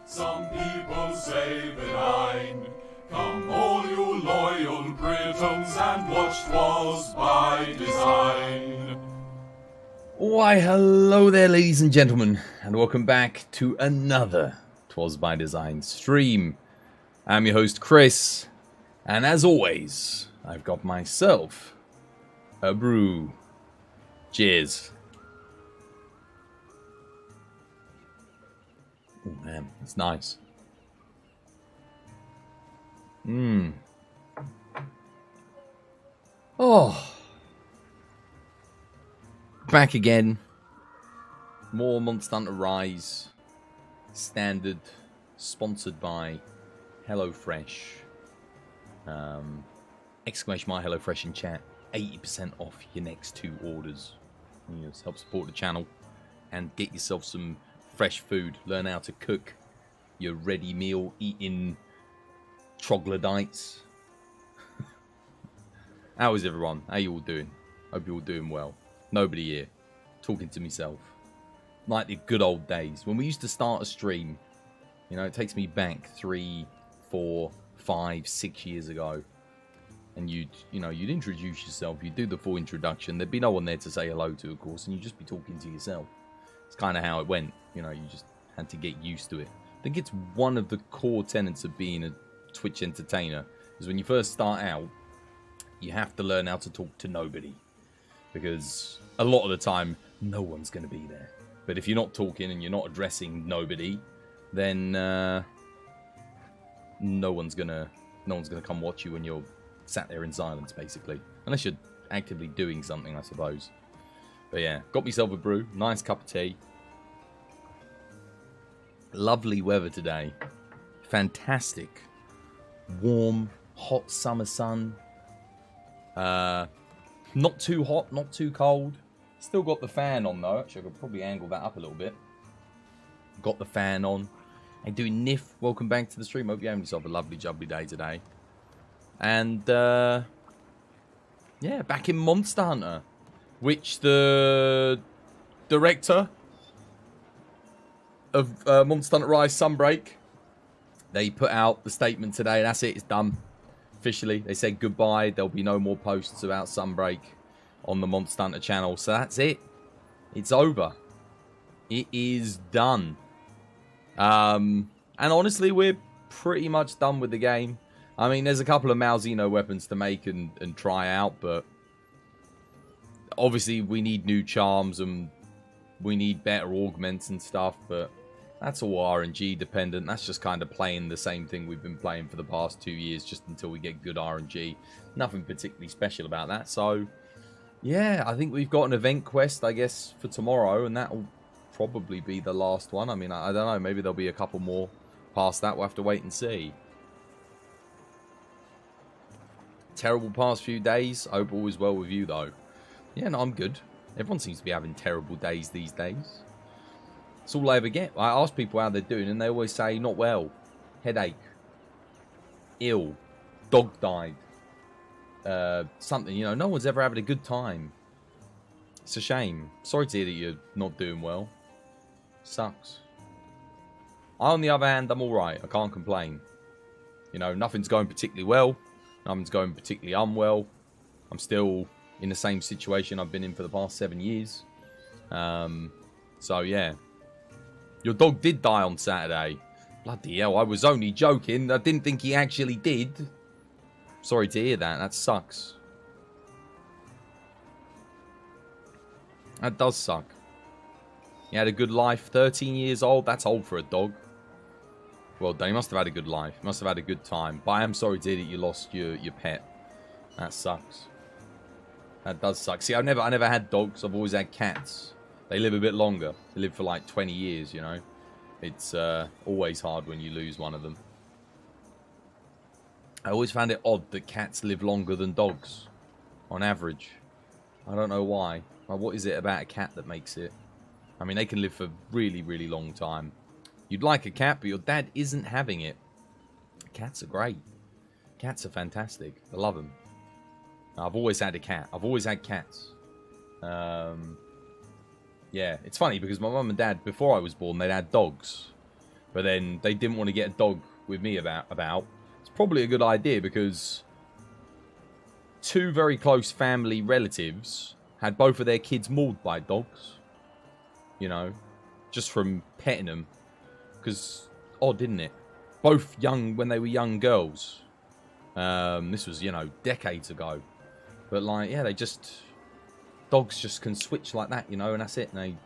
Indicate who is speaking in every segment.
Speaker 1: Some people say benign. Come all you loyal Britons and watch 'Twas by Design.
Speaker 2: Why, hello there, ladies and gentlemen, and welcome back to another 'Twas by Design stream. I'm your host, Chris, and as always, I've got myself a brew. Cheers. Oh man, it's nice. Oh. Back again. More MHRise. Standard. Sponsored by HelloFresh. Exclamation mark HelloFresh in chat. 80% off your next 2 orders. Help support the channel. And get yourself some fresh food. Learn how to cook your ready meal eating troglodytes. How is everyone? How you all doing? Hope you're all doing well. Nobody here. Talking to myself. Like the good old days. When we used to start a stream. You know, it takes me back 3, 4, 5, 6 years ago. And you'd introduce yourself. You'd do the full introduction. There'd be no one there to say hello to, of course. And you'd just be talking to yourself. It's kind of how it went. You know, you just had to get used to it. I think it's one of the core tenets of being a Twitch entertainer. Is when you first start out, you have to learn how to talk to nobody. Because a lot of the time, no one's going to be there. But if you're not talking and you're not addressing nobody, then no one's gonna come watch you when you're sat there in silence, basically. Unless you're actively doing something, I suppose. But yeah, got myself a brew, nice cup of tea. Lovely weather today. Fantastic. Warm, hot summer sun. Not too hot, not too cold. Still got the fan on though. Actually, I could probably angle that up a little bit. Got the fan on. Hey, doing Nif, welcome back to the stream. Hope you're having yourself a lovely, jubbly day today. And, yeah, back in Monster Hunter. Which the director of Monster Hunter Rise Sunbreak, they put out the statement today. That's it, it's done. Officially, they said goodbye. There'll be no more posts about Sunbreak on the Monster Hunter channel. So that's it. It's over. It is done. And honestly, we're pretty much done with the game. I mean, there's a couple of Malzeno weapons to make and try out, but obviously we need new charms and we need better augments and stuff, but that's all RNG dependent. That's just kind of playing the same thing we've been playing for the past 2 years, just until we get good RNG. Nothing particularly special about that. So, yeah, I think we've got an event quest, I guess, for tomorrow, and that'll probably be the last one. I mean, I don't know. Maybe there'll be a couple more past that. We'll have to wait and see. Terrible past few days. I hope all is well with you, though. Yeah, no, I'm good. Everyone seems to be having terrible days these days. That's all I ever get. I ask people how they're doing, and they always say, not well. Headache. Ill. Dog died. Something, you know. No one's ever having a good time. It's a shame. Sorry to hear that you're not doing well. Sucks. On the other hand, I'm alright. I can't complain. You know, nothing's going particularly well. Nothing's going particularly unwell. I'm still in the same situation I've been in for the past 7 years. So, yeah. Your dog did die on Saturday. Bloody hell, I was only joking. I didn't think he actually did. Sorry to hear that. That sucks. That does suck. He had a good life. 13 years old. That's old for a dog. Well done. He must have had a good life. Must have had a good time. But I am sorry to hear that you lost your pet. That sucks. That does suck. See, I never had dogs. I've always had cats. They live a bit longer. They live for like 20 years, you know. It's always hard when you lose one of them. I always found it odd that cats live longer than dogs. On average. I don't know why. Like, what is it about a cat that makes it? I mean, they can live for really, really long time. You'd like a cat, but your dad isn't having it. Cats are great. Cats are fantastic. I love them. I've always had a cat. I've always had cats. Yeah, it's funny because my mum and dad, before I was born, they'd had dogs. But then they didn't want to get a dog with me about. It's probably a good idea because 2 very close family relatives had both of their kids mauled by dogs. You know, just from petting them. Because, odd, didn't it? Both young, when they were young girls. This was, you know, decades ago. But, like, yeah, dogs just can switch like that, you know, and that's it. And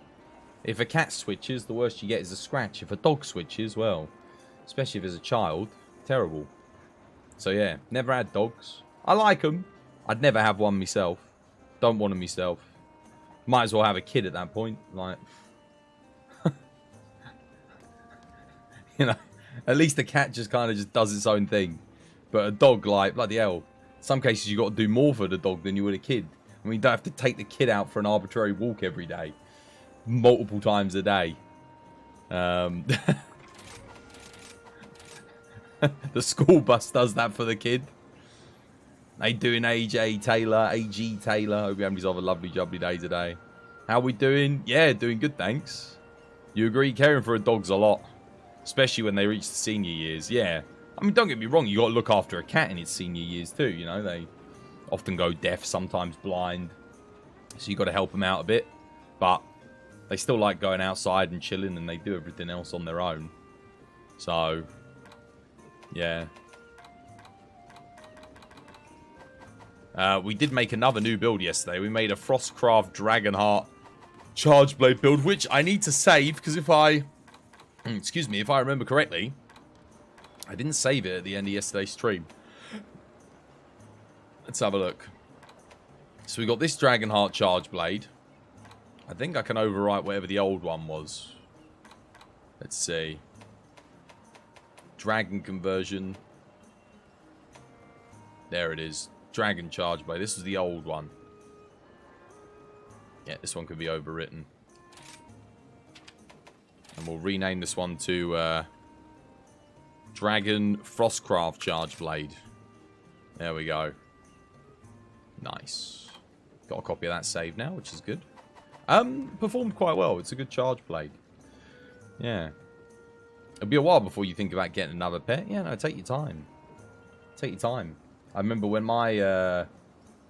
Speaker 2: if a cat switches, the worst you get is a scratch. If a dog switches, well, especially if it's a child, terrible. So, yeah, never had dogs. I like them. I'd never have one myself. Don't want them myself. Might as well have a kid at that point. Like, you know, at least the cat just kind of just does its own thing. But a dog, like, bloody hell. In some cases, you got to do more for the dog than you would a kid. I mean, you don't have to take the kid out for an arbitrary walk every day. Multiple times a day. The school bus does that for the kid. They doing AG Taylor. Hope you're having yourself a lovely, jubbly day today. How we doing? Yeah, doing good, thanks. You agree? Caring for a dog's a lot. Especially when they reach the senior years. Yeah. I mean, don't get me wrong. You got to look after a cat in its senior years too. You know, they often go deaf, sometimes blind. So you got to help them out a bit. But they still like going outside and chilling, and they do everything else on their own. So, yeah. We did make another new build yesterday. We made a Frostcraft Dragonheart Charge Blade build, which I need to save, because if I... excuse me, if I remember correctly, I didn't save it at the end of yesterday's stream. Let's have a look. So we got this Dragonheart Charge Blade. I think I can overwrite whatever the old one was. Let's see. Dragon conversion. There it is. Dragon Charge Blade. This is the old one. Yeah, this one could be overwritten. And we'll rename this one to Dragon Frostcraft Charge Blade. There we go. Nice. Got a copy of that saved now, which is good. Performed quite well. It's a good charge blade. Yeah. It'll be a while before you think about getting another pet. Yeah, no, take your time. Take your time. I remember when my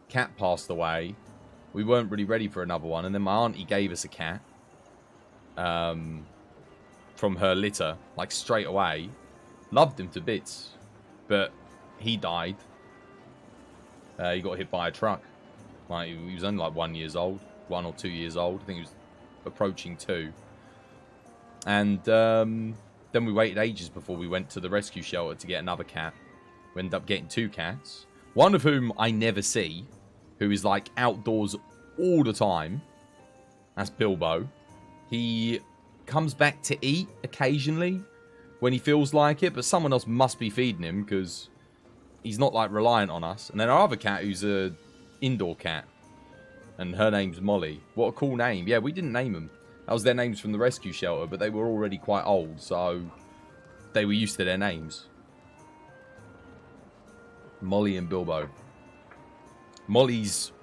Speaker 2: cat passed away, we weren't really ready for another one. And then my auntie gave us a cat from her litter, like straight away. Loved him to bits. But he died. He got hit by a truck. Like, he was only like 1 year old. 1 or 2 years old. I think he was approaching 2. And then we waited ages before we went to the rescue shelter to get another cat. We ended up getting 2 cats. One of whom I never see. Who is like outdoors all the time. That's Bilbo. He comes back to eat occasionally when he feels like it. But someone else must be feeding him because he's not like reliant on us. And then our other cat who's a indoor cat. And her name's Molly. What a cool name. Yeah, we didn't name them. That was their names from the rescue shelter, but they were already quite old, so they were used to their names. Molly and Bilbo. Molly's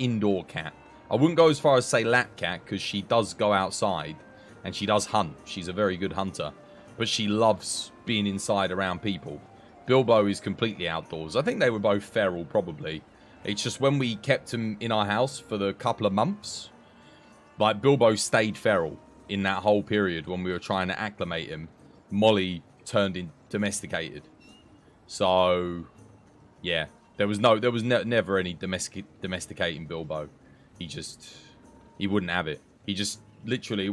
Speaker 2: indoor cat. I wouldn't go as far as say lap cat, because she does go outside, and she does hunt. She's a very good hunter. But she loves being inside around people. Bilbo is completely outdoors. I think they were both feral, probably. It's just when we kept him in our house for the couple of months, like Bilbo stayed feral in that whole period when we were trying to acclimate him. Molly turned in domesticated. So, yeah, there was never any domesticating Bilbo. He wouldn't have it. He just literally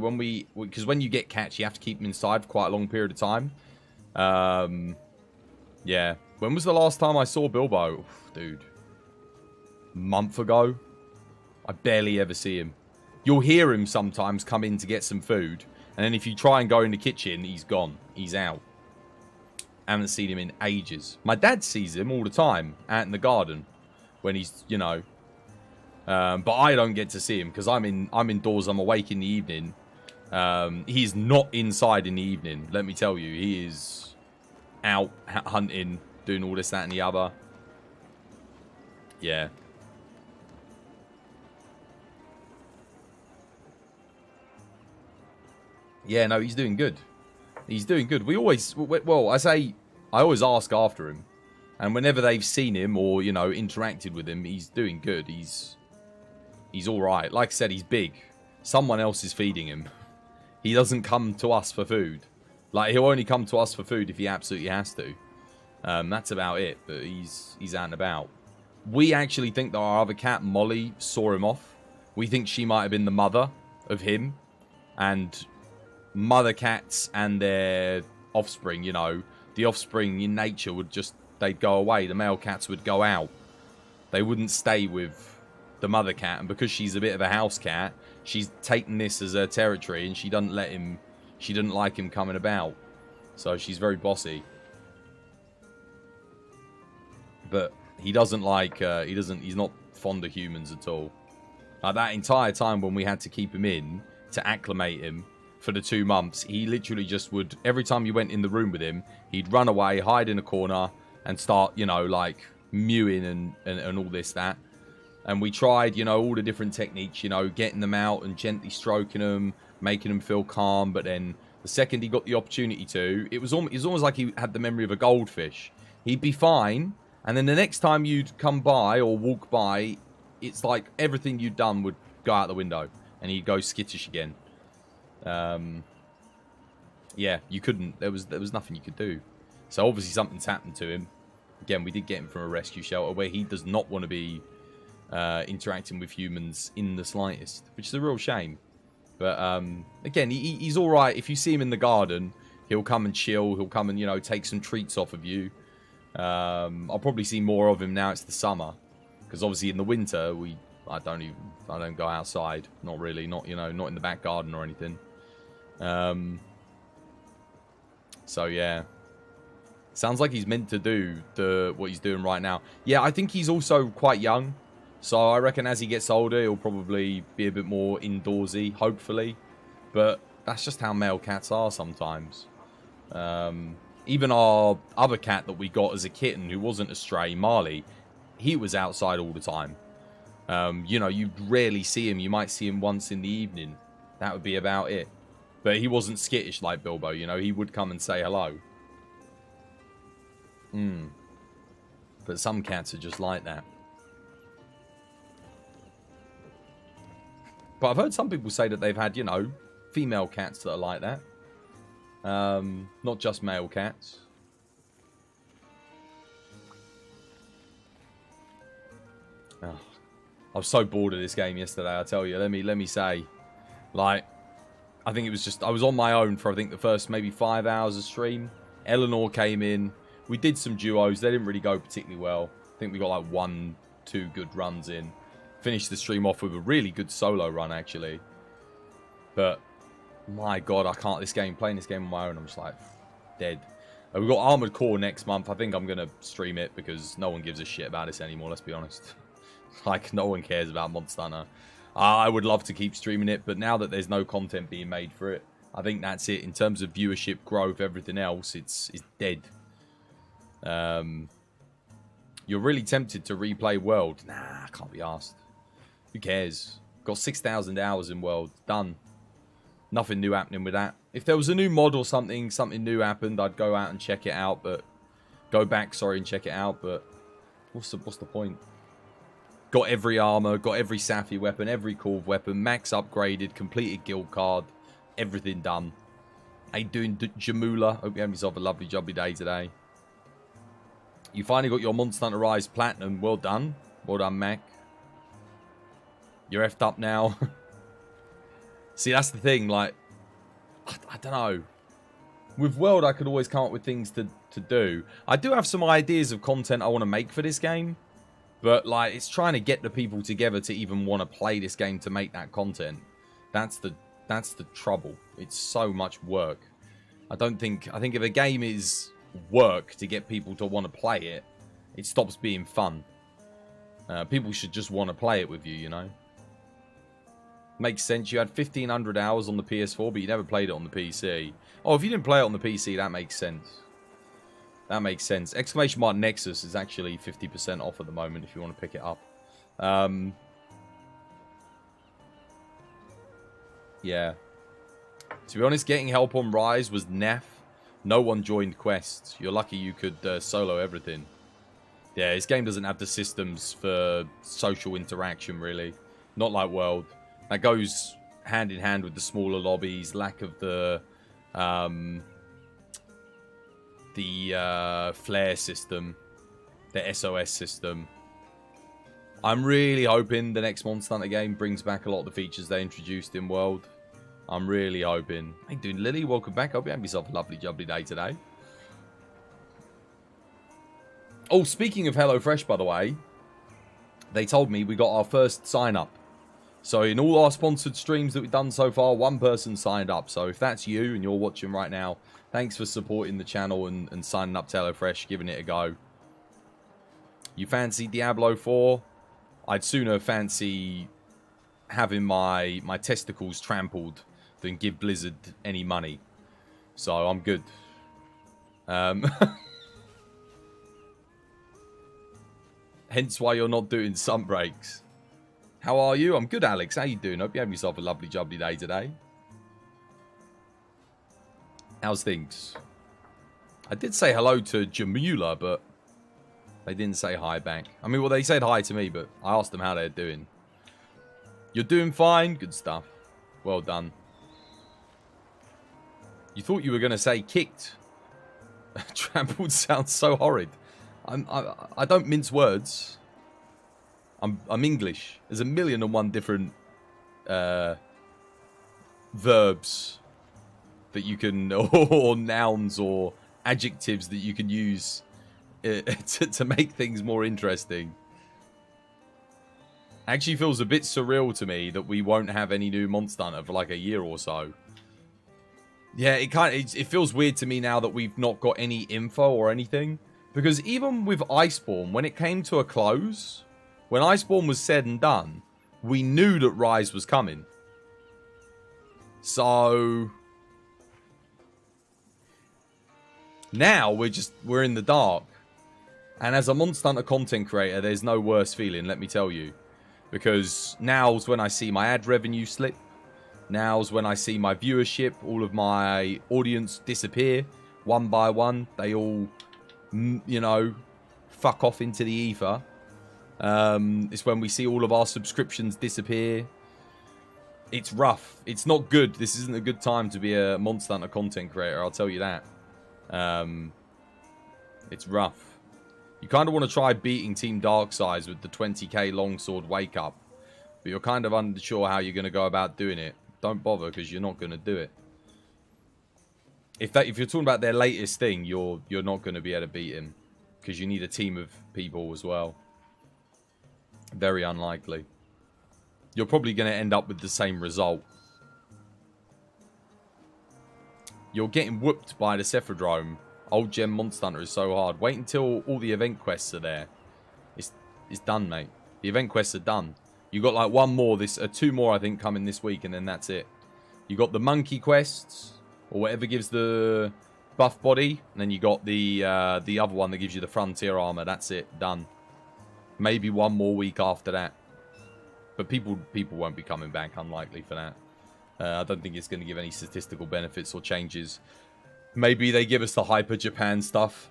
Speaker 2: because when you get cats, you have to keep them inside for quite a long period of time. Yeah. When was the last time I saw Bilbo? Oof, dude. Month ago. I barely ever see him. You'll hear him sometimes come in to get some food, and then if you try and go in the kitchen, he's gone. He's out. I haven't seen him in ages. My dad sees him all the time out in the garden when he's, you know. But I don't get to see him because I'm indoors. I'm awake in the evening. He's not inside in the evening. Let me tell you, he is out hunting, doing all this, that, and the other. Yeah. Yeah, no, he's doing good. He's doing good. We always, well, I always ask after him. And whenever they've seen him or, you know, interacted with him, he's doing good. He's all right. Like I said, he's big. Someone else is feeding him. He doesn't come to us for food. Like, he'll only come to us for food if he absolutely has to. That's about it. But he's out and about. We actually think that our other cat, Molly, saw him off. We think she might have been the mother of him. And mother cats and their offspring, you know, the offspring in nature would just, they'd go away. The male cats would go out. They wouldn't stay with the mother cat. And because she's a bit of a house cat, she's taken this as her territory and she doesn't let him, she didn't like him coming about. So she's very bossy. But he doesn't like, he's not fond of humans at all. That entire time when we had to keep him in to acclimate him for the 2 months, he literally just would, every time you went in the room with him, he'd run away, hide in a corner, and start, you know, like, mewing and all this, that. And we tried, you know, all the different techniques, you know, getting them out and gently stroking them, making them feel calm. But then the second he got the opportunity to, it was almost like he had the memory of a goldfish. He'd be fine, and then the next time you'd come by or walk by, it's like everything you'd done would go out the window, and he'd go skittish again. Yeah, you couldn't. There was nothing you could do. So obviously something's happened to him. Again, we did get him from a rescue shelter where he does not want to be interacting with humans in the slightest, which is a real shame. But again, he's all right. If you see him in the garden, he'll come and chill. He'll come and, you know, take some treats off of you. I'll probably see more of him now it's the summer, because obviously in the winter I don't go outside. Not really. Not, you know, not in the back garden or anything. So yeah, sounds like he's meant to do what he's doing right now. Yeah, I think he's also quite young, so I reckon as he gets older, he'll probably be a bit more indoorsy, hopefully. But that's just how male cats are sometimes. Even our other cat that we got as a kitten, who wasn't a stray, Marley, he was outside all the time. You know, you'd rarely see him. You might see him once in the evening. That would be about it. But he wasn't skittish like Bilbo, you know. He would come and say hello. But some cats are just like that. But I've heard some people say that they've had, you know, female cats that are like that. Not just male cats. Oh, I was so bored of this game yesterday, I tell you. Let me say. Like, I think it was just, I was on my own for, I think, the first maybe 5 hours of stream. Eleanor came in. We did some duos. They didn't really go particularly well. I think we got like 1-2 good runs in. Finished the stream off with a really good solo run, actually. But, my God, I can't, playing this game on my own, I'm just like, dead. We've got Armored Core next month. I think I'm going to stream it because no one gives a shit about this anymore, let's be honest. Like, no one cares about Monster Hunter. I would love to keep streaming it, but now that there's no content being made for it, I think that's it. In terms of viewership, growth, everything else, it's dead. You're really tempted to replay World. Nah, I can't be asked. Who cares? Got 6,000 hours in World. Done. Nothing new happening with that. If there was a new mod or something new happened, I'd go out and check it out, but... Go back, sorry, and check it out, but... What's the point? Got every armor, got every Safi weapon, every Corv weapon, max upgraded, completed guild card, everything done. How you doing, Jamula? Hope you have yourself a lovely jubbly day today. You finally got your Monster Hunter Rise Platinum. Well done. Well done, Mac. You're effed up now. See, that's the thing, like, I don't know. With World, I could always come up with things to do. I do have some ideas of content I want to make for this game. But, like, it's trying to get the people together to even want to play this game to make that content. That's the trouble. It's so much work. I think if a game is work to get people to want to play it, it stops being fun. People should just want to play it with you, you know? Makes sense. You had 1,500 hours on the PS4, but you never played it on the PC. Oh, if you didn't play it on the PC, that makes sense. That makes sense. Exclamation mark Nexus is actually 50% off at the moment if you want to pick it up. Yeah. To be honest, getting help on Rise was naff. No one joined quests. You're lucky you could solo everything. Yeah, this game doesn't have the systems for social interaction, really. Not like World. That goes hand in hand with the smaller lobbies, lack of the flare system, the SOS system. I'm really hoping the next Monster Hunter game brings back a lot of the features they introduced in World. I'm really hoping. How you doing, Lily? Welcome back. Hope you have yourself a lovely, jubbly day today. Oh, speaking of HelloFresh, by the way, they told me we got our first sign-up. So in all our sponsored streams that we've done so far, one person signed up. So if that's you and you're watching right now, thanks for supporting the channel and signing up to HelloFresh, giving it a go. You fancy Diablo 4? I'd sooner fancy having my testicles trampled than give Blizzard any money. So I'm good. Hence why you're not doing Sunbreaks. How are you? I'm good, Alex. How you doing? Hope you have yourself a lovely, jubbly day today. How's things? I did say hello to Jamula, but they didn't say hi back. I mean, well, they said hi to me, but I asked them how they're doing. You're doing fine? Good stuff. Well done. You thought you were going to say kicked. Trampled sounds so horrid. I don't mince words. I'm English. There's 1,000,001 different verbs that you can, or nouns or adjectives that you can use to make things more interesting. Actually feels a bit surreal to me that we won't have any new Monster Hunter for like a year or so. Yeah, it feels weird to me now that we've not got any info or anything. Because even with Iceborne, when it came to a close, when Iceborne was said and done, we knew that Rise was coming. So now we're in the dark. And as a Monster Hunter content creator, there's no worse feeling, let me tell you. Because now's when I see my ad revenue slip. Now's when I see my viewership, all of my audience disappear one by one. They all, you know, fuck off into the ether. It's when we see all of our subscriptions disappear. It's rough. It's not good. This isn't a good time to be a Monster Hunter content creator, I'll tell you that. It's rough. You kind of want to try beating Team Darkseid with the 20k longsword wake up. But you're kind of unsure how you're going to go about doing it. Don't bother, because you're not going to do it. If you're talking about their latest thing, you're not going to be able to beat him. Because you need a team of people as well. Very unlikely. You're probably going to end up with the same result. You're getting whooped by the Cephadrome. Old Gem Monster Hunter is so hard. Wait until all the event quests are there. It's done, mate. The event quests are done. You got like one more, two more I think coming this week, and then that's it. You got the monkey quests, or whatever gives the buff body, and then you got the other one that gives you the frontier armor. That's it, done. Maybe one more week after that. But people won't be coming back, unlikely for that. I don't think it's going to give any statistical benefits or changes. Maybe they give us the Hyper Japan stuff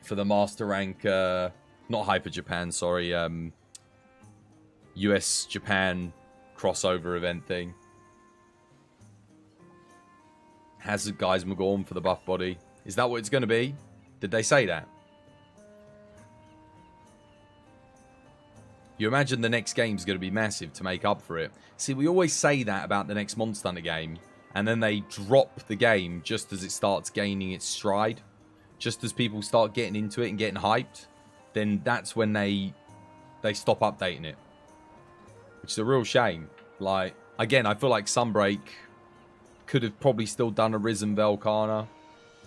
Speaker 2: for the Master Rank, not Hyper Japan, sorry, US Japan crossover event thing. Hazard Guys McGorm for the buff body. Is that what it's going to be? Did they say that? You imagine the next game's going to be massive to make up for it. See, we always say that about the next Monster Hunter game, and then they drop the game just as it starts gaining its stride. Just as people start getting into it and getting hyped, then that's when they stop updating it. Which is a real shame. Like, again, I feel like Sunbreak could have probably still done a Risen Velkhana.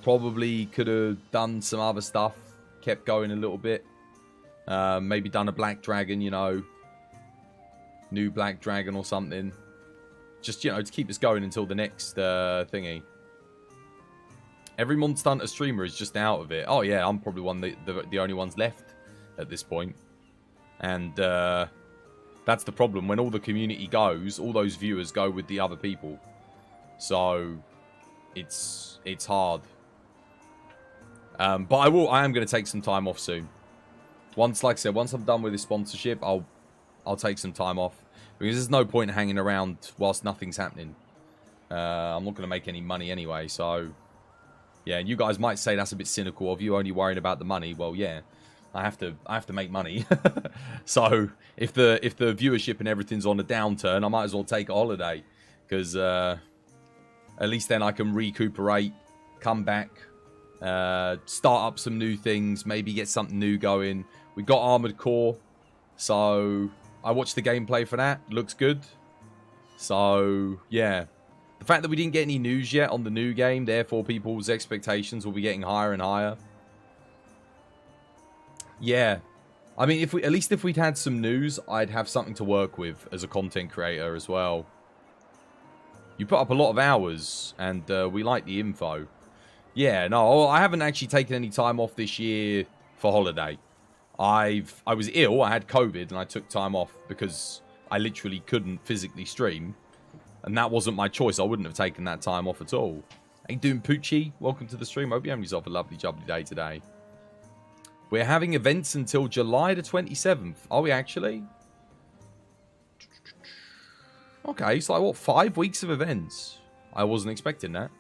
Speaker 2: Probably could have done some other stuff. Kept going a little bit. Maybe done a Black Dragon, you know. New Black Dragon or something. Just, you know, to keep us going until the next thingy. Every Monster Hunter streamer is just out of it. Oh, yeah, I'm probably the only ones left at this point. And that's the problem. When all the community goes, all those viewers go with the other people. So, it's hard. But I am going to take some time off soon. Once, like I said, once I'm done with this sponsorship, I'll take some time off. Because there's no point hanging around whilst nothing's happening. I'm not going to make any money anyway, so... Yeah, and you guys might say that's a bit cynical of you, only worrying about the money. Well, yeah, I have to make money. So if the viewership and everything's on a downturn, I might as well take a holiday, because at least then I can recuperate, come back, start up some new things, maybe get something new going. We got Armored Core, so I watched the gameplay for that. Looks good. So yeah. The fact that we didn't get any news yet on the new game, therefore people's expectations will be getting higher and higher. Yeah. I mean, at least if we'd had some news, I'd have something to work with as a content creator as well. You put up a lot of hours, and we like the info. Yeah, no, I haven't actually taken any time off this year for holiday. I was ill, I had COVID, and I took time off because I literally couldn't physically stream. And that wasn't my choice. I wouldn't have taken that time off at all. How you doing, Poochie? Welcome to the stream. Hope you're having yourself a lovely, jubbly day today. We're having events until July the 27th. Are we actually? Okay, so like, what, 5 weeks of events? I wasn't expecting that.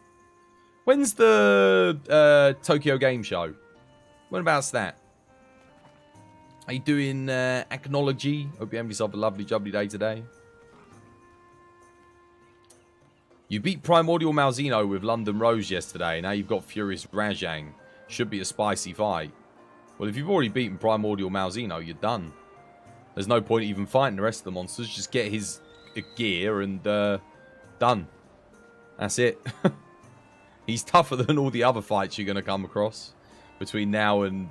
Speaker 2: When's the Tokyo Game Show? When about's that? How you doing, Acnology? Hope you're having yourself a lovely, jubbly day today. You beat Primordial Malzeno with London Rose yesterday. Now you've got Furious Rajang. Should be a spicy fight. Well, if you've already beaten Primordial Malzeno, you're done. There's no point even fighting the rest of the monsters. Just get his gear and done. That's it. He's tougher than all the other fights you're going to come across between now and...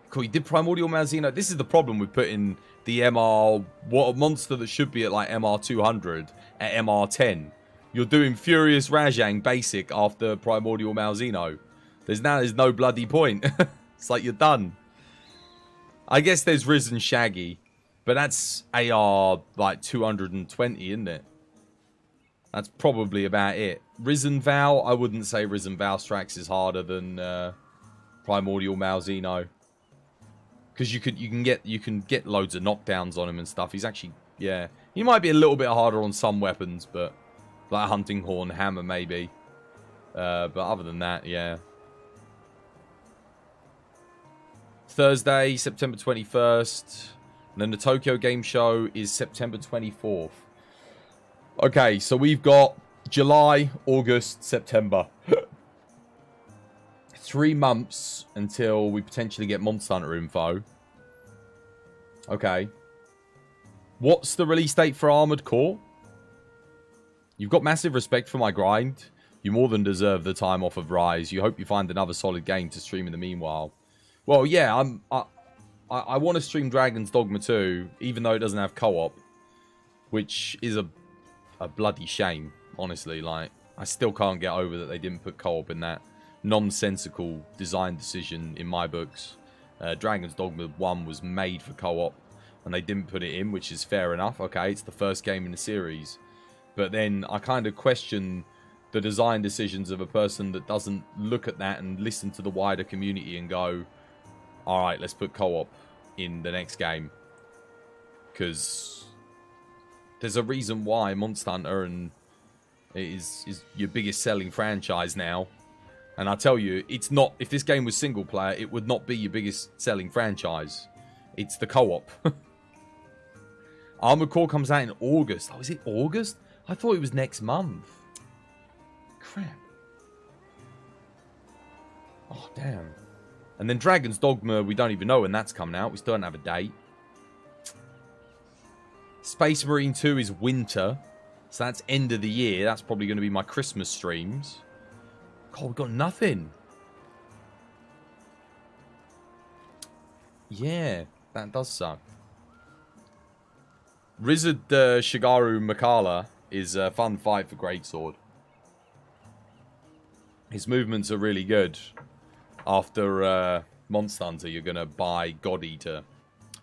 Speaker 2: Cool, he did Primordial Malzeno. This is the problem with putting the MR... What a monster that should be at like MR 200 at MR 10. You're doing Furious Rajang basic after Primordial Malzeno. There's no bloody point. It's like you're done. I guess there's Risen Shaggy. But that's AR like 220, isn't it? That's probably about it. Risen Val, I wouldn't say Risen Valstrax is harder than Primordial Malzeno. Because you can get loads of knockdowns on him and stuff. He's actually, yeah. He might be a little bit harder on some weapons, but like a hunting horn, hammer maybe. But other than that, yeah. Thursday, September 21st. And then the Tokyo Game Show is September 24th. Okay, so we've got July, August, September. 3 months until we potentially get Monster Hunter info. Okay. What's the release date for Armored Core? You've got massive respect for my grind. You more than deserve the time off of Rise. You hope you find another solid game to stream in the meanwhile. Well, yeah, I want to stream Dragon's Dogma 2, even though it doesn't have co-op. Which is a bloody shame, honestly. Like, I still can't get over that they didn't put co-op in that nonsensical design decision in my books. Dragon's Dogma 1 was made for co-op, and they didn't put it in, which is fair enough. Okay, it's the first game in the series. But then I kind of question the design decisions of a person that doesn't look at that and listen to the wider community and go, alright, let's put co-op in the next game. Because there's a reason why Monster Hunter is your biggest selling franchise now. And I tell you, it's not... If this game was single player, it would not be your biggest selling franchise. It's the co-op. Armored Core comes out in August. Oh, is it August? I thought it was next month. Crap. Oh, damn. And then Dragon's Dogma, we don't even know when that's coming out. We still don't have a date. Space Marine 2 is winter. So that's end of the year. That's probably going to be my Christmas streams. God, we've got nothing. Yeah, that does suck. Rizard Shigaru Makala is a fun fight for Greatsword. His movements are really good. After Monster Hunter, you're going to buy God Eater.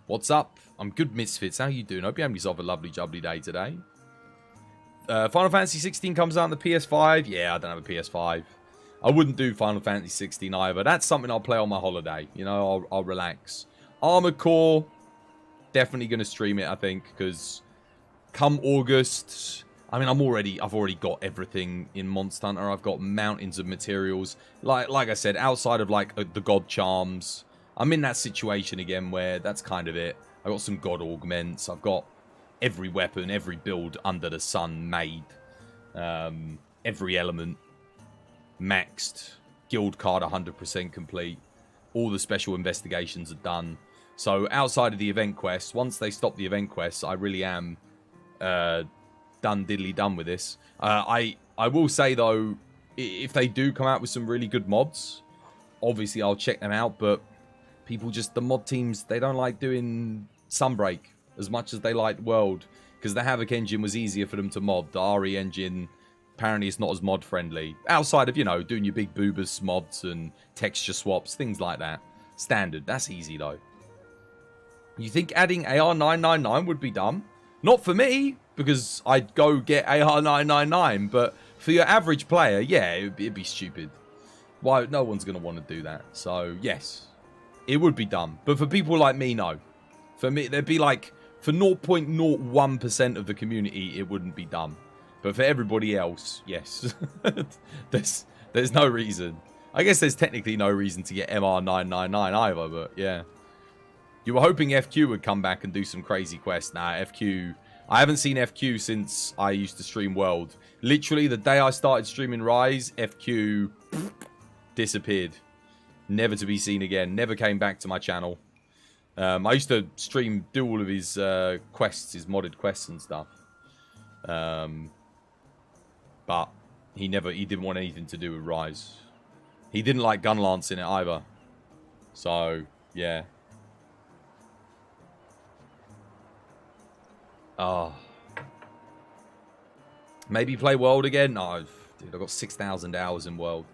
Speaker 2: What's up? I'm good, Misfits. How you doing? Hope you're having yourself a lovely, jubbly day today. Final Fantasy 16 comes out on the PS5. Yeah, I don't have a PS5. I wouldn't do Final Fantasy 16 either. That's something I'll play on my holiday. You know, I'll relax. Armored Core, definitely going to stream it, I think, because come August, I mean, I've already got everything in Monster Hunter. I've got mountains of materials. Like I said, outside of like the God Charms, I'm in that situation again where that's kind of it. I've got some God Augments. I've got every weapon, every build under the sun made. Every element maxed. Guild card 100% complete. All the special investigations are done. So outside of the event quests, once they stop the event quests, I really am done diddly done with this. I will say though, if they do come out with some really good mods, obviously I'll check them out, but people just, the mod teams, they don't like doing Sunbreak as much as they like World, because the Havoc engine was easier for them to mod. The RE engine, apparently it's not as mod friendly. Outside of, you know, doing your big boobas mods and texture swaps, things like that. Standard, that's easy though. You think adding AR999 would be dumb? Not for me, because I'd go get AR999, but for your average player, yeah, it'd be stupid. Why? No one's going to want to do that. So, yes, it would be dumb. But for people like me, no. For me, there'd be like, for 0.01% of the community, it wouldn't be dumb. But for everybody else, yes. there's no reason. I guess there's technically no reason to get MR999 either, but yeah. You were hoping FQ would come back and do some crazy quests. Nah, FQ... I haven't seen FQ since I used to stream World. Literally, the day I started streaming Rise, FQ disappeared. Never to be seen again. Never came back to my channel. I used to do all of his quests, his modded quests and stuff. But he didn't want anything to do with Rise. He didn't like Gunlance in it either. So, yeah. Oh. Maybe play World again? No, dude, I've got 6,000 hours in World.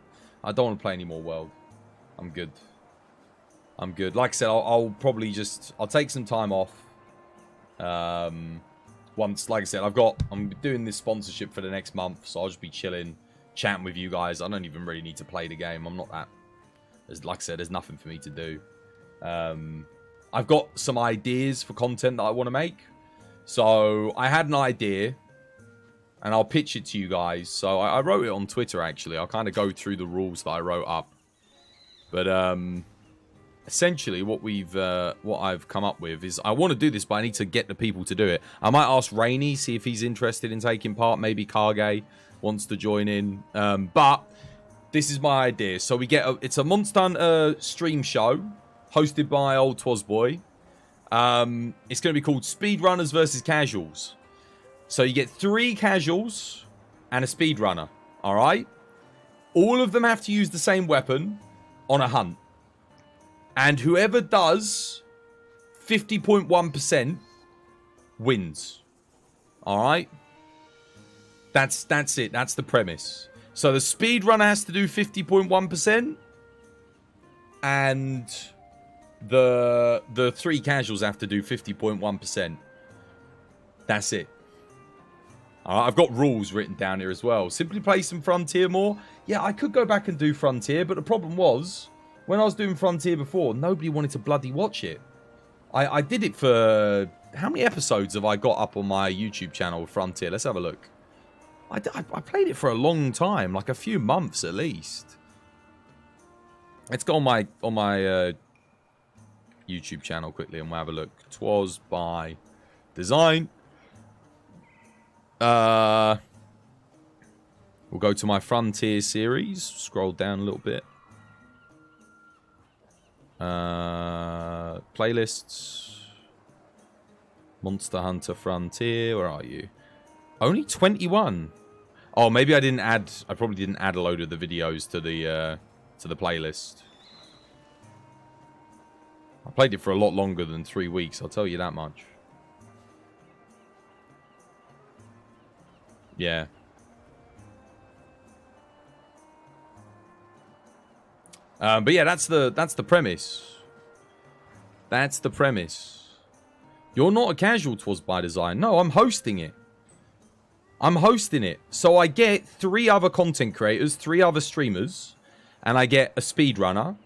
Speaker 2: I don't want to play any more World. I'm good. I'm good. Like I said, I'll probably just... I'll take some time off. Once, like I said, I'm doing this sponsorship for the next month, so I'll just be chilling, chatting with you guys. I don't even really need to play the game. I'm not that... Like I said, there's nothing for me to do. I've got some ideas for content that I want to make. So, I had an idea, and I'll pitch it to you guys. So, I wrote it on Twitter, actually. I'll kind of go through the rules that I wrote up. But, essentially, what I've come up with is, I want to do this, but I need to get the people to do it. I might ask Rainy, see if he's interested in taking part. Maybe Kage wants to join in. But, this is my idea. So, it's a Monster Hunter stream show, hosted by old Twazboy. It's going to be called Speedrunners versus Casuals. So you get 3 casuals and a speedrunner. Alright? All of them have to use the same weapon on a hunt. And whoever does 50.1% wins. Alright? That's it. That's the premise. So the speedrunner has to do 50.1%. And... The 3 casuals have to do 50.1%. That's it. I've got rules written down here as well. Simply play some Frontier more. Yeah, I could go back and do Frontier, but the problem was, when I was doing Frontier before, nobody wanted to bloody watch it. I did it for... How many episodes have I got up on my YouTube channel with Frontier? Let's have a look. I played it for a long time, like a few months at least. Let's go on my YouTube channel quickly and we'll have a look. Twas by Design. We'll go to my Frontier series. Scroll down a little bit. Playlists. Monster Hunter Frontier. Where are you? Only 21. Oh, maybe I didn't add... I probably didn't add a load of the videos to the playlist. I played it for a lot longer than 3 weeks, I'll tell you that much. Yeah. But yeah, that's the premise. That's the premise. You're not a casual, Twas by Design. No, I'm hosting it. I'm hosting it. So I get 3 other content creators, 3 other streamers, and I get a speedrunner,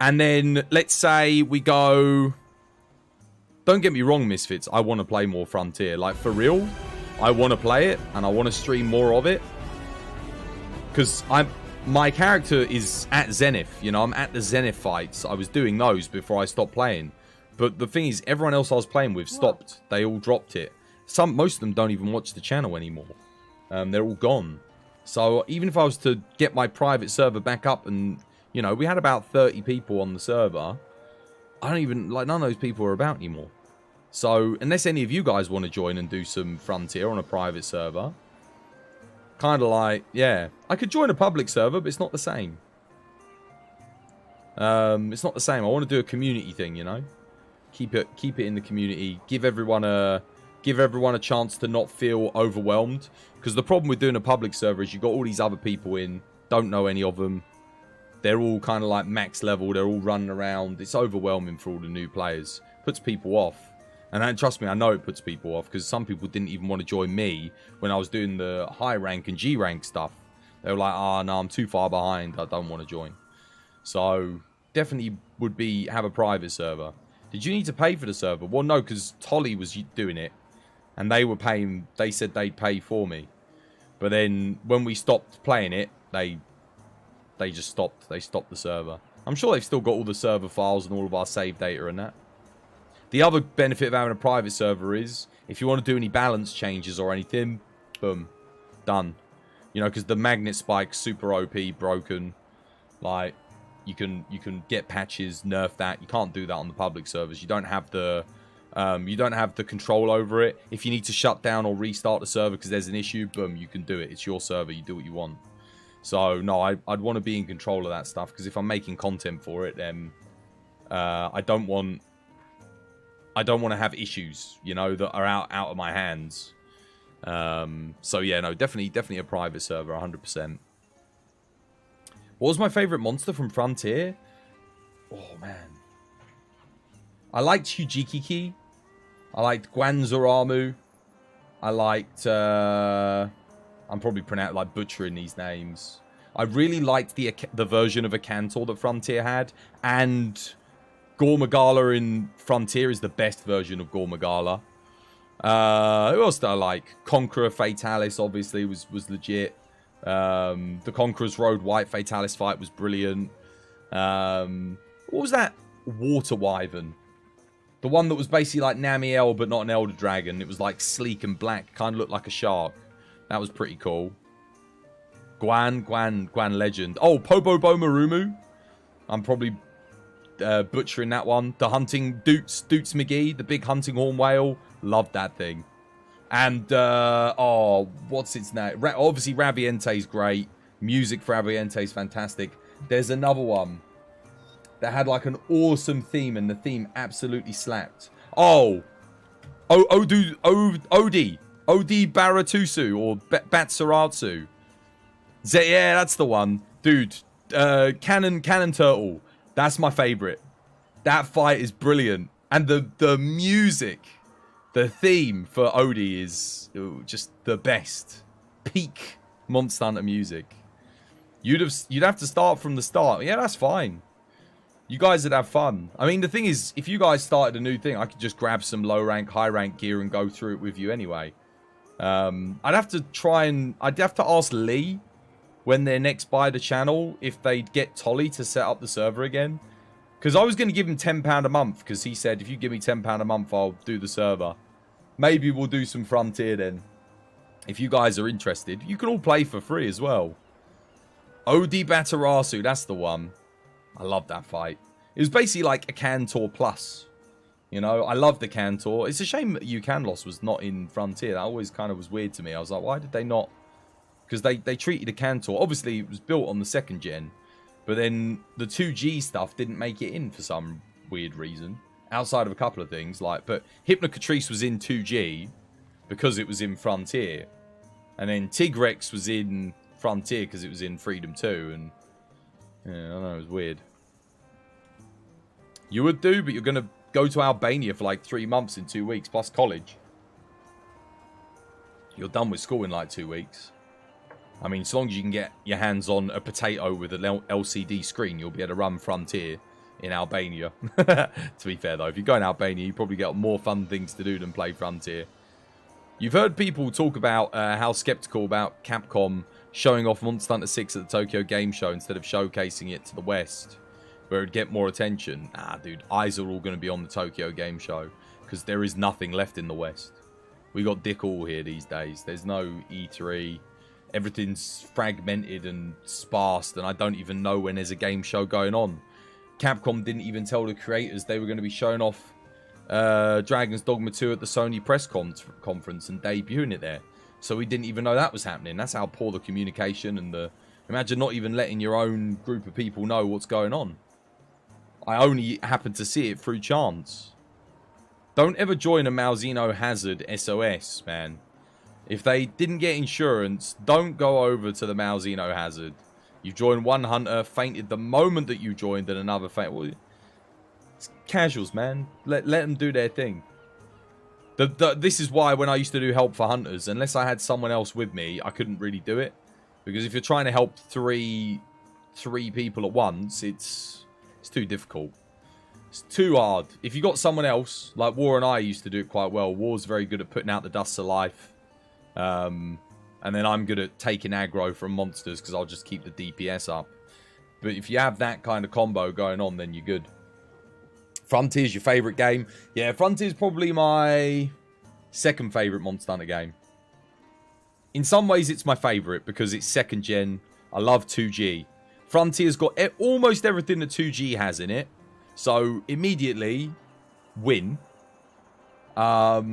Speaker 2: and then let's say we go... Don't get me wrong, Misfits, I want to play more Frontier. Like, for real, I want to play it, and I want to stream more of it. Because my character is at Zenith, you know, I'm at the Zenith fights. I was doing those before I stopped playing. But the thing is, everyone else I was playing with stopped. They all dropped it. Most of them don't even watch the channel anymore. They're all gone. So even if I was to get my private server back up and, you know, we had about 30 people on the server, I don't even, like, none of those people are about anymore. So unless any of you guys want to join and do some Frontier on a private server, kind of like, yeah, I could join a public server, but it's not the same. It's not the same. I want to do a community thing, you know. Keep it in the community. Give everyone a chance to not feel overwhelmed. Because the problem with doing a public server is you've got all these other people in, don't know any of them. They're all kind of like max level. They're all running around. It's overwhelming for all the new players. Puts people off. And trust me, I know it puts people off. Because some people didn't even want to join me when I was doing the high rank and G rank stuff. They were like, oh, no, I'm too far behind. I don't want to join. So definitely would have a private server. Did you need to pay for the server? Well, no, because Tolly was doing it. And they were paying, they said they'd pay for me. But then when we stopped playing it, they just stopped. They stopped the server. I'm sure they've still got all the server files and all of our save data and that. The other benefit of having a private server is, if you want to do any balance changes or anything, boom, done. You know, because the magnet spike's super OP, broken. Like, you can get patches, nerf that. You can't do that on the public servers. You don't have the control over it. If you need to shut down or restart the server because there's an issue, boom, you can do it. It's your server. You do what you want. So no, I'd want to be in control of that stuff, because if I'm making content for it, then I don't want to have issues, you know, that are out of my hands. So yeah, no, definitely a private server, 100%. What was my favorite monster from Frontier? Oh man, I liked Hujikiki. I liked Gwanzaramu. I liked I'm probably butchering these names. I really liked the version of Akantor that Frontier had, and Gormagala in Frontier is the best version of Gormagala. Who else did I like? Conqueror Fatalis obviously was legit. The Conqueror's Road White Fatalis fight was brilliant. What was that water wyvern? The one that was basically like Namiel but not an Elder Dragon. It was like sleek and black, kind of looked like a shark. That was pretty cool. Gwan Legend. Oh, Pobobo Marumu. I'm probably butchering that one. The hunting Doots McGee, the big hunting horn whale. Loved that thing. And, oh, what's its name? Obviously, Raviente's great. Music for Raviente's fantastic. There's another one that had like an awesome theme, and the theme absolutely slapped. Oh, Odi Baratusu or Batsaratsu. Yeah, that's the one, dude. Cannon Turtle. That's my favorite. That fight is brilliant, and the music, the theme for Odie is just the best. Peak Monster Hunter music. You'd have to start from the start. Yeah, that's fine. You guys would have fun. I mean, the thing is, if you guys started a new thing, I could just grab some low rank, high rank gear and go through it with you anyway. I'd have to ask Lee when they're next by the channel if they'd get Tolly to set up the server again. Because I was going to give him £10 a month, because he said, if you give me £10 a month, I'll do the server. Maybe we'll do some Frontier then. If you guys are interested. You can all play for free as well. Odi Batarasu, that's the one. I love that fight. It was basically like a Akantor plus. You know, I love the Akantor. It's a shame that Ucanlos was not in Frontier. That always kind of was weird to me. I was like, why did they not? Because they treated Akantor. Obviously, it was built on the 2nd gen. But then the 2G stuff didn't make it in for some weird reason. Outside of a couple of things. But Hypnocatrice was in 2G because it was in Frontier. And then Tigrex was in Frontier because it was in Freedom 2. And yeah, I don't know, it was weird. You would do, but you're going to go to Albania for like 3 months in 2 weeks, plus college. You're done with school in like 2 weeks. I mean, as long as you can get your hands on a potato with an LCD screen, you'll be able to run Frontier in Albania. To be fair, though, if you go in Albania, you probably get more fun things to do than play Frontier. You've heard people talk about how skeptical about Capcom showing off Monster Hunter 6 at the Tokyo Game Show instead of showcasing it to the West, where it'd get more attention. Nah, dude, eyes are all going to be on the Tokyo Game Show, because there is nothing left in the West. We got dick all here these days. There's no E3. Everything's fragmented and sparse, and I don't even know when there's a game show going on. Capcom didn't even tell the creators they were going to be showing off Dragon's Dogma 2 at the Sony press conference and debuting it there. So we didn't even know that was happening. That's how poor the communication and the... Imagine not even letting your own group of people know what's going on. I only happened to see it through chance. Don't ever join a Malzeno Hazard SOS, man. If they didn't get insurance, don't go over to the Malzeno Hazard. You joined one hunter, fainted the moment that you joined, and another fainted. Well, it's casuals, man. Let them do their thing. This is why when I used to do help for hunters, unless I had someone else with me, I couldn't really do it. Because if you're trying to help three people at once, it's too difficult. It's too hard. If you got someone else, like War and I used to do it quite well. War's very good at putting out the dusts of life. And then I'm good at taking aggro from monsters because I'll just keep the DPS up. But if you have that kind of combo going on, then you're good. Frontier's your favourite game? Yeah, Frontier's probably my second favourite Monster Hunter game. In some ways, it's my favourite because it's second gen. I love 2G. Frontier's got almost everything that 2G has in it. So, immediately, win. But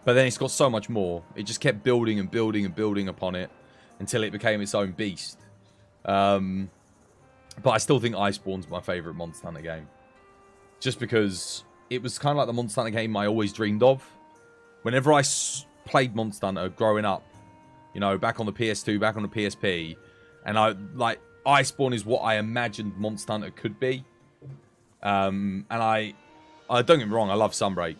Speaker 2: then it's got so much more. It just kept building and building and building upon it until it became its own beast. But I still think Iceborne's my favourite Monster Hunter game. Just because it was kind of like the Monster Hunter game I always dreamed of. Whenever I played Monster Hunter growing up, you know, back on the PS2, back on the PSP, and Iceborne is what I imagined Monster Hunter could be. And I don't get me wrong, I love Sunbreak.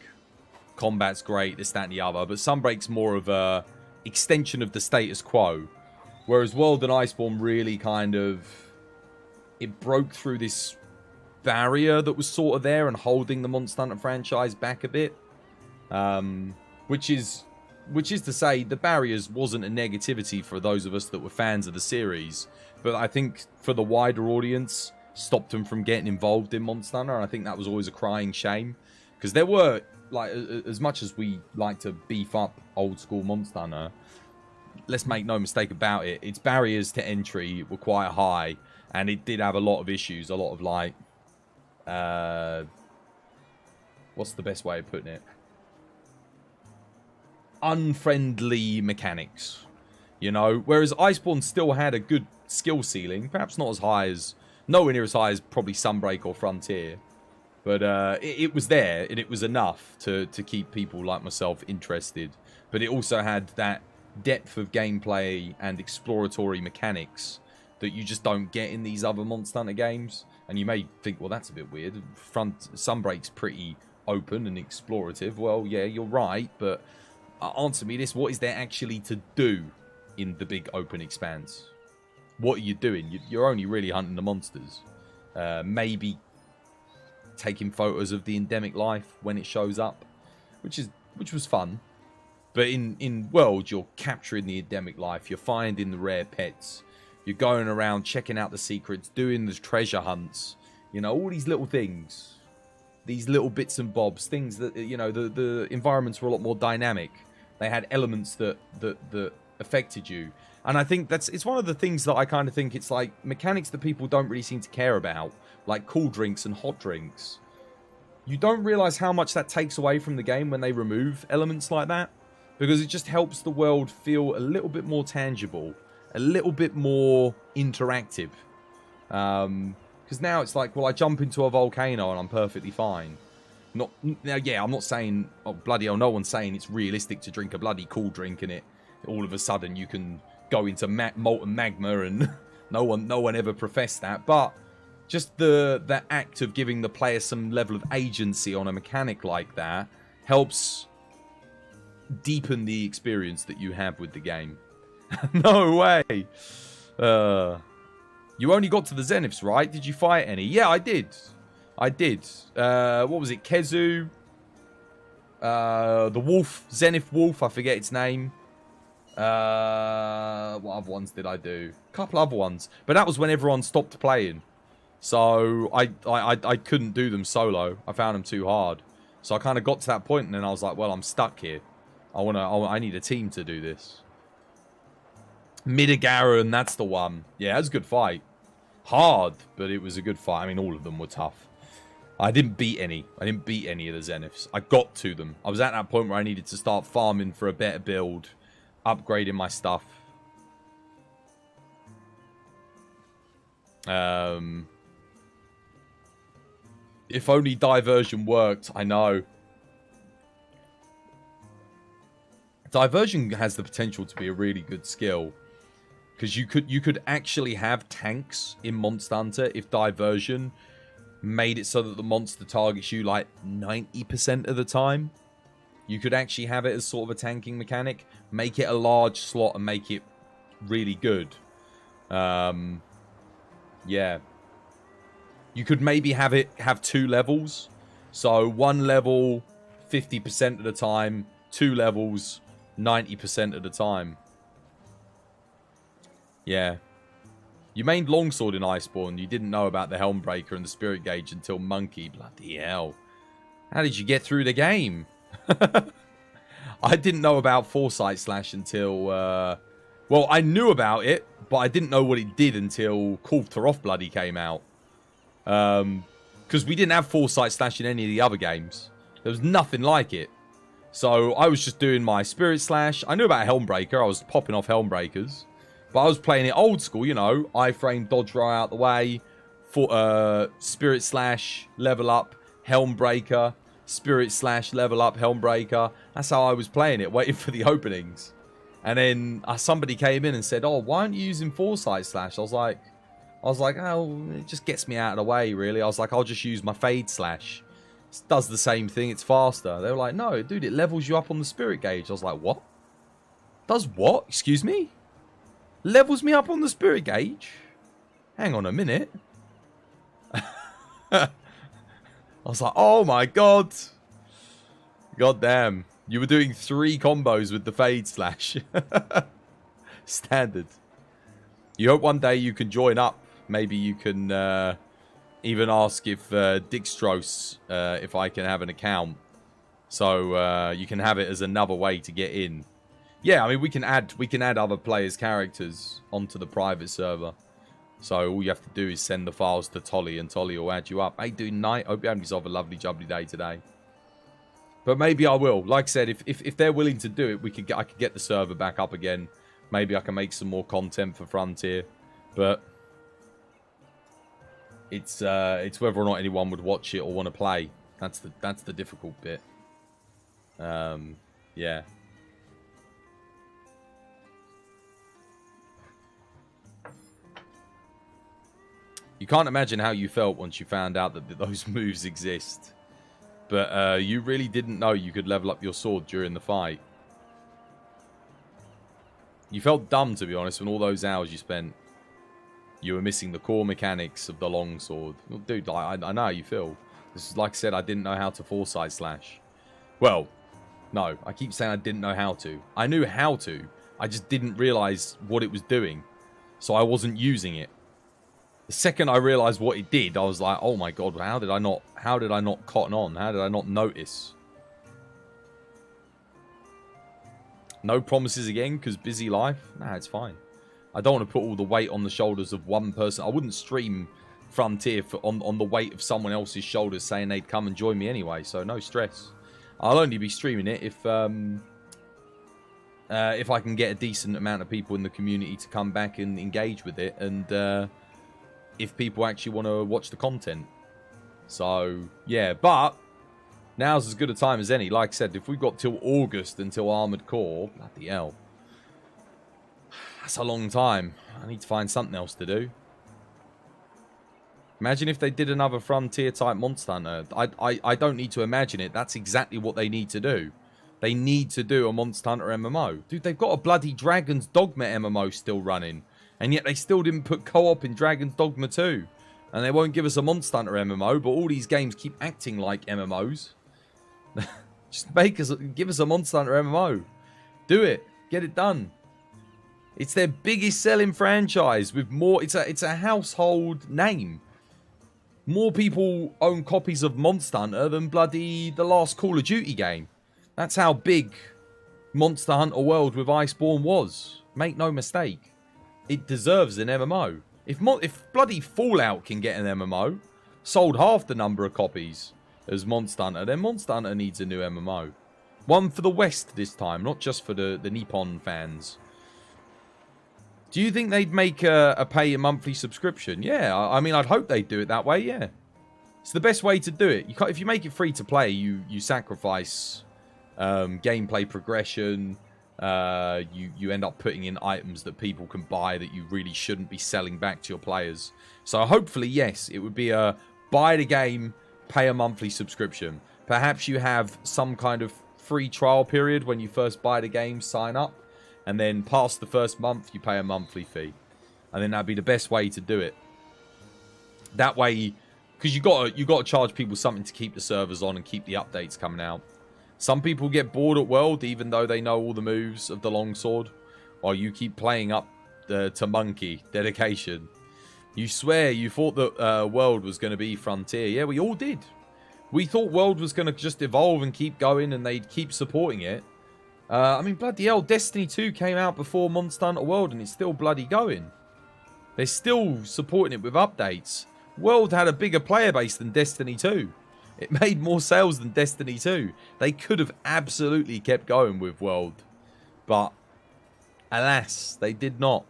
Speaker 2: Combat's great, this, that, and the other, but Sunbreak's more of a extension of the status quo. Whereas World and Iceborne really kind of... It broke through this barrier that was sort of there and holding the Monster Hunter franchise back a bit. Which is to say, the barriers wasn't a negativity for those of us that were fans of the series. But I think for the wider audience, stopped them from getting involved in Monster Hunter. And I think that was always a crying shame. Because there were... Like, as much as we like to beef up old school Monster Hunter, let's make no mistake about it, its barriers to entry were quite high, and it did have a lot of issues, a lot of, like, what's the best way of putting it? Unfriendly mechanics, you know? Whereas Iceborne still had a good skill ceiling, perhaps not as high as, nowhere near as high as probably Sunbreak or Frontier. But it was there, and it was enough to keep people like myself interested. But it also had that depth of gameplay and exploratory mechanics that you just don't get in these other Monster Hunter games. And you may think, well, that's a bit weird. Sunbreak's pretty open and explorative. Well, yeah, you're right, but answer me this. What is there actually to do in the big open expanse? What are you doing? You're only really hunting the monsters. Maybe... taking photos of the endemic life when it shows up, which was fun. But in World, you're capturing the endemic life, you're finding the rare pets, you're going around checking out the secrets, doing the treasure hunts, you know, all these little things, these little bits and bobs, things that, you know, the environments were a lot more dynamic. They had elements that affected you. And I think it's one of the things that I kind of think it's like mechanics that people don't really seem to care about, like cool drinks and hot drinks. You don't realize how much that takes away from the game when they remove elements like that, because it just helps the world feel a little bit more tangible, a little bit more interactive. Because now it's like, well, I jump into a volcano and I'm perfectly fine. Yeah, I'm not saying, oh, bloody hell, no one's saying it's realistic to drink a bloody cool drink and it all of a sudden you can go into molten magma, and no one ever professed that. But just the act of giving the player some level of agency on a mechanic like that helps deepen the experience that you have with the game. No way. You only got to the Zeniths, right? Did you fight any? Yeah, I did. I did. What was it? Kezu. The Wolf. Zenith Wolf. I forget its name. What other ones did I do? A couple other ones. But that was when everyone stopped playing. So I couldn't do them solo. I found them too hard. So I kind of got to that point and then I was like, well, I'm stuck here. I need a team to do this. Midogaron, that's the one. Yeah, that was a good fight. Hard, but it was a good fight. I mean, all of them were tough. I didn't beat any. I didn't beat any of the Zeniths. I got to them. I was at that point where I needed to start farming for a better build. Upgrading my stuff. If only diversion worked. I know. Diversion has the potential to be a really good skill. Because you could actually have tanks in Monster Hunter if diversion made it so that the monster targets you like 90% of the time. You could actually have it as sort of a tanking mechanic. Make it a large slot and make it really good. Yeah. You could maybe have 2 levels. So 1 level 50% of the time. 2 levels 90% of the time. Yeah. You mained Longsword in Iceborne. You didn't know about the Helmbreaker and the Spirit Gauge until Monkey. Bloody hell. How did you get through the game? I didn't know about Foresight Slash until... well, I knew about it, but I didn't know what it did until Kulftaroth bloody came out. Because we didn't have Foresight Slash in any of the other games. There was nothing like it. So I was just doing my Spirit Slash. I knew about Helmbreaker. I was popping off Helmbreakers. But I was playing it old school, you know. iframe, dodge roll out the way. For, Spirit Slash, level up, Helmbreaker. Spirit Slash, level up, Helmbreaker. That's how I was playing it, waiting for the openings. And then somebody came in and said, oh, why aren't you using Foresight Slash? I was like, oh, it just gets me out of the way, really. I was like, I'll just use my Fade Slash. It does the same thing, it's faster. They were like, no, dude, it levels you up on the Spirit Gauge. I was like, what? Does what? Excuse me? Levels me up on the Spirit Gauge? Hang on a minute. I was like, oh my god. God damn. You were doing 3 combos with the Fade Slash. Standard. You hope one day you can join up. Maybe you can even ask if Dijkstros, if I can have an account. So you can have it as another way to get in. Yeah, I mean, we can add other players' characters onto the private server. So all you have to do is send the files to Tolly, and Tolly will add you up. Hey, dude, night. Hope you're having yourself a lovely, jubbly day today. But maybe I will. Like I said, if they're willing to do it, I could get the server back up again. Maybe I can make some more content for Frontier. But it's whether or not anyone would watch it or want to play. That's the difficult bit. Yeah. You can't imagine how you felt once you found out that those moves exist. But you really didn't know you could level up your sword during the fight. You felt dumb, to be honest, when all those hours you spent, you were missing the core mechanics of the longsword. Well, dude, I know how you feel. This is like I said, I didn't know how to Foresight Slash. Well, no, I keep saying I didn't know how to. I knew how to. I just didn't realize what it was doing. So I wasn't using it. The second I realized what it did, I was like, oh my god, how did I not cotton on? How did I not notice? No promises again, because busy life? Nah, it's fine. I don't want to put all the weight on the shoulders of one person. I wouldn't stream Frontier on the weight of someone else's shoulders saying they'd come and join me anyway, so no stress. I'll only be streaming it if I can get a decent amount of people in the community to come back and engage with it, and if people actually want to watch the content. So, yeah, but now's as good a time as any. Like I said, if we've got till August until Armored Core, bloody hell, that's a long time. I need to find something else to do. Imagine if they did another Frontier-type Monster Hunter. I don't need to imagine it. That's exactly what they need to do. They need to do a Monster Hunter MMO. Dude, they've got a bloody Dragon's Dogma MMO still running. And yet they still didn't put co-op in Dragon's Dogma 2. And they won't give us a Monster Hunter MMO, but all these games keep acting like MMOs. Just give us a Monster Hunter MMO. Do it. Get it done. It's their biggest selling franchise with more... It's a household name. More people own copies of Monster Hunter than bloody the last Call of Duty game. That's how big Monster Hunter World with Iceborne was. Make no mistake. It deserves an MMO. If bloody Fallout can get an MMO, sold half the number of copies as Monster Hunter, then Monster Hunter needs a new MMO. One for the West this time, not just for the Nippon fans. Do you think they'd make a pay a monthly subscription? Yeah, I mean, I'd hope they'd do it that way, yeah. It's the best way to do it. If you make it free to play, you sacrifice gameplay progression. You end up putting in items that people can buy that you really shouldn't be selling back to your players. So hopefully, yes, it would be a buy the game, pay a monthly subscription. Perhaps you have some kind of free trial period when you first buy the game, sign up, and then past the first month, you pay a monthly fee. And then that'd be the best way to do it. That way, because you got to charge people something to keep the servers on and keep the updates coming out. Some people get bored at World, even though they know all the moves of the longsword, while you keep playing up to Monkey. Dedication. You swear you thought that World was going to be Frontier. Yeah, we all did. We thought World was going to just evolve and keep going, and they'd keep supporting it. I mean, bloody hell, Destiny 2 came out before Monster Hunter World, and it's still bloody going. They're still supporting it with updates. World had a bigger player base than Destiny 2. It made more sales than Destiny 2. They could have absolutely kept going with World. But, alas, they did not.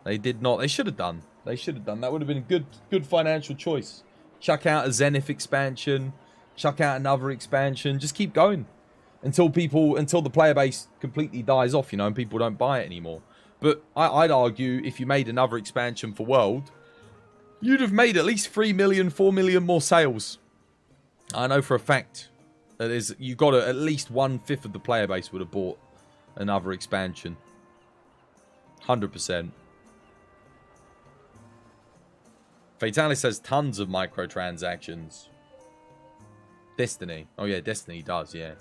Speaker 2: They did not. They should have done. They should have done. That would have been a good financial choice. Chuck out a Zenith expansion. Chuck out another expansion. Just keep going. Until the player base completely dies off, you know, and people don't buy it anymore. But I'd argue if you made another expansion for World, you'd have made at least 3 million, 4 million more sales. I know for a fact that you got at least 1/5 of the player base would have bought another expansion. 100%. Fatalis has tons of microtransactions. Destiny. Oh yeah, Destiny does, yeah.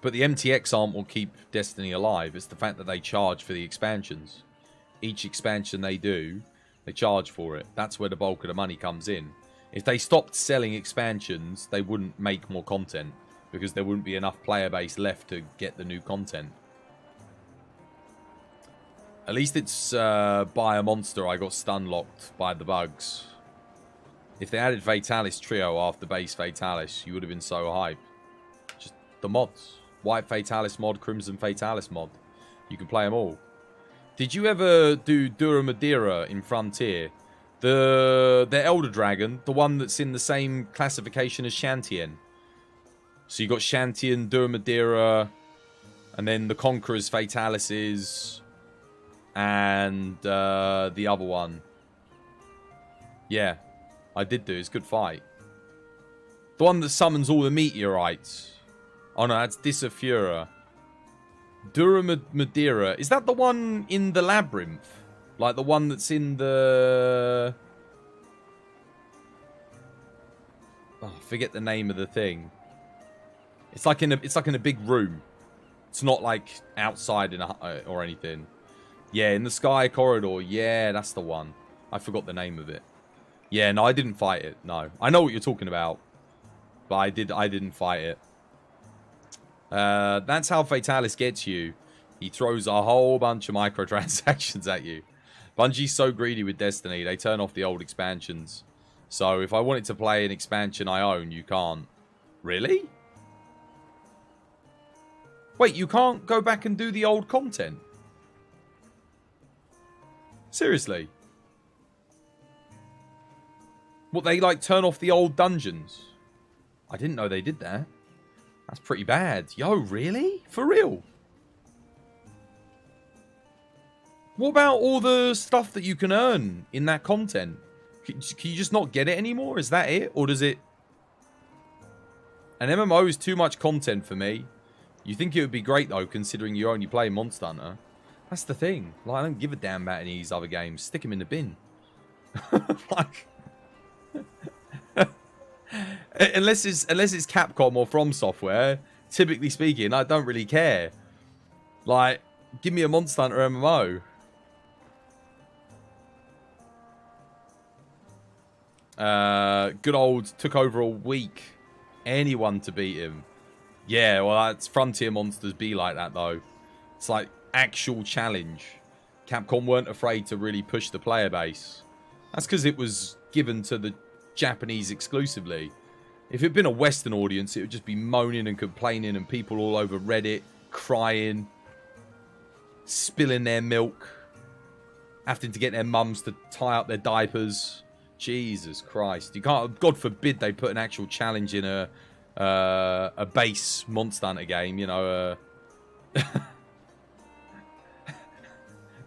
Speaker 2: But the MTX aren't what keep Destiny alive. It's the fact that they charge for the expansions. Each expansion they do, they charge for it. That's where the bulk of the money comes in. If they stopped selling expansions, they wouldn't make more content. Because there wouldn't be enough player base left to get the new content. At least it's by a monster I got stun-locked by the bugs. If they added Fatalis Trio after base Fatalis, you would have been so hyped. Just the mods. White Fatalis mod, Crimson Fatalis mod. You can play them all. Did you ever do Dura Madeira in Frontier? The Elder Dragon, the one that's in the same classification as Shantian. So you got Shantian, Dura Madeira, and then the Conqueror's Fatalises, and the other one. Yeah, I did do. It's a good fight. The one that summons all the meteorites. Oh no, that's Disafura. Dura Madeira. Is that the one in the labyrinth? Like the one that's in the... Oh, I forget the name of the thing. It's like in a big room. It's not like outside in or anything. Yeah, in the sky corridor. Yeah, that's the one. I forgot the name of it. Yeah, no, I didn't fight it. No, I know what you're talking about, but I didn't fight it. That's how Fatalis gets you. He throws a whole bunch of microtransactions at you. Bungie's so greedy with Destiny, they turn off the old expansions. So if I wanted to play an expansion I own, you can't. Really? Wait, you can't go back and do the old content? Seriously? What, they like turn off the old dungeons? I didn't know they did that. That's pretty bad. Yo, really? For real? What about all the stuff that you can earn in that content? Can you just not get it anymore? Is that it? Or does it... An MMO is too much content for me. You think it would be great, though, considering you only play Monster Hunter. That's the thing. Like, I don't give a damn about any of these other games. Stick them in the bin. Like... unless it's Capcom or From Software, typically speaking, I don't really care. Like, give me a Monster Hunter MMO. Good old took over a week. Anyone to beat him. Yeah, well, that's Frontier monsters be like that, though. It's like actual challenge. Capcom weren't afraid to really push the player base. That's because it was given to the Japanese exclusively. If it'd been a Western audience, it would just be moaning and complaining and people all over Reddit crying, spilling their milk, having to get their mums to tie up their diapers. Jesus Christ. You can't, God forbid they put an actual challenge in a base Monster Hunter game, you know.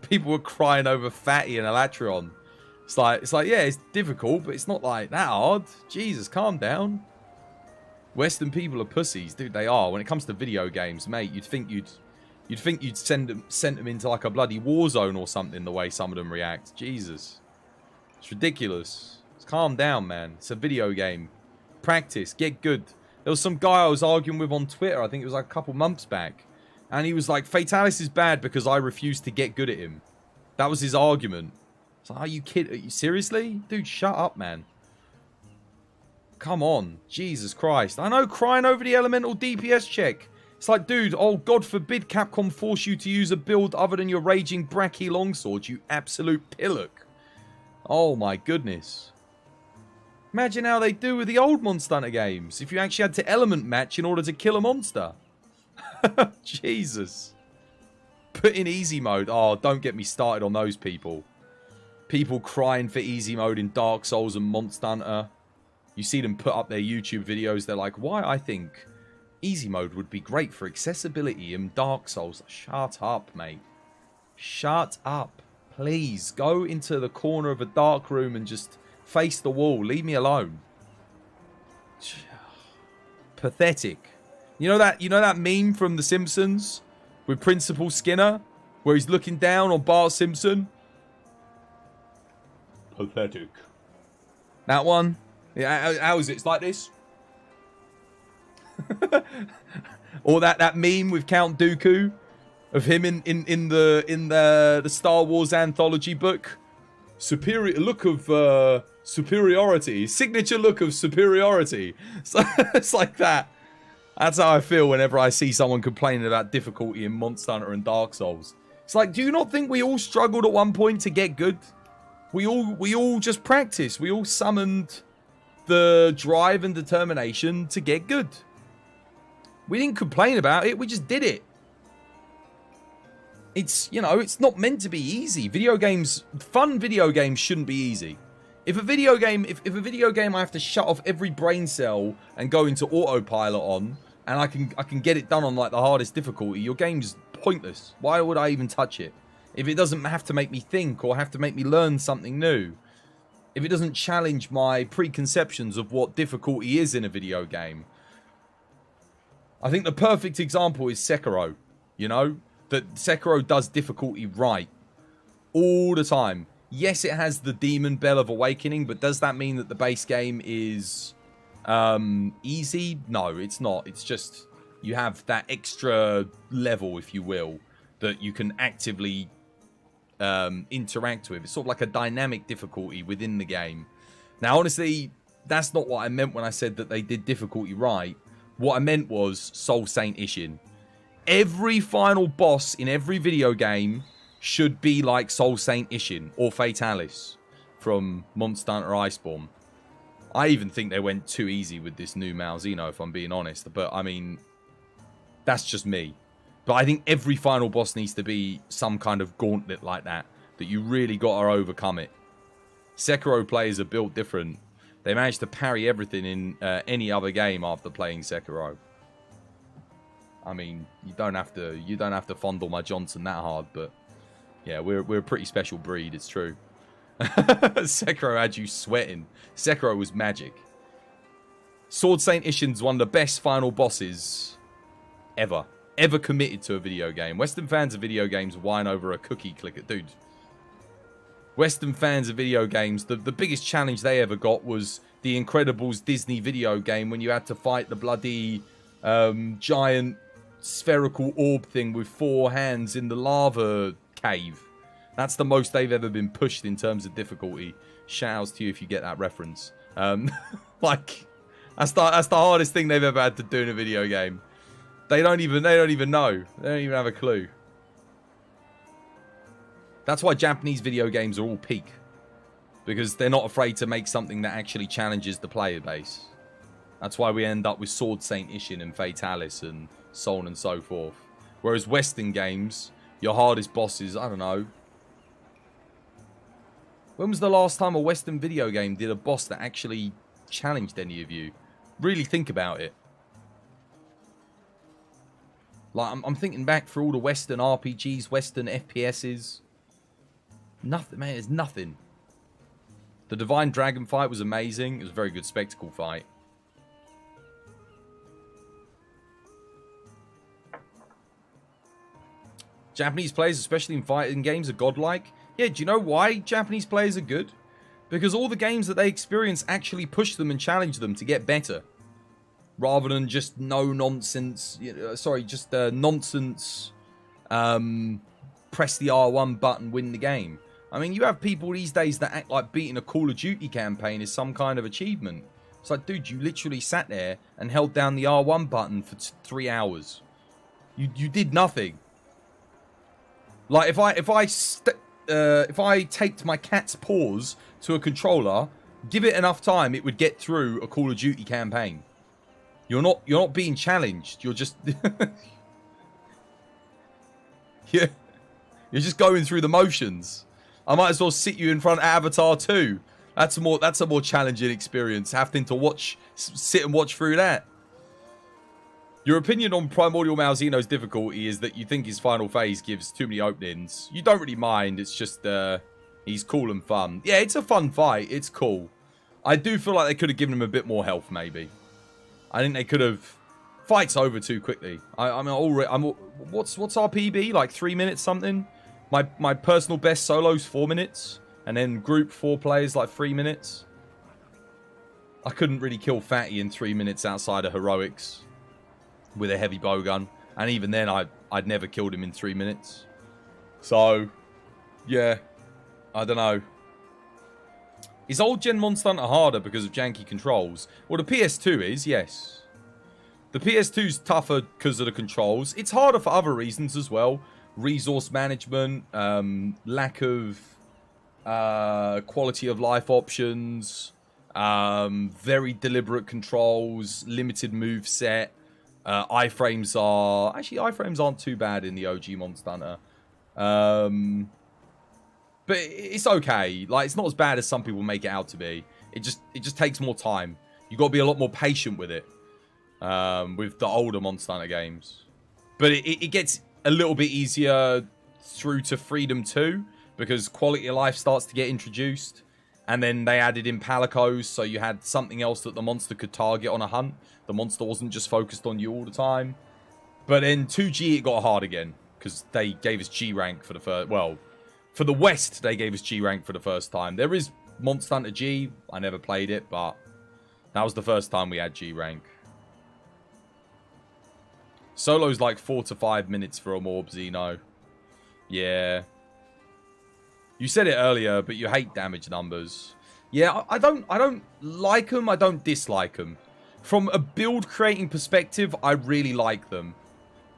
Speaker 2: People were crying over Fatty and Elatron. It's like, yeah, it's difficult, but it's not like that hard. Jesus, calm down. Western people are pussies, dude. They are. When it comes to video games, mate, you'd think you'd sent them into like a bloody war zone or something. The way some of them react, Jesus, it's ridiculous. Just calm down, man. It's a video game. Practice, get good. There was some guy I was arguing with on Twitter. I think it was like a couple months back, and he was like, "Fatalis is bad because I refused to get good at him." That was his argument. It's like, are you kidding? Are you seriously, dude? Shut up, man. Come on. Jesus Christ. I know, crying over the elemental DPS check. It's like, dude, oh, God forbid Capcom force you to use a build other than your raging Bracky longsword, you absolute pillock. Oh, my goodness. Imagine how they do with the old Monster Hunter games. If you actually had to element match in order to kill a monster. Jesus. Put in easy mode. Oh, don't get me started on those people. People crying for easy mode in Dark Souls and Monster Hunter. You see them put up their YouTube videos. They're like, why I think easy mode would be great for accessibility in Dark Souls. Shut up, mate. Shut up. Please, go into the corner of a dark room and just face the wall. Leave me alone. Pathetic. You know that meme from The Simpsons with Principal Skinner where he's looking down on Bart Simpson? Pathetic. That one? Yeah, how is it? It's like this. Or that meme with Count Dooku of him in the Star Wars anthology book. Superior look of superiority. Signature look of superiority. So it's like that. That's how I feel whenever I see someone complaining about difficulty in Monster Hunter and Dark Souls. It's like, do you not think we all struggled at one point to get good? We all just practiced. We all summoned the drive and determination to get good. We didn't complain about it. We just did it. It's, you know, it's not meant to be easy. Fun video games shouldn't be easy. If a video game I have to shut off every brain cell and go into autopilot on, and I can get it done on like the hardest difficulty, your game's pointless. Why would I even touch it? If it doesn't have to make me think or have to make me learn something new. If it doesn't challenge my preconceptions of what difficulty is in a video game. I think the perfect example is Sekiro. You know? That Sekiro does difficulty right. All the time. Yes, it has the Demon Bell of Awakening, but does that mean that the base game is easy? No, it's not. It's just you have that extra level, if you will, that you can actively interact with. It's sort of like a dynamic difficulty within the game. Now, honestly, that's not what I meant when I said that they did difficulty right. What I meant was Soul Saint Ishin. Every final boss in every video game should be like Soul Saint Ishin or Fatalis from Monster Hunter Iceborne. I even think they went too easy with this new Malzeno, if I'm being honest. But, I mean, that's just me. But I think every final boss needs to be some kind of gauntlet like that. That you really got to overcome it. Sekiro players are built different. They managed to parry everything in any other game after playing Sekiro. I mean, you don't have to fondle my Johnson that hard, but yeah, we're a pretty special breed. It's true. Sekiro had you sweating. Sekiro was magic. Sword Saint Ishin's one of the best final bosses ever. Ever committed to a video game. Western fans of video games whine over a cookie clicker. Dude. Western fans of video games, the biggest challenge they ever got was the Incredibles Disney video game when you had to fight the bloody giant spherical orb thing with 4 hands in the lava cave. That's the most they've ever been pushed in terms of difficulty. Shoutouts to you if you get that reference. Like, that's the hardest thing they've ever had to do in a video game. They don't even know. They don't even have a clue. That's why Japanese video games are all peak. Because they're not afraid to make something that actually challenges the player base. That's why we end up with Sword Saint Ishin and Fatalis and so on and so forth. Whereas Western games, your hardest bosses, I don't know. When was the last time a Western video game did a boss that actually challenged any of you? Really think about it. Like, I'm thinking back through all the Western RPGs, Western FPSs. Nothing, man, there's nothing. The Divine Dragon fight was amazing. It was a very good spectacle fight. Japanese players, especially in fighting games, are godlike. Yeah, do you know why Japanese players are good? Because all the games that they experience actually push them and challenge them to get better. Rather than just nonsense, nonsense, press the R1 button, win the game. I mean, you have people these days that act like beating a Call of Duty campaign is some kind of achievement. It's like, dude, you literally sat there and held down the R1 button for 3 hours. You did nothing. Like, if I taped my cat's paws to a controller, give it enough time, it would get through a Call of Duty campaign. You're not being challenged. You're just you're just going through the motions. I might as well sit you in front of Avatar 2. That's a more challenging experience. Having to sit and watch through that. Your opinion on Primordial Malzeno's difficulty is that you think his final phase gives too many openings. You don't really mind. It's just he's cool and fun. Yeah, it's a fun fight. It's cool. I do feel like they could have given him a bit more health, maybe. I think they could have. Fight's over too quickly. What's our PB? Like 3 minutes something. My personal best solo's 4 minutes, and then group 4 players like 3 minutes. I couldn't really kill Fatty in 3 minutes outside of heroics with a heavy bowgun, and even then I'd never killed him in 3 minutes. So yeah, I don't know. Is old gen Monster Hunter harder because of janky controls? Well, the PS2 is, yes. The PS2's tougher because of the controls. It's harder for other reasons as well. Resource management, lack of quality of life options, very deliberate controls, limited move set. Iframes aren't too bad in the OG Monster Hunter. But it's okay. Like, it's not as bad as some people make it out to be. It just takes more time. You got to be a lot more patient with it. With the older Monster Hunter games. But it gets a little bit easier through to Freedom 2, because quality of life starts to get introduced. And then they added in palicos, so you had something else that the monster could target on a hunt. The monster wasn't just focused on you all the time. But in 2G, it got hard again, because they gave us G rank for the first... Well, for the West, they gave us G rank for the first time. There is Monster Hunter G. I never played it, but that was the first time we had G rank. Solo's like 4 to 5 minutes for a Morb, Xeno. Yeah. You said it earlier, but you hate damage numbers. Yeah, I don't like them. I don't dislike them. From a build creating perspective, I really like them.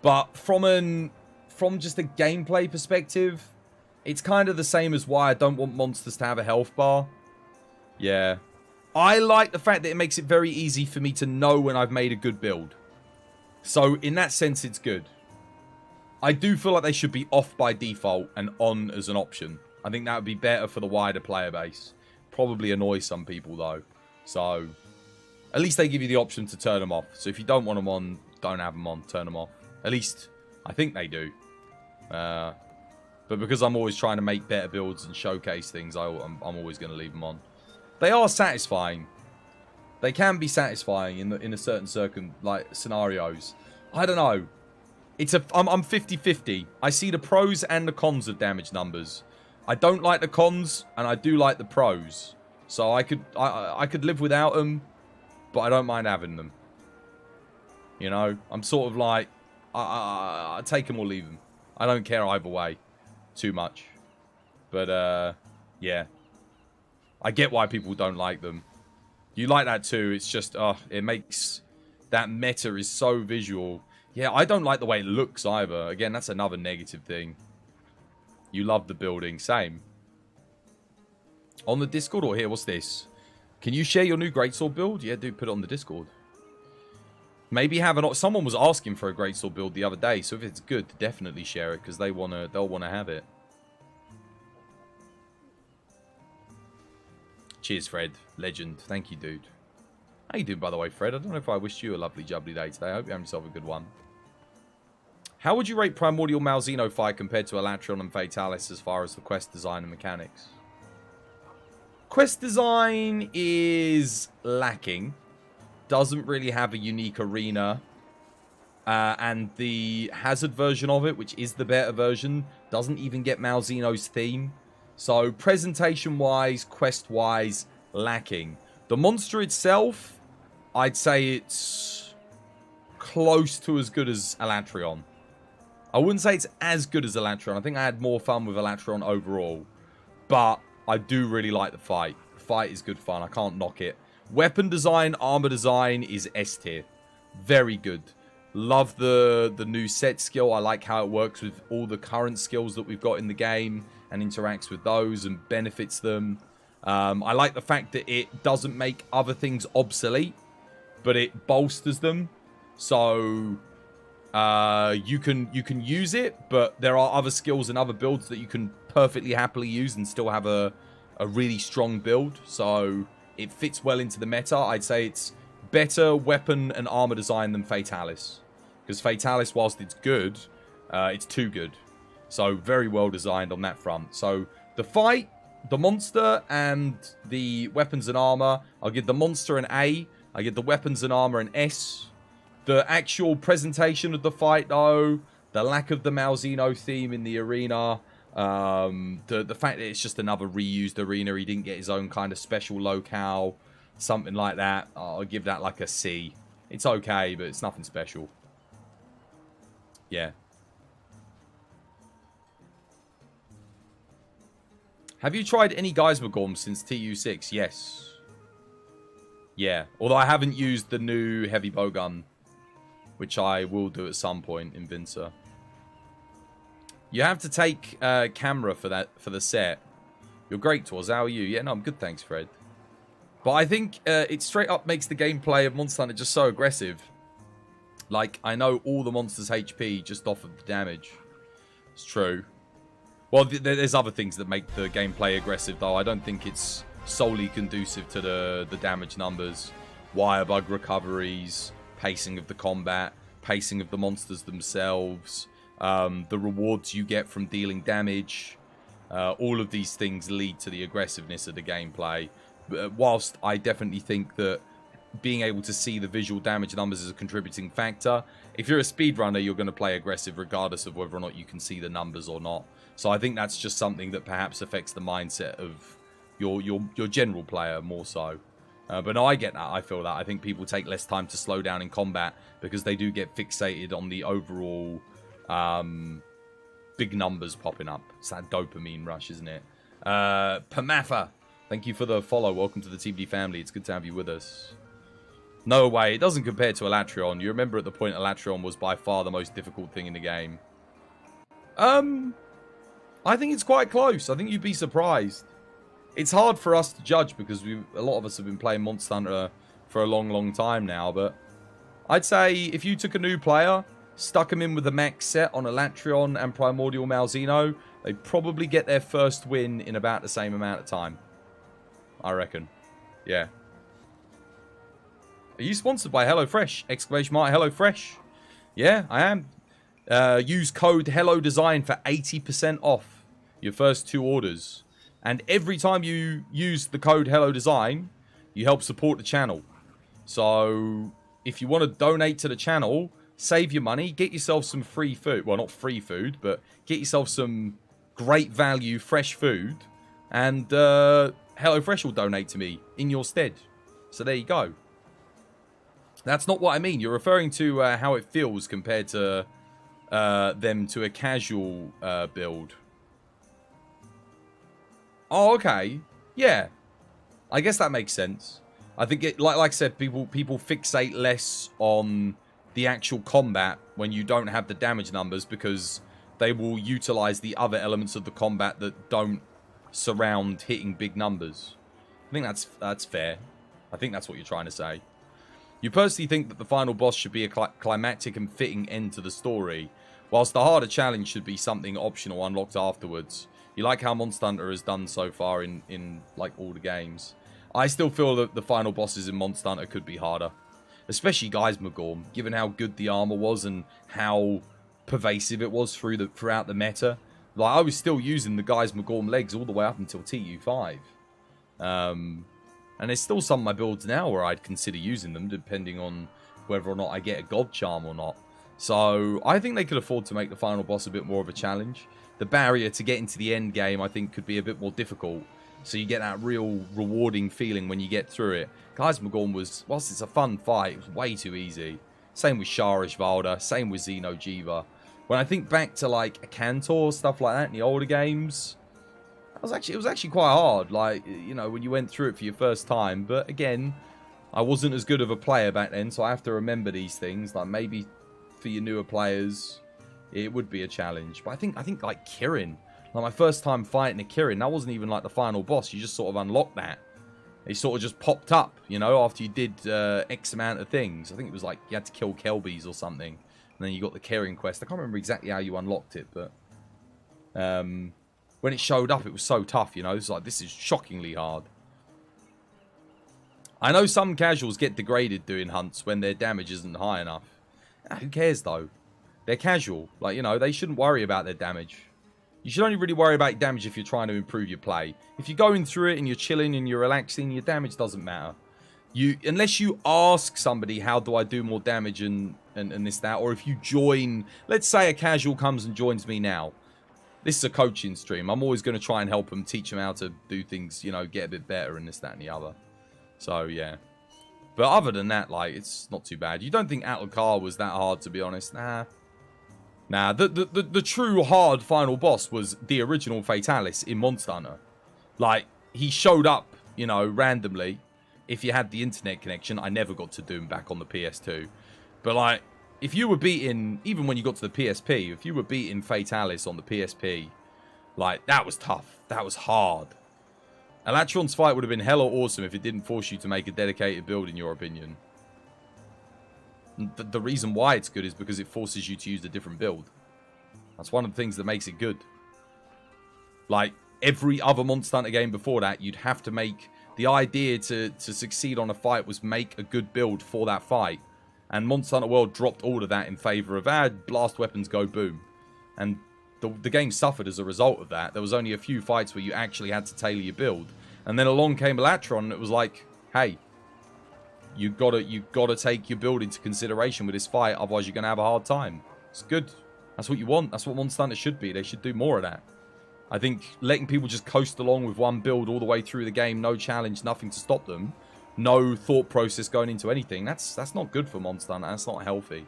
Speaker 2: But from just a gameplay perspective, it's kind of the same as why I don't want monsters to have a health bar. Yeah. I like the fact that it makes it very easy for me to know when I've made a good build. So, in that sense, it's good. I do feel like they should be off by default and on as an option. I think that would be better for the wider player base. Probably annoy some people, though. So, at least they give you the option to turn them off. So, if you don't want them on, don't have them on. Turn them off. At least, I think they do. But because I'm always trying to make better builds and showcase things, I'm always going to leave them on. They are satisfying. They can be satisfying in a certain scenarios. I don't know. I'm 50-50. I see the pros and the cons of damage numbers. I don't like the cons, and I do like the pros. So I could live without them, but I don't mind having them. You know, I'm sort of like, I take them or leave them. I don't care either way too much. But, yeah. I get why people don't like them. You like that too. It's just, it makes... That meta is so visual. Yeah, I don't like the way it looks either. Again, that's another negative thing. You love the building. Same. On the Discord or here? What's this? Can you share your new greatsword build? Yeah, dude, put it on the Discord. Maybe have an... Someone was asking for a greatsword build the other day, so if it's good, definitely share it because they'll want to have it. Cheers, Fred. Legend. Thank you, dude. How you doing, by the way, Fred? I don't know if I wished you a lovely, jubbly day today. I hope you have yourself a good one. How would you rate Primordial Malzeno fight compared to Elatrion and Fatalis as far as the quest design and mechanics? Quest design is lacking. Doesn't really have a unique arena. And the Hazard version of it, which is the better version, doesn't even get Malzeno's theme. So, presentation-wise, quest-wise, lacking. The monster itself, I'd say it's close to as good as Elatrion. I wouldn't say it's as good as Elatrion. I think I had more fun with Elatrion overall. But I do really like the fight. The fight is good fun. I can't knock it. Weapon design, armor design is S tier. Very good. Love the new set skill. I like how it works with all the current skills that we've got in the game and interacts with those and benefits them. I like the fact that it doesn't make other things obsolete, but it bolsters them. So you can use it, but there are other skills and other builds that you can perfectly happily use and still have a really strong build. So it fits well into the meta. I'd say it's better weapon and armor design than Fatalis. Because Fatalis, whilst it's good, it's too good. So very well designed on that front. So the fight, the monster, and the weapons and armor, I'll give the monster an A. I give the weapons and armor an S. The actual presentation of the fight, though, the lack of the Malzeno theme in the arena, the fact that it's just another reused arena, he didn't get his own kind of special locale, something like that, I'll give that like a C. It's okay, but it's nothing special. Yeah. Have you tried any Geismagorm since TU6? Yes. Yeah. Although I haven't used the new heavy bowgun, which I will do at some point in Vincer. You have to take camera for the set. You're great, Tors. How are you? Yeah, no, I'm good, thanks, Fred. But I think it straight up makes the gameplay of Monster Hunter just so aggressive. Like, I know all the monsters' HP just off of the damage. It's true. Well, there's other things that make the gameplay aggressive, though. I don't think it's solely conducive to the damage numbers. Wire bug recoveries, pacing of the combat, pacing of the monsters themselves, the rewards you get from dealing damage. All of these things lead to the aggressiveness of the gameplay. Whilst I definitely think that being able to see the visual damage numbers is a contributing factor. If you're a speedrunner, you're going to play aggressive regardless of whether or not you can see the numbers or not. So I think that's just something that perhaps affects the mindset of your general player more so. But no, I get that. I feel that. I think people take less time to slow down in combat because they do get fixated on the overall big numbers popping up. It's that dopamine rush, isn't it? Pamatha, thank you for the follow. Welcome to the TBD family. It's good to have you with us. No way. It doesn't compare to Elatrion. You remember at the point Elatrion was by far the most difficult thing in the game. I think it's quite close. I think you'd be surprised. It's hard for us to judge because a lot of us have been playing Monster Hunter for a long, long time now. But I'd say if you took a new player, stuck them in with a max set on Elatrion and Primordial Malzeno, they'd probably get their first win in about the same amount of time. I reckon. Yeah. Are you sponsored by HelloFresh? Exclamation mark HelloFresh. Yeah, I am. Use code HelloDesign for 80% off. your first 2 orders. And every time you use the code HelloDesign, you help support the channel. So if you want to donate to the channel, save your money, get yourself some free food. Well, not free food, but get yourself some great value fresh food. And HelloFresh will donate to me in your stead. So there you go. That's not what I mean. You're referring to how it feels compared to them to a casual build. Oh, okay. Yeah. I guess that makes sense. I think, like I said, people fixate less on the actual combat when you don't have the damage numbers because they will utilize the other elements of the combat that don't surround hitting big numbers. I think that's fair. I think that's what you're trying to say. You personally think that the final boss should be a climactic and fitting end to the story, whilst the harder challenge should be something optional unlocked afterwards. You like how Monster Hunter has done so far in like all the games. I still feel that the final bosses in Monster Hunter could be harder. Especially Geismagorm, given how good the armor was and how pervasive it was throughout the meta. Like, I was still using the Geismagorm legs all the way up until TU5. And there's still some of my builds now where I'd consider using them, depending on whether or not I get a God Charm or not. So, I think they could afford to make the final boss a bit more of a challenge. The barrier to get into the end game, I think, could be a bit more difficult. So you get that real rewarding feeling when you get through it. Geismagorm was, whilst it's a fun fight, it was way too easy. Same with Sharishvalda, same with Xeno'jiiva. When I think back to like a Cantor, stuff like that in the older games, it was actually quite hard. Like, you know, when you went through it for your first time. But again, I wasn't as good of a player back then, so I have to remember these things. Like, maybe for your newer players, it would be a challenge. But I think like Kirin, like my first time fighting a Kirin, that wasn't even like the final boss. You just sort of unlocked that. It sort of just popped up, you know, after you did X amount of things. I think it was like you had to kill Kelbies or something. And then you got the Kirin quest. I can't remember exactly how you unlocked it, but when it showed up, it was so tough, you know. It's like, this is shockingly hard. I know some casuals get degraded doing hunts when their damage isn't high enough. Who cares, though? They're casual. Like, you know, they shouldn't worry about their damage. You should only really worry about damage if you're trying to improve your play. If you're going through it and you're chilling and you're relaxing, your damage doesn't matter. Unless you ask somebody, how do I do more damage and this, that, or if you join, let's say a casual comes and joins me now. This is a coaching stream. I'm always going to try and help them, teach them how to do things, you know, get a bit better and this, that, and the other. So, yeah. But other than that, like, it's not too bad. You don't think Atlakar was that hard, to be honest? Nah. Nah, the true hard final boss was the original Fatalis in Monster Hunter. Like, he showed up, you know, randomly. If you had the internet connection, I never got to do him back on the PS2. But, like, if you were beating, even when you got to the PSP, if you were beating Fatalis on the PSP, like, that was tough. That was hard. Elatron's fight would have been hella awesome if it didn't force you to make a dedicated build, in your opinion. The reason why it's good is because it forces you to use a different build. That's one of the things that makes it good. Like, every other Monster Hunter game before that, you'd have to make... The idea to succeed on a fight was make a good build for that fight. And Monster Hunter World dropped all of that in favour of, blast weapons go boom. And the game suffered as a result of that. There was only a few fights where you actually had to tailor your build. And then along came Elatron and it was like, hey... You gotta take your build into consideration with this fight, otherwise you're gonna have a hard time. It's good. That's what you want. That's what Monster Hunter should be. They should do more of that. I think letting people just coast along with one build all the way through the game, no challenge, nothing to stop them, no thought process going into anything, that's not good for Monster Hunter. That's not healthy.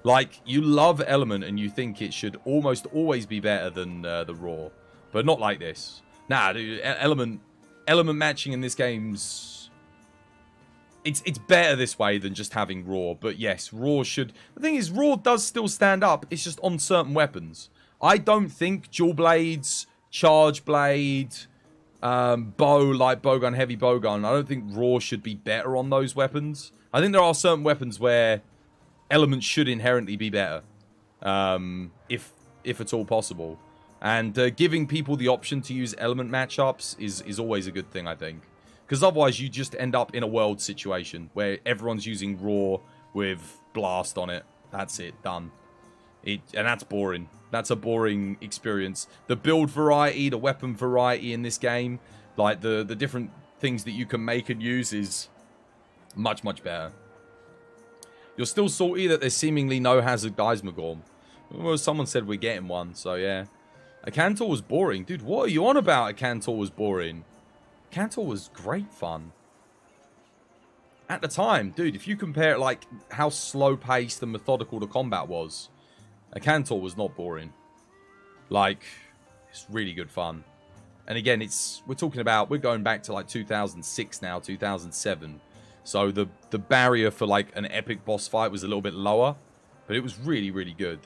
Speaker 2: Like, you love Element and you think it should almost always be better than the Raw, but not like this. Nah, dude, Element matching in this game's... It's better this way than just having Raw. But yes, Raw should... The thing is, Raw does still stand up. It's just on certain weapons. I don't think Dual Blades, Charge Blade, Bow, Light Bowgun, Heavy Bowgun, I don't think Raw should be better on those weapons. I think there are certain weapons where elements should inherently be better. If at all possible. And giving people the option to use element matchups is always a good thing, I think. Because otherwise you just end up in a world situation where everyone's using Raw with Blast on it. That's it, done. And that's boring. That's a boring experience. The build variety, the weapon variety in this game, like the different things that you can make and use is much, much better. You're still salty that there's seemingly no Hazard Geismagorm. Well, someone said we're getting one, so yeah. A Cantor was boring. Dude, what are you on about? A Cantor was boring. Cantor was great fun. At the time, dude, if you compare it, like, how slow-paced and methodical the combat was, a Cantor was not boring. Like, it's really good fun. And again, we're going back to, like, 2006 now, 2007. So the barrier for, like, an epic boss fight was a little bit lower. But it was really, really good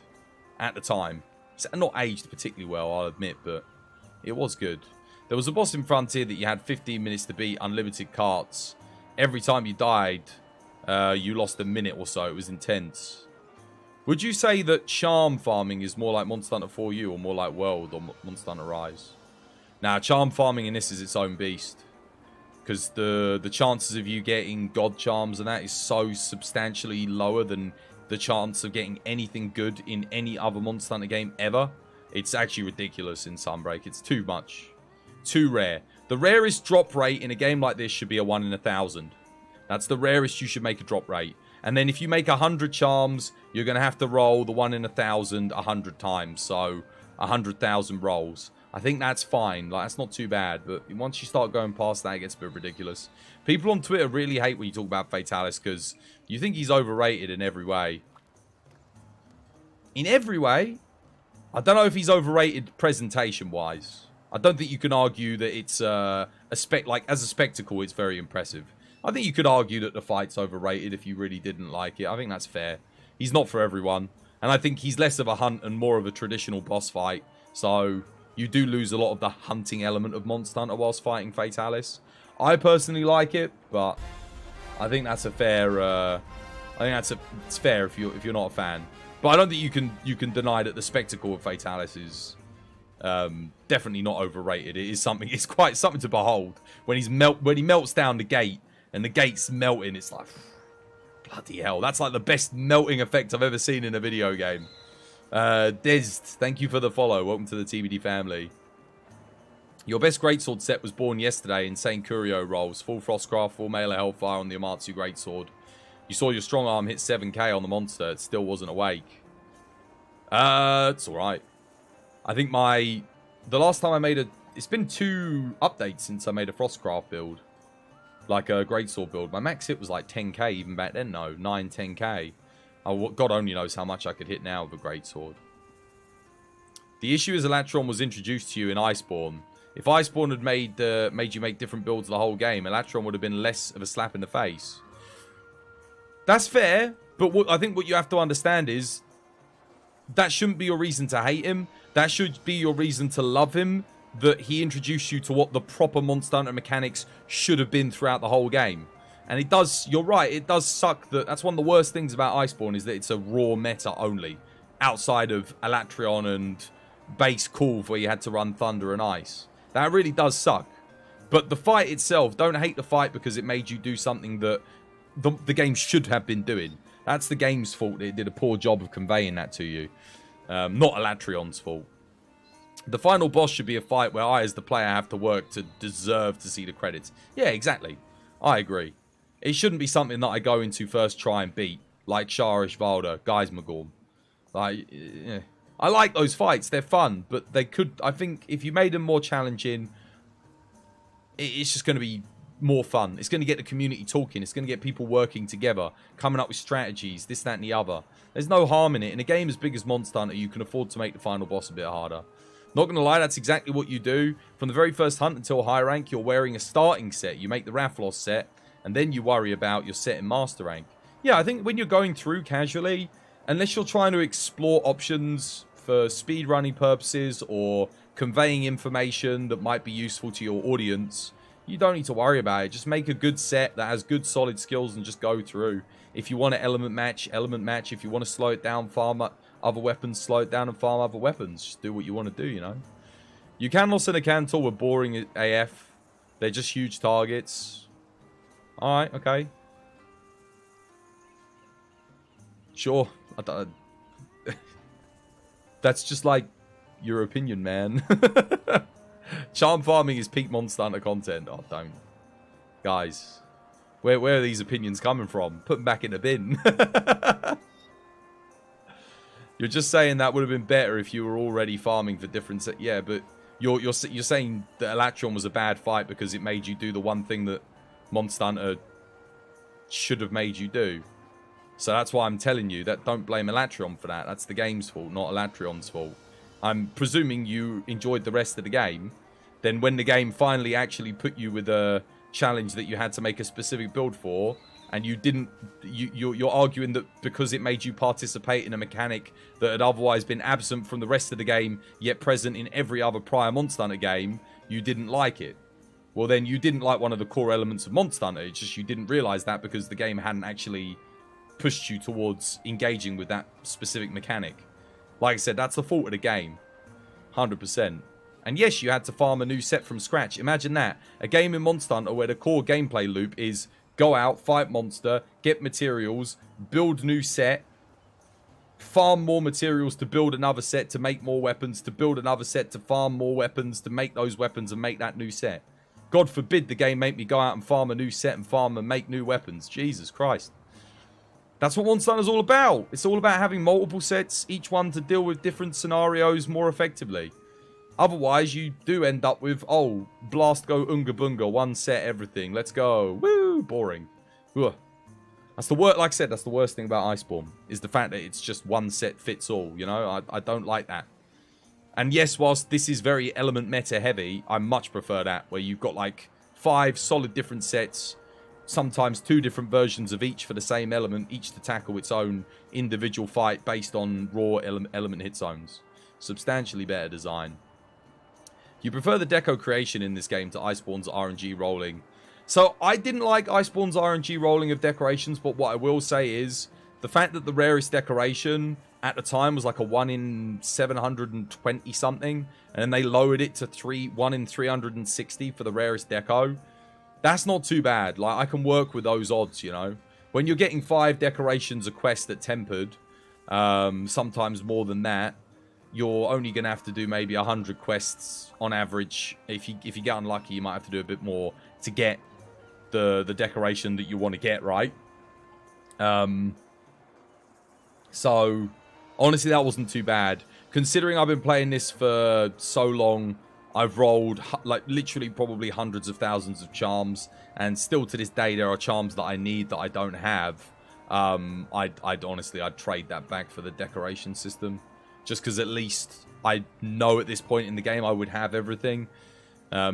Speaker 2: at the time. It's not aged particularly well, I'll admit, but it was good. There was a boss in Frontier that you had 15 minutes to beat, unlimited carts. Every time you died, you lost a minute or so. It was intense. Would you say that charm farming is more like Monster Hunter 4U or more like World or Monster Hunter Rise? Now, charm farming in this is its own beast. Because the chances of you getting god charms and that is so substantially lower than the chance of getting anything good in any other Monster Hunter game ever. It's actually ridiculous in Sunbreak. It's too much. Too rare. The rarest drop rate in a game like this should be a 1 in 1,000. That's the rarest you should make a drop rate. And then if you make 100 charms, you're going to have to roll the 1 in 1,000 100 times. So 100,000 rolls. I think that's fine. Like, that's not too bad. But once you start going past that, it gets a bit ridiculous. People on Twitter really hate when you talk about Fatalis because you think he's overrated in every way. In every way? I don't know if he's overrated presentation-wise. I don't think you can argue that it's as a spectacle, it's very impressive. I think you could argue that the fight's overrated if you really didn't like it. I think that's fair. He's not for everyone. And I think he's less of a hunt and more of a traditional boss fight. So you do lose a lot of the hunting element of Monster Hunter whilst fighting Fatalis. I personally like it, but I think that's a fair. It's fair if you're not a fan. But I don't think you can deny that the spectacle of Fatalis is definitely not overrated. It is something. It's quite something to behold when he melts down the gate and the gate's melting. It's like bloody hell. That's like the best melting effect I've ever seen in a video game. Dezd, thank you for the follow. Welcome to the TBD family. Your best greatsword set was born yesterday. Insane Curio rolls. Full Frostcraft, full melee Hellfire on the Amatsu greatsword. You saw your strong arm hit 7k on the monster. It still wasn't awake. It's alright. I think the last time I made it's been 2 updates since I made a Frostcraft build. Like a greatsword build. My max hit was like 10k even back then, no. 9, 10k. God only knows how much I could hit now with a greatsword. The issue is Elatron was introduced to you in Iceborne. If Iceborne had made you make different builds the whole game, Elatron would have been less of a slap in the face. That's fair, but I think what you have to understand is that shouldn't be your reason to hate him. That should be your reason to love him, that he introduced you to what the proper Monster Hunter mechanics should have been throughout the whole game. And it does, you're right, it does suck that's one of the worst things about Iceborne is that it's a raw meta only. Outside of Elatron and base Kulve where you had to run Thunder and Ice. That really does suck. But the fight itself, don't hate the fight because it made you do something that the game should have been doing. That's the game's fault. It did a poor job of conveying that to you. Not Elatron's fault. The final boss should be a fight where I, as the player, have to work to deserve to see the credits. Yeah, exactly. I agree. It shouldn't be something that I go into first try and beat. Like Sharish Valda, Geismagorm. Like, yeah. I like those fights. They're fun. But they could... I think if you made them more challenging, it's just going to be more fun. It's going to get the community talking. It's going to get people working together, coming up with strategies, this, that, and the other. There's no harm in it. In a game as big as Monster Hunter, you can afford to make the final boss a bit harder. Not going to lie, that's exactly what you do. From the very first hunt until high rank, you're wearing a starting set. You make the Rathlos set, and then you worry about your set in master rank. Yeah, I think when you're going through casually, unless you're trying to explore options for speedrunning purposes or conveying information that might be useful to your audience, you don't need to worry about it. Just make a good set that has good solid skills and just go through. If you want an element match, element match. If you want to slow it down, farm other weapons, slow it down and farm other weapons. Just do what you want to do, you know. Ucanlos and Acantor were boring AF. They're just huge targets. Alright, okay. Sure. That's just like your opinion, man. Charm farming is peak Monster Hunter content. Oh, don't. Guys, where are these opinions coming from? Put them back in the bin. You're just saying that would have been better if you were already farming for different... Yeah, but you're saying that Elatron was a bad fight because it made you do the one thing that Monster Hunter should have made you do. So that's why I'm telling you that don't blame Elatron for that. That's the game's fault, not Elatron's fault. I'm presuming you enjoyed the rest of the game. Then when the game finally actually put you with a challenge that you had to make a specific build for, and you didn't, you're arguing that because it made you participate in a mechanic that had otherwise been absent from the rest of the game, yet present in every other prior Monster Hunter game, you didn't like it. Well, then you didn't like one of the core elements of Monster Hunter. It's just you didn't realize that because the game hadn't actually pushed you towards engaging with that specific mechanic. Like I said, that's the fault of the game. 100%. And yes, you had to farm a new set from scratch. Imagine that. A game in Monster Hunter where the core gameplay loop is go out, fight monster, get materials, build new set, farm more materials to build another set to make more weapons, to build another set to farm more weapons, to make those weapons and make that new set. God forbid the game make me go out and farm a new set and farm and make new weapons. Jesus Christ. That's what Monster Hunter is all about. It's all about having multiple sets, each one to deal with different scenarios more effectively. Otherwise, you do end up with, oh, blast go unga bunga, one set, everything. Let's go. Woo! Boring. Ugh. That's the worst, like I said, that's the worst thing about Iceborne, is the fact that it's just one set fits all, you know? I don't like that. And yes, whilst this is very element meta heavy, I much prefer that, where you've got like 5 solid different sets, sometimes 2 different versions of each for the same element, each to tackle its own individual fight based on raw element hit zones. Substantially better design. You prefer the deco creation in this game to Iceborne's RNG rolling. So I didn't like Iceborne's RNG rolling of decorations, but what I will say is the fact that the rarest decoration at the time was like a 1 in 720 something, and then they lowered it to 1 in 360 for the rarest deco. That's not too bad. Like, I can work with those odds, you know. When you're getting 5 decorations a quest at tempered, sometimes more than that, you're only going to have to do maybe 100 quests on average. If you get unlucky, you might have to do a bit more to get the decoration that you want to get, right? So, honestly, that wasn't too bad. Considering I've been playing this for so long, I've rolled, like, literally probably hundreds of thousands of charms. And still to this day, there are charms that I need that I don't have. I'd trade that back for the decoration system. Just because at least I know at this point in the game I would have everything.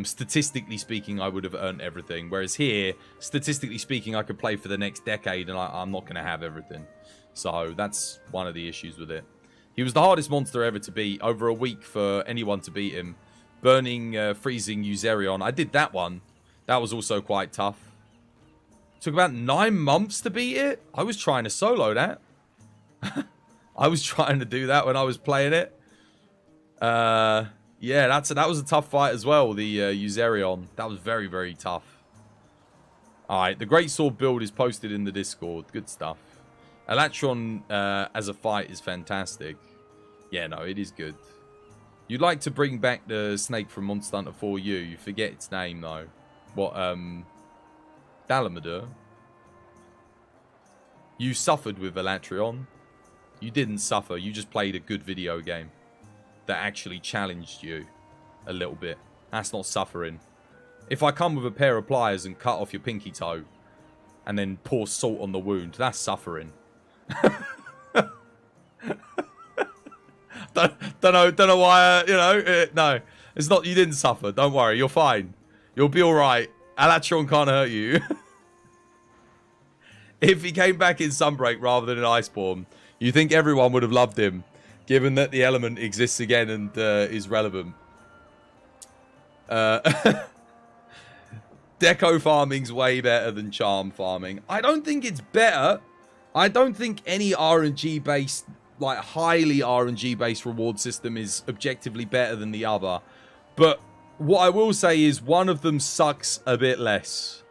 Speaker 2: Statistically speaking, I would have earned everything. Whereas here, statistically speaking, I could play for the next decade and I'm not going to have everything. So that's one of the issues with it. He was the hardest monster ever to beat. Over a week for anyone to beat him. Burning, freezing Eucerion. I did that one. That was also quite tough. Took about 9 months to beat it. I was trying to solo that. I was trying to do that when I was playing it. Yeah, that was a tough fight as well, the Eucerion. That was very, very tough. Alright, the Greatsword build is posted in the Discord. Good stuff. Elatron as a fight is fantastic. Yeah, no, it is good. You'd like to bring back the snake from Monster Hunter 4U. You forget its name, though. What, Dalamadur? You suffered with Elatron. You didn't suffer. You just played a good video game that actually challenged you a little bit. That's not suffering. If I come with a pair of pliers and cut off your pinky toe and then pour salt on the wound, that's suffering. don't know why, no. It's not, you didn't suffer. Don't worry. You're fine. You'll be alright. Elatron can't hurt you. If he came back in Sunbreak rather than in Iceborne, you think everyone would have loved him, given that the element exists again and is relevant. Deco farming's way better than charm farming. I don't think it's better. I don't think any RNG-based, like highly RNG-based reward system is objectively better than the other. But what I will say is one of them sucks a bit less.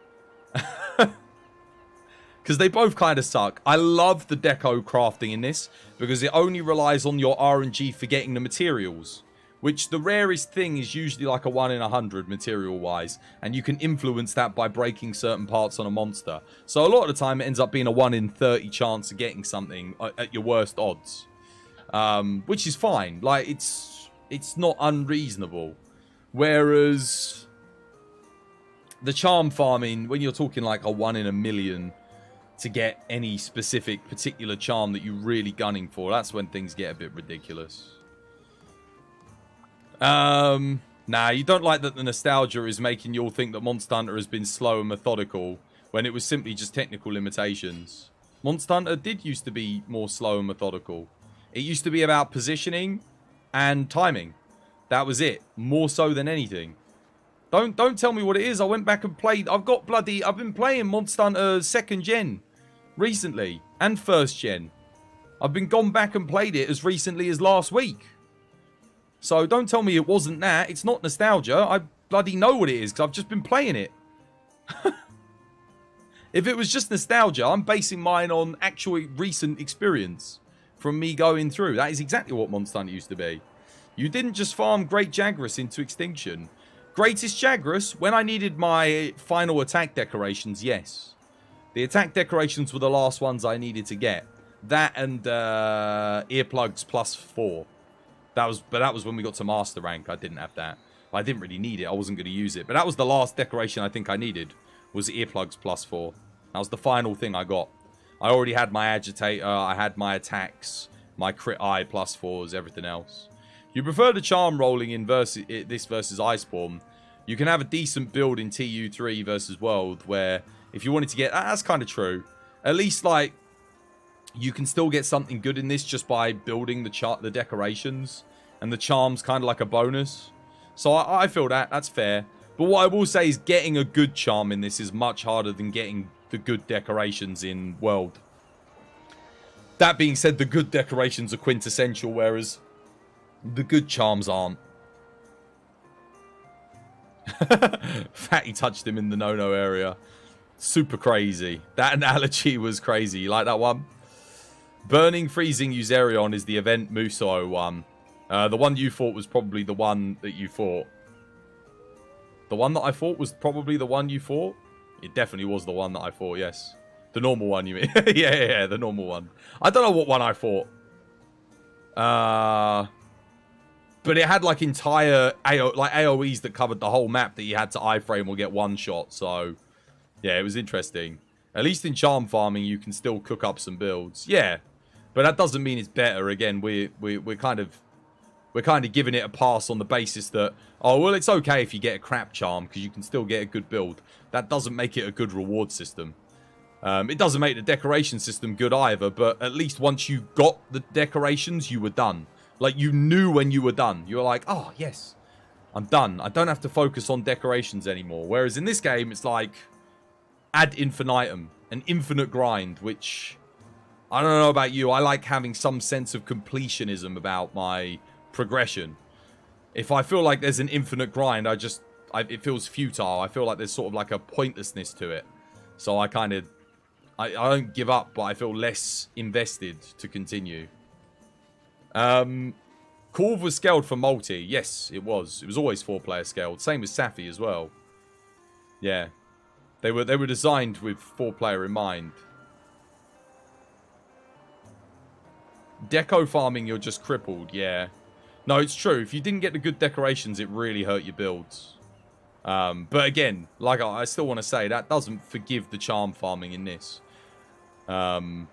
Speaker 2: Because they both kind of suck. I love the deco crafting in this because it only relies on your RNG for getting the materials. Which the rarest thing is usually like a 1 in 100 material-wise. And you can influence that by breaking certain parts on a monster. So a lot of the time it ends up being a 1 in 30 chance of getting something at your worst odds. Which is fine. Like, it's not unreasonable. Whereas the charm farming, when you're talking like a 1 in a million to get any specific particular charm that you're really gunning for, that's when things get a bit ridiculous. Nah, you don't like that the nostalgia is making you all think that Monster Hunter has been slow and methodical when it was simply just technical limitations. Monster Hunter did used to be more slow and methodical. It used to be about positioning and timing. That was it. More so than anything. Don't tell me what it is. I went back and played. I've been playing Monster Hunter 2nd gen recently and 1st gen. I've been gone back and played it as recently as last week. So don't tell me it wasn't that. It's not nostalgia. I bloody know what it is because I've just been playing it. If it was just nostalgia, I'm basing mine on actual recent experience from me going through. That is exactly what Monster Hunter used to be. You didn't just farm Great Jagras into extinction. Greatest Jagras, when I needed my final attack decorations, yes. The attack decorations were the last ones I needed to get. That and earplugs +4. That was when we got to master rank. I didn't have that. I didn't really need it. I wasn't going to use it. But that was the last decoration I think I needed. Was earplugs +4. That was the final thing I got. I already had my agitator. I had my attacks. My crit eye +4s. Everything else. You prefer the charm rolling in this versus Iceborne. You can have a decent build in TU3 versus World. Where if you wanted to get... That's kind of true. At least like... You can still get something good in this just by building the decorations. And the charm's kind of like a bonus. So I feel that's fair. But what I will say is getting a good charm in this is much harder than getting the good decorations in World. That being said, the good decorations are quintessential, whereas the good charms aren't. Fatty touched him in the no-no area. Super crazy. That analogy was crazy. You like that one? Burning Freezing Eucerion is the event Muso one. The one you fought was probably the one that you fought. The one that I fought was probably the one you fought? It definitely was the one that I fought, yes. The normal one, you mean? yeah, the normal one. I don't know what one I fought. But it had like entire AoEs that covered the whole map that you had to iframe or get one shot. So, yeah, it was interesting. At least in charm farming, you can still cook up some builds. Yeah, but that doesn't mean it's better. Again, we're kind of giving it a pass on the basis that, oh, well, it's okay if you get a crap charm because you can still get a good build. That doesn't make it a good reward system. It doesn't make the decoration system good either, but at least once you got the decorations, you were done. Like, you knew when you were done. You were like, oh, yes, I'm done. I don't have to focus on decorations anymore. Whereas in this game, it's like ad infinitum, an infinite grind, which I don't know about you. I like having some sense of completionism about my progression. If I feel like there's an infinite grind, it feels futile. I feel like there's sort of like a pointlessness to it. So I don't give up, but I feel less invested to continue. Corv was scaled for multi. Yes, it was. It was always 4-player scaled. Same with Safi as well. Yeah. They were designed with 4-player in mind. Deco farming, you're just crippled. Yeah. No, it's true. If you didn't get the good decorations, it really hurt your builds. But again, like I still want to say, that doesn't forgive the charm farming in this. Yeah.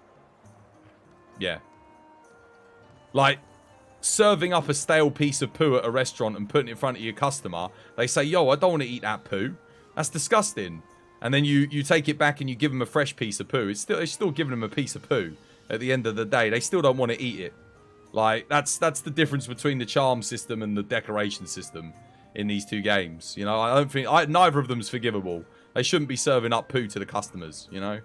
Speaker 2: Like, serving up a stale piece of poo at a restaurant and putting it in front of your customer. They say, yo, I don't want to eat that poo. That's disgusting. And then you take it back and you give them a fresh piece of poo. It's still giving them a piece of poo at the end of the day. They still don't want to eat it. Like, that's the difference between the charm system and the decoration system in these two games. You know, I don't think... neither of them's forgivable. They shouldn't be serving up poo to the customers, you know?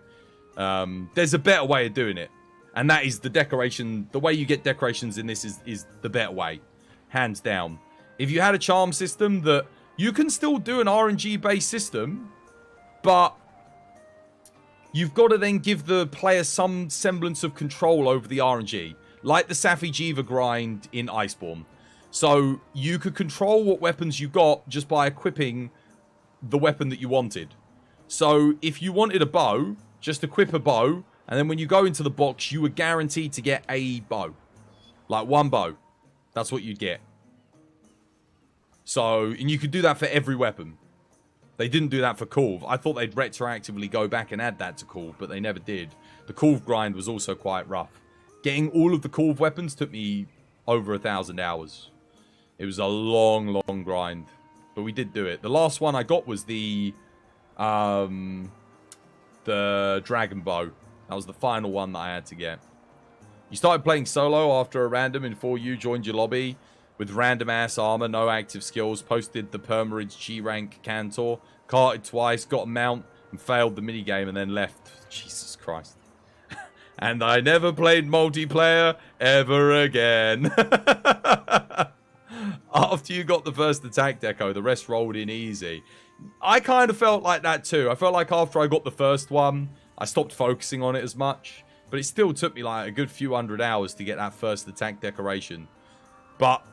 Speaker 2: There's a better way of doing it. And that is the decoration... The way you get decorations in this is the better way. Hands down. If you had a charm system that... You can still do an RNG-based system, but... you've got to then give the player some semblance of control over the RNG, like the Safi Jiva grind in Iceborne. So you could control what weapons you got just by equipping the weapon that you wanted. So if you wanted a bow, just equip a bow, and then when you go into the box, you were guaranteed to get a bow. Like one bow. That's what you'd get. So, and you could do that for every weapon. They didn't do that for Corv. I thought they'd retroactively go back and add that to Corv, but they never did. The Corv grind was also quite rough. Getting all of the Corv weapons took me over 1,000 hours. It was a long, long grind. But we did do it. The last one I got was the Dragon Bow. That was the final one that I had to get. You started playing solo after a random in 4U joined your lobby with random ass armor, no active skills, posted the Permaridge G rank Cantor, carted twice, got a mount, and failed the minigame and then left. Jesus Christ. And I never played multiplayer ever again. After you got the first attack deco, the rest rolled in easy. I kind of felt like that too. I felt like after I got the first one, I stopped focusing on it as much. But it still took me like a good few hundred hours to get that first attack decoration. But,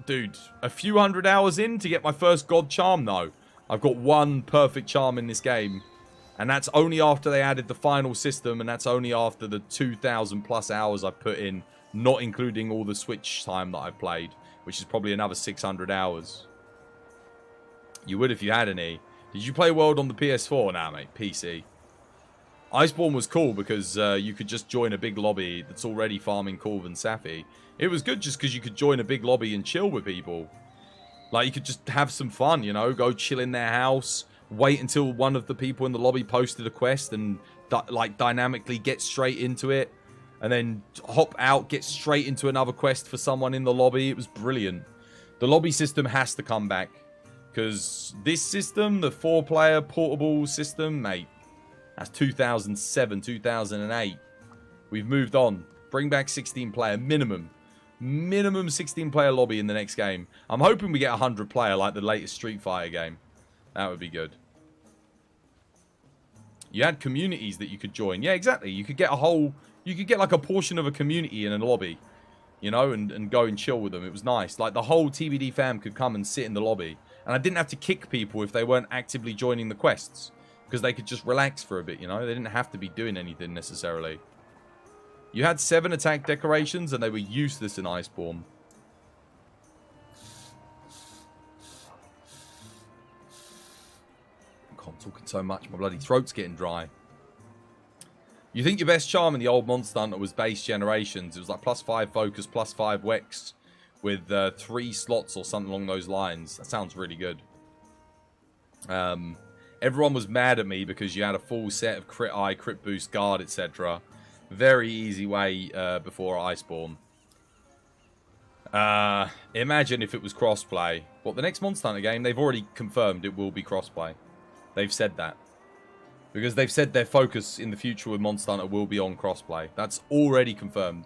Speaker 2: dude, a few hundred hours in to get my first god charm though. I've got one perfect charm in this game. And that's only after they added the final system. And that's only after the 2,000 plus hours I've put in. Not including all the Switch time that I've played. Which is probably another 600 hours. You would if you had any. Did you play World on the PS4? Nah, mate. PC. Iceborne was cool because you could just join a big lobby that's already farming Corv and Safi. It was good just because you could join a big lobby and chill with people. Like, you could just have some fun, you know? Go chill in their house. Wait until one of the people in the lobby posted a quest and, like, dynamically get straight into it. And then hop out, get straight into another quest for someone in the lobby. It was brilliant. The lobby system has to come back. Because this system, the 4-player portable system, mate, that's 2007, 2008. We've moved on. Bring back 16-player minimum. Minimum 16-player lobby in the next game. I'm hoping we get 100-player like the latest Street Fighter game. That would be good. You had communities that you could join. Yeah, exactly. You could get a whole... You could get like a portion of a community in a lobby. You know, and go and chill with them. It was nice. Like the whole TBD fam could come and sit in the lobby. And I didn't have to kick people if they weren't actively joining the quests. Because they could just relax for a bit, you know? They didn't have to be doing anything necessarily. You had 7 attack decorations and they were useless in Iceborne. God, I'm talking so much. My bloody throat's getting dry. You think your best charm in the old Monster Hunter was base generations. It was like +5 focus, +5 Wex. With 3 slots or something along those lines. That sounds really good. Everyone was mad at me because you had a full set of crit eye, crit boost, guard, etc. Very easy way before Iceborne. Imagine if it was crossplay. What, the next Monster Hunter game, they've already confirmed it will be crossplay. They've said that. Because they've said their focus in the future with Monster Hunter will be on crossplay. That's already confirmed.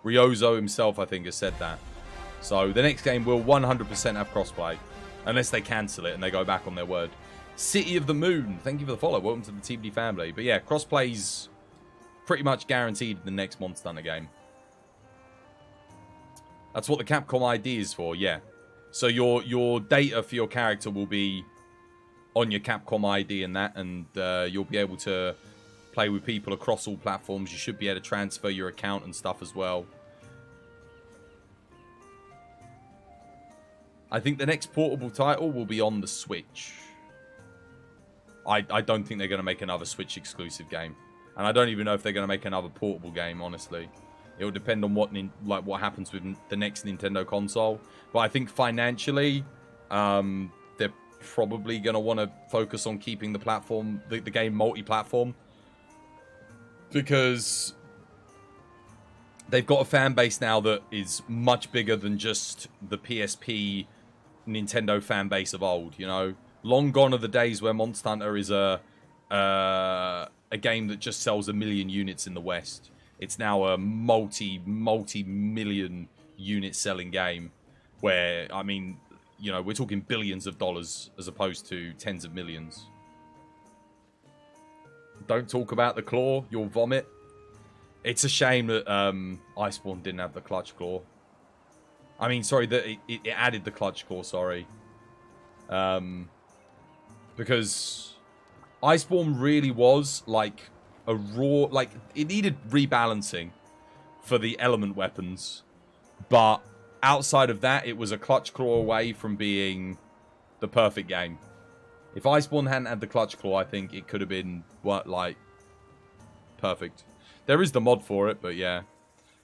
Speaker 2: Ryozo himself, I think, has said that. So the next game will 100% have crossplay. Unless they cancel it and they go back on their word. City of the Moon, thank you for the follow. Welcome to the TBD family. But yeah, crossplay's pretty much guaranteed in the next Monster Hunter game. That's what the Capcom ID is for, yeah. So your data for your character will be on your Capcom ID and that, and you'll be able to play with people across all platforms. You should be able to transfer your account and stuff as well. I think the next portable title will be on the Switch. I don't think they're going to make another Switch exclusive game. And I don't even know if they're going to make another portable game, honestly. It will depend on what happens with the next Nintendo console. But I think financially, they're probably going to want to focus on keeping the platform, the game multi-platform. Because they've got a fan base now that is much bigger than just the PSP Nintendo fan base of old, you know? Long gone are the days where Monster Hunter is a game that just sells 1 million units in the West. It's now a multi-million unit selling game where, I mean, you know, we're talking billions of dollars as opposed to tens of millions. Don't talk about the claw. You'll vomit. It's a shame that Iceborne didn't have the clutch claw. I mean, sorry, that it added the clutch claw, sorry. Because Iceborne really was like a raw... Like, it needed rebalancing for the element weapons. But outside of that, it was a clutch claw away from being the perfect game. If Iceborne hadn't had the clutch claw, I think it could have been, what, like, perfect. There is the mod for it, but yeah.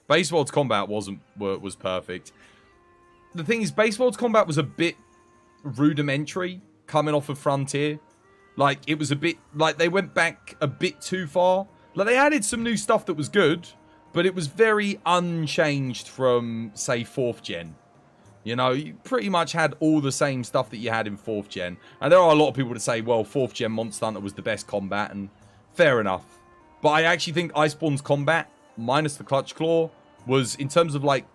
Speaker 2: Base Worlds Combat was perfect. The thing is, Base Worlds Combat was a bit rudimentary coming off of Frontier. Like, it was a bit, like, they went back a bit too far. Like, they added some new stuff that was good, but it was very unchanged from, say, 4th gen. You know, you pretty much had all the same stuff that you had in 4th gen. And there are a lot of people that say, well, 4th gen Monster Hunter was the best combat, and fair enough. But I actually think Iceborne's combat, minus the Clutch Claw, was, in terms of, like,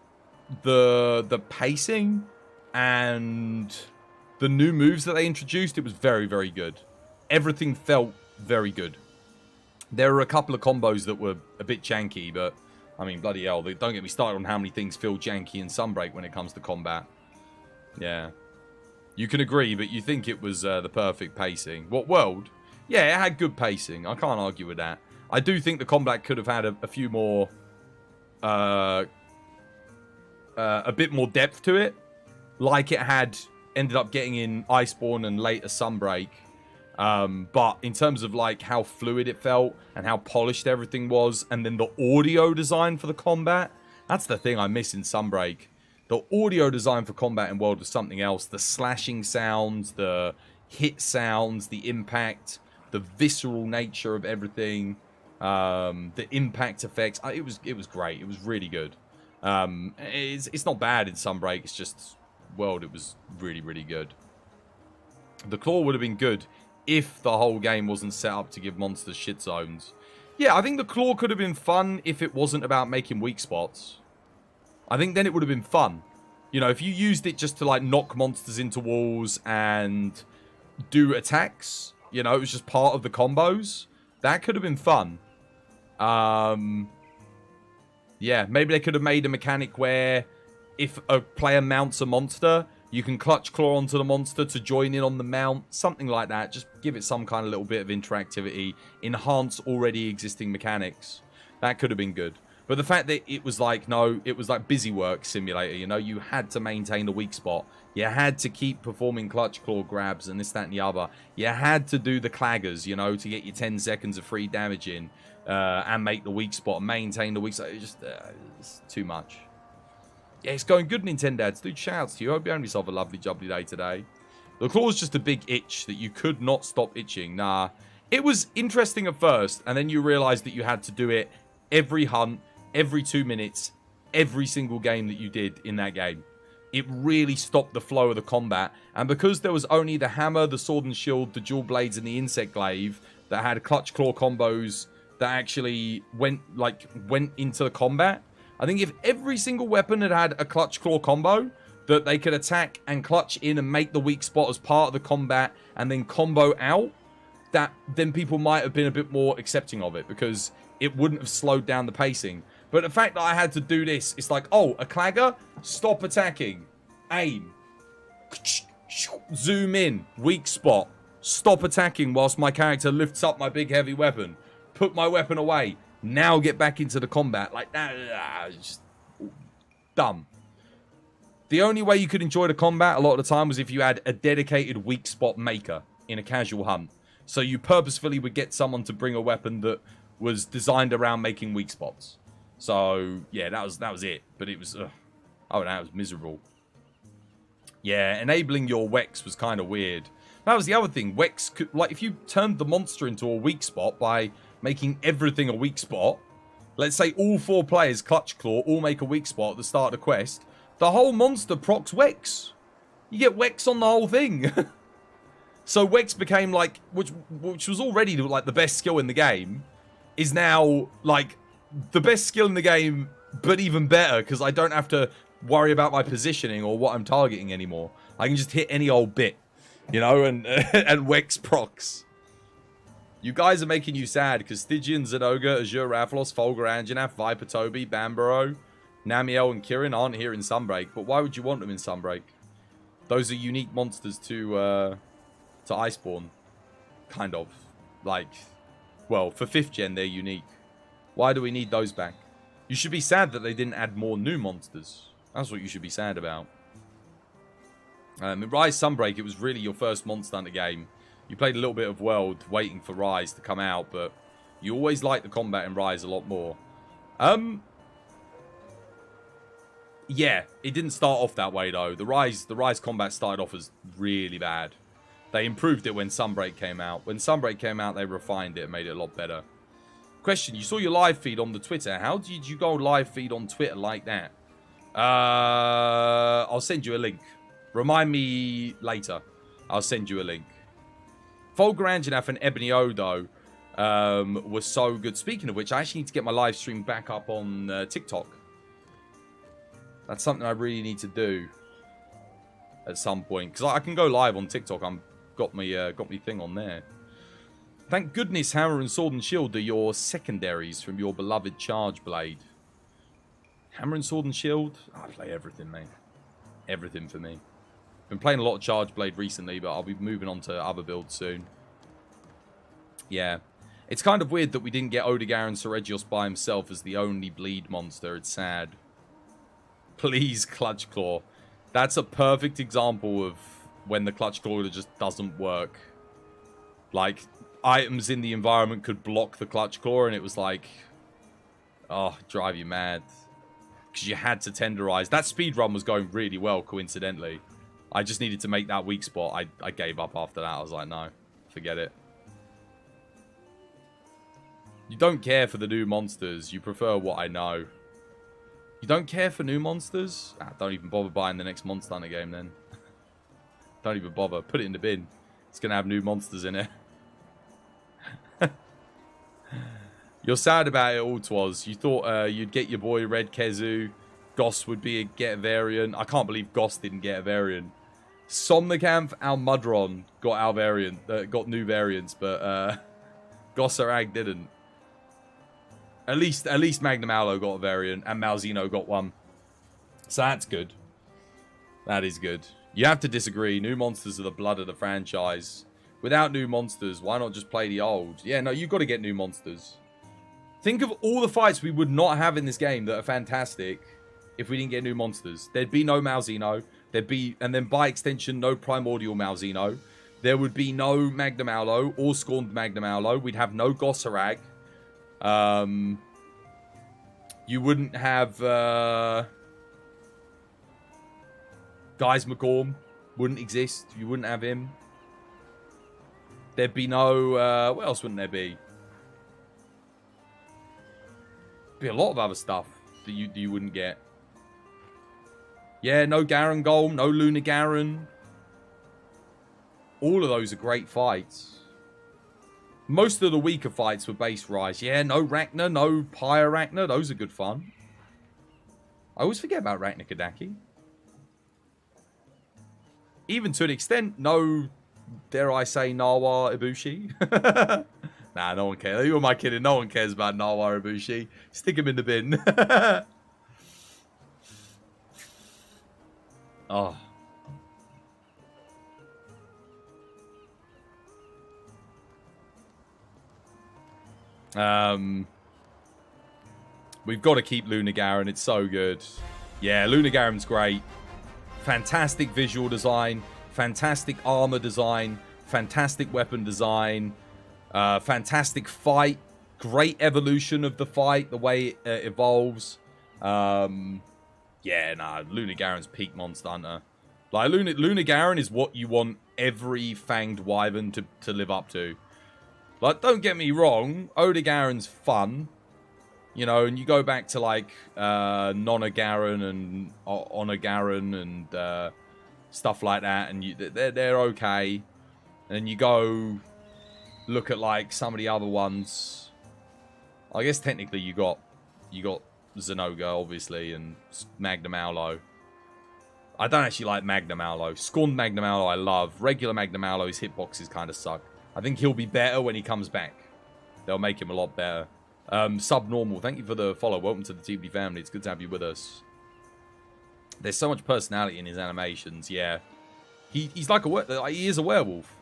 Speaker 2: the pacing and the new moves that they introduced, it was very, very good. Everything felt very good. There were a couple of combos that were a bit janky, but... I mean, bloody hell, don't get me started on how many things feel janky in Sunbreak when it comes to combat. Yeah. You can agree, but you think it was the perfect pacing. What, World? Yeah, it had good pacing. I can't argue with that. I do think the combat could have had a few more... a bit more depth to it. Like it had ended up getting in Iceborne and later Sunbreak. But in terms of like how fluid it felt and how polished everything was, and then the audio design for the combat, that's the thing I miss in Sunbreak. The audio design for combat in World was something else. The slashing sounds, the hit sounds, the impact, the visceral nature of everything, the impact effects. It was great. It was really good. It's not bad in Sunbreak. It's just World. It was really, really good. The claw would have been good if the whole game wasn't set up to give monsters shit zones. Yeah, I think the claw could have been fun if it wasn't about making weak spots. I think then it would have been fun. You know, if you used it just to, like, knock monsters into walls and do attacks, you know, it was just part of the combos, that could have been fun. Yeah, maybe they could have made a mechanic where if a player mounts a monster, you can clutch claw onto the monster to join in on the mount. Something like that. Just give it some kind of little bit of interactivity. Enhance already existing mechanics. That could have been good. But the fact that it was like, no, it was like busy work simulator, you know? You had to maintain the weak spot. You had to keep performing clutch claw grabs and this, that, and the other. You had to do the claggers, you know, to get your 10 seconds of free damage in. And make the weak spot. Maintain the weak spot. It's too much. Yeah, it's going good, Nintendads. Dude, shouts to you. Hope you have yourself a lovely, jubbly day today. The claw's just a big itch that you could not stop itching. Nah. It was interesting at first, and then you realised that you had to do it every hunt, every 2 minutes, every single game that you did in that game. It really stopped the flow of the combat. And because there was only the hammer, the sword and shield, the dual blades, and the insect glaive that had clutch claw combos that actually went into the combat, I think if every single weapon had a clutch claw combo that they could attack and clutch in and make the weak spot as part of the combat and then combo out, that then people might have been a bit more accepting of it because it wouldn't have slowed down the pacing. But the fact that I had to do this, it's like, oh, a clagger, stop attacking, aim, zoom in, weak spot, stop attacking whilst my character lifts up my big heavy weapon, put my weapon away, now get back into the combat. Like, it's just dumb. The only way you could enjoy the combat a lot of the time was if you had a dedicated weak spot maker in a casual hunt. So you purposefully would get someone to bring a weapon that was designed around making weak spots. So, yeah, that was it. But it was, oh, that was miserable. Yeah, enabling your Wex was kind of weird. That was the other thing. Wex could, like, if you turned the monster into a weak spot by making everything a weak spot, let's say all 4 players clutch claw, all make a weak spot at the start of the quest, the whole monster procs Wex. You get Wex on the whole thing. So Wex became like, which was already like the best skill in the game, is now like the best skill in the game, but even better because I don't have to worry about my positioning or what I'm targeting anymore. I can just hit any old bit, you know, and Wex procs. You guys are making you sad because Stygian, Zenoga, Azure, Ravlos, Folger, Anjanath, Viper, Toby, Bambaro, Namiel, and Kirin aren't here in Sunbreak. But why would you want them in Sunbreak? Those are unique monsters to Iceborne. Kind of. Like, well, for 5th gen, they're unique. Why do we need those back? You should be sad that they didn't add more new monsters. That's what you should be sad about. In Rise Sunbreak, it was really your first Monster Hunter game. You played a little bit of World waiting for Rise to come out, but you always liked the combat in Rise a lot more. Yeah, it didn't start off that way though. The Rise combat started off as really bad. They improved it when Sunbreak came out. When Sunbreak came out, they refined it and made it a lot better. Question, you saw your live feed on the Twitter. How did you go live feed on Twitter like that? I'll send you a link. Remind me later. I'll send you a link. Folger Anjanath and Ebony Odo were so good. Speaking of which, I actually need to get my live stream back up on TikTok. That's something I really need to do at some point. Because I can go live on TikTok. Got me thing on there. Thank goodness Hammer and Sword and Shield are your secondaries from your beloved Charge Blade. Hammer and Sword and Shield? I play everything, mate. Everything for me. Been playing a lot of Charge Blade recently, but I'll be moving on to other builds soon. Yeah. It's kind of weird that we didn't get Odegaard Seregios by himself as the only bleed monster. It's sad. Please, Clutch Claw. That's a perfect example of when the Clutch Claw just doesn't work. Like, items in the environment could block the Clutch Claw, and it was like, oh, drive you mad. Because you had to tenderize. That speedrun was going really well, coincidentally. I just needed to make that weak spot. I gave up after that. I was like, no, forget it. You don't care for the new monsters. You prefer what I know. You don't care for new monsters? Ah, don't even bother buying the next Monster Hunter game then. Don't even bother. Put it in the bin. It's going to have new monsters in it. You're sad about it all, Twas. You thought you'd get your boy Red Kezu. Goss would be get a variant. I can't believe Goss didn't get a variant. Somnicanth Almudron got our variant. Got new variants, but Gossarag didn't. At least Magnum Aloe got a variant, and Malzeno got one. So that's good. That is good. You have to disagree. New monsters are the blood of the franchise. Without new monsters, why not just play the old? Yeah, no, you've got to get new monsters. Think of all the fights we would not have in this game that are fantastic if we didn't get new monsters. There'd be no Malzeno. There'd be, and then by extension, no Primordial Malzeno. There would be no Magnum Aloe or Scorned Magnum Aloe. We'd have no Gossarag. You wouldn't have Guys McGorm. Wouldn't exist. You wouldn't have him. There'd be no... what else wouldn't there be? Be a lot of other stuff that you wouldn't get. Yeah, no Garen Golem, no Luna Garen. All of those are great fights. Most of the weaker fights were base Rise. Yeah, no Ragnar, no Pyre-Ragnar. Those are good fun. I always forget about Ragnar Kadaki. Even to an extent, no, dare I say, Nawa Ibushi. Nah, no one cares. Who am I kidding? No one cares about Nawa Ibushi. Stick him in the bin. Oh. We've got to keep Luna Garen. It's so good. Yeah, Luna Garen's great. Fantastic visual design. Fantastic armor design. Fantastic weapon design. Fantastic fight. Great evolution of the fight. The way it evolves. Yeah, nah. Luna Garen's peak Monster Hunter. Like, Luna Garen is what you want every fanged wyvern to live up to. Like, don't get me wrong, Odegaren's fun, you know, and you go back to, like, Nonagaren and Onagaren and stuff like that, and they're okay. And you go look at, like, some of the other ones. I guess technically you got Zenoga, obviously, and Magnum Aloe. I don't actually like Magnum Aloe. Scorned Magnum Aloe I love. Regular Magnum Aloe's hitboxes kind of suck. I think he'll be better when he comes back. They'll make him a lot better. Subnormal, thank you for the follow. Welcome to the TBD family. It's good to have you with us. There's so much personality in his animations, yeah. He's like he is a werewolf.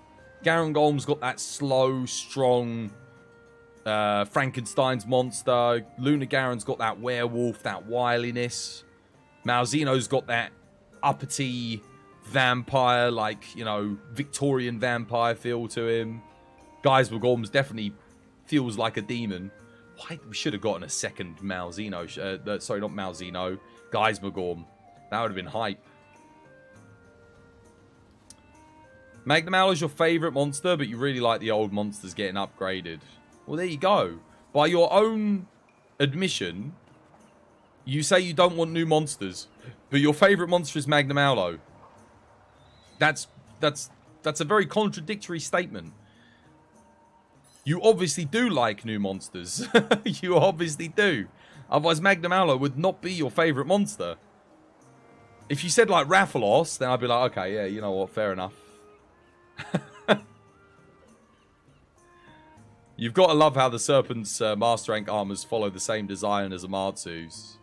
Speaker 2: Garen Golm's got that slow, strong Frankenstein's monster. Luna Garen's got that werewolf, that wiliness. Malzeno's got that uppity vampire, like, you know, Victorian vampire feel to him. Geismagorm's definitely feels like a demon. Why? We should have gotten a second Malzeno. Sorry, not Malzeno. Geismagorm. That would have been hype. Magnum Owl's your favourite monster, but you really like the old monsters getting upgraded. Well, there you go. By your own admission, you say you don't want new monsters, but your favourite monster is Magnum Owlo. That's a very contradictory statement. You obviously do like new monsters. You obviously do. Otherwise, Magnum Owlo would not be your favourite monster. If you said, like, Rathalos, then I'd be like, okay, yeah, you know what, fair enough. You've got to love how the Serpent's Master Rank armors follow the same design as Amatsu's.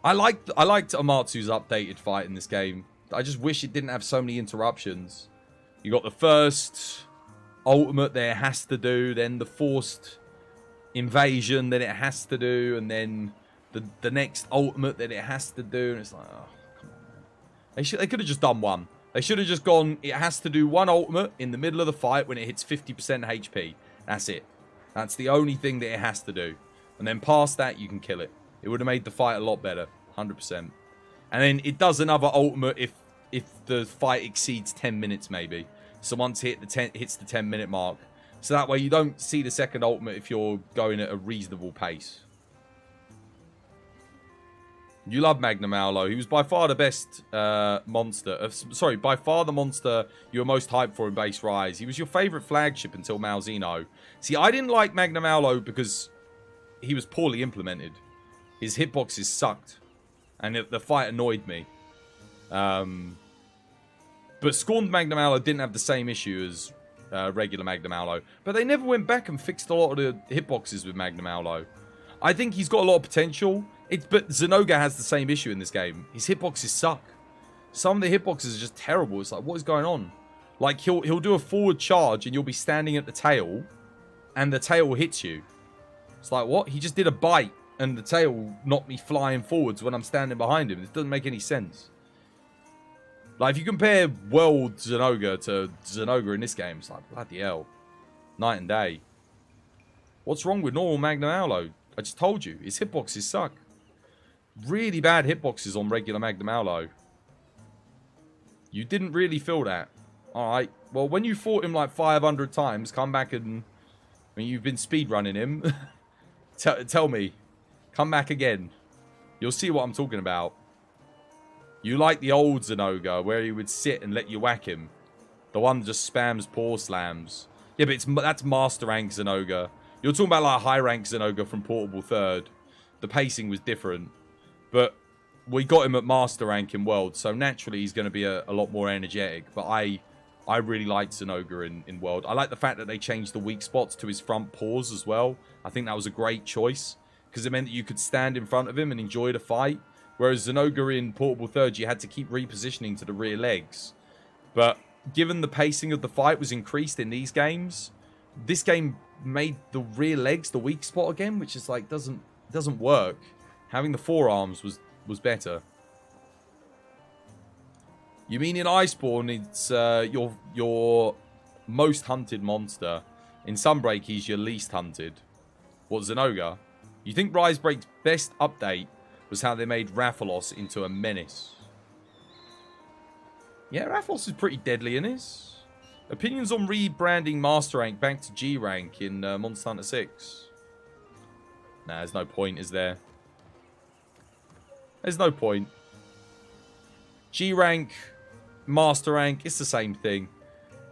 Speaker 2: I liked Amatsu's updated fight in this game. I just wish it didn't have so many interruptions. You got the first ultimate that it has to do, then the forced invasion that it has to do, and then the next ultimate that it has to do. And it's like, oh, come on, man. They could have just done one. They should have just gone, it has to do one ultimate in the middle of the fight when it hits 50% HP. That's it. That's the only thing that it has to do. And then past that, you can kill it. It would have made the fight a lot better. 100%. And then it does another ultimate if the fight exceeds 10 minutes, maybe. So once it hits the 10-minute mark. So that way you don't see the second ultimate if you're going at a reasonable pace. You love Magnum Owlo. He was by far the best monster. Sorry, by far the monster you were most hyped for in Base Rise. He was your favourite flagship until Malzeno. See, I didn't like Magnum Owlo because he was poorly implemented. His hitboxes sucked. And the fight annoyed me. But Scorned Magnum Owlo didn't have the same issue as regular Magnum Owlo. But they never went back and fixed a lot of the hitboxes with Magnum Owlo. I think he's got a lot of potential. But Zenoga has the same issue in this game. His hitboxes suck. Some of the hitboxes are just terrible. It's like, what is going on? Like, he'll do a forward charge and you'll be standing at the tail and the tail hits you. It's like, what? He just did a bite and the tail knocked me flying forwards when I'm standing behind him. This doesn't make any sense. Like, if you compare World Zenoga to Zenoga in this game, it's like, bloody hell. Night and day. What's wrong with normal Magnum Owlo? I just told you. His hitboxes suck. Really bad hitboxes on regular Magnum Owlo. You didn't really feel that. Alright. Well, when you fought him like 500 times, come back and... when you've been speedrunning him... tell me. Come back again. You'll see what I'm talking about. You like the old Zenoga, where he would sit and let you whack him. The one that just spams paw slams. Yeah, but that's Master Rank Zenoga. You're talking about like high rank Zenoga from Portable 3rd. The pacing was different. But we got him at Master Rank in World, so naturally he's going to be a lot more energetic. But I really liked Zenoga in World. I like the fact that they changed the weak spots to his front paws as well. I think that was a great choice, because it meant that you could stand in front of him and enjoy the fight. Whereas Zenoga in Portable 3rd, you had to keep repositioning to the rear legs. But given the pacing of the fight was increased in these games, this game made the rear legs the weak spot again, which is like, doesn't work. Having the forearms was better. You mean in Iceborne, it's your most hunted monster. In Sunbreak, he's your least hunted. What, Zenoga? You think Risebreak's best update was how they made Rathalos into a menace? Yeah, Rathalos is pretty deadly in this. Opinions on rebranding Master Rank back to G Rank in Monster Hunter 6? Nah, there's no point, is there? There's no point. G Rank, Master Rank, it's the same thing.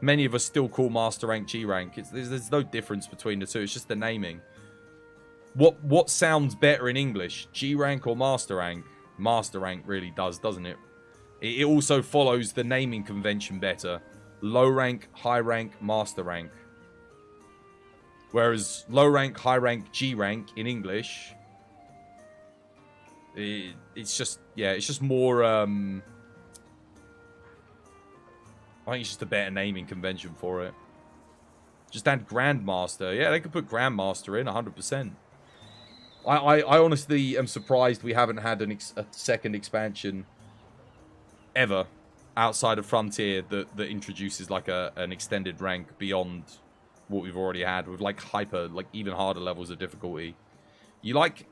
Speaker 2: Many of us still call Master Rank G Rank. There's no difference between the two. It's just the naming. What sounds better in English? G Rank or Master Rank? Master Rank really does, doesn't it? It also follows the naming convention better. low rank, high rank, master rank. Whereas low rank, high rank, G rank in English, it's just, yeah, it's just more, I think it's just a better naming convention for it. Just add Grandmaster. Yeah, they could put Grandmaster in 100%. I honestly am surprised we haven't had a second expansion ever outside of Frontier that introduces like an extended rank beyond what we've already had with like like even harder levels of difficulty. You like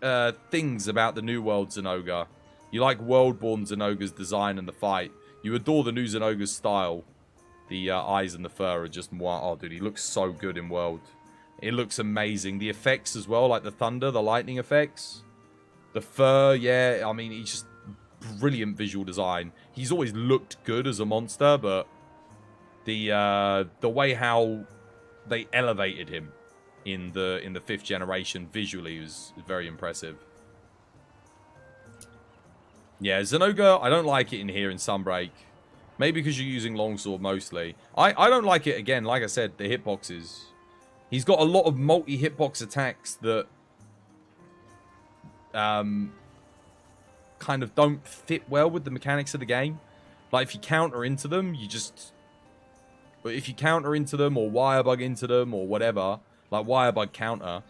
Speaker 2: things about the New World Zenogre. You like World-born Zenogre's design and the fight. You adore the new Zenogre's style. The eyes and the fur are just moi. Oh, dude, he looks so good in World. It looks amazing. The effects as well, like the thunder, the lightning effects. The fur, yeah, I mean, he's just brilliant visual design. He's always looked good as a monster, but the way how they elevated him in the 5th generation visually was very impressive. Yeah, Zenogre, I don't like it in here in Sunbreak. Maybe because you're using longsword mostly. I don't like it, again, like I said, the hitboxes. He's got a lot of multi-hitbox attacks that kind of don't fit well with the mechanics of the game. Like, if you counter into them, you just... But if you counter into them or wirebug into them or whatever, like wirebug counter,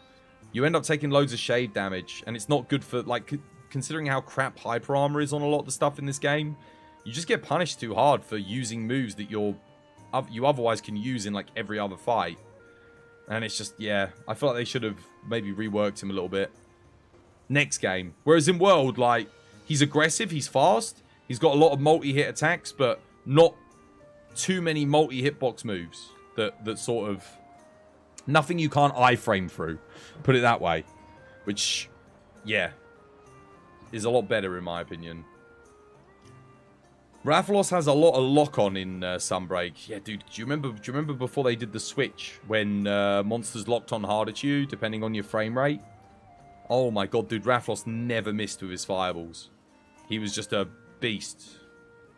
Speaker 2: you end up taking loads of shade damage. And it's not good for, like, considering how crap hyper armor is on a lot of the stuff in this game, you just get punished too hard for using moves that you otherwise can use in, like, every other fight. And it's just, yeah, I feel like they should have maybe reworked him a little bit. Next game. Whereas in World, like, he's aggressive, he's fast, he's got a lot of multi-hit attacks, but not too many multi-hitbox moves that sort of... Nothing you can't iframe through. Put it that way. Which, yeah, is a lot better in my opinion. Rathalos has a lot of lock-on in Sunbreak. Yeah, dude, do you remember before they did the switch when monsters locked on harder to you, depending on your frame rate? Oh my god, dude, Rathalos never missed with his fireballs. He was just a beast.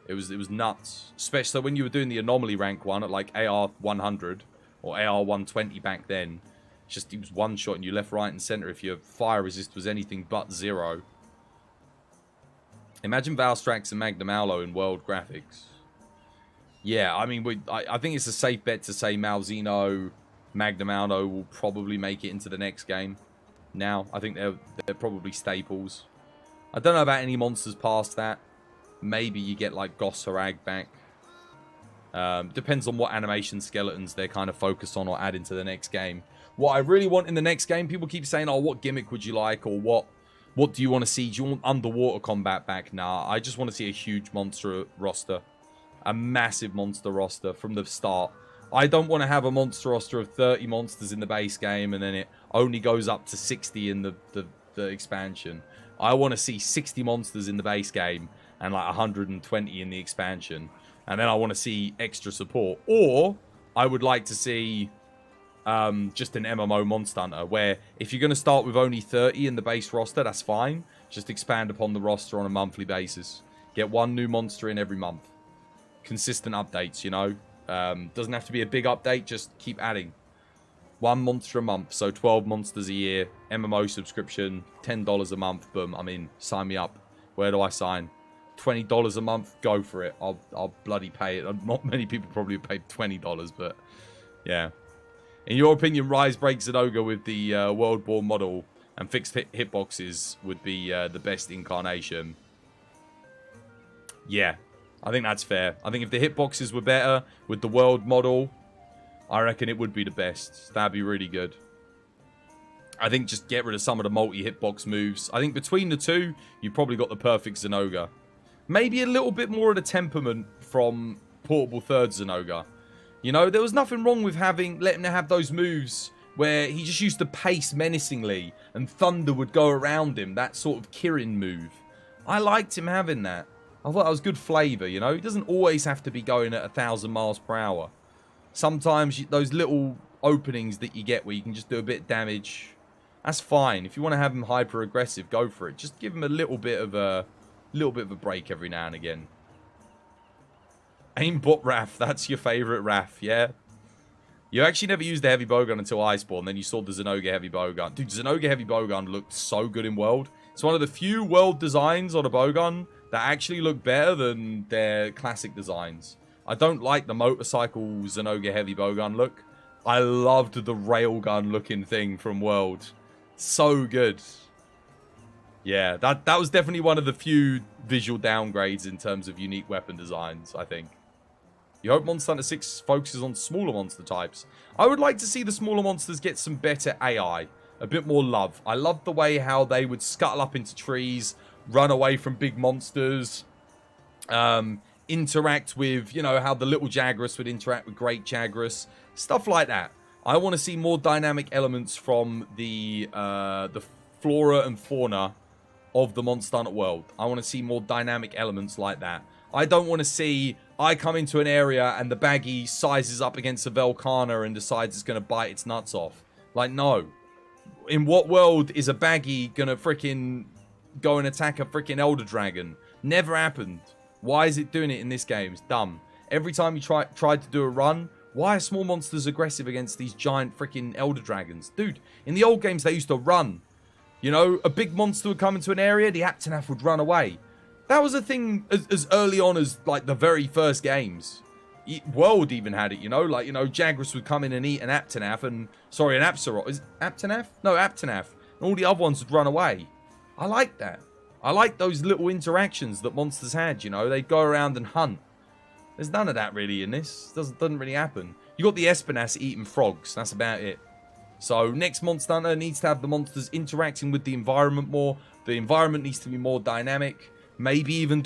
Speaker 2: It was nuts. Especially when you were doing the anomaly rank one at like AR 100 or AR 120 back then. Just he was one shot and you left, right, and center if your fire resist was anything but 0. Imagine Valstrax and Magnum Aulo in World graphics. Yeah, I mean, I think it's a safe bet to say Malzeno, Magnum Aulo will probably make it into the next game. Now, I think they're probably staples. I don't know about any monsters past that. Maybe you get like Goss Harag back. Depends on what animation skeletons they're kind of focused on or add into the next game. What I really want in the next game, people keep saying, oh, what gimmick would you like? Or what do you want to see? Do you want underwater combat back? Nah, I just want to see a huge monster roster. A massive monster roster from the start. I don't want to have a monster roster of 30 monsters in the base game and then it only goes up to 60 in the expansion. I want to see 60 monsters in the base game and like 120 in the expansion. And then I want to see extra support. Or I would like to see just an MMO Monster Hunter where if you're going to start with only 30 in the base roster, that's fine. Just expand upon the roster on a monthly basis. Get one new monster in every month. Consistent updates, you know. Doesn't have to be a big update, just keep adding. One monster a month, so 12 monsters a year. MMO subscription, $10 a month, boom, I'm in. Sign me up. Where do I sign? $20 a month, go for it. I'll bloody pay it. Not many people probably paid $20, but yeah. In your opinion, Rise breaks Zenogre with the World-born model and fixed hitboxes would be the best incarnation. Yeah, I think that's fair. I think if the hitboxes were better with the world model, I reckon it would be the best. That'd be really good. I think just get rid of some of the multi-hitbox moves. I think between the two, you've probably got the perfect Zenogre. Maybe a little bit more of the temperament from Portable Third Zenogre. You know, there was nothing wrong with letting him have those moves where he just used to pace menacingly and thunder would go around him. That sort of Kirin move. I liked him having that. I thought that was good flavour, you know. He doesn't always have to be going at 1,000 miles per hour. Sometimes those little openings that you get where you can just do a bit of damage, that's fine. If you want to have him hyper aggressive, go for it. Just give him a little bit of a break every now and again. Aimbot Raph, that's your favourite Raph, yeah? You actually never used the heavy bowgun until Iceborne, then you saw the Zenogre heavy bowgun. Dude, Zenogre heavy bowgun looked so good in World. It's one of the few World designs on a bowgun that actually look better than their classic designs. I don't like the motorcycle Zenogre heavy bowgun look. I loved the railgun looking thing from World. So good. Yeah, that was definitely one of the few visual downgrades in terms of unique weapon designs, I think. You hope Monster Hunter 6 focuses on smaller monster types. I would like to see the smaller monsters get some better AI. A bit more love. I love the way how they would scuttle up into trees, run away from big monsters, interact with, you know, how the little Jagras would interact with Great Jagras. Stuff like that. I want to see more dynamic elements from the flora and fauna of the Monster Hunter world. I want to see more dynamic elements like that. I don't want to see I come into an area and the baggy sizes up against a Velkhana and decides it's going to bite its nuts off. Like, no. In what world is a baggy going to freaking go and attack a freaking Elder Dragon? Never happened. Why is it doing it in this game? It's dumb. Every time you tried to do a run, why are small monsters aggressive against these giant freaking Elder Dragons? Dude, in the old games they used to run. You know, a big monster would come into an area, the Aptanaf would run away. That was a thing as early on as, like, the very first games. World even had it, you know? Like, you know, Jagras would come in and eat an Aptanaf and... Sorry, an Apsaroth. Is it Aptanaf? No, Aptanaf. And all the other ones would run away. I like that. I like those little interactions that monsters had, you know? They'd go around and hunt. There's none of that really in this. Doesn't really happen. You got the Espinas eating frogs. That's about it. So, next Monster Hunter needs to have the monsters interacting with the environment more. The environment needs to be more dynamic. Maybe even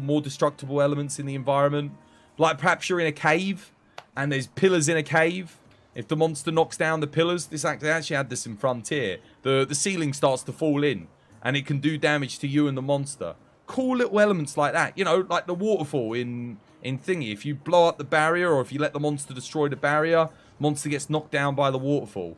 Speaker 2: more destructible elements in the environment. Like perhaps you're in a cave and there's pillars in a cave. If the monster knocks down the pillars, they actually had this in Frontier. The ceiling starts to fall in and it can do damage to you and the monster. Cool little elements like that. You know, like the waterfall in Thingy. If you blow up the barrier or if you let the monster destroy the barrier, monster gets knocked down by the waterfall.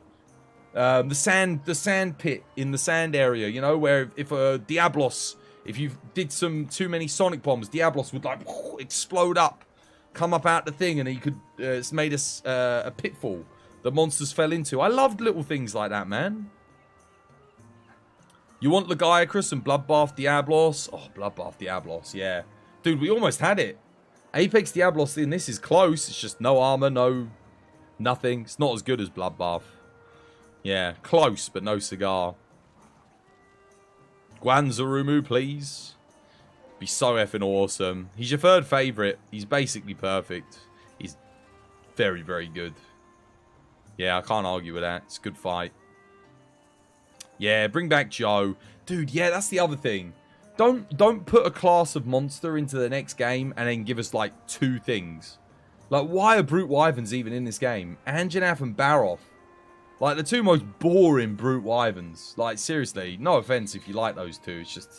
Speaker 2: The sand pit in the sand area, you know, where if Diablos... If you did too many sonic bombs, Diablos would like explode up, come up out the thing, and he could. It's made us a pitfall that monsters fell into. I loved little things like that, man. You want Lagiacrus and Bloodbath Diablos? Oh, Bloodbath Diablos, yeah, dude, we almost had it. Apex Diablos in this is close. It's just no armor, nothing. It's not as good as Bloodbath. Yeah, close, but no cigar. Guanzarumu, please. Be so effing awesome. He's your third favourite. He's basically perfect. He's very, very good. Yeah, I can't argue with that. It's a good fight. Yeah, bring back Joe. Dude, yeah, that's the other thing. Don't put a class of monster into the next game and then give us, like, 2 things. Like, why are Brute Wyverns even in this game? Anjanath and Baroth. Like, the 2 most boring Brute Wyverns. Like, seriously, no offense if you like those 2. It's just...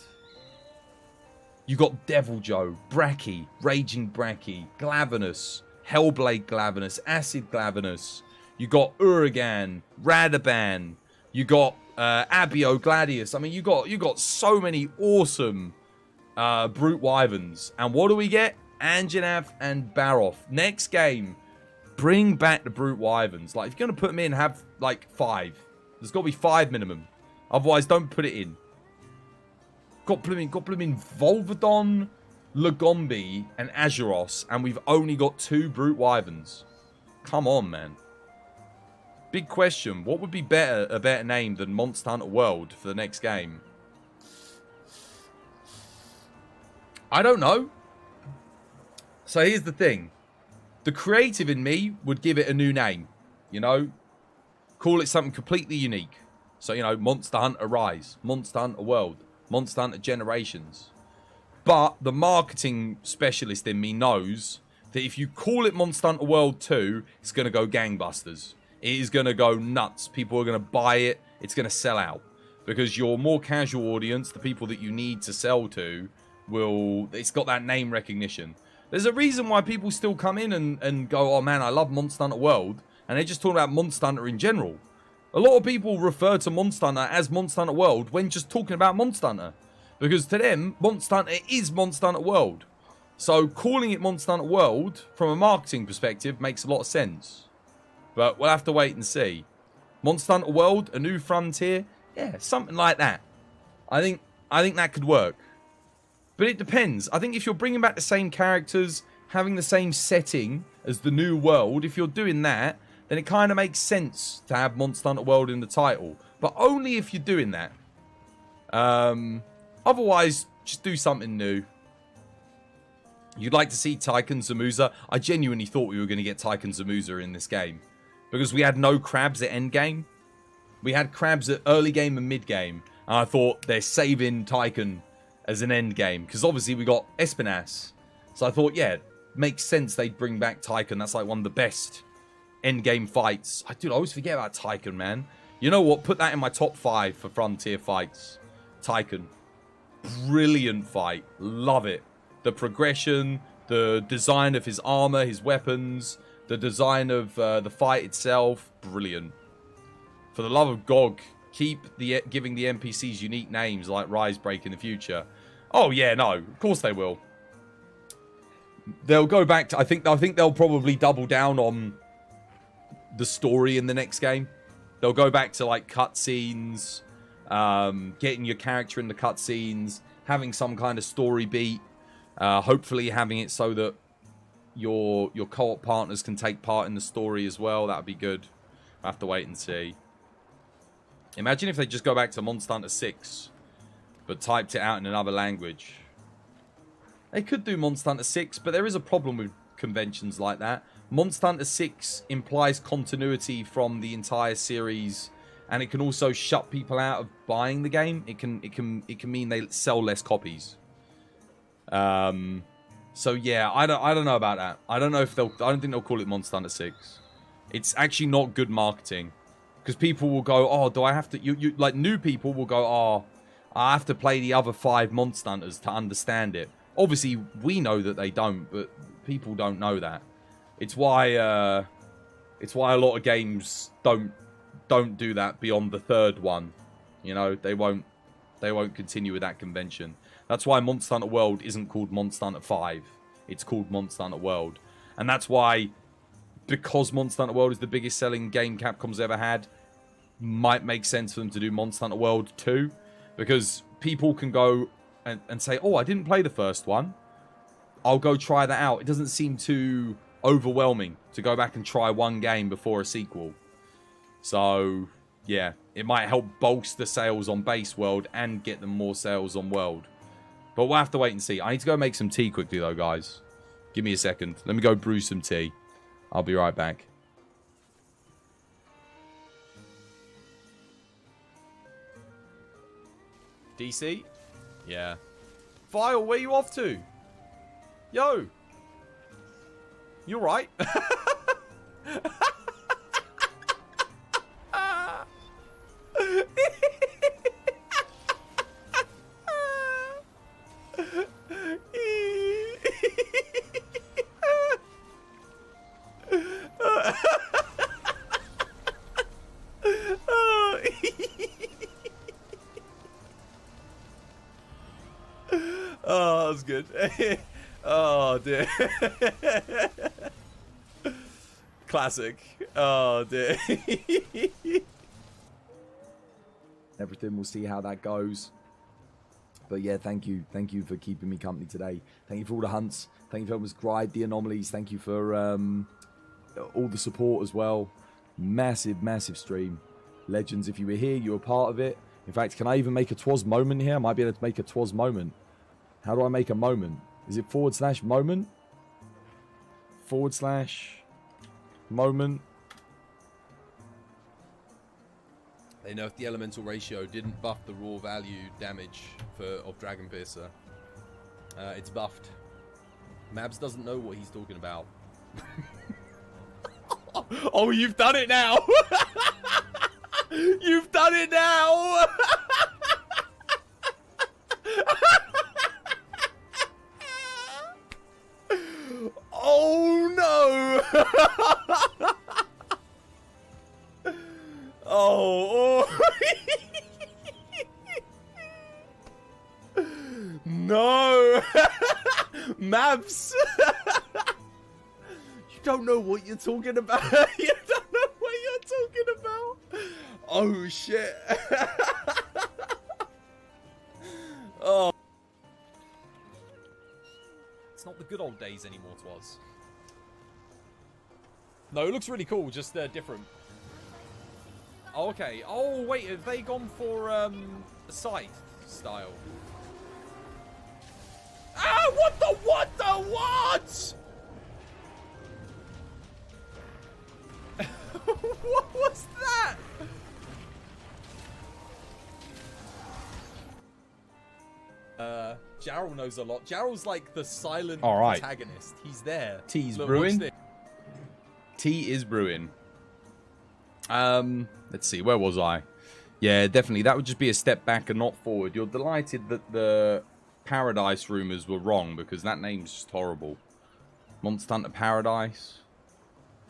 Speaker 2: You got Devil Joe, Bracky, Raging Bracky, Glavenus, Hellblade Glavenus, Acid Glavenus. You got Uragan, Radaban. You got Abio Gladius. I mean, you got so many awesome Brute Wyverns. And what do we get? Anjanath and Baroth. Next game... Bring back the Brute Wyverns. Like, if you're going to put them in, have, like, 5. There's got to be 5 minimum. Otherwise, don't put it in. Got them in Volvodon, Lagombi, and Azuros. And we've only got 2 Brute Wyverns. Come on, man. Big question. What would be a better name than Monster Hunter World for the next game? I don't know. So here's the thing. The creative in me would give it a new name, you know? Call it something completely unique. So, you know, Monster Hunter Rise, Monster Hunter World, Monster Hunter Generations. But the marketing specialist in me knows that if you call it Monster Hunter World 2, it's going to go gangbusters. It is going to go nuts. People are going to buy it. It's going to sell out. Because your more casual audience, the people that you need to sell to, it's got that name recognition. There's a reason why people still come in and go, oh man, I love Monster Hunter World. And they're just talking about Monster Hunter in general. A lot of people refer to Monster Hunter as Monster Hunter World when just talking about Monster Hunter. Because to them, Monster Hunter is Monster Hunter World. So calling it Monster Hunter World, from a marketing perspective, makes a lot of sense. But we'll have to wait and see. Monster Hunter World, A New Frontier, yeah, something like that. I think that could work. But it depends. I think if you're bringing back the same characters, having the same setting as the new world, if you're doing that, then it kind of makes sense to have Monster Hunter World in the title. But only if you're doing that. Otherwise, just do something new. You'd like to see Tycoon Zamuza. I genuinely thought we were going to get Tycoon Zamuza in this game. Because we had no crabs at endgame. We had crabs at early game and mid game. And I thought they're saving Tycoon as an end game. Because obviously we got Espinas. So I thought, yeah, makes sense they'd bring back Tycoon. That's like one of the best end game fights. Dude, I always forget about Tycoon, man. You know what? Put that in my top 5 for Frontier fights. Tycoon. Brilliant fight. Love it. The progression, the design of his armor, his weapons, the design of the fight itself, brilliant. For the love of GOG, keep giving the NPCs unique names like Risebreak in the future. Oh yeah, no, of course they will. They'll go back to, I think they'll probably double down on the story in the next game. They'll go back to like cutscenes, getting your character in the cutscenes, having some kind of story beat. Hopefully having it so that your co-op partners can take part in the story as well. That would be good. I'll have to wait and see. Imagine if they just go back to Monster Hunter 6, but typed it out in another language. They could do Monster Hunter 6, but there is a problem with conventions like that. Monster Hunter 6 implies continuity from the entire series, and it can also shut people out of buying the game. It can mean they sell less copies. So yeah, I don't know about that. I don't know if I don't think they'll call it Monster Hunter 6. It's actually not good marketing, because people will go, oh, do I have to? Like new people will go, oh, I have to play the other 5 Monster Hunters to understand it. Obviously, we know that they don't, but people don't know that. It's why a lot of games don't do that beyond the 3rd one. You know, they won't continue with that convention. That's why Monster Hunter World isn't called Monster Hunter 5. It's called Monster Hunter World. And that's why, because Monster Hunter World is the biggest selling game Capcom's ever had, might make sense for them to do Monster Hunter World 2. Because people can go and say, oh, I didn't play the first one. I'll go try that out. It doesn't seem too overwhelming to go back and try one game before a sequel. So, yeah, it might help bolster sales on base World and get them more sales on World. But we'll have to wait and see. I need to go make some tea quickly, though, guys. Give me a second. Let me go brew some tea. I'll be right back. DC? Yeah. Vile, where you off to? Yo. You alright? Oh, that was good. Oh, dear. Classic. Oh, dear. Everything, we'll see how that goes. But yeah, thank you. Thank you for keeping me company today. Thank you for all the hunts. Thank you for helping us grind the anomalies. Thank you for all the support as well. Massive, massive stream. Legends, if you were here, you were part of it. In fact, can I even make a Twas moment here? I might be able to make a Twas moment. How do I make a moment? Is it /moment? /moment? They know if the elemental ratio didn't buff the raw value damage of Dragon Piercer. It's buffed. Mabs doesn't know what he's talking about. Oh, you've done it now! You've done it now! Oh no! Oh, no! maths. You don't know what you're talking about. You don't know what you're talking about. Oh, shit. Oh. It's not the good old days anymore, Twas. No, it looks really cool, just different. Oh, okay. Oh, wait, have they gone for scythe style? Ah, what the what? What was that? Jarl knows a lot. Jarl's like the silent protagonist. He's there.
Speaker 3: Tea's
Speaker 2: Look,
Speaker 3: brewing. Tea is brewing. Let's see. Where was I? Yeah, definitely. That would just be a step back and not forward. You're delighted that the Paradise rumors were wrong because that name's just horrible. Monster Hunter Paradise.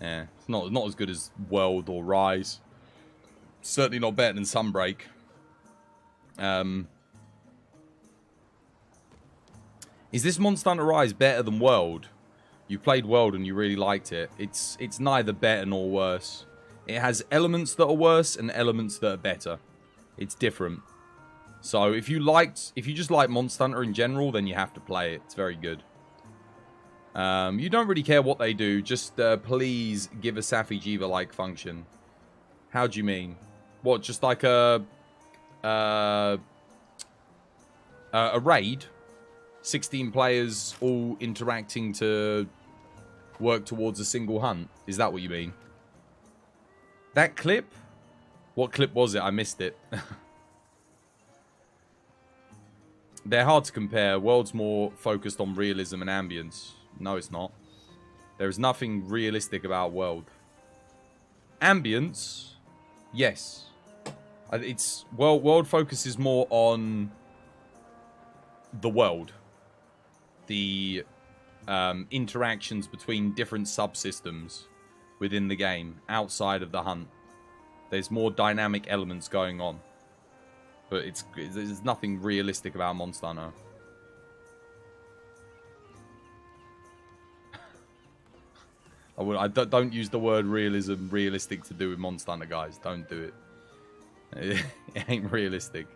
Speaker 3: Yeah, it's not as good as World or Rise. Certainly not better than Sunbreak. Is this Monster Hunter Rise better than World? You played World and you really liked it. It's neither better nor worse. It has elements that are worse and elements that are better. It's different. So if you just like Monster Hunter in general, then you have to play it. It's very good. You don't really care what they do. Just please give a Safi Jiva-like function. How do you mean? What? Just like a raid? 16 players all interacting to work towards a single hunt? Is that what you mean? That clip? What clip was it? I missed it. They're hard to compare. World's more focused on realism and ambience. No, it's not. There is nothing realistic about World. Ambience? Yes. World focuses more on the world. The interactions between different subsystems within the game, outside of the hunt. There's more dynamic elements going on. But there's nothing realistic about Monster Hunter. Don't use the word realistic to do with Monster Hunter, guys. Don't do it. It ain't realistic.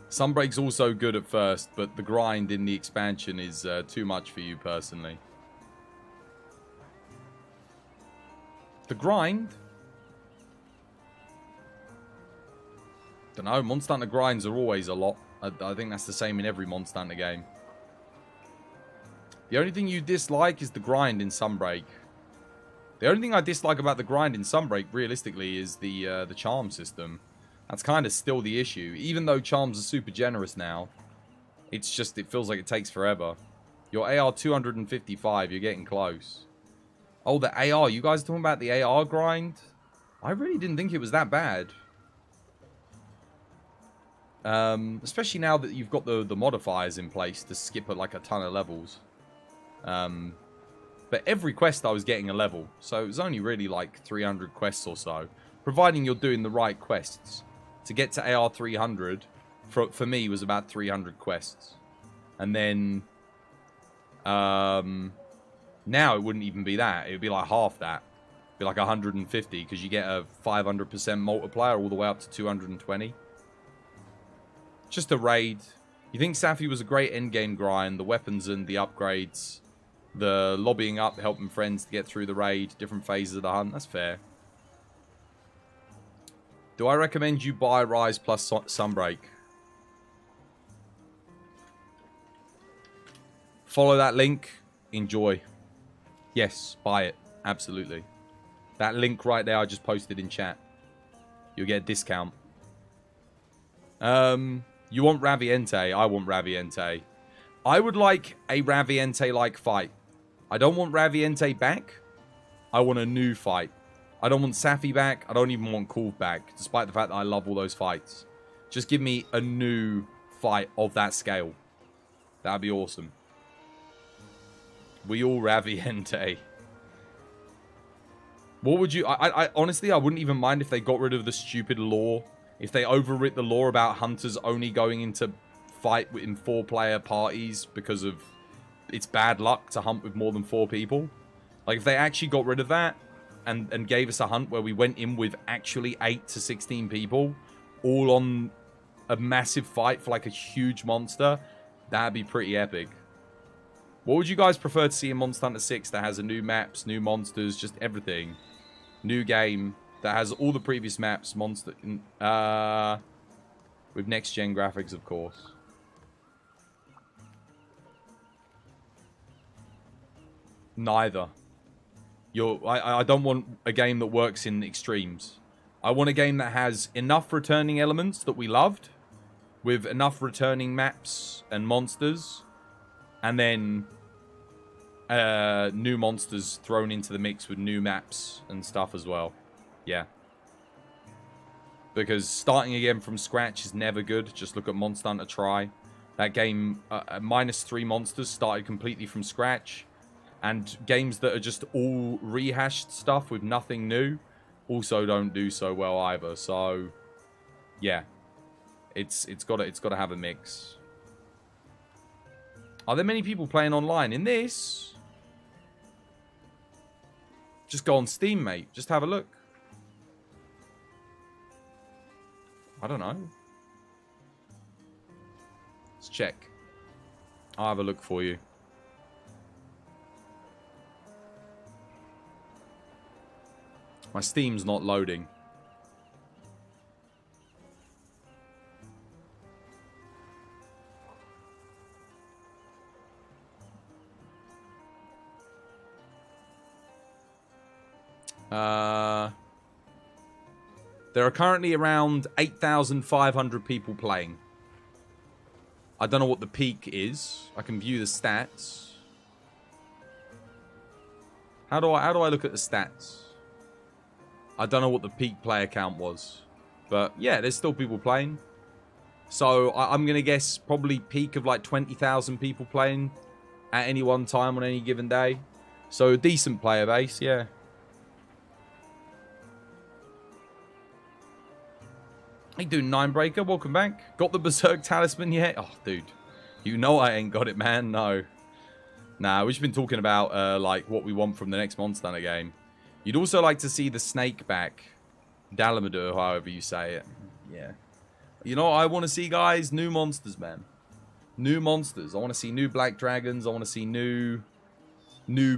Speaker 3: Sunbreak's also good at first, but the grind in the expansion is too much for you personally. The grind? Don't know. Monster Hunter grinds are always a lot. I think that's the same in every Monster Hunter game. The only thing you dislike is the grind in Sunbreak. The only thing I dislike about the grind in Sunbreak, realistically, is the charm system. That's kind of still the issue. Even though charms are super generous now, it's just, it feels like it takes forever. Your AR 255, you're getting close. Oh, the AR. You guys are talking about the AR grind? I really didn't think it was that bad. Especially now that you've got the modifiers in place to skip like a ton of levels. But every quest I was getting a level. So it was only really like 300 quests or so. Providing you're doing the right quests. To get to AR 300, for me, was about 300 quests. And then, now it wouldn't even be that. It would be like half that. It would be like 150, because you get a 500% multiplier all the way up to 220. Just a raid. You think Safi was a great endgame grind, the weapons and the upgrades, the lobbying up, helping friends to get through the raid, different phases of the hunt. That's fair. Do I recommend you buy Rise plus Sunbreak? Follow that link. Enjoy. Yes, buy it. Absolutely. That link right there I just posted in chat. You'll get a discount. You want Raviente? I want Raviente. I would like a Raviente-like fight. I don't want Raviente back. I want a new fight. I don't want Safi back. I don't even want Kulve back, despite the fact that I love all those fights. Just give me a new fight of that scale. That'd be awesome. We all Raviente. What would you... I honestly, I wouldn't even mind if they got rid of the stupid lore. If they overwrit the lore about hunters only going into fight in 4-player parties because of it's bad luck to hunt with more than 4 people. Like, if they actually got rid of that and gave us a hunt where we went in with actually 8 to 16 people, all on a massive fight for like a huge monster, that'd be pretty epic. What would you guys prefer to see in Monster Hunter 6 that has a new maps, new monsters, just everything? New game that has all the previous maps, with next-gen graphics, of course. Neither. I don't want a game that works in extremes. I want a game that has enough returning elements that we loved, with enough returning maps and monsters, and then new monsters thrown into the mix with new maps and stuff as well. Yeah. Because starting again from scratch is never good. Just look at Monster Hunter Tri. That game, -3 monsters, started completely from scratch. And games that are just all rehashed stuff with nothing new also don't do so well either. So, yeah. It's got to have a mix. Are there many people playing online in this? Just go on Steam, mate. Just have a look. I don't know. Let's check. I'll have a look for you. My Steam's not loading. There are currently around 8,500 people playing. I don't know what the peak is. I can view the stats. How do I look at the stats? I don't know what the peak player count was. But yeah, there's still people playing. So I'm going to guess probably peak of like 20,000 people playing at any one time on any given day. So a decent player base, yeah. How you doing, Ninebreaker? Welcome back. Got the Berserk Talisman yet? Oh, dude. You know I ain't got it, man. No. Nah, we've just been talking about like what we want from the next Monster Hunter game. You'd also like to see the snake back. Dalamadur, however you say it. Yeah. You know what I want to see, guys? New monsters, man. New monsters. I want to see new black dragons. I want to see new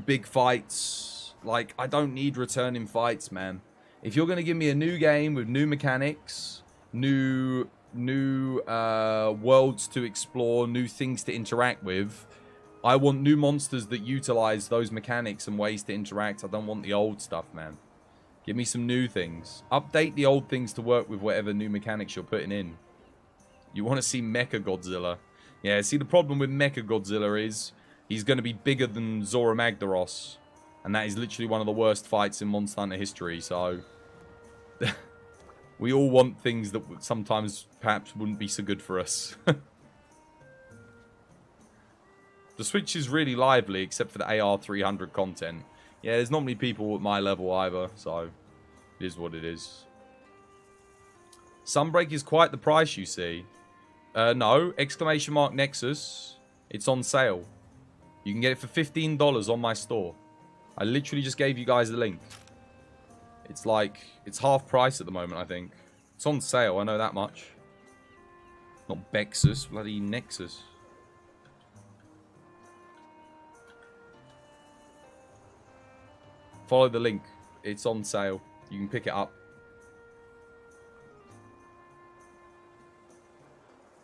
Speaker 3: big fights. Like, I don't need returning fights, man. If you're going to give me a new game with new mechanics, new worlds to explore, new things to interact with, I want new monsters that utilize those mechanics and ways to interact. I don't want the old stuff, man. Give me some new things. Update the old things to work with whatever new mechanics you're putting in. You want to see Mechagodzilla. Yeah, see, the problem with Mechagodzilla is he's going to be bigger than Zora Magdaros. And that is literally one of the worst fights in Monster Hunter history, so... we all want things that sometimes perhaps wouldn't be so good for us. The Switch is really lively, except for the AR300 content. Yeah, there's not many people at my level either, so it is what it is. Sunbreak is quite the price, you see. No, exclamation mark Nexus. It's on sale. You can get it for $15 on my store. I literally just gave you guys the link. It's like, it's half price at the moment, I think. It's on sale, I know that much. Not Bexus, bloody Nexus. Follow the link. It's on sale. You can pick it up.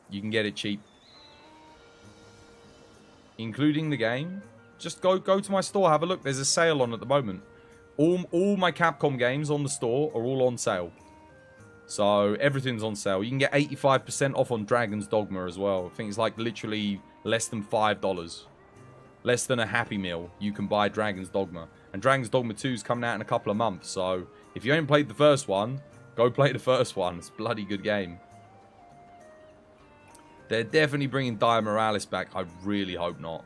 Speaker 3: You can get it cheap. Including the game. Just go to my store, have a look. There's a sale on at the moment. All my Capcom games on the store are all on sale. So everything's on sale. You can get 85% off on Dragon's Dogma as well. I think it's like literally less than $5. Less than a Happy Meal. You can buy Dragon's Dogma. And Dragon's Dogma 2 is coming out in a couple of months. So if you ain't played the first one, go play the first one. It's a bloody good game. They're definitely bringing Dire Morales back. I really hope not.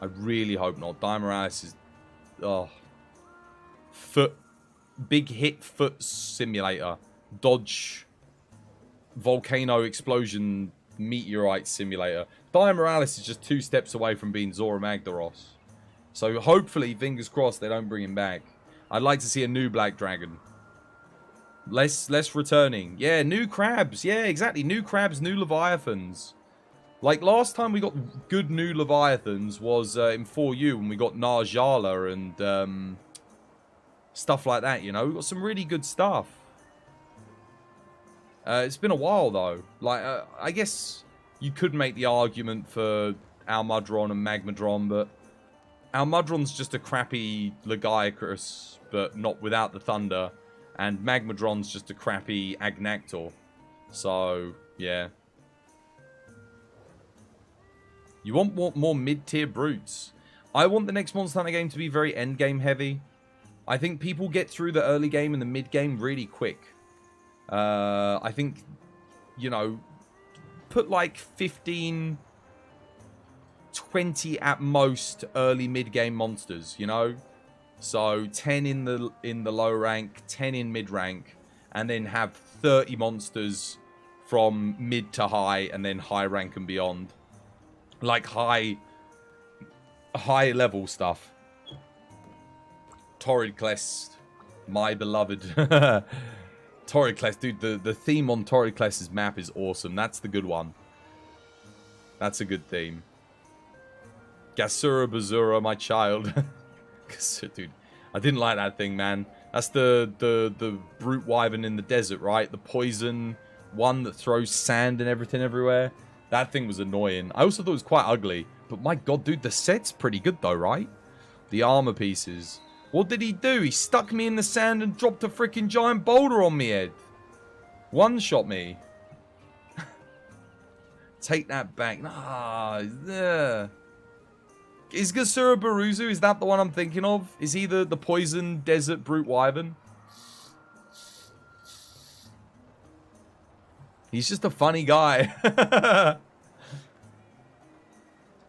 Speaker 3: I really hope not. Dire Morales is... oh... big hit foot simulator, dodge, volcano explosion Meteorite Simulator. Dia Morales is just 2 steps away from being Zora Magdaros. So hopefully, fingers crossed, they don't bring him back. I'd like to see a new Black Dragon. Less returning. Yeah, new crabs. Yeah, exactly. New crabs, new Leviathans. Like, last time we got good new Leviathans was in 4U when we got Narjala and stuff like that, you know? We got some really good stuff. It's been a while, though. Like, I guess you could make the argument for Almudron and Magmadron, but Almudron's just a crappy Legiacrus, but not without the thunder. And Magmadron's just a crappy Agnactor. So, yeah. You want more mid-tier brutes. I want the next Monster Hunter game to be very endgame heavy. I think people get through the early game and the mid-game really quick. I think, you know, put like 15, 20 at most early mid-game monsters, you know? So 10 in the low rank, 10 in mid rank, and then have 30 monsters from mid to high, and then high rank and beyond. Like high level stuff. Torrid Clest, my beloved. Torrid Clest, dude, the theme on Torrid Clest's map is awesome. That's the good one. That's a good theme. Gasura Bazura, my child. Dude, I didn't like that thing, man. That's the brute wyvern in the desert, right? The poison one that throws sand and everything everywhere. That thing was annoying. I also thought it was quite ugly. But my god, dude, the set's pretty good though, right? The armor pieces. What did he do? He stuck me in the sand and dropped a freaking giant boulder on me head. One-shot me. Take that back. Nah, yeah. Is Gasura Baruzu, is that the one I'm thinking of? Is he the poison desert brute wyvern? He's just a funny guy.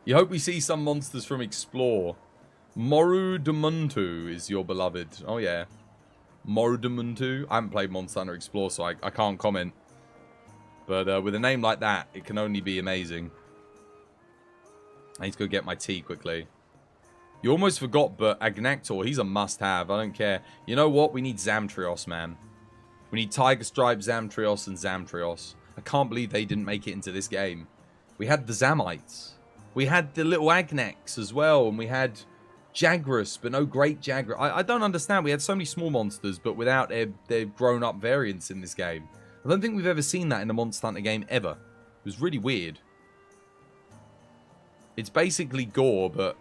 Speaker 3: You hope we see some monsters from Explore. Morudamuntu is your beloved. Oh yeah. Morudamuntu. I haven't played Monster Hunter Explore, so I can't comment. But with a name like that, it can only be amazing. I need to go get my tea quickly. You almost forgot, but Agnactor, he's a must-have. I don't care. You know what? We need Zamtrios, man. We need Tiger Stripe, Zamtrios, and Zamtrios. I can't believe they didn't make it into this game. We had the Zamites. We had the little Agnax as well, and we had Jagras, but no great Jagras. I don't understand. We had so many small monsters, but without their grown-up variants in this game. I don't think we've ever seen that in a Monster Hunter game, ever. It was really weird. It's basically Gore, but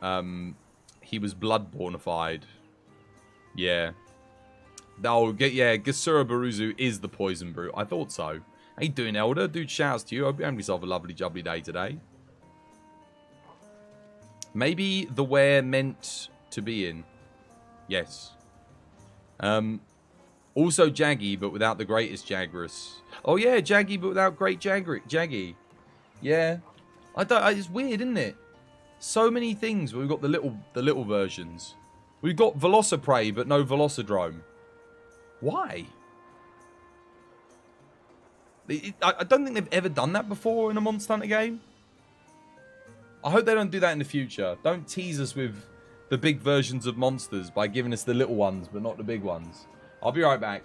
Speaker 3: he was Bloodborne-ified. Yeah. Oh, yeah, Gasura Baruzu is the poison brute. I thought so. How you doing, Elder? Dude, shouts to you. Hope you have yourself a lovely, jubbly day today. Maybe the where meant to be in. Yes. Also Jaggy, but without the greatest Jagras. Oh yeah, Jaggy, but without great Jaggy. Yeah. It's weird, isn't it? So many things where we've got the little versions. We've got Velociprey, but no Velocidrome. Why? I don't think they've ever done that before in a Monster Hunter game. I hope they don't do that in the future. Don't tease us with the big versions of monsters by giving us the little ones, but not the big ones. I'll be right back.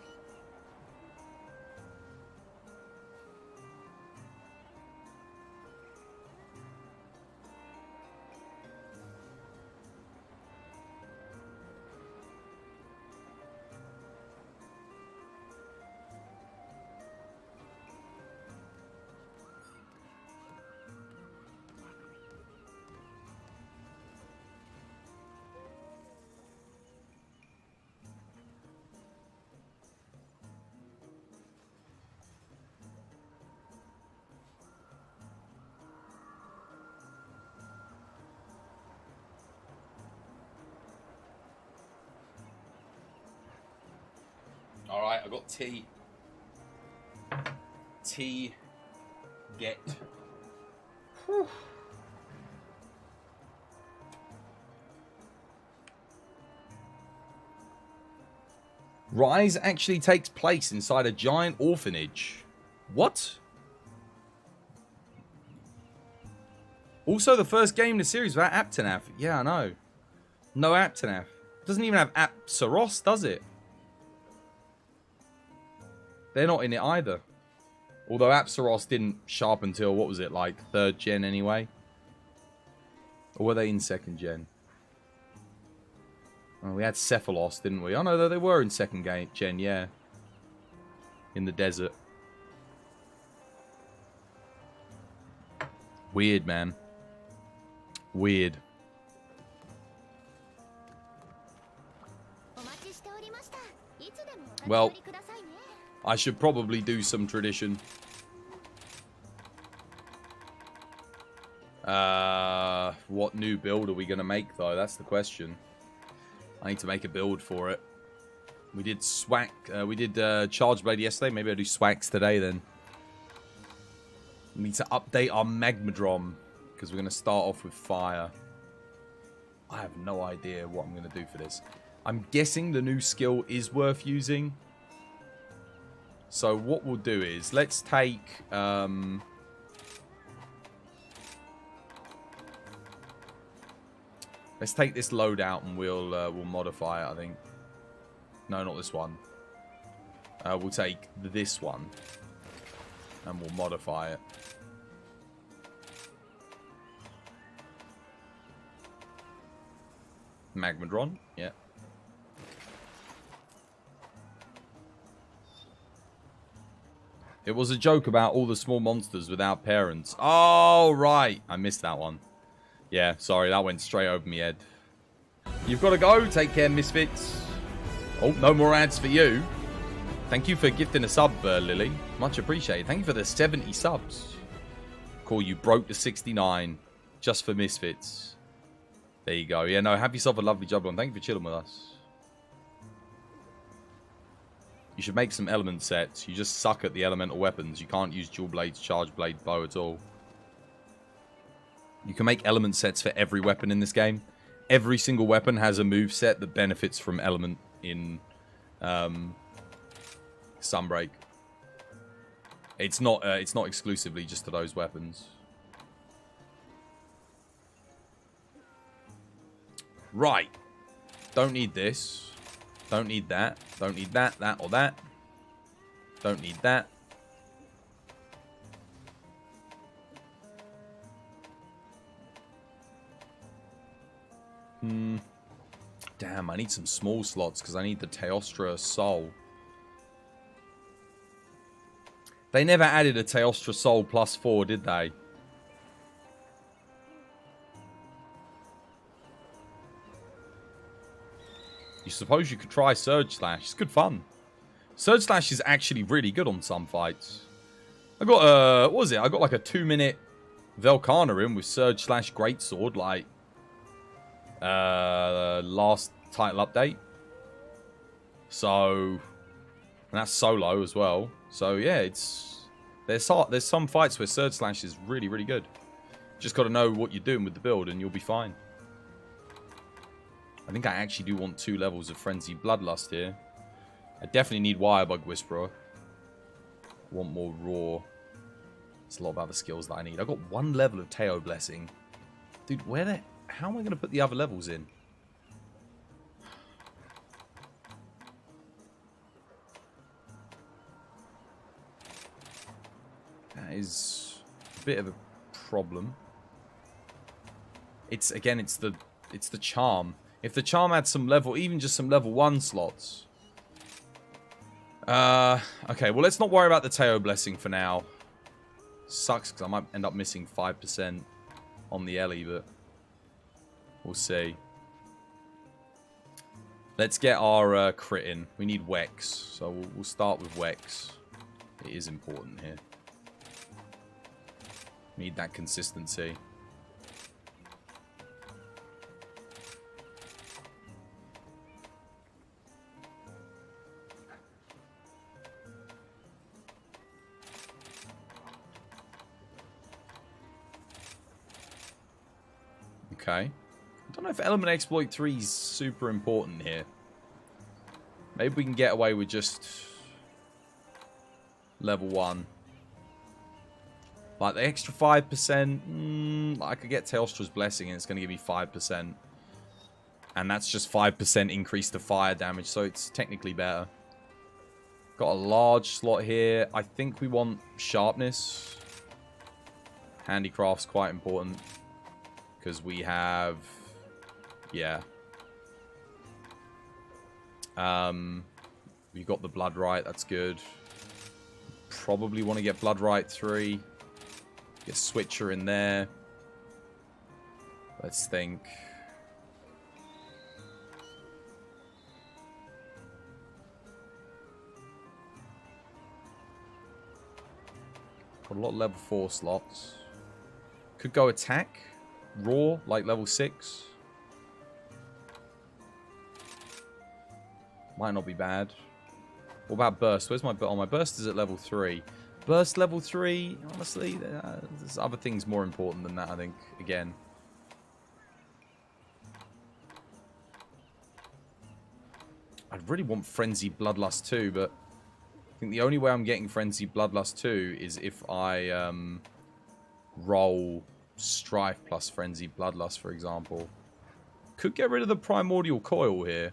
Speaker 3: Alright, I got tea. Tea. Get. Whew. Rise actually takes place inside a giant orphanage. What? Also, the first game in the series without Aptonath. Yeah, I know. No Aptonath. Doesn't even have Apsaros, does it? They're not in it either. Although Apsaros didn't sharp until, what was it, like 3rd gen anyway? Or were they in 2nd gen? Oh, we had Cephalos, didn't we? Oh no, they were in 2nd gen, yeah. In the desert. Weird, man. Weird. Well, I should probably do some tradition. What new build are we going to make, though? That's the question. I need to make a build for it. We did Charge Blade yesterday. Maybe I'll do Swax today, then. We need to update our Magmadrom, because we're going to start off with fire. I have no idea what I'm going to do for this. I'm guessing the new skill is worth using. So what we'll do is, let's take... let's take this loadout and we'll modify it, I think. No, not this one. We'll take this one. And we'll modify it. Magmadron, yeah. It was a joke about all the small monsters without parents. Oh, right. I missed that one. Yeah, sorry. That went straight over my head. You've got to go. Take care, Misfits. Oh, no more ads for you. Thank you for gifting a sub, Lily. Much appreciated. Thank you for the 70 subs. Cool, you broke the 69 just for Misfits. There you go. Yeah, no, have yourself a lovely job, and thank you for chilling with us. You should make some element sets. You just suck at the elemental weapons. You can't use dual blades, charge blade, bow at all. You can make element sets for every weapon in this game. Every single weapon has a move set that benefits from element in Sunbreak. It's not exclusively just to those weapons. Right. Don't need this. Don't need that. Don't need that, that, or that. Don't need that. Damn, I need some small slots because I need the Teostra Soul. They never added a Teostra Soul +4, did they? You suppose you could try Surge Slash. It's good fun. Surge Slash is actually really good on some fights. I got what was it? I got like a 2-minute Velkhana in with Surge Slash Greatsword, like last title update. So, and that's solo as well. So yeah, there's some fights where Surge Slash is really, really good. Just got to know what you're doing with the build and you'll be fine. I think I actually do want 2 levels of Frenzy Bloodlust here. I definitely need Wirebug Whisperer. I want more Raw. There's a lot of other skills that I need. I got 1 level of Teo Blessing. Dude, how am I going to put the other levels in? That is a bit of a problem. It's the charm. If the charm had some level, even just some level 1 slots. Okay, well, let's not worry about the Teo Blessing for now. Sucks because I might end up missing 5% on the Ellie, but we'll see. Let's get our crit in. We need Wex, so we'll start with Wex. It is important here. Need that consistency. Okay. I don't know if Element Exploit 3 is super important here. Maybe we can get away with just level 1. Like, the extra 5%, I could get Teostra's Blessing, and it's going to give me 5%. And that's just 5% increase to fire damage, so it's technically better. Got a large slot here. I think we want Sharpness. Handicraft's quite important. Because we have... Yeah. We've got the Blood Right, that's good. Probably want to get Blood Right 3. Get Switcher in there. Let's think. Got a lot of level 4 slots. Could go attack. Raw, like level 6. Might not be bad. What about burst? Where's my burst? Oh, my burst is at level 3. Burst level 3, honestly, there's other things more important than that, I think, again. I'd really want Frenzy Bloodlust 2, but I think the only way I'm getting Frenzy Bloodlust 2 is if I roll Strife plus Frenzy Bloodlust, for example. Could get rid of the Primordial Coil here.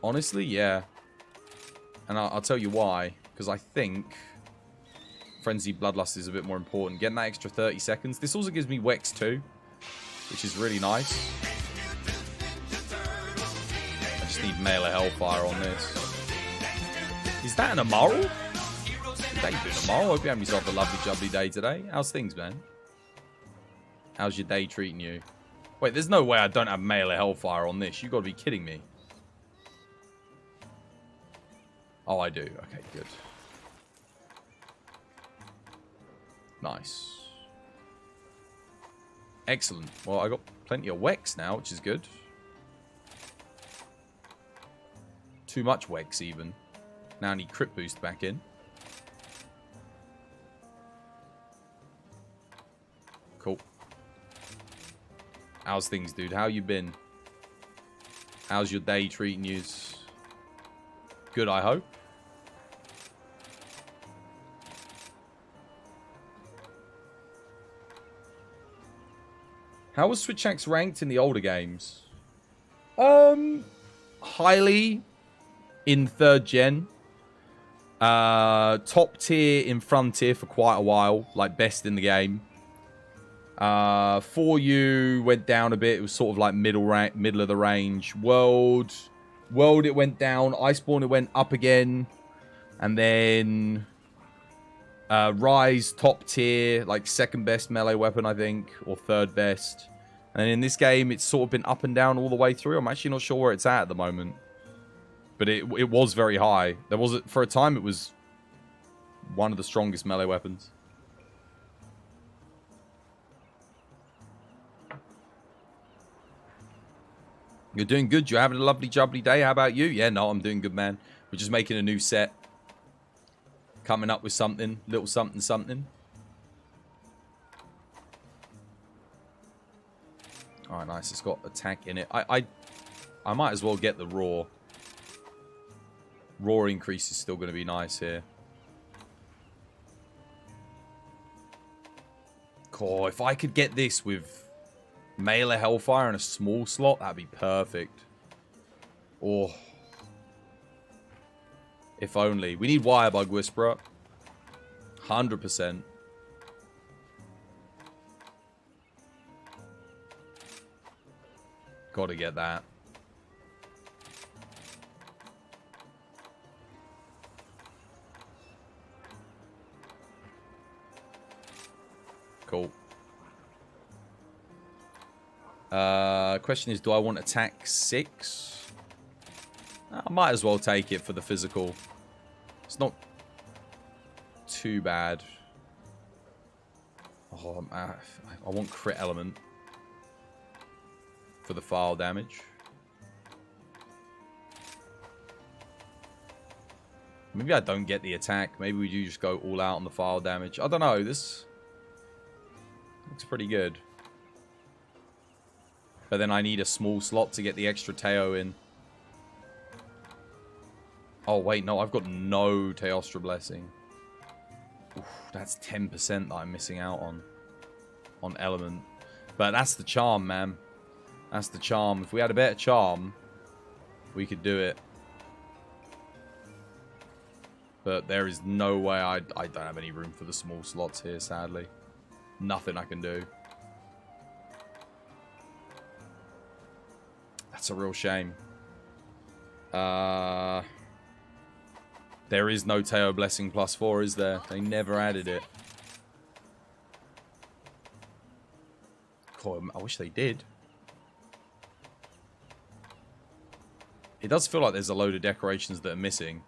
Speaker 3: Honestly, yeah. And I'll tell you why. Because I think Frenzy Bloodlust is a bit more important. Getting that extra 30 seconds. This also gives me Wex too, which is really nice. I just need Melee Hellfire on this. Is that an Amoral? How you doing, Amoral? Hope you're having yourself a lovely, jubbly day today. How's things, man? How's your day treating you? Wait, there's no way I don't have Melee Hellfire on this. You gotta be kidding me. Oh, I do. Okay, good. Nice. Excellent. Well, I got plenty of Wex now, which is good. Too much Wex, even. Now I need Crit Boost back in. Cool. How's things, dude? How you been? How's your day treating you? Good, I hope. How was Switch Axe ranked in the older games? Highly in 3rd gen. Top tier in Frontier for quite a while. Like, best in the game. 4U went down a bit. It was sort of like middle of the range. World, it went down. Iceborne, it went up again. And then Rise, top tier, like 2nd best melee weapon, I think, or 3rd best. And in this game, it's sort of been up and down all the way through. I'm actually not sure where it's at the moment, but it was very high. There was, for a time, it was one of the strongest melee weapons. You're doing good. You're having a lovely, jubbly day. How about you? Yeah, no, I'm doing good, man. We're just making a new set. Coming up with something. Little something, something. Alright, nice. It's got attack in it. I might as well get the raw. Raw increase is still going to be nice here. Cool. If I could get this with Melee Hellfire and a small slot, that'd be perfect. Oh. If only. We need Wirebug Whisperer. 100%. Gotta get that. Cool. Question is, do I want attack 6? I might as well take it for the physical. It's not too bad. Oh, I want crit element for the file damage. Maybe I don't get the attack. Maybe we do just go all out on the file damage. I don't know. This looks pretty good. But then I need a small slot to get the extra Teo in. Oh, wait, no, I've got no Teostra Blessing. Oof, that's 10% that I'm missing out on element. But that's the charm, man. That's the charm. If we had a better charm, we could do it. But there is no way I don't have any room for the small slots here, sadly. Nothing I can do. That's a real shame. There is no Teo Blessing +4, is there? They never added it. God, I wish they did. It does feel like there's a load of decorations that are missing.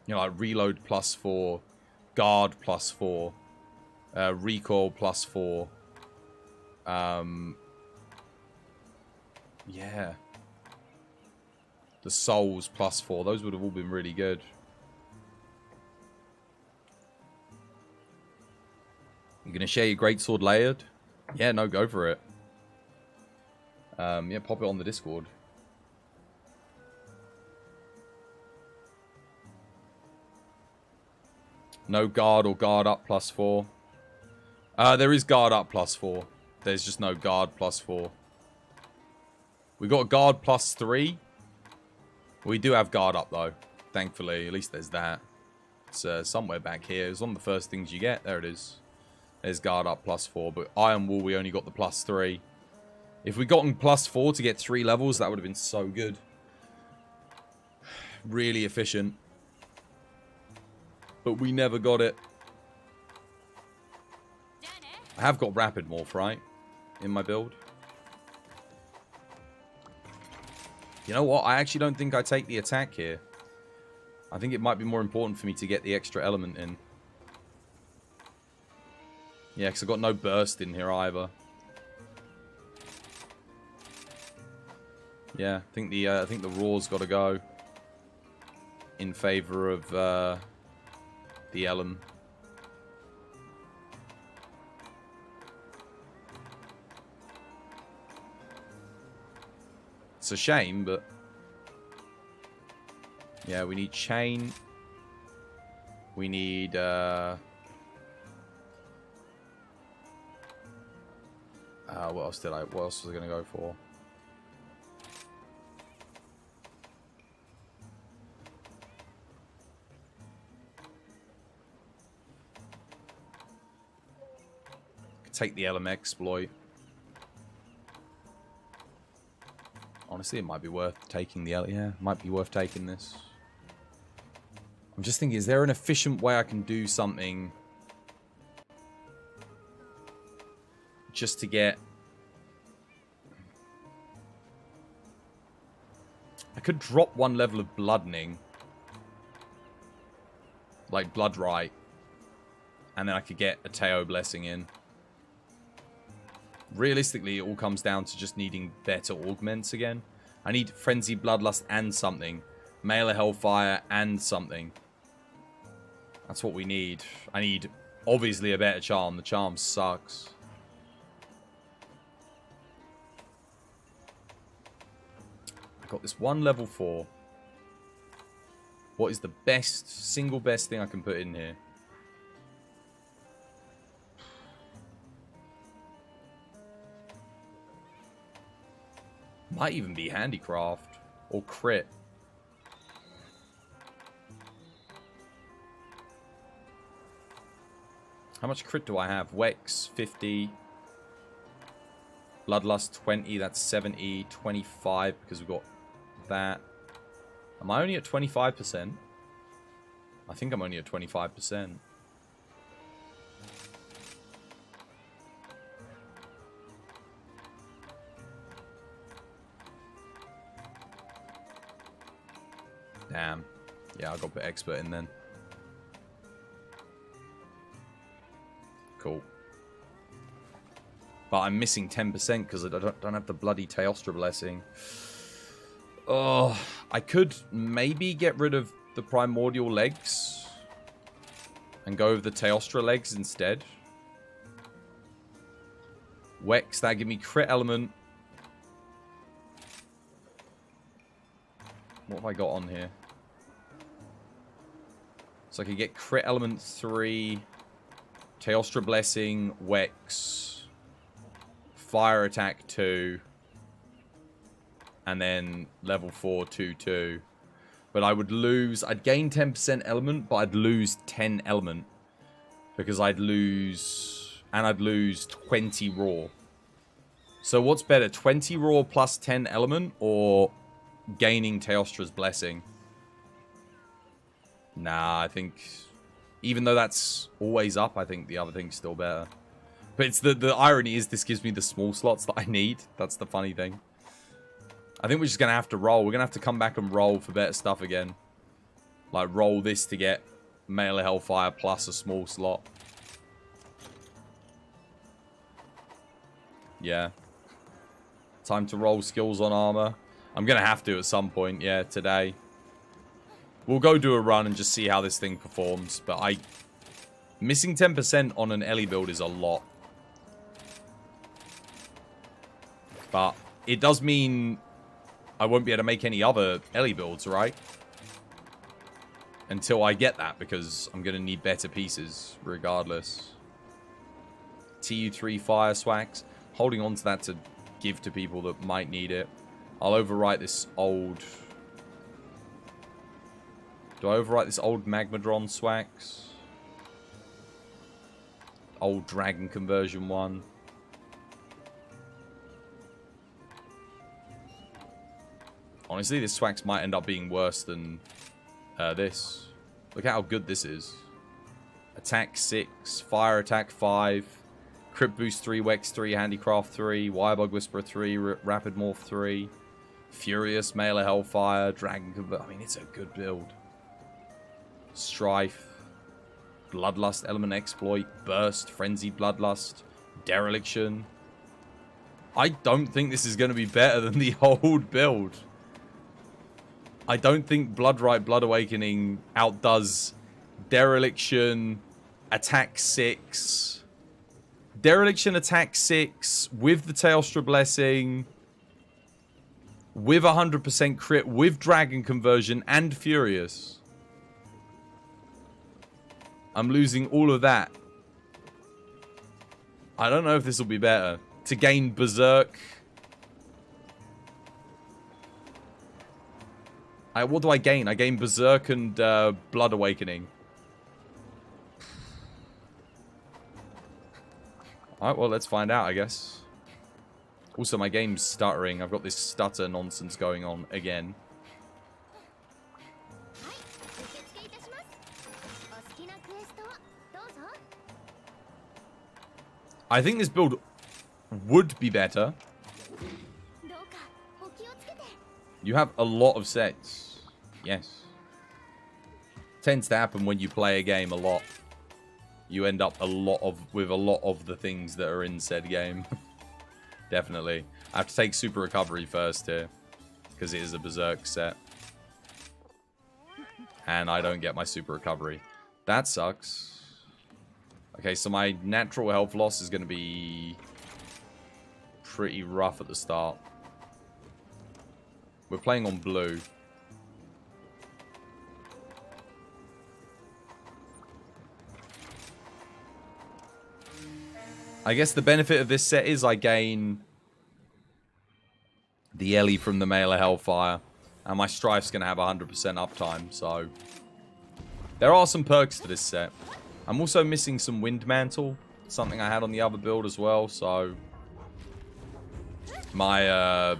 Speaker 3: You know, like reload +4, guard +4, recoil +4. Yeah. The souls +4. Those would have all been really good. You gonna share your greatsword layered? Yeah, no, go for it. Yeah, pop it on the Discord. No guard or guard up +4. There is guard up +4. There's just no guard +4. We got guard +3. We do have guard up though. Thankfully, at least there's that. It's somewhere back here. It's one of the first things you get. There it is. There's guard up +4. But Iron Wall, we only got the +3. If we gotten +4 to get 3 levels, that would have been so good. Really efficient. But we never got it. I have got Rapid Morph, right? In my build. You know what? I actually don't think I take the attack here. I think it might be more important for me to get the extra element in. Yeah, because I've got no burst in here either. Yeah, I think the raw's got to go in favor of the Ellen. It's a shame, but yeah, we need chain. We need what else was I gonna go for? Take the LM exploit. Honestly, it might be worth taking the L. Yeah, might be worth taking this. I'm just thinking, is there an efficient way I can do something just to get? I could drop 1 level of bloodening, like blood right, and then I could get a Teo blessing in. Realistically, it all comes down to just needing better augments again. I need Frenzy Bloodlust and something. Mailer Hellfire and something. That's what we need. I need, obviously, a better charm. The charm sucks. I got this one level 4. What is the single best thing I can put in here? Might even be handicraft or crit. How much crit do I have? Wex 50. Bloodlust 20. That's 70. 25 because we've got that. Am I only at 25%? I think I'm only at 25%. Damn. Yeah, I'll go put expert in then. Cool. But I'm missing 10% because I don't have the bloody Teostra blessing. Oh, I could maybe get rid of the primordial legs and go with the Teostra legs instead. Wex, that give me crit element. What have I got on here? So I could get crit element 3, Teostra Blessing, Wex, fire attack 2, and then level 4, 2/2. But I would lose, I'd gain 10% element, but I'd lose 10 element. Because I'd lose 20 raw. So what's better, 20 raw plus 10 element, or gaining Teostra's Blessing? Nah, I think, even though that's always up, I think the other thing's still better. But it's the irony is this gives me the small slots that I need. That's the funny thing. I think we're just going to have to roll. We're going to have to come back and roll for better stuff again. Like, roll this to get Melee Hellfire plus a small slot. Yeah. Time to roll skills on armor. I'm going to have to at some point, yeah, today. We'll go do a run and just see how this thing performs. But missing 10% on an Ellie build is a lot. But it does mean I won't be able to make any other Ellie builds, right? Until I get that, because I'm going to need better pieces regardless. TU3 Fire Swags. Holding on to that to give to people that might need it. I'll overwrite this old... Do I overwrite this old Magmadron Swags? Old Dragon Conversion one. Honestly, this Swags might end up being worse than this. Look at how good this is. Attack 6, Fire Attack 5, Crit Boost 3, Wex 3, Handicraft 3, Wirebug Whisperer 3, Rapid Morph 3, Furious, Melee Hellfire, Dragon Convert. I mean, it's a good build. Strife, Bloodlust, Element Exploit, Burst, Frenzied Bloodlust, Dereliction. I don't think this is going to be better than the old build. I don't think Bloodright Blood Awakening outdoes Dereliction, Attack 6. Dereliction, Attack 6, with the Teostra Blessing, with 100% crit, with Dragon Conversion, and Furious. I'm losing all of that. I don't know if this will be better. To gain Berserk... what do I gain? I gain Berserk and Blood Awakening. Alright, well, let's find out, I guess. Also, my game's stuttering. I've got this stutter nonsense going on again. I think this build would be better. You have a lot of sets. Yes. Tends to happen when you play a game a lot. You end up with a lot of the things that are in said game. Definitely. I have to take Super Recovery first here, because it is a Berserk set. And I don't get my Super Recovery. That sucks. Okay, so my natural health loss is going to be pretty rough at the start. We're playing on blue. I guess the benefit of this set is I gain the Ellie from the Melee Hellfire. And my Strife's going to have 100% uptime, so... There are some perks to this set. I'm also missing some Wind Mantle. Something I had on the other build as well, so... My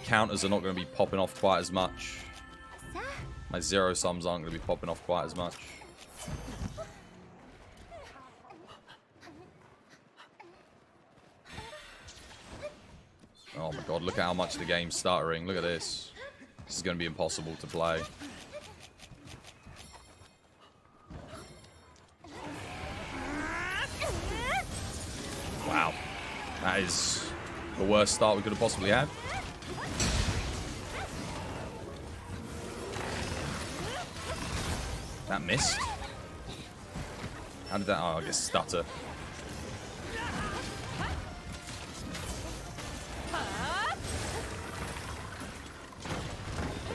Speaker 3: counters are not going to be popping off quite as much. My zero sums aren't going to be popping off quite as much. Oh my god, look at how much the game's stuttering. Look at this. This is going to be impossible to play. Wow. That is the worst start we could have possibly had. That missed. How did that... Oh, I guess stutter.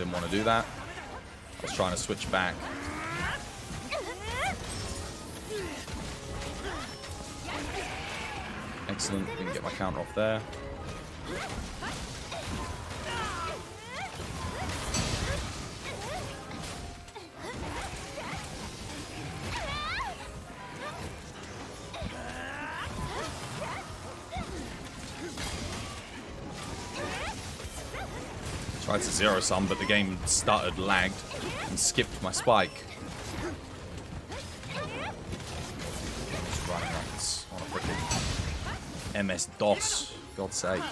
Speaker 3: didn't want to do that. I was trying to switch back. Excellent. Didn't get my counter off there. Tried to zero sum, but the game stuttered, lagged, and skipped my spike. Just running on a freaking MS-DOS, God's sake.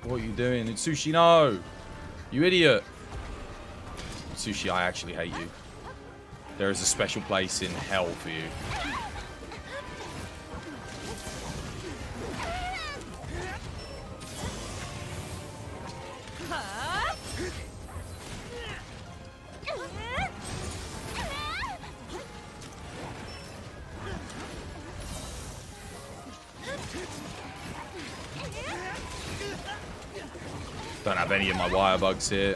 Speaker 3: What are you doing? It's Sushi, no! You idiot! Sushi, I actually hate you. There is a special place in hell for you. Don't have any of my wire bugs here.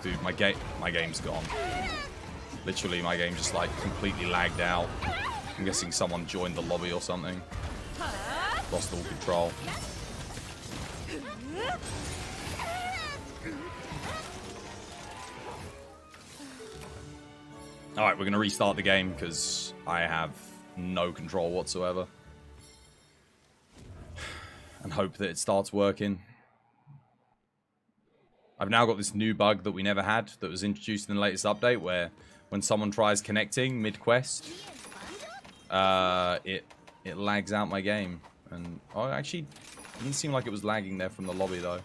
Speaker 3: Dude, my game's gone. Literally, my game just like completely lagged out. I'm guessing someone joined the lobby or something. Lost all control. Alright, we're gonna restart the game because I have no control whatsoever. And hope that it starts working. I've now got this new bug that we never had that was introduced in the latest update where when someone tries connecting mid-quest, it lags out my game. And oh, actually, it didn't seem like it was lagging there from the lobby though.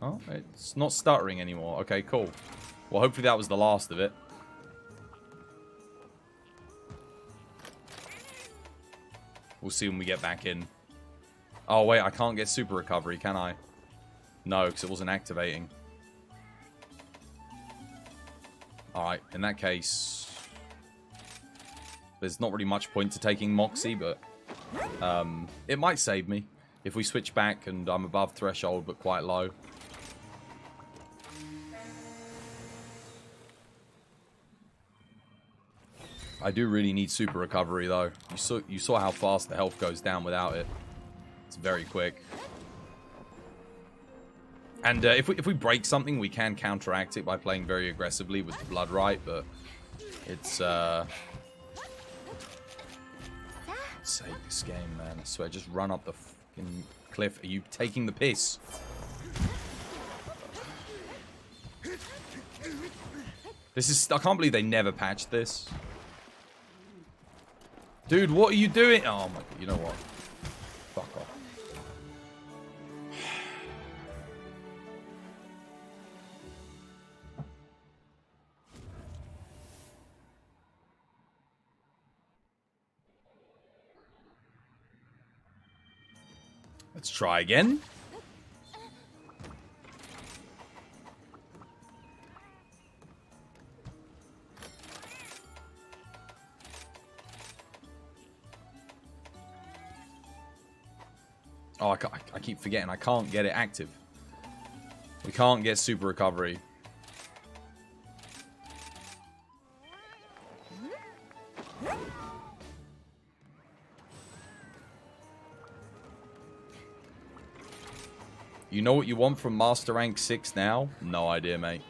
Speaker 3: Oh, it's not stuttering anymore. Okay, cool. Well, hopefully that was the last of it. We'll see when we get back in. Oh, wait, I can't get super recovery, can I? No, because it wasn't activating. Alright, in that case... there's not really much point to taking Moxie, but... it might save me. If we switch back and I'm above threshold, but quite low. I do really need super recovery, though. You saw how fast the health goes down without it. It's very quick. And if we break something, we can counteract it by playing very aggressively with the blood right, but it's save this game, man. I swear, just run up the fucking cliff. Are you taking the piss? This is... I can't believe they never patched this. Dude, what are you doing? Oh my god, you know what? Fuck off. Let's try again. Oh, I keep forgetting. I can't get it active. We can't get super recovery. You know what you want from Master Rank 6 now? No idea, mate.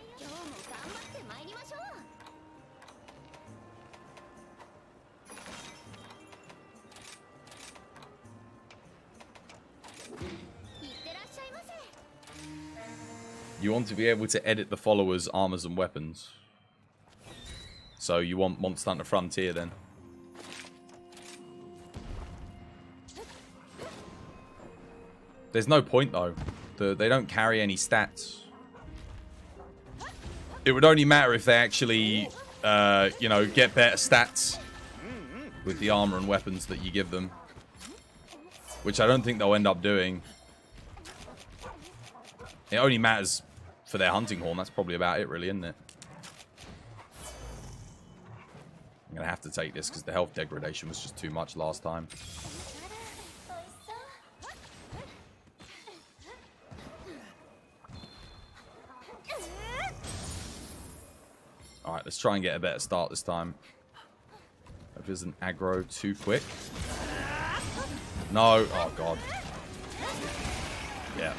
Speaker 3: You want to be able to edit the followers' armors and weapons. So you want Monster Hunter Frontier then. There's no point though. They don't carry any stats. It would only matter if they actually, you know, get better stats with the armor and weapons that you give them. Which I don't think they'll end up doing. It only matters for their hunting horn. That's probably about it really, isn't it? I'm going to have to take this because the health degradation was just too much last time. Alright, let's try and get a better start this time. Hope it doesn't aggro too quick. No. Oh, God. Yeah.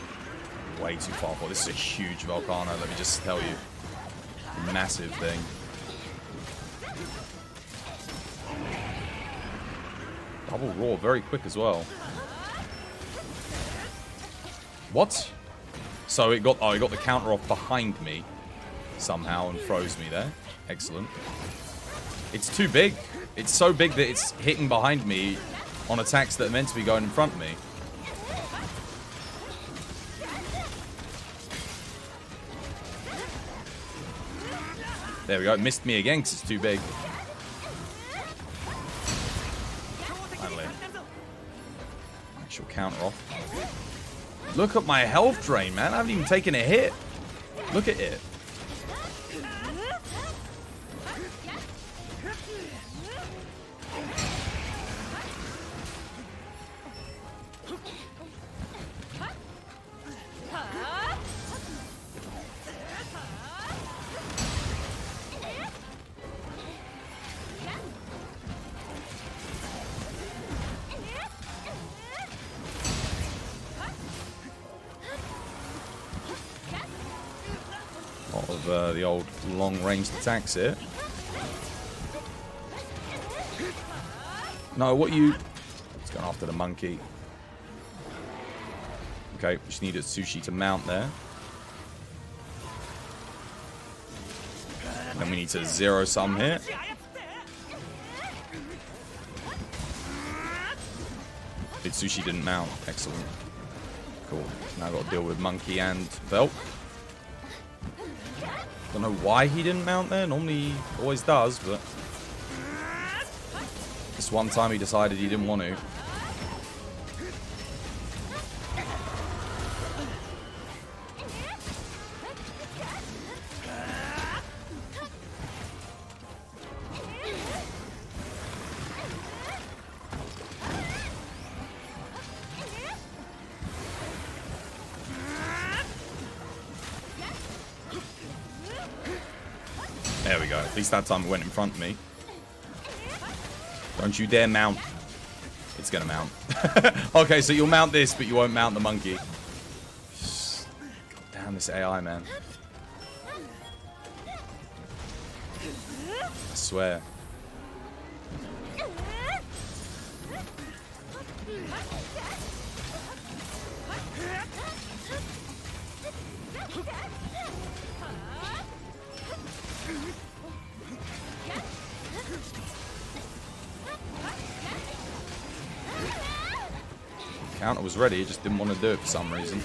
Speaker 3: Way too far for this. Is a huge volcano, let me just tell you. Massive thing. Double roar, very quick as well. What? So it got the counter off behind me somehow and froze me there. Excellent. It's too big. It's so big that it's hitting behind me on attacks that are meant to be going in front of me. There we go. It missed me again because it's too big. Finally. Actual counter off. Look at my health drain, man. I haven't even taken a hit. Look at it. Of the old long-ranged attacks here. No, what you... It's going after the monkey. Okay, just needed Sushi to mount there. And then we need to zero sum here. Sushi didn't mount. Excellent. Cool. Now I've got to deal with monkey and Velk. Don't know why he didn't mount there. Normally he always does, but this one time he decided he didn't want to. There we go. At least that time it went in front of me. Don't you dare mount. It's gonna mount. Okay, so you'll mount this, but you won't mount the monkey. God damn, this AI, man. I swear. Counter was ready, he just didn't want to do it for some reason.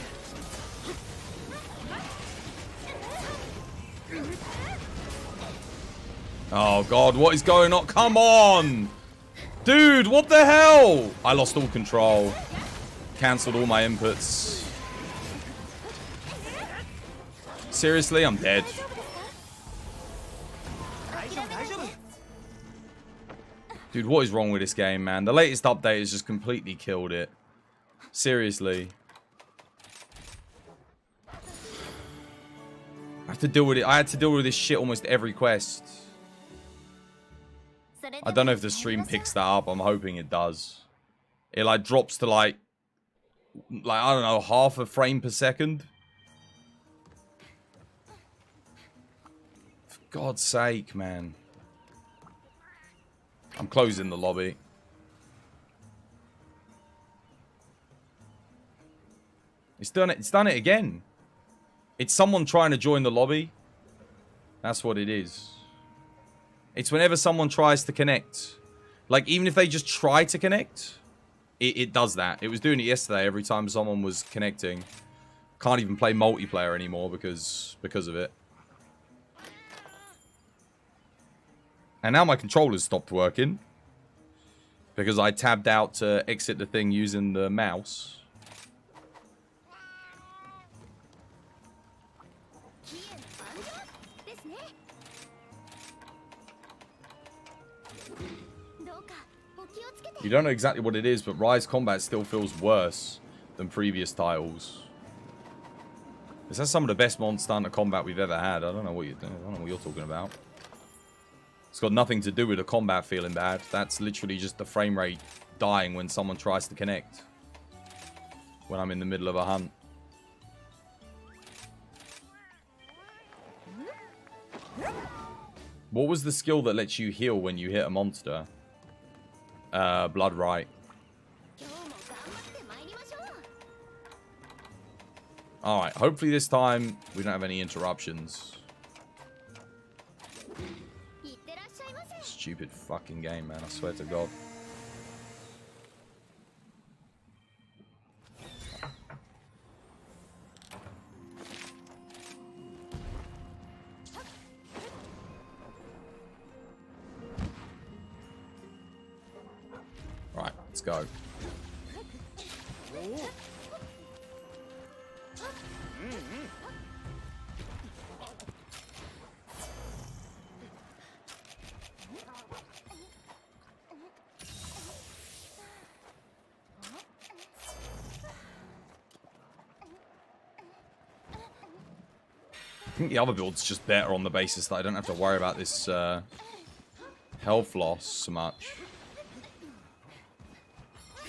Speaker 3: Oh god, what is going on? Come on! Dude, what the hell? I lost all control. Cancelled all my inputs. Seriously, I'm dead. Dude, what is wrong with this game, man? The latest update has just completely killed it. Seriously. I have to deal with it. I had to deal with this shit almost every quest. I don't know if the stream picks that up. I'm hoping it does. It like drops to like I don't know, half a frame per second. For God's sake, man. I'm closing the lobby. It's done it. It's done it again. It's someone trying to join the lobby. That's what it is. It's whenever someone tries to connect. Like, even if they just try to connect, it does that. It was doing it yesterday every time someone was connecting. Can't even play multiplayer anymore because of it. And now my controller's stopped working. Because I tabbed out to exit the thing using the mouse. You don't know exactly what it is, but Rise combat still feels worse than previous titles. This has some of the best Monster Hunter combat we've ever had. I don't know what you're talking about. It's got nothing to do with the combat feeling bad. That's literally just the frame rate dying when someone tries to connect. When I'm in the middle of a hunt. What was the skill that lets you heal when you hit a monster? Blood right. Alright, hopefully this time we don't have any interruptions. Stupid fucking game, man. I swear to God. Right, let's go. I think the other build's just better on the basis that I don't have to worry about this health loss so much.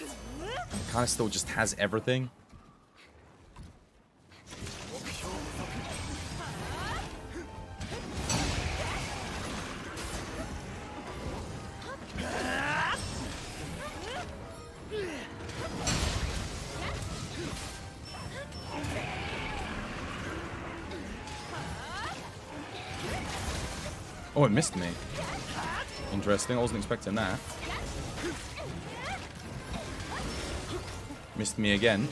Speaker 3: It kind of still just has everything. Oh, it missed me. Interesting. I wasn't expecting that. Missed me again.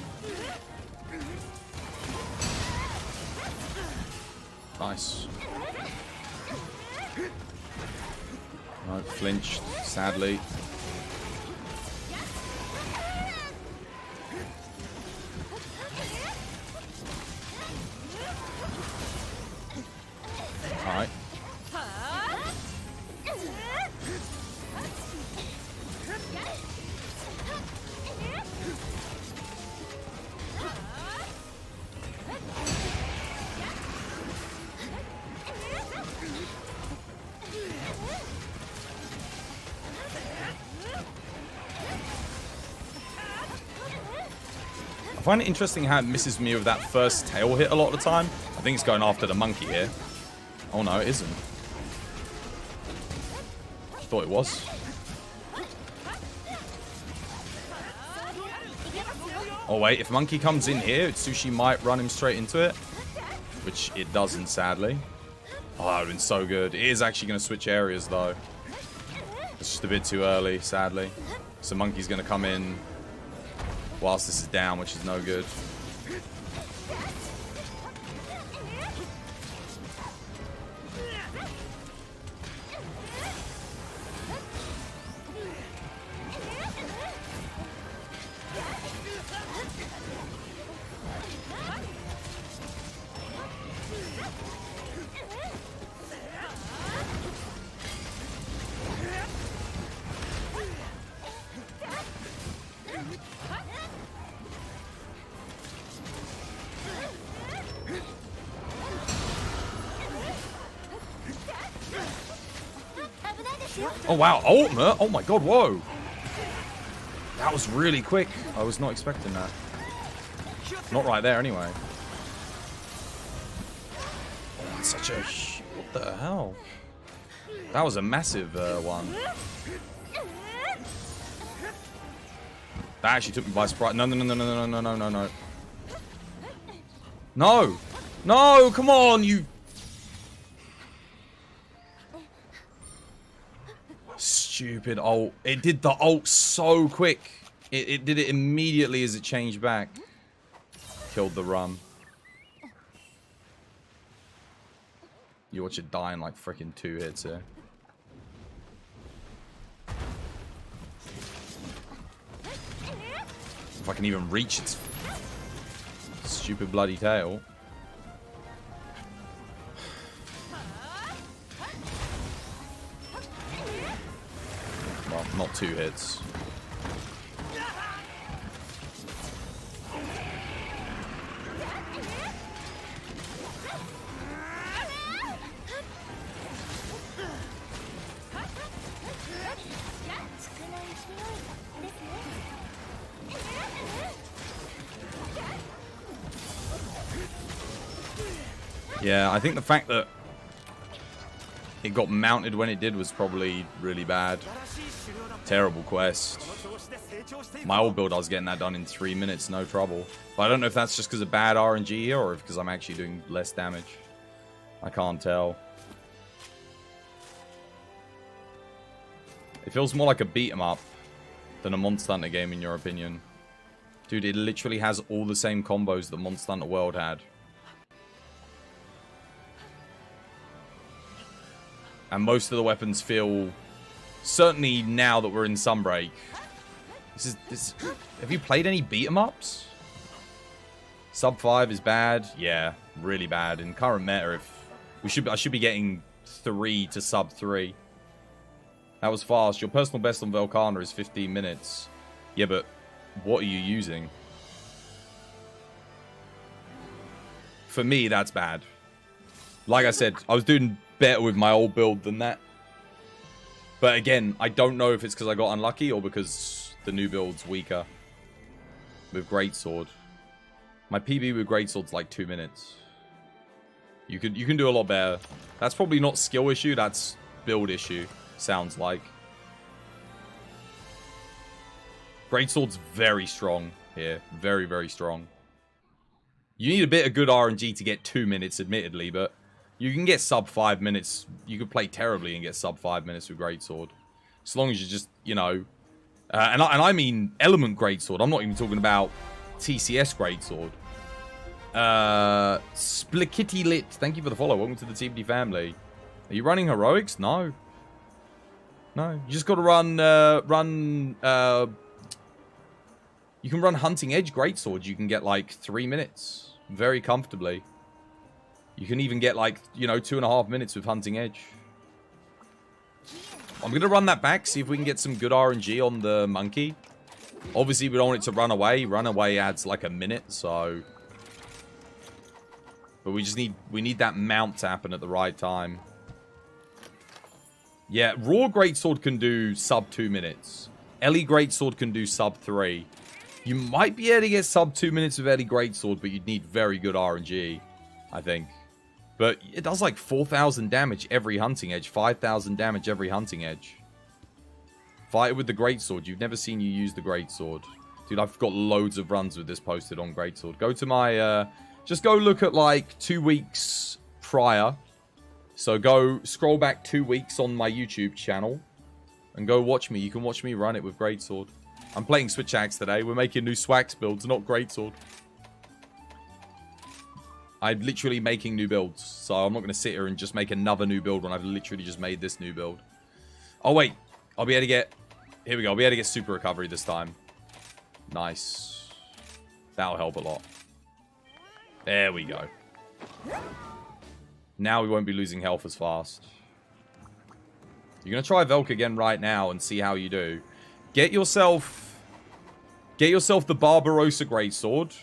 Speaker 3: Nice. Right, flinched, sadly. Alright. I find it interesting how it misses me with that first tail hit a lot of the time. I think it's going after the monkey here. Oh no, it isn't. I thought it was. Oh wait, if monkey comes in here, Sushi might run him straight into it. Which it doesn't, sadly. Oh, that would have been so good. It is actually going to switch areas though. It's just a bit too early, sadly. So monkey's going to come in whilst this is down, which is no good. Oh wow, ultimate! Oh my god, whoa! That was really quick. I was not expecting that. Not right there anyway. Oh, that's such a... What the hell? That was a massive one. That actually took me by surprise. No, no, no, no, no, no, no, no, no, no. No! No, come on, you... Stupid ult. It did the ult so quick. It did it immediately as it changed back. Killed the run. You watch it die in like freaking 2 hits here. If I can even reach its stupid bloody tail. Well, not 2 hits. Yeah, I think the fact that it got mounted when it did was probably really bad. Terrible quest. My old build, I was getting that done in 3 minutes, no trouble. But I don't know if that's just because of bad RNG here or if because I'm actually doing less damage. I can't tell. It feels more like a beat 'em up than a Monster Hunter game, in your opinion. Dude, it literally has all the same combos that Monster Hunter World had. And most of the weapons feel... Certainly now that we're in Sunbreak. Have you played any beat-em-ups? Sub 5 is bad. Yeah, really bad. In current meta, I should be getting 3 to sub 3. That was fast. Your personal best on Velkhana is 15 minutes. Yeah, but what are you using? For me, that's bad. Like I said, I was doing better with my old build than that. But again, I don't know if it's because I got unlucky or because the new build's weaker. With Greatsword. My PB with Greatsword's like 2 minutes. You can do a lot better. That's probably not skill issue, that's build issue. Sounds like. Greatsword's very strong here. Very, very strong. You need a bit of good RNG to get 2 minutes, admittedly, but you can get sub 5 minutes. You could play terribly and get sub 5 minutes with Greatsword. As long as you just, you know... and I mean Element Greatsword. I'm not even talking about TCS Greatsword. Splikitty Lit. Thank you for the follow. Welcome to the TBD family. Are you running heroics? No. No. You just got to run... you can run Hunting Edge Greatsword. You can get like 3 minutes. Very comfortably. You can even get like, you know, 2.5 minutes with Hunting Edge. I'm going to run that back, see if we can get some good RNG on the monkey. Obviously, we don't want it to run away. Run away adds like a minute, so... But we need that mount to happen at the right time. Yeah, Raw Greatsword can do sub 2 minutes. Ellie Greatsword can do sub 3. You might be able to get sub 2 minutes with Ellie Greatsword, but you'd need very good RNG, I think. But it does like 4,000 damage every Hunting Edge, 5,000 damage every Hunting Edge. Fight it with the Greatsword. You've never seen you use the Greatsword. Dude, I've got loads of runs with this posted on Greatsword. Go to my... just go look at like 2 weeks prior. So go scroll back 2 weeks on my YouTube channel. And go watch me. You can watch me run it with Greatsword. I'm playing Switch Axe today. We're making new Swax builds, not Greatsword. I'm literally making new builds. So I'm not going to sit here and just make another new build when I've literally just made this new build. Oh, wait. I'll be able to get... Here we go. I'll be able to get super recovery this time. Nice. That'll help a lot. There we go. Now we won't be losing health as fast. You're going to try Velk again right now and see how you do. Get yourself the Barbarossa Greatsword.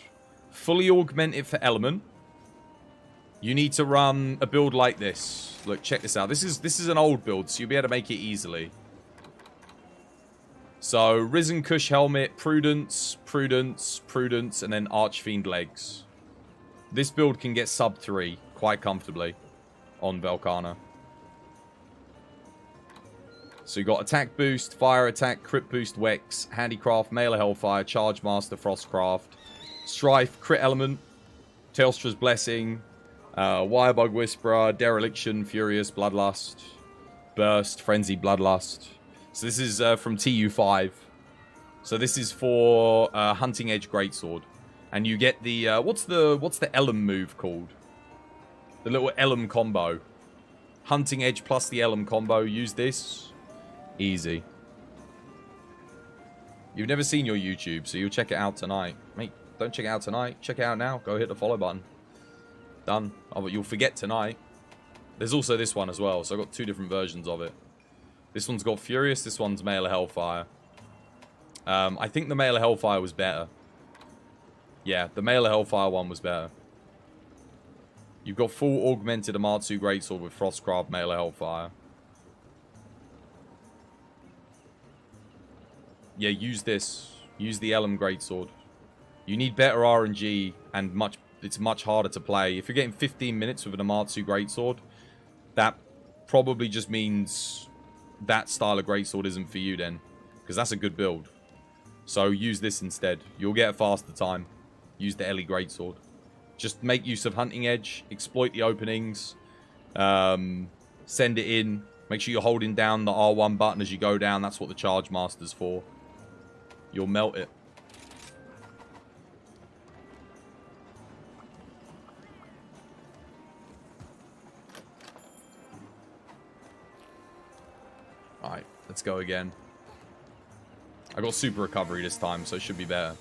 Speaker 3: Fully augment it for Element. You need to run a build like this. Look, check this out. This is an old build, so you'll be able to make it easily. So, Risen Kush Helmet, Prudence, Prudence, Prudence, and then Archfiend Legs. This build can get sub 3 quite comfortably on Velkhana. So you got Attack Boost, Fire Attack, Crit Boost, Wex, Handicraft, Mailer Hellfire, Charge Master, Frostcraft, Strife, Crit Element, Telstra's Blessing, Wirebug Whisperer, Dereliction, Furious, Bloodlust, Burst, Frenzy, Bloodlust. So this is from TU5. So this is for Hunting Edge Greatsword. And you get the, what's the Elm move called? The little Elm combo. Hunting Edge plus the Elm combo. Use this. Easy. You've never seen your YouTube, so you'll check it out tonight. Mate, don't check it out tonight. Check it out now. Go hit the follow button. Done. Oh, but you'll forget tonight. There's also this one as well, so I've got 2 different versions of it. This one's got Furious, this one's Male Hellfire. I think the Male Hellfire was better. Yeah, the Male Hellfire one was better. You've got full augmented Amatsu Greatsword with Frostcraft Male Hellfire. Yeah, use this. Use the Elm Greatsword. You need better RNG and it's much harder to play. If you're getting 15 minutes with an Amatsu Greatsword, that probably just means that style of Greatsword isn't for you then. Because that's a good build. So use this instead. You'll get a faster time. Use the Ellie Greatsword. Just make use of Hunting Edge. Exploit the openings. Send it in. Make sure you're holding down the R1 button as you go down. That's what the Charge Master's for. You'll melt it. Alright, let's go again. I got super recovery this time, so it should be better.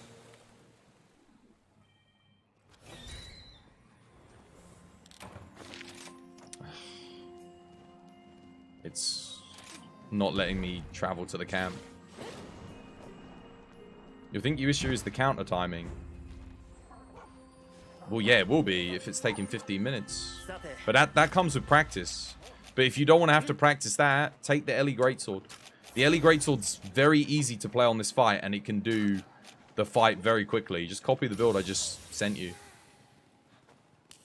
Speaker 3: It's not letting me travel to the camp. You think your issue is the counter timing? Well, yeah, it will be if it's taking 15 minutes. But that comes with practice. But if you don't want to have to practice that, take the Ellie Greatsword. The Ellie Greatsword's very easy to play on this fight, and it can do the fight very quickly. Just copy the build I just sent you.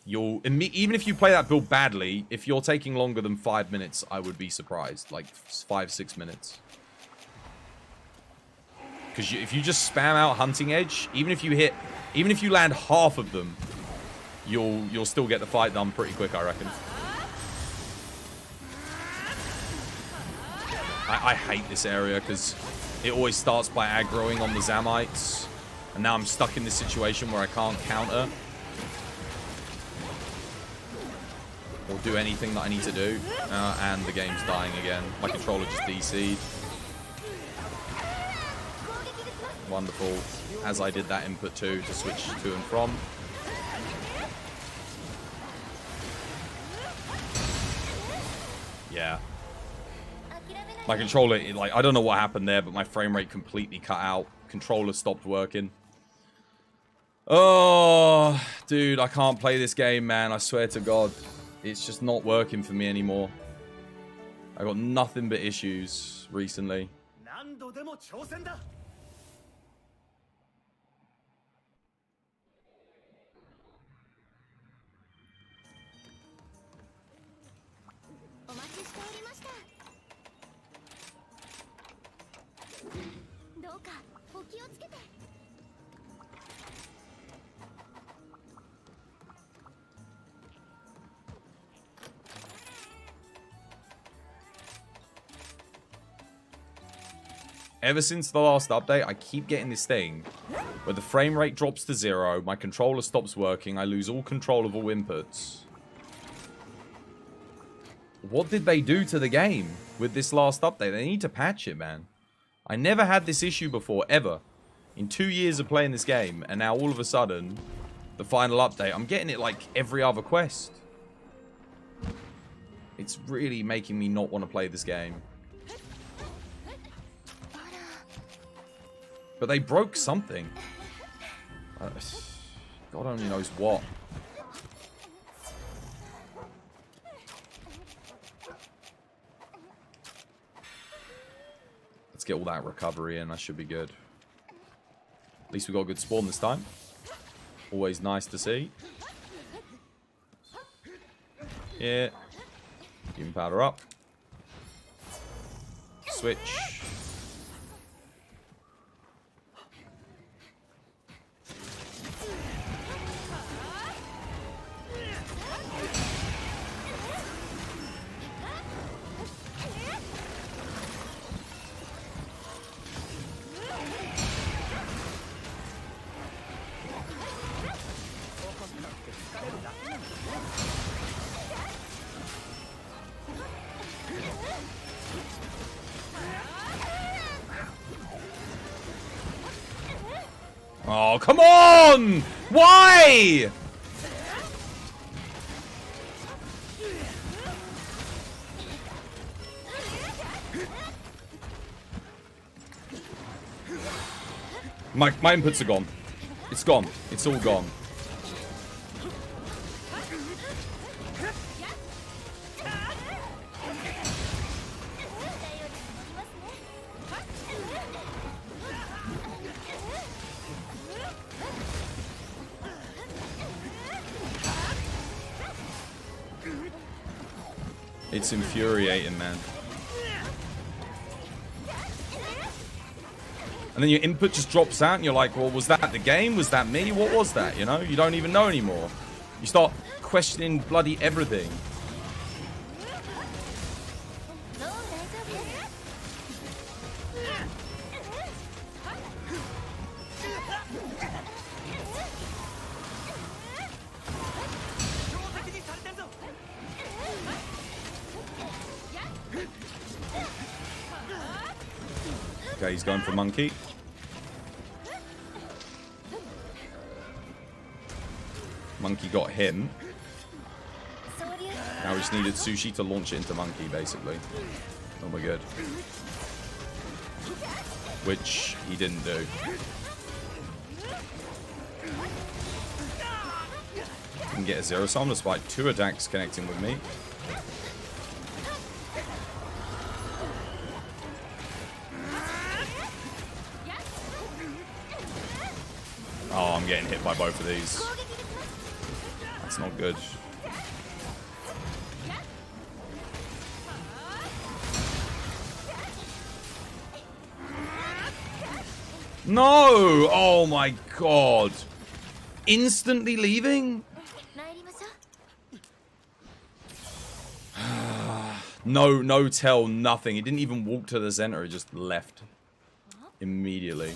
Speaker 3: Even if you play that build badly, if you're taking longer than 5 minutes, I would be surprised. Like 5-6 minutes. Because if you just spam out Hunting Edge, even if you land half of them, you'll still get the fight done pretty quick, I reckon. I hate this area because it always starts by aggroing on the Zamites. And now I'm stuck in this situation where I can't counter. Or do anything that I need to do. And the game's dying again. My controller just DC'd. Wonderful. As I did that input too to switch to and from. Yeah. My controller, I don't know what happened there, but my frame rate completely cut out. Controller stopped working. Oh, dude, I can't play this game, man. I swear to God. It's just not working for me anymore. I got nothing but issues recently. Ever since the last update, I keep getting this thing where the frame rate drops to 0, my controller stops working, I lose all control of all inputs. What did they do to the game with this last update? They need to patch it, man. I never had this issue before, ever. In 2 years of playing this game, and now all of a sudden, the final update, I'm getting it like every other quest. It's really making me not want to play this game. But they broke something. God only knows what. Let's get all that recovery in. That should be good. At least we got a good spawn this time. Always nice to see. Yeah. Even powder up. Switch. Oh, come on! Why? My inputs are gone. It's gone. It's all gone. It's infuriating, man. And then your input just drops out and you're like, well, was that the game? Was that me? What was that? You know? You don't even know anymore. You start questioning bloody everything. Okay, he's going for monkey. Monkey got him. Now we just needed Sushi to launch it into monkey, basically. Oh my god. Which he didn't do. Can get a zero sum despite 2 attacks connecting with me. Oh, I'm getting hit by both of these. That's not good. No! Oh my god. Instantly leaving? No tell, nothing. It didn't even walk to the center. It just left. Immediately.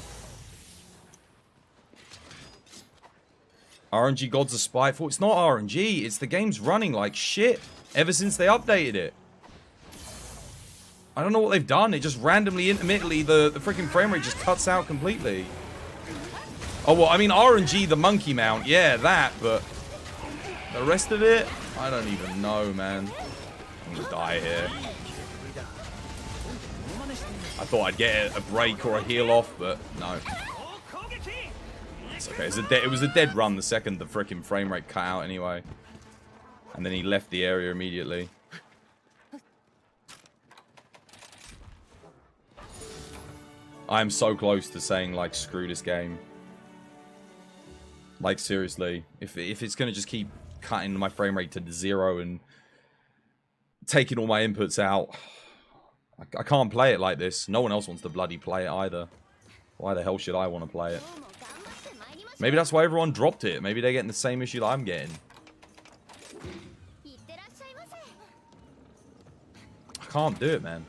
Speaker 3: RNG gods are spiteful. It's not RNG. It's the game's running like shit ever since they updated it. I don't know what they've done. It just randomly, intermittently, the freaking frame rate just cuts out completely. Oh, well, I mean, RNG, the monkey mount. Yeah, that, but the rest of it, I don't even know, man. I'm gonna die here. I thought I'd get a break or a heal off, but no. It's okay. It was a dead run the second the freaking frame rate cut out anyway. And then he left the area immediately. I am so close to saying, like, screw this game. Like, seriously. If it's going to just keep cutting my frame rate to 0 and taking all my inputs out, I can't play it like this. No one else wants to bloody play it either. Why the hell should I want to play it? Maybe that's why everyone dropped it. Maybe they're getting the same issue that I'm getting. I can't do it, man.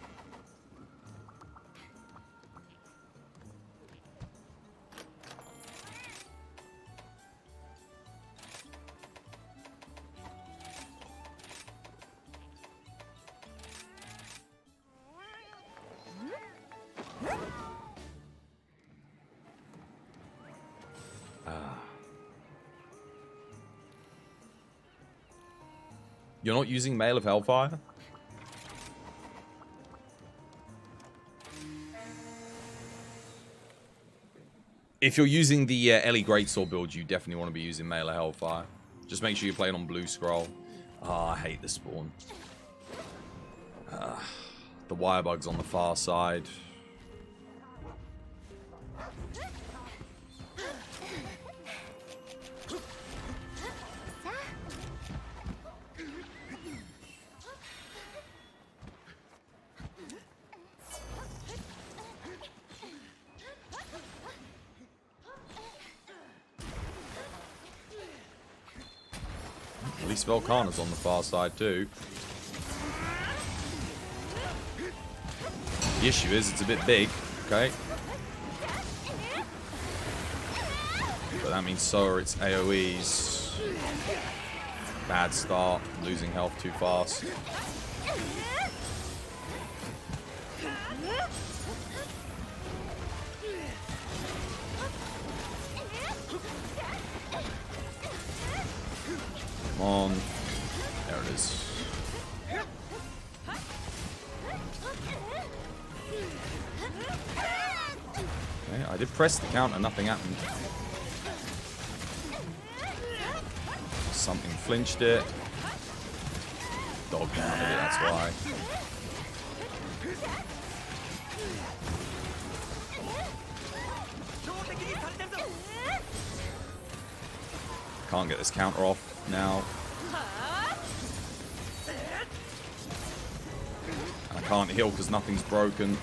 Speaker 3: You're not using Mail of Hellfire? If you're using the Ellie Greatsword build, you definitely want to be using Mail of Hellfire. Just make sure you're playing on Blue Scroll. Ah, I hate the spawn. The wire bug's on the far side. At least Volcana's on the far side too. The issue is it's a bit big, okay? But that means so are its AoEs. Bad start, losing health too fast. on. There it is. Okay, I did press the counter, nothing happened. Something flinched it. Dog countered it, that's why. Can't get this counter off now. And I can't heal because nothing's broken.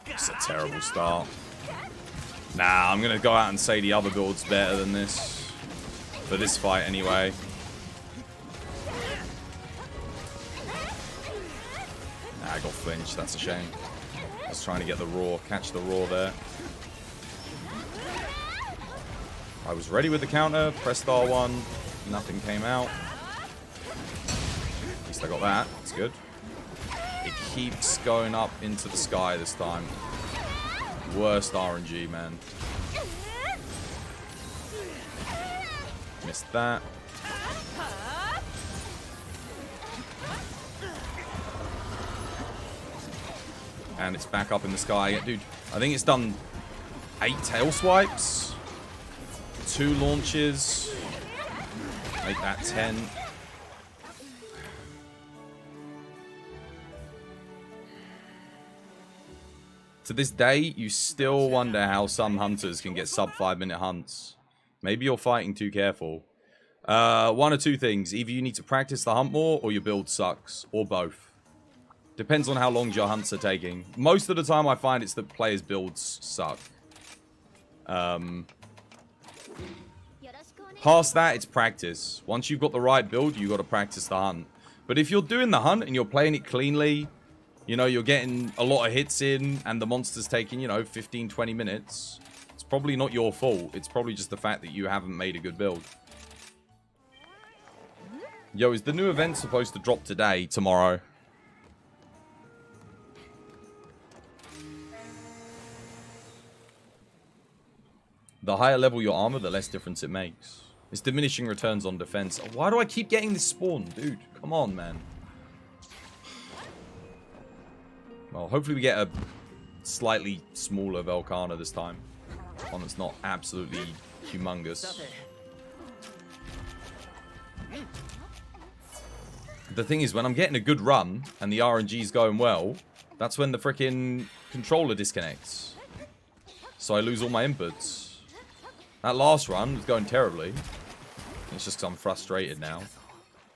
Speaker 3: It's a terrible start. Nah, I'm going to go out and say the other build's better than this. For this fight, anyway. Nah, I got flinched. That's a shame. I was trying to get the raw, catch the raw there. I was ready with the counter, pressed R1, nothing came out. At least I got that. That's good. It keeps going up into the sky this time. Worst RNG, man. Missed that. And it's back up in the sky. Dude, I think it's done 8 tail swipes. 2 launches. Make that 10. To this day, you still wonder how some hunters can get sub 5-minute hunts. Maybe you're fighting too careful. One or two things. Either you need to practice the hunt more, or your build sucks. Or both. Depends on how long your hunts are taking. Most of the time, I find it's that players' builds suck. Past that, it's practice. Once you've got the right build, you've got to practice the hunt. But if you're doing the hunt and you're playing it cleanly, you know, you're getting a lot of hits in, and the monster's taking, you know, 15, 20 minutes. It's probably not your fault. It's probably just the fact that you haven't made a good build. Yo, is the new event supposed to drop today, tomorrow? The higher level your armor, the less difference it makes. It's diminishing returns on defense. Why do I keep getting this spawn? Dude, come on, man. Well, hopefully we get a slightly smaller Velkhana this time. One that's not absolutely humongous. The thing is, when I'm getting a good run and the RNG's going well, that's when the frickin' controller disconnects. So I lose all my inputs. That last run was going terribly. It's just because I'm frustrated now.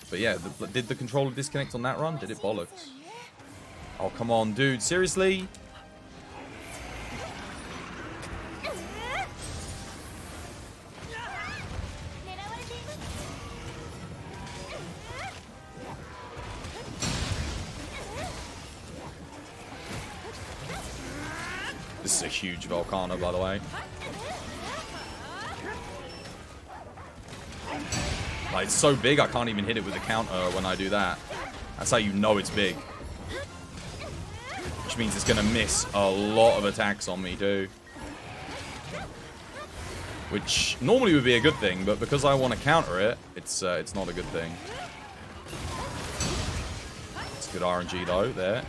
Speaker 3: But yeah, did the controller disconnect on that run? Did it bollocks? Oh, come on, dude. Seriously? This is a huge Velkhana, by the way. Like, it's so big, I can't even hit it with a counter when I do that. That's how you know it's big. Which means it's going to miss a lot of attacks on me, too. Which normally would be a good thing, but because I want to counter it, it's not a good thing. It's good RNG, though, there.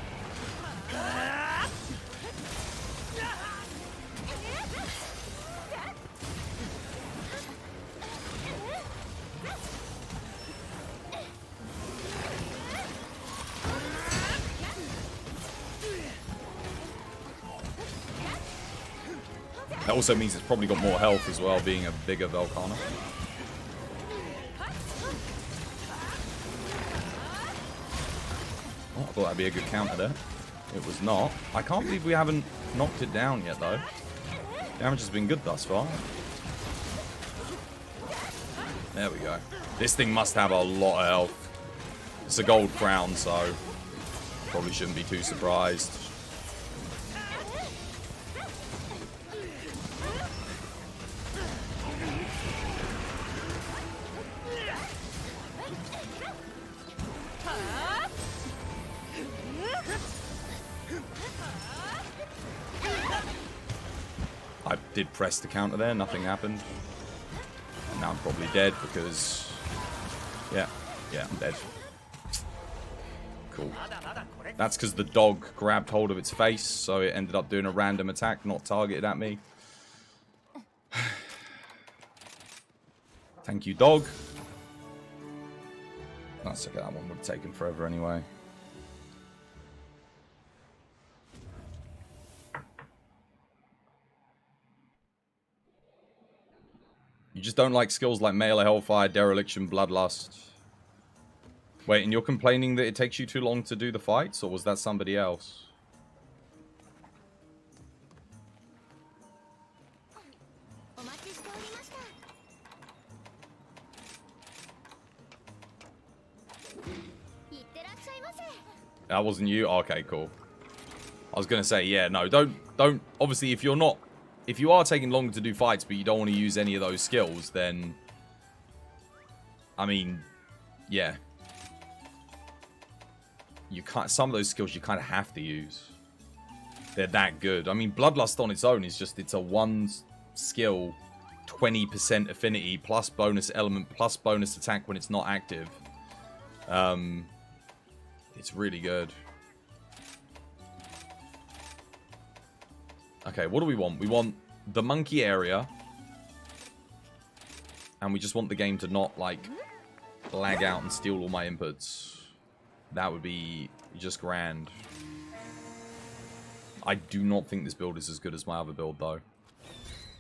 Speaker 3: That also means it's probably got more health as well, being a bigger Velkhana. Oh, I thought that'd be a good counter there. It was not. I can't believe we haven't knocked it down yet, though. Damage has been good thus far. There we go. This thing must have a lot of health. It's a gold crown, so probably shouldn't be too surprised. Did press the counter there, nothing happened. And now I'm probably dead because... Yeah, I'm dead. Cool. That's because the dog grabbed hold of its face, so it ended up doing a random attack, not targeted at me. Thank you, dog. That's okay, that one would have taken forever anyway. You just don't like skills like Male Hellfire, Dereliction, Bloodlust. Wait, and you're complaining that it takes you too long to do the fights, or was that somebody else? That wasn't you? Okay, cool. I was gonna say, yeah, no, don't, obviously, if you are taking longer to do fights, but you don't want to use any of those skills, then, I mean, yeah. You can't, some of those skills you kind of have to use. They're that good. I mean, Bloodlust on its own is just, it's a one skill, 20% affinity, plus bonus element, plus bonus attack when it's not active. It's really good. Okay, what do we want? We want the monkey area. And we just want the game to not, like, lag out and steal all my inputs. That would be just grand. I do not think this build is as good as my other build, though.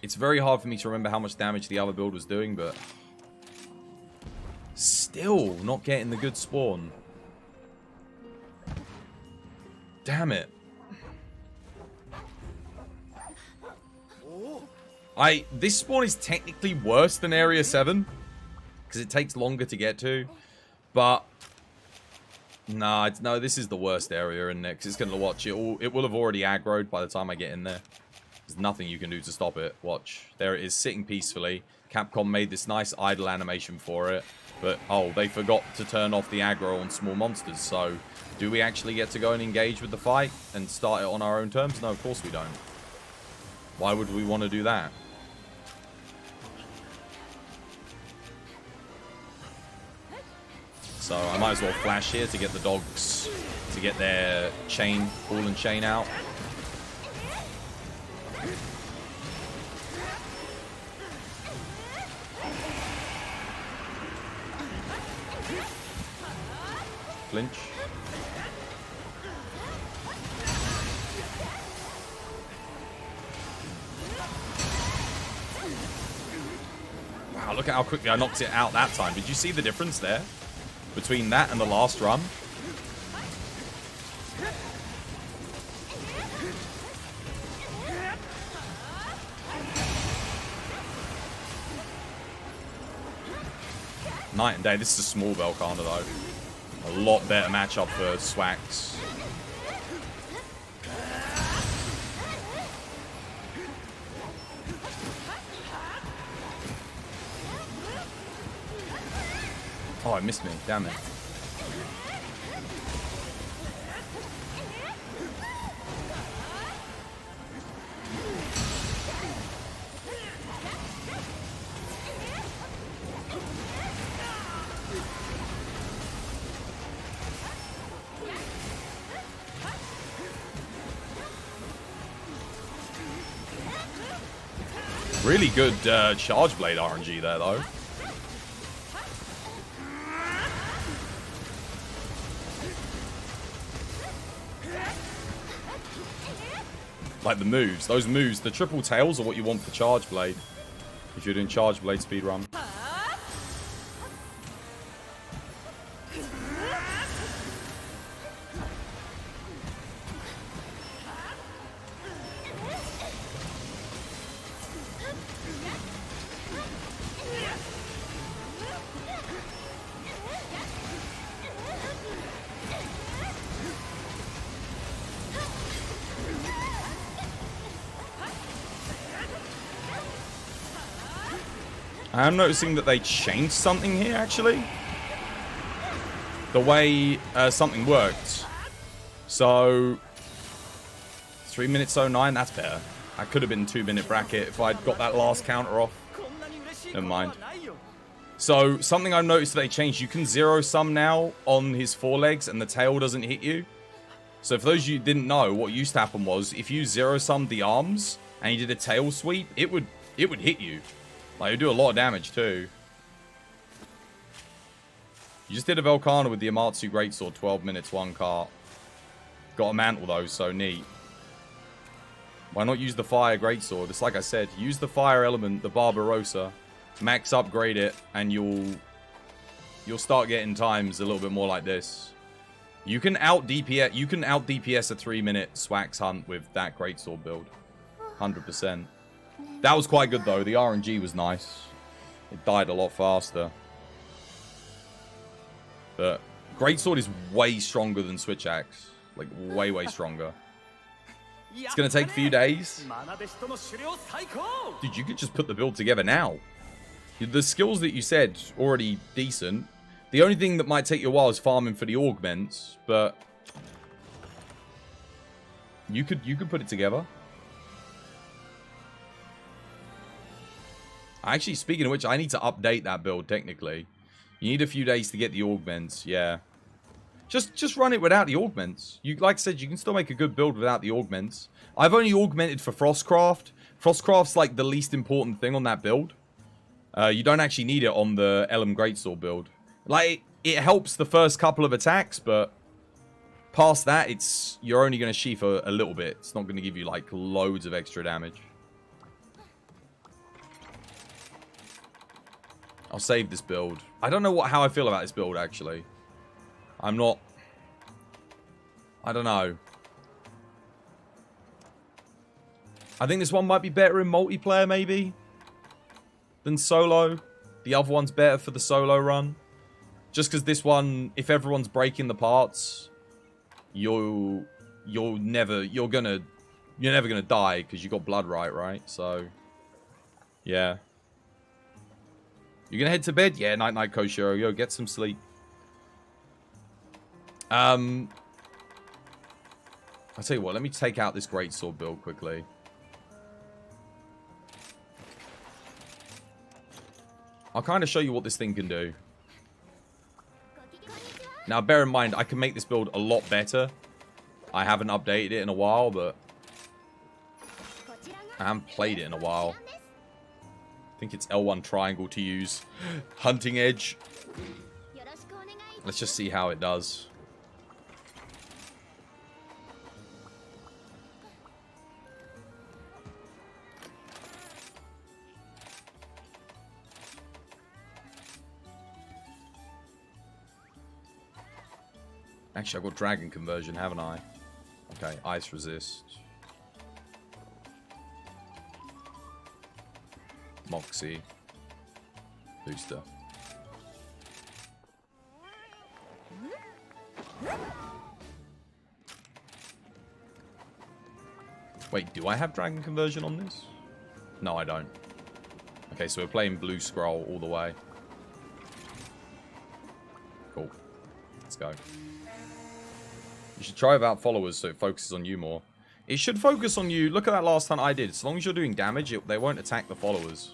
Speaker 3: It's very hard for me to remember how much damage the other build was doing, but... Still not getting the good spawn. Damn it. This spawn is technically worse than Area 7. Because it takes longer to get to. But... Nah, no, this is the worst area in there. Because it's going to watch. It will have already aggroed by the time I get in there. There's nothing you can do to stop it. Watch. There it is, sitting peacefully. Capcom made this nice idle animation for it. But, oh, they forgot to turn off the aggro on small monsters. So, do we actually get to go and engage with the fight and start it on our own terms? No, of course we don't. Why would we want to do that? So, I might as well flash here to get the dogs, to get their chain, ball and chain out. Flinch. Wow, look at how quickly I knocked it out that time. Did you see the difference there? Between that and the last run? Night and day. This is a small Velkhana though. A lot better matchup for Swax. Oh, it missed me. Damn it. Really good Charge Blade RNG there, though. Like the moves. Those moves, the triple tails are what you want for Charge Blade. If you're doing Charge Blade speedrun. I am noticing that they changed something here, actually. The way something worked. So, 3 minutes 09, that's better. I could have been 2-minute bracket if I'd got that last counter off. Never mind. So, something I've noticed that they changed, you can zero sum now on his forelegs and the tail doesn't hit you. So for those of you who didn't know, what used to happen was, if you zero summed the arms and you did a tail sweep, it would hit you. Like, it would do a lot of damage too. You just did a Velkhana with the Amatsu Greatsword, 12 minutes, 1 cart. Got a mantle though, so neat. Why not use the fire Greatsword? It's like I said, use the fire element, the Barbarossa, max upgrade it, and you'll start getting times a little bit more like this. You can out DPS a 3-minute Swax hunt with that Greatsword build. 100%. That was quite good though. The RNG was nice. It died a lot faster. But Greatsword is way stronger than Switch Axe. Like, way stronger. It's going to take a few days. Dude, you could just put the build together now. The skills that you said, already decent. The only thing that might take you a while is farming for the augments, but you could put it together. Actually, speaking of which, I need to update that build technically. You need a few days to get the augments, yeah. Just run it without the augments. Like I said, you can still make a good build without the augments. I've only augmented for Frostcraft. Frostcraft's like the least important thing on that build. You don't actually need it on the Elm Greatsword build. Like, it helps the first couple of attacks, but past that, you're only going to sheath a little bit. It's not going to give you, like, loads of extra damage. I'll save this build. I don't know how I feel about this build, actually. I don't know. I think this one might be better in multiplayer, maybe, than solo. The other one's better for the solo run. Just because this one, if everyone's breaking the parts, you're never gonna die because you got blood right? So, yeah. You're gonna head to bed? Yeah, night Koshiro. Yo, get some sleep. I'll tell you what, let me take out this Greatsword build quickly. I'll kind of show you what this thing can do. Now, bear in mind, I can make this build a lot better. I haven't updated it in a while, but I haven't played it in a while. I think it's L1 triangle to use Hunting Edge. Let's just see how it does. Actually, I've got Dragon Conversion, haven't I? Okay, Ice Resist. Moxie. Booster. Wait, do I have Dragon Conversion on this? No, I don't. Okay, so we're playing Blue Scroll all the way. Cool. Let's go. You should try without followers so it focuses on you more. It should focus on you. Look at that last hunt I did. As long as you're doing damage, they won't attack the followers.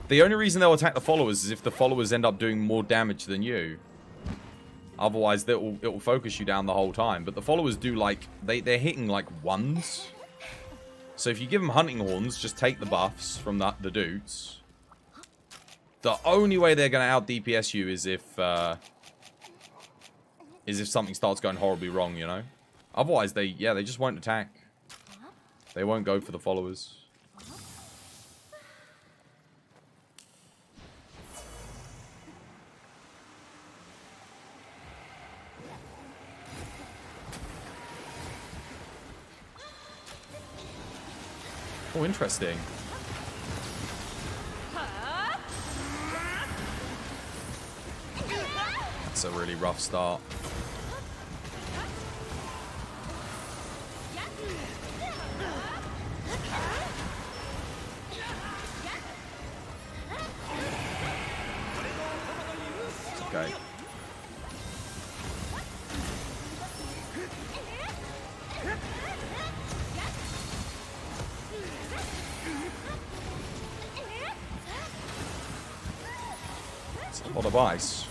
Speaker 3: The only reason they'll attack the followers is if the followers end up doing more damage than you. Otherwise, it will focus you down the whole time. But the followers do, like, they're hitting, like, ones. So if you give them hunting horns, just take the buffs from the dudes. The only way they're going to out-DPS you is if something starts going horribly wrong, you know? Otherwise, they just won't attack. They won't go for the followers. Oh, interesting. That's a really rough start. It's okay. It's a lot of ice.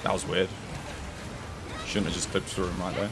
Speaker 3: That was weird. Shouldn't have just clipped through him right there.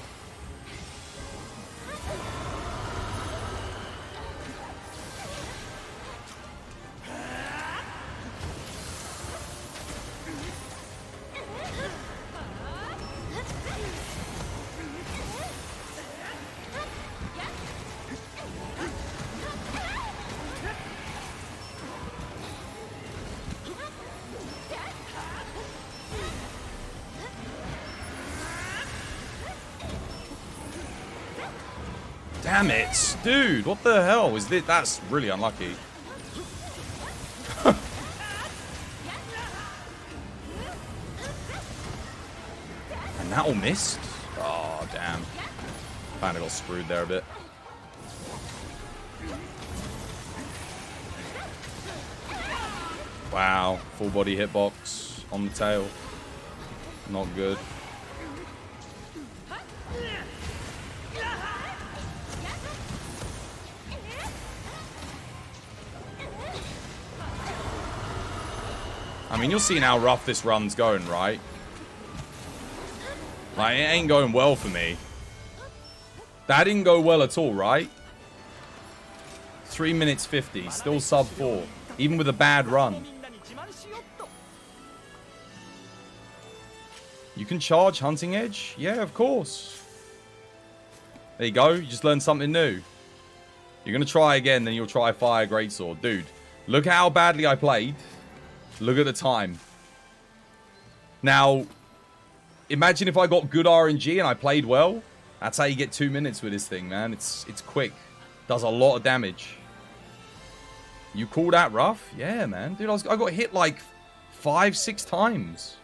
Speaker 3: Damn it, dude! What the hell is this? That's really unlucky. And that all missed? Oh, damn. Kinda got screwed there a bit. Wow, full body hitbox on the tail. Not good. I mean, you're seeing how rough this run's going, right? Like, it ain't going well for me. That didn't go well at all, right? 3 minutes 50, still sub 4. Even with a bad run. You can charge Hunting Edge? Yeah, of course. There you go, you just learned something new. You're going to try again, then you'll try Fire Greatsword. Dude, look how badly I played. Look at the time. Now, imagine if I got good RNG and I played well. That's how you get 2 minutes with this thing, man. It's quick. Does a lot of damage. You call that rough? Yeah, man. Dude, I got hit like 5-6 times.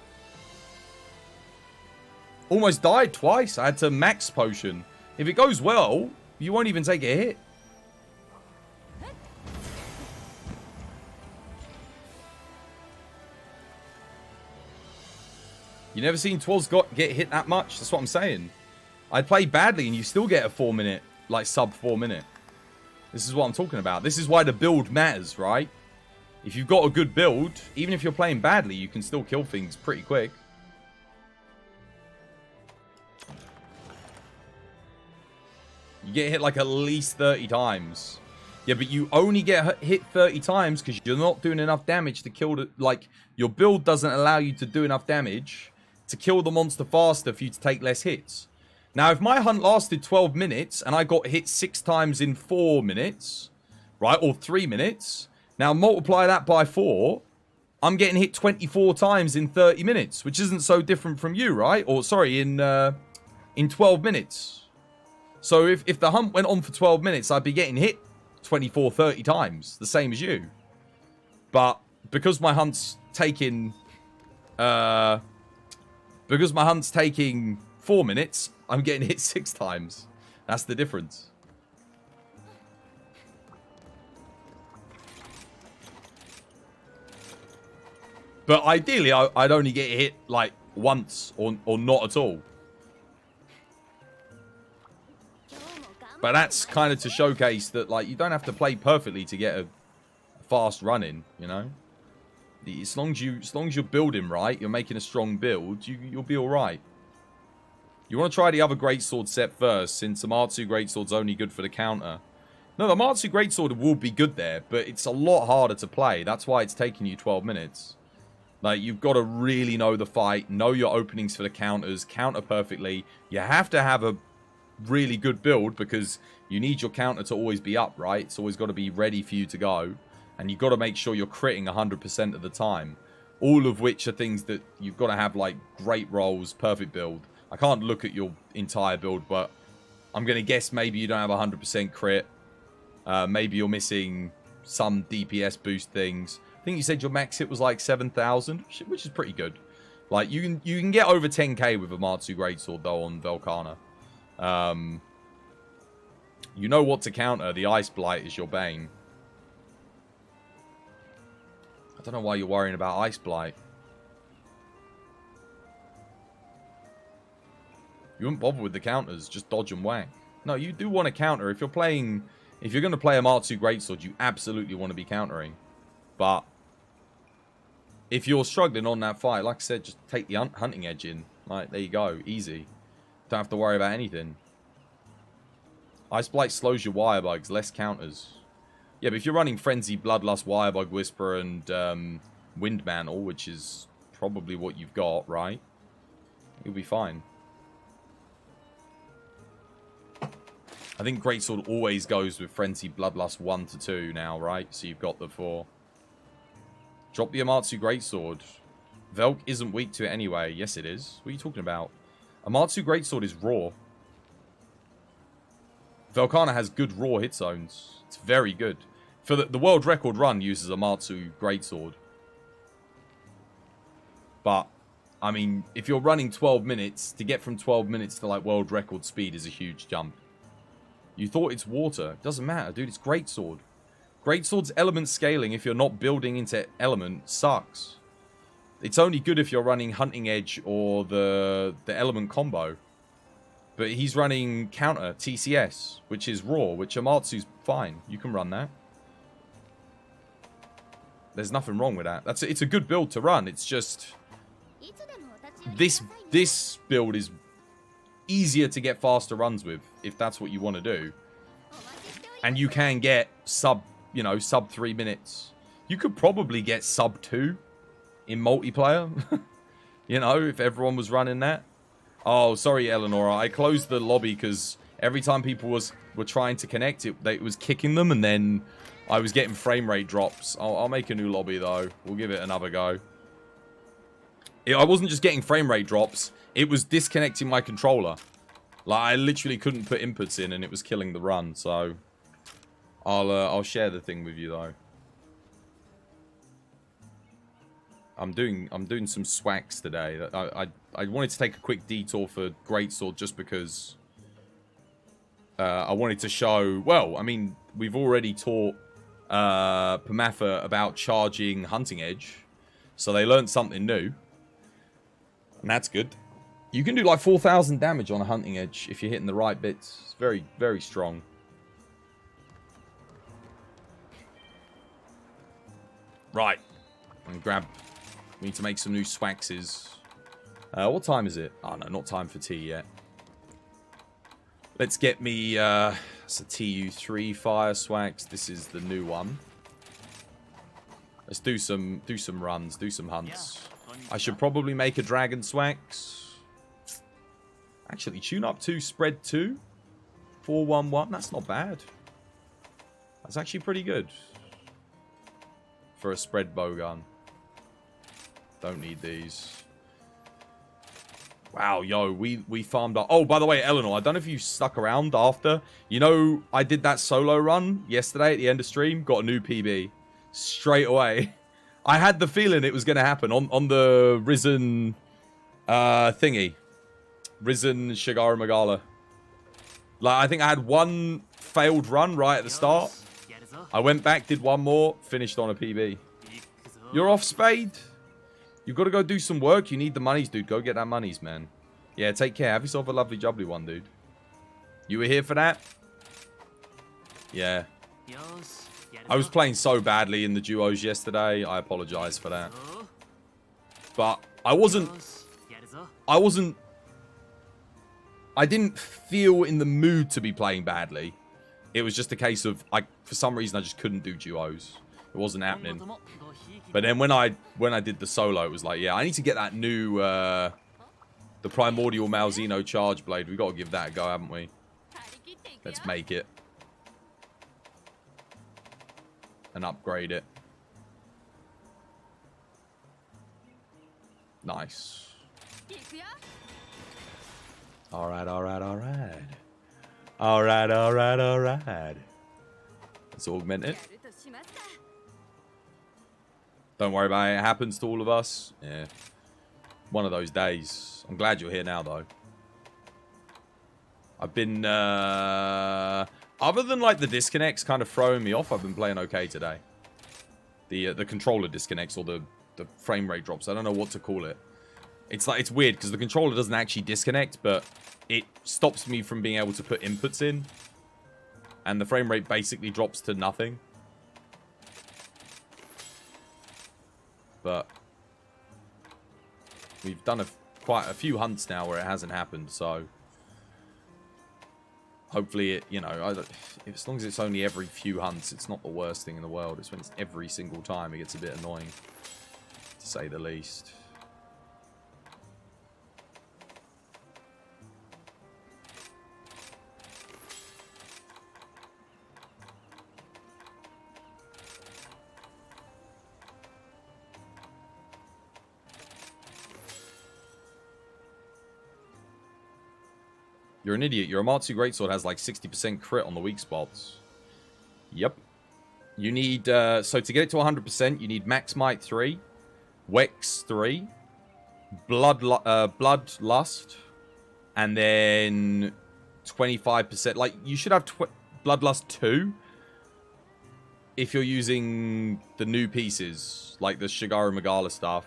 Speaker 3: Almost died twice. I had to max potion. If it goes well, you won't even take a hit. You never seen Twas get hit that much? That's what I'm saying. I played badly and you still get a 4 minute, like sub 4 minute. This is what I'm talking about. This is why the build matters, right? If you've got a good build, even if you're playing badly, you can still kill things pretty quick. You get hit like at least 30 times. Yeah, but you only get hit 30 times because you're not doing enough damage to kill the... Like, your build doesn't allow you to do enough damage to kill the monster faster for you to take less hits. Now, if my hunt lasted 12 minutes and I got hit 6 times in 4 minutes, right, or 3 minutes, now multiply that by 4, I'm getting hit 24 times in 30 minutes, which isn't so different from you, right? Or, sorry, in 12 minutes. So if the hunt went on for 12 minutes, I'd be getting hit 24, 30 times, the same as you. But because my hunt's taking... because my hunt's taking 4 minutes, I'm getting hit 6 times. That's the difference. But ideally, I'd only get hit like once or not at all. But that's kind of to showcase that, like, you don't have to play perfectly to get a fast run in, you know? As long as you're building right, you're making a strong build, you'll be all right. You want to try the other greatsword set first, since the Amatsu greatsword's only good for the counter. No, the Amatsu greatsword will be good there, but it's a lot harder to play. That's why it's taking you 12 minutes. Like, you've got to really know the fight, know your openings for the counters, counter perfectly. You have to have a really good build because you need your counter to always be up, right? It's always got to be ready for you to go. And you've got to make sure you're critting 100% of the time. All of which are things that you've got to have, like, great rolls, perfect build. I can't look at your entire build, but I'm going to guess maybe you don't have 100% crit. Maybe you're missing some DPS boost things. I think you said your max hit was like 7,000, which is pretty good. Like, you can get over 10k with a Amatsu Greatsword, though, on Velkhana. You know what to counter. The Ice Blight is your bane. I don't know why you're worrying about Ice Blight. You wouldn't bother with the counters. Just dodge and whack. No, you do want to counter. If you're going to play a Amatsu Greatsword, you absolutely want to be countering. But if you're struggling on that fight, like I said, just take the hunting edge in. Like, there you go. Easy. Don't have to worry about anything. Ice Blight slows your wire bugs, less counters. Yeah, but if you're running Frenzy, Bloodlust, Wirebug, Whisper, and Wind Mantle, which is probably what you've got, right? You'll be fine. I think Greatsword always goes with Frenzy, Bloodlust 1 to 2 now, right? So you've got the 4. Drop the Amatsu Greatsword. Velk isn't weak to it anyway. Yes, it is. What are you talking about? Amatsu Greatsword is raw. Velkhana has good raw hit zones. It's very good. For the world record run uses Amatsu Greatsword. But, I mean, if you're running 12 minutes, to get from 12 minutes to, like, world record speed is a huge jump. You thought it's water. It doesn't matter, dude. It's Greatsword. Greatsword's element scaling, if you're not building into element, sucks. It's only good if you're running Hunting Edge or the element combo. But he's running counter, TCS, which is raw, which Amatsu's fine. You can run that. There's nothing wrong with that. It's a good build to run. It's just... This build is easier to get faster runs with, if that's what you want to do. And you can get sub 3 minutes. You could probably get sub 2 in multiplayer. If everyone was running that. Oh, sorry, Eleonora. I closed the lobby because every time people were trying to connect, it was kicking them, and then I was getting frame rate drops. I'll make a new lobby, though. We'll give it another go. I wasn't just getting frame rate drops. It was disconnecting my controller. Like, I literally couldn't put inputs in, and it was killing the run. So, I'll share the thing with you, though. I'm doing some swags today. I wanted to take a quick detour for Greatsword just because I wanted to show... Well, I mean, we've already taught Pamatha about charging Hunting Edge. So they learned something new. And that's good. You can do like 4,000 damage on a Hunting Edge if you're hitting the right bits. It's very, very strong. Right. I'm gonna grab... We need to make some new swaxes. What time is it? Oh, no, not time for tea yet. Let's get me... it's a TU3 fire swax. This is the new one. Let's do some runs, do some hunts. I should probably make a dragon swax. Actually, tune up 2, spread 2. 411. That's not bad. That's actually pretty good. For a spread bowgun. Don't need these. Wow, yo, we farmed up. Oh, by the way, Eleanor, I don't know if you stuck around after. I did that solo run yesterday at the end of stream. Got a new PB. Straight away. I had the feeling it was going to happen on the Risen thingy. Risen Shigara Magala. Like, I think I had one failed run right at the start. I went back, did one more, finished on a PB. You're off, Spade. You've got to go do some work. You need the monies, dude. Go get that monies, man. Yeah, take care. Have yourself a lovely jubbly one, dude. You were here for that? Yeah. I was playing so badly in the duos yesterday. I apologize for that. But I wasn't I didn't feel in the mood to be playing badly. It was just a case of, for some reason, I just couldn't do duos. It wasn't happening. But then when I did the solo, it was like, yeah, I need to get that new, the Primordial Malzeno Charge Blade. We've got to give that a go, haven't we? Let's make it. And upgrade it. Nice. Alright, alright, alright. Alright, alright, alright. Let's augment it. Don't worry about it. It happens to all of us. Yeah. One of those days. I'm glad you're here now, though. I've been, other than, like, the disconnects kind of throwing me off, I've been playing okay today. The controller disconnects or the frame rate drops. I don't know what to call it. It's like, it's weird because the controller doesn't actually disconnect, but it stops me from being able to put inputs in. And the frame rate basically drops to nothing. But we've done quite a few hunts now where it hasn't happened, so hopefully it, you know, as long as it's only every few hunts, it's not the worst thing in the world. It's when it's every single time it gets a bit annoying, to say the least. You're an idiot. Your Amatsu Greatsword has like 60% crit on the weak spots. Yep. You need, so to get it to 100%, you need Max Might 3, Wex 3, Bloodlust, and then 25%. Like, you should have Bloodlust 2 if you're using the new pieces, like the Shigaru Megala stuff.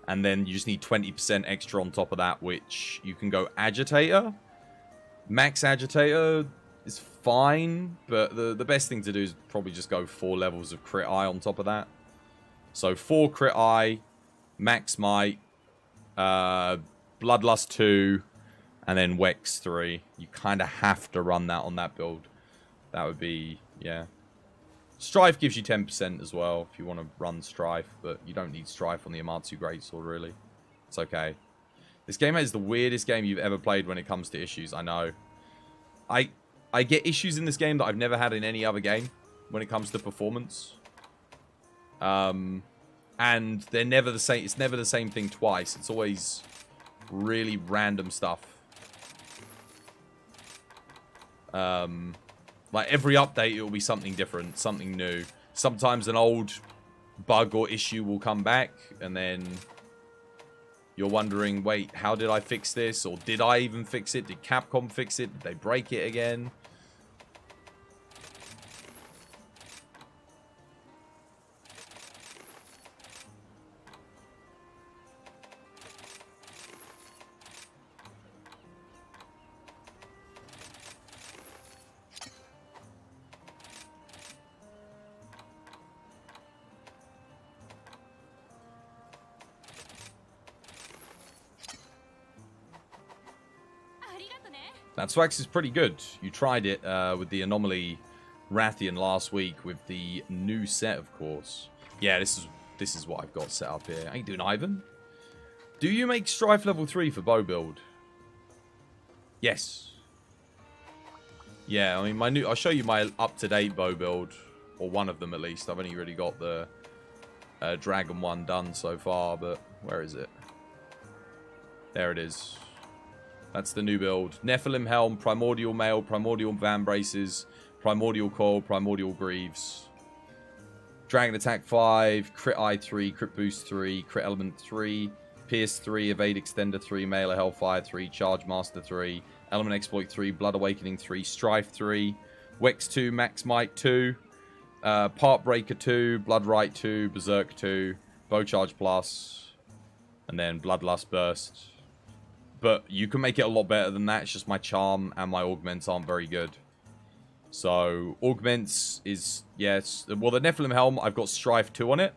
Speaker 3: And then you just need 20% extra on top of that, which you can go Agitator. Max Agitator is fine, but the best thing to do is probably just go 4 levels of Crit Eye on top of that. So 4 Crit Eye, Max Might, Bloodlust 2, and then Wex 3. You kind of have to run that on that build. That would be, yeah. Strife gives you 10% as well if you want to run Strife, but you don't need Strife on the Amatsu Greatsword, really. It's okay. This game is the weirdest game you've ever played when it comes to issues, I know. I get issues in this game that I've never had in any other game when it comes to performance. And they're never the same. It's never the same thing twice. It's always really random stuff. Like every update, it will be something different, something new. Sometimes an old bug or issue will come back, and then you're wondering, wait, how did I fix this? Or did I even fix it? Did Capcom fix it? Did they break it again? That Swax is pretty good. You tried it with the Anomaly Rathian last week with the new set, of course. Yeah, this is what I've got set up here. How you doing, Ivan? Do you make Strife level 3 for bow build? Yes. Yeah, I mean, I'll show you my up-to-date bow build, or one of them at least. I've only really got the Dragon one done so far, but where is it? There it is. That's the new build. Nephilim Helm, Primordial Mail, Primordial Van Braces, Primordial Coil, Primordial Greaves. Dragon Attack 5, Crit Eye 3, Crit Boost 3, Crit Element 3, Pierce 3, Evade Extender 3, Mailer Hellfire 3, Charge Master 3, Element Exploit 3, Blood Awakening 3, Strife 3, Wex 2, Max Might 2, Part Breaker 2, Blood Right 2, Berserk 2, Bow Charge Plus, and then Bloodlust Burst. But you can make it a lot better than that. It's just my charm and my augments aren't very good. So, augments is, yes. Well, the Nephilim Helm, I've got Strife 2 on it.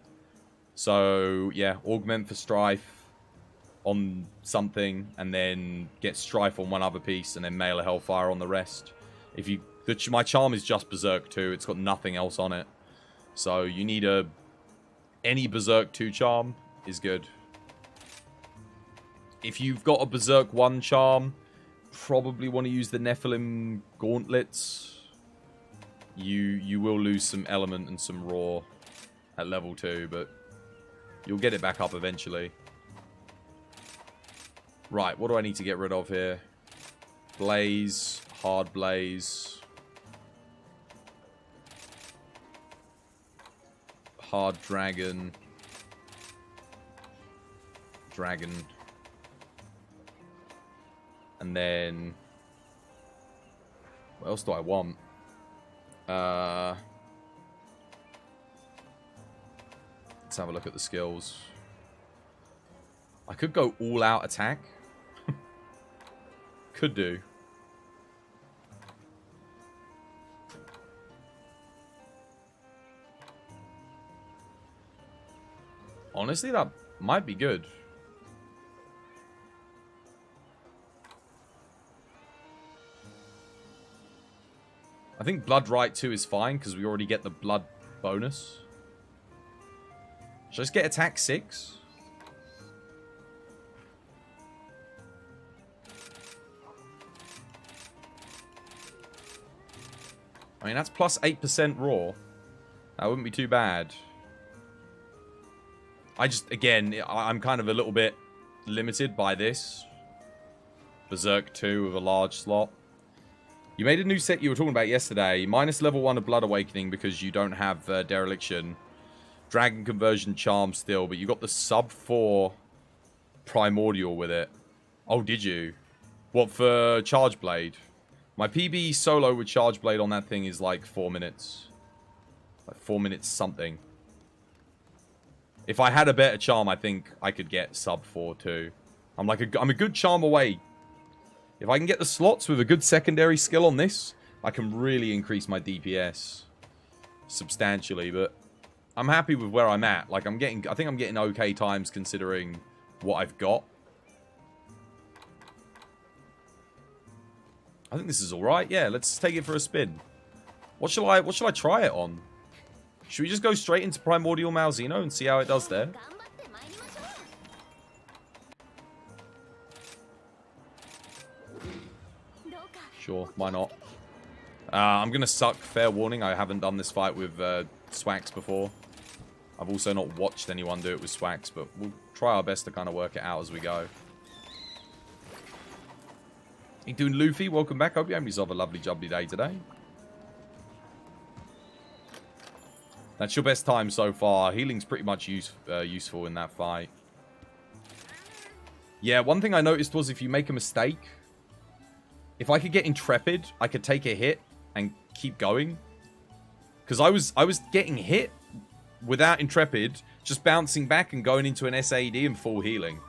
Speaker 3: So, yeah, augment for Strife on something, and then get Strife on one other piece, and then Mail of Hellfire on the rest. If you... my charm is just Berserk 2. It's got nothing else on it. So you need a... any Berserk 2 charm is good. If you've got a Berserk 1 charm, probably want to use the Nephilim Gauntlets. You will lose some element and some raw at level 2, but you'll get it back up eventually. Right, what do I need to get rid of here? Blaze, Hard Blaze, Hard Dragon, Dragon, and then what else do I want? Let's have a look at the skills. I could go all out attack. Could do. Honestly, that might be good. I think Blood Right 2 is fine because we already get the blood bonus. Should I just get attack 6? I mean, that's plus 8% raw. That wouldn't be too bad. I just, again, I'm kind of a little bit limited by this. Berserk 2 with a large slot. You made a new set you were talking about yesterday. Minus level 1 of Blood Awakening because you don't have Dereliction. Dragon Conversion Charm still, but you got the sub 4 Primordial with it. Oh, did you? What, for Charge Blade? My PB solo with Charge Blade on that thing is like 4 minutes. Like 4 minutes something. If I had a better charm, I think I could get sub 4 too. I'm a good charm away. If I can get the slots with a good secondary skill on this, I can really increase my DPS substantially, but I'm happy with where I'm at. Like I think I'm getting okay times considering what I've got. I think this is alright. Yeah, let's take it for a spin. What shall I try it on? Should we just go straight into Primordial Malzeno and see how it does there? Sure, why not? I'm going to suck, fair warning. I haven't done this fight with Swax before. I've also not watched anyone do it with Swax, but we'll try our best to kind of work it out as we go. You doing, Luffy? Welcome back. Hope you have yourself a lovely, jubbly day today. That's your best time so far. Healing's pretty much useful in that fight. Yeah, one thing I noticed was if you make a mistake, if I could get Intrepid, I could take a hit and keep going. Because I was getting hit without Intrepid, just bouncing back and going into an SAD and full healing.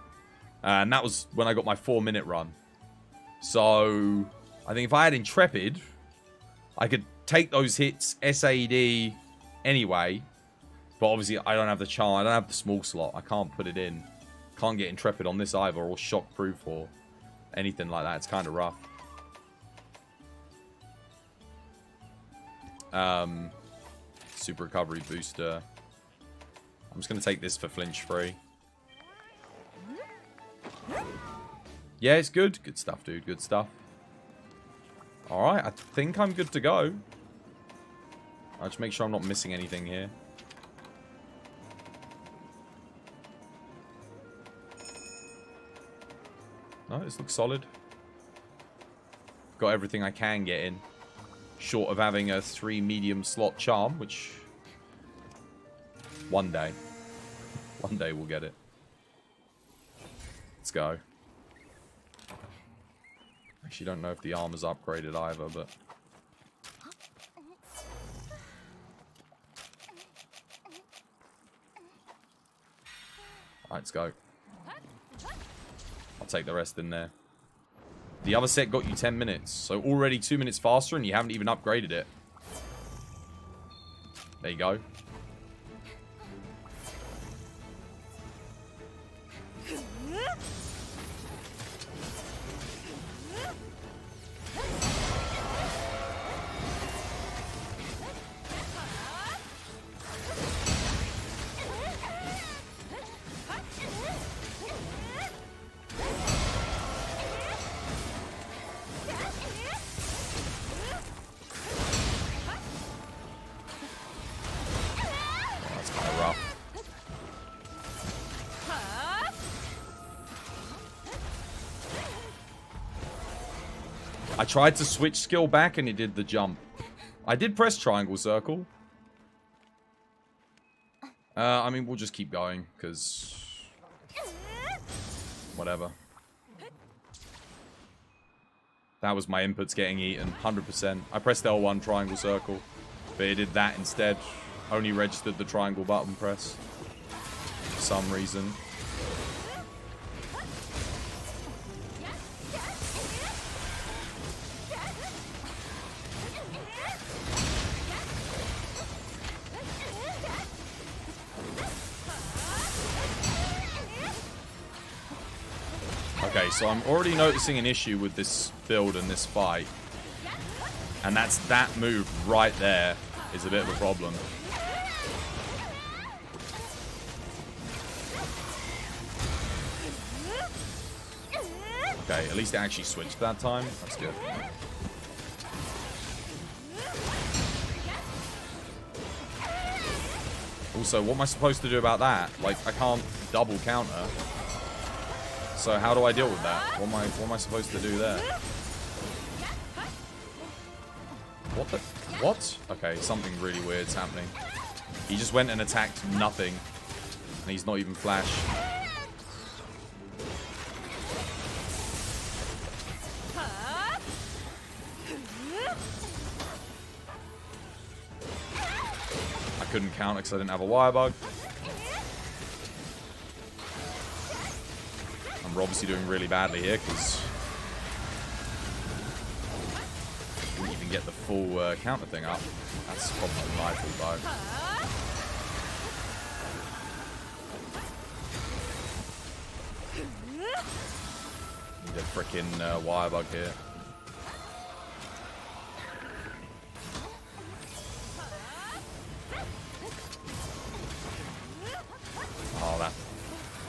Speaker 3: And that was when I got my 4-minute run. So, I think if I had Intrepid, I could take those hits, SAD anyway. But obviously, I don't have the charm. I don't have the small slot. I can't put it in. Can't get Intrepid on this either, or Shockproof, or anything like that. It's kind of rough. Super recovery booster. I'm just going to take this for flinch free. Yeah, it's good. Good stuff, dude. Good stuff. Alright, I think I'm good to go. I'll just make sure I'm not missing anything here. No, this looks solid. Got everything I can get in. Short of having a 3 medium slot charm, which one day we'll get it. Let's go. Actually, don't know if the armor's upgraded either, but alright, let's go. I'll take the rest in there. The other set got you 10 minutes, so already 2 minutes faster and you haven't even upgraded it. There you go. I tried to switch skill back and it did the jump. I did press triangle circle. I mean, we'll just keep going, because... whatever. That was my inputs getting eaten, 100%. I pressed L1 triangle circle, but it did that instead. Only registered the triangle button press. For some reason. Okay, so I'm already noticing an issue with this build and this fight. And that's that move right there is a bit of a problem. Okay, at least it actually switched that time. That's good. Also, what am I supposed to do about that? Like, I can't double counter. So how do I deal with that? What am I supposed to do there? What the? What? Okay, something really weird's happening. He just went and attacked nothing. And he's not even flash. I couldn't counter because I didn't have a wire bug. We're obviously doing really badly here because we didn't even get the full counter thing up. That's probably my fault though. Need a freaking wire bug here. Oh, that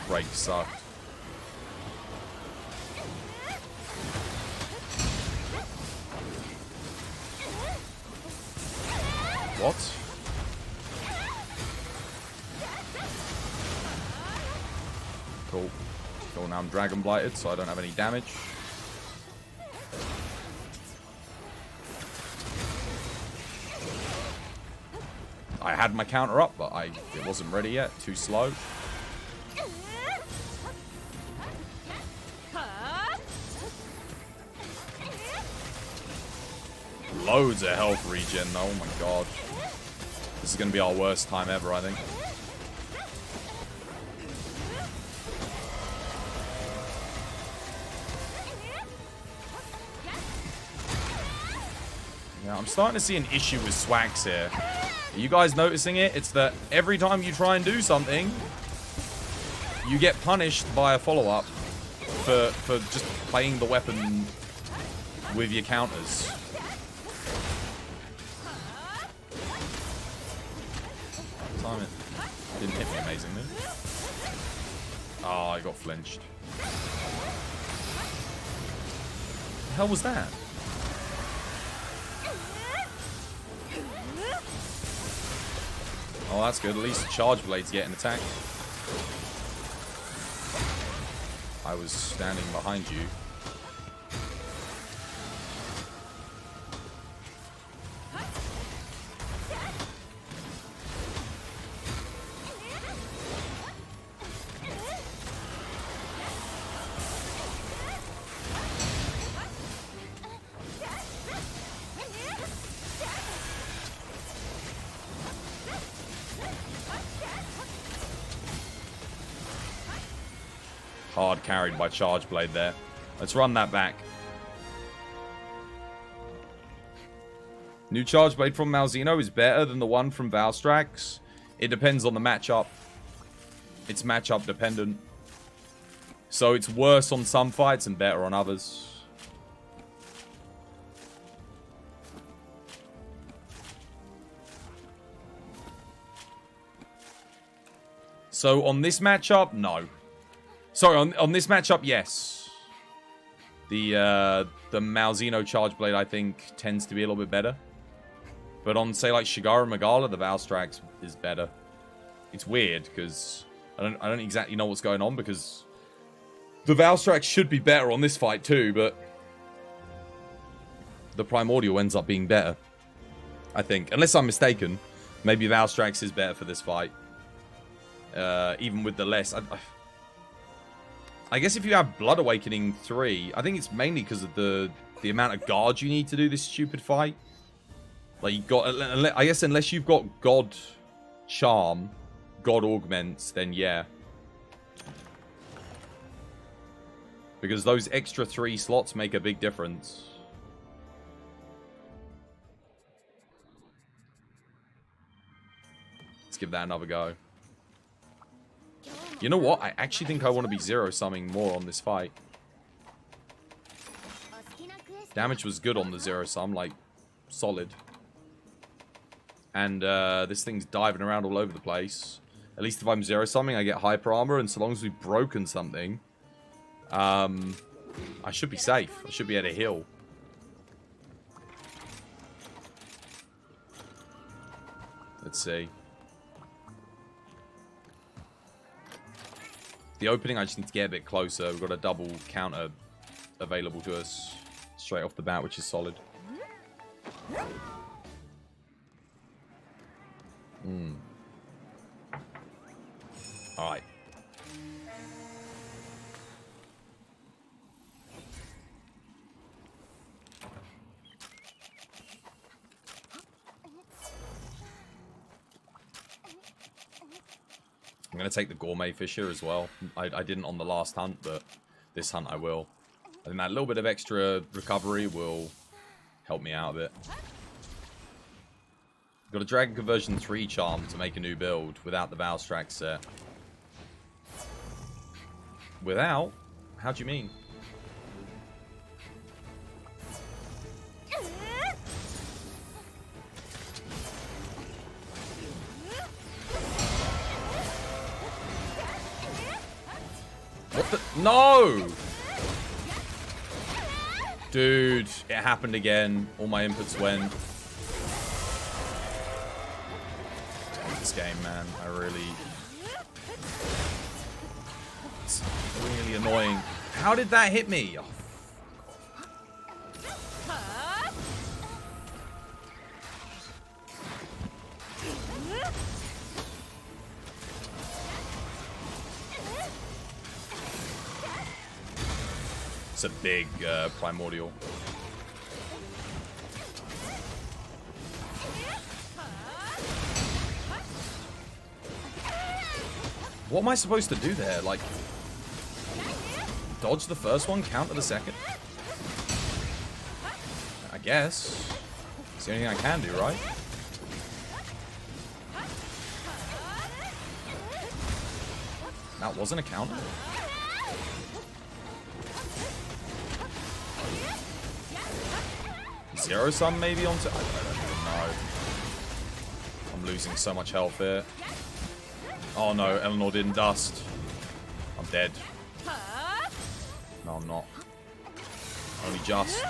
Speaker 3: break sucked. What? Cool. Cool, now I'm Dragon Blighted, so I don't have any damage. I had my counter up, but it wasn't ready yet. Too slow. Loads of health regen, oh my god. This is going to be our worst time ever, I think. Yeah, I'm starting to see an issue with swags here. Are you guys noticing it? It's that every time you try and do something, you get punished by a follow-up for just playing the weapon with your counters. Time it. Didn't hit me amazingly. Oh, I got flinched. What the hell was that? Oh, that's good. At least the charge blade's getting attacked. I was standing behind you. Hard carried by Charge Blade there. Let's run that back. New Charge Blade from Malzeno is better than the one from Valstrax. It depends on the matchup. It's matchup dependent. So it's worse on some fights and better on others. So on this matchup, no. Sorry, on this matchup, yes. The Malzeno Charge Blade, I think, tends to be a little bit better. But on, say, like Shigara Magala, the Valstrax is better. It's weird, because I don't exactly know what's going on, because the Valstrax should be better on this fight too, but the Primordial ends up being better. I think. Unless I'm mistaken. Maybe Valstrax is better for this fight. Even with the less... I guess if you have Blood Awakening 3, I think it's mainly because of the amount of guard you need to do this stupid fight. Like, you got... I guess unless you've got God Charm, God Augments, then yeah. Because those extra 3 slots make a big difference. Let's give that another go. You know what? I actually think I want to be zero-summing more on this fight. Damage was good on the zero-sum, like, solid. And this thing's diving around all over the place. At least if I'm zero-summing, I get hyper armor, and so long as we've broken something, I should be safe. I should be able to heal. Let's see. The opening, I just need to get a bit closer. We've got a double counter available to us straight off the bat, which is solid. Alright. I'm going to take the Gourmet Fisher as well. I didn't on the last hunt, but this hunt I will. I think that little bit of extra recovery will help me out a bit. Got a Dragon Conversion 3 charm to make a new build without the Valstrax set. Without? How do you mean? What the? No! Dude, it happened again. All my inputs went. This game, man. I really... It's really annoying. How did that hit me? Oh. It's a big primordial. What am I supposed to do there? Like, dodge the first one, counter the second? I guess. It's the only thing I can do, right? That wasn't a counter? Zero sum maybe onto... I don't know. I'm losing so much health here. Oh no, Eleanor didn't dust. I'm dead. No, I'm not. Only just.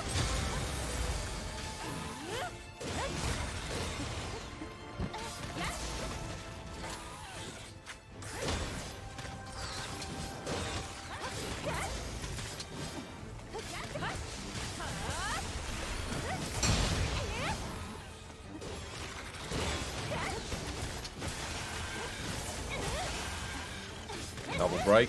Speaker 3: Double break.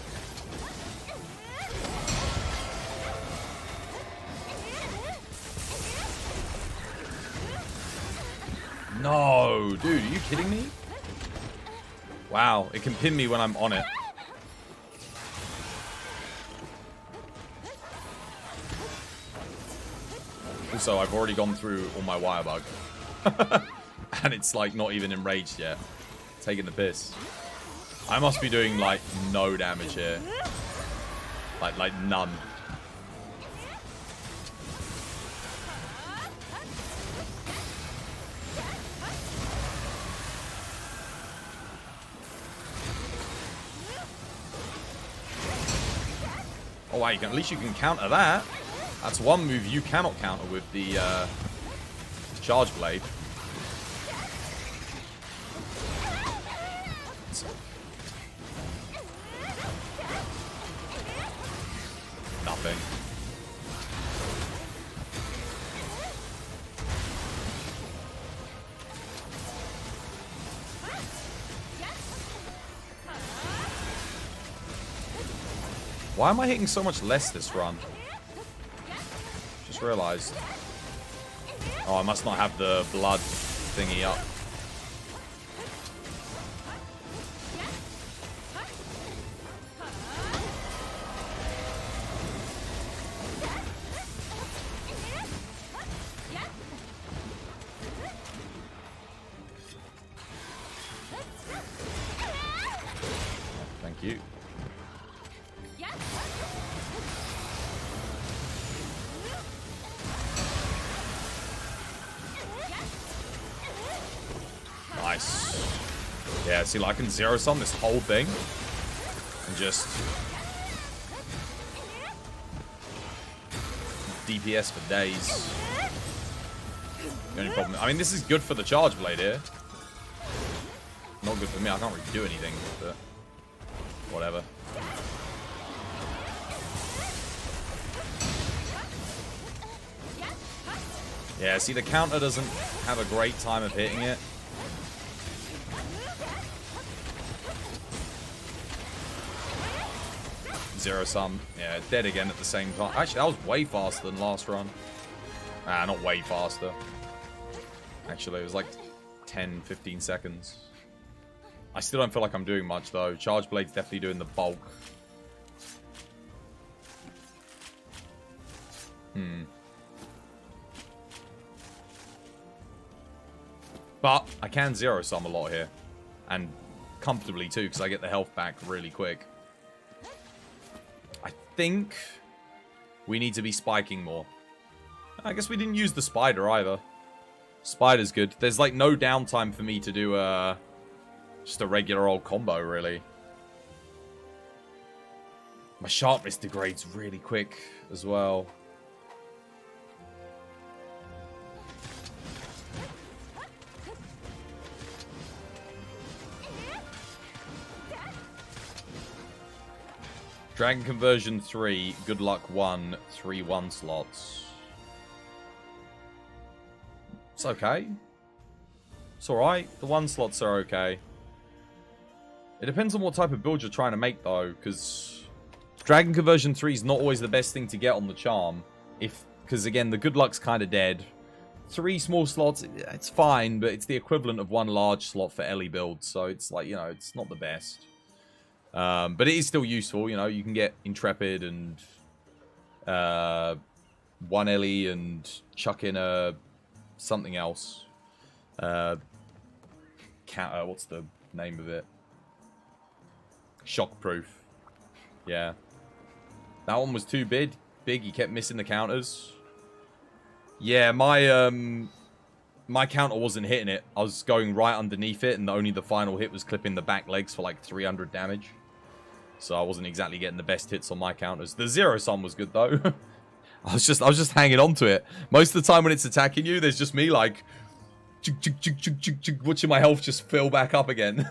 Speaker 3: No, dude, are you kidding me? Wow, it can pin me when I'm on it. Also, I've already gone through all my wire bug. And it's like not even enraged yet. Taking the piss. I must be doing, like, no damage here. Like none. Oh, wait, at least you can counter that. That's one move you cannot counter with the Charge Blade. Nothing. Why am I hitting so much less this run? Just realized. Oh, I must not have the blood thingy up. Thank you. Nice. Yeah, see, like, I can zero sum this whole thing and just DPS for days. The only problem, I mean, this is good for the charge blade here. Not good for me. I can't really do anything, but whatever. Yeah, see, the counter doesn't have a great time of hitting it. Zero sum. Yeah, dead again at the same time. Actually, that was way faster than last run. Ah, not way faster. Actually, it was like 10, 15 seconds. I still don't feel like I'm doing much, though. Charge Blade's definitely doing the bulk. But I can zero sum a lot here. And comfortably, too, because I get the health back really quick. I think we need to be spiking more. I guess we didn't use the spider either. Spider's good. There's like no downtime for me to do just a regular old combo, really. My sharpness degrades really quick as well. Dragon Conversion 3, Good Luck 1, 3 1 slots. It's okay. It's alright. The 1 slots are okay. It depends on what type of build you're trying to make, though, because Dragon Conversion 3 is not always the best thing to get on the charm. Because, again, the Good Luck's kind of dead. 3 small slots, it's fine, but it's the equivalent of 1 large slot for Ellie builds, so it's like, you know, it's not the best. But it is still useful, you know, you can get Intrepid and 1 Ellie and chuck in something else. What's the name of it? Shockproof. Yeah. That one was too big. He kept missing the counters. Yeah, my counter wasn't hitting it. I was going right underneath it, and only the final hit was clipping the back legs for like 300 damage. So I wasn't exactly getting the best hits on my counters. The zero sum was good though. I was just hanging on to it. Most of the time when it's attacking you, there's just me like watching my health just fill back up again.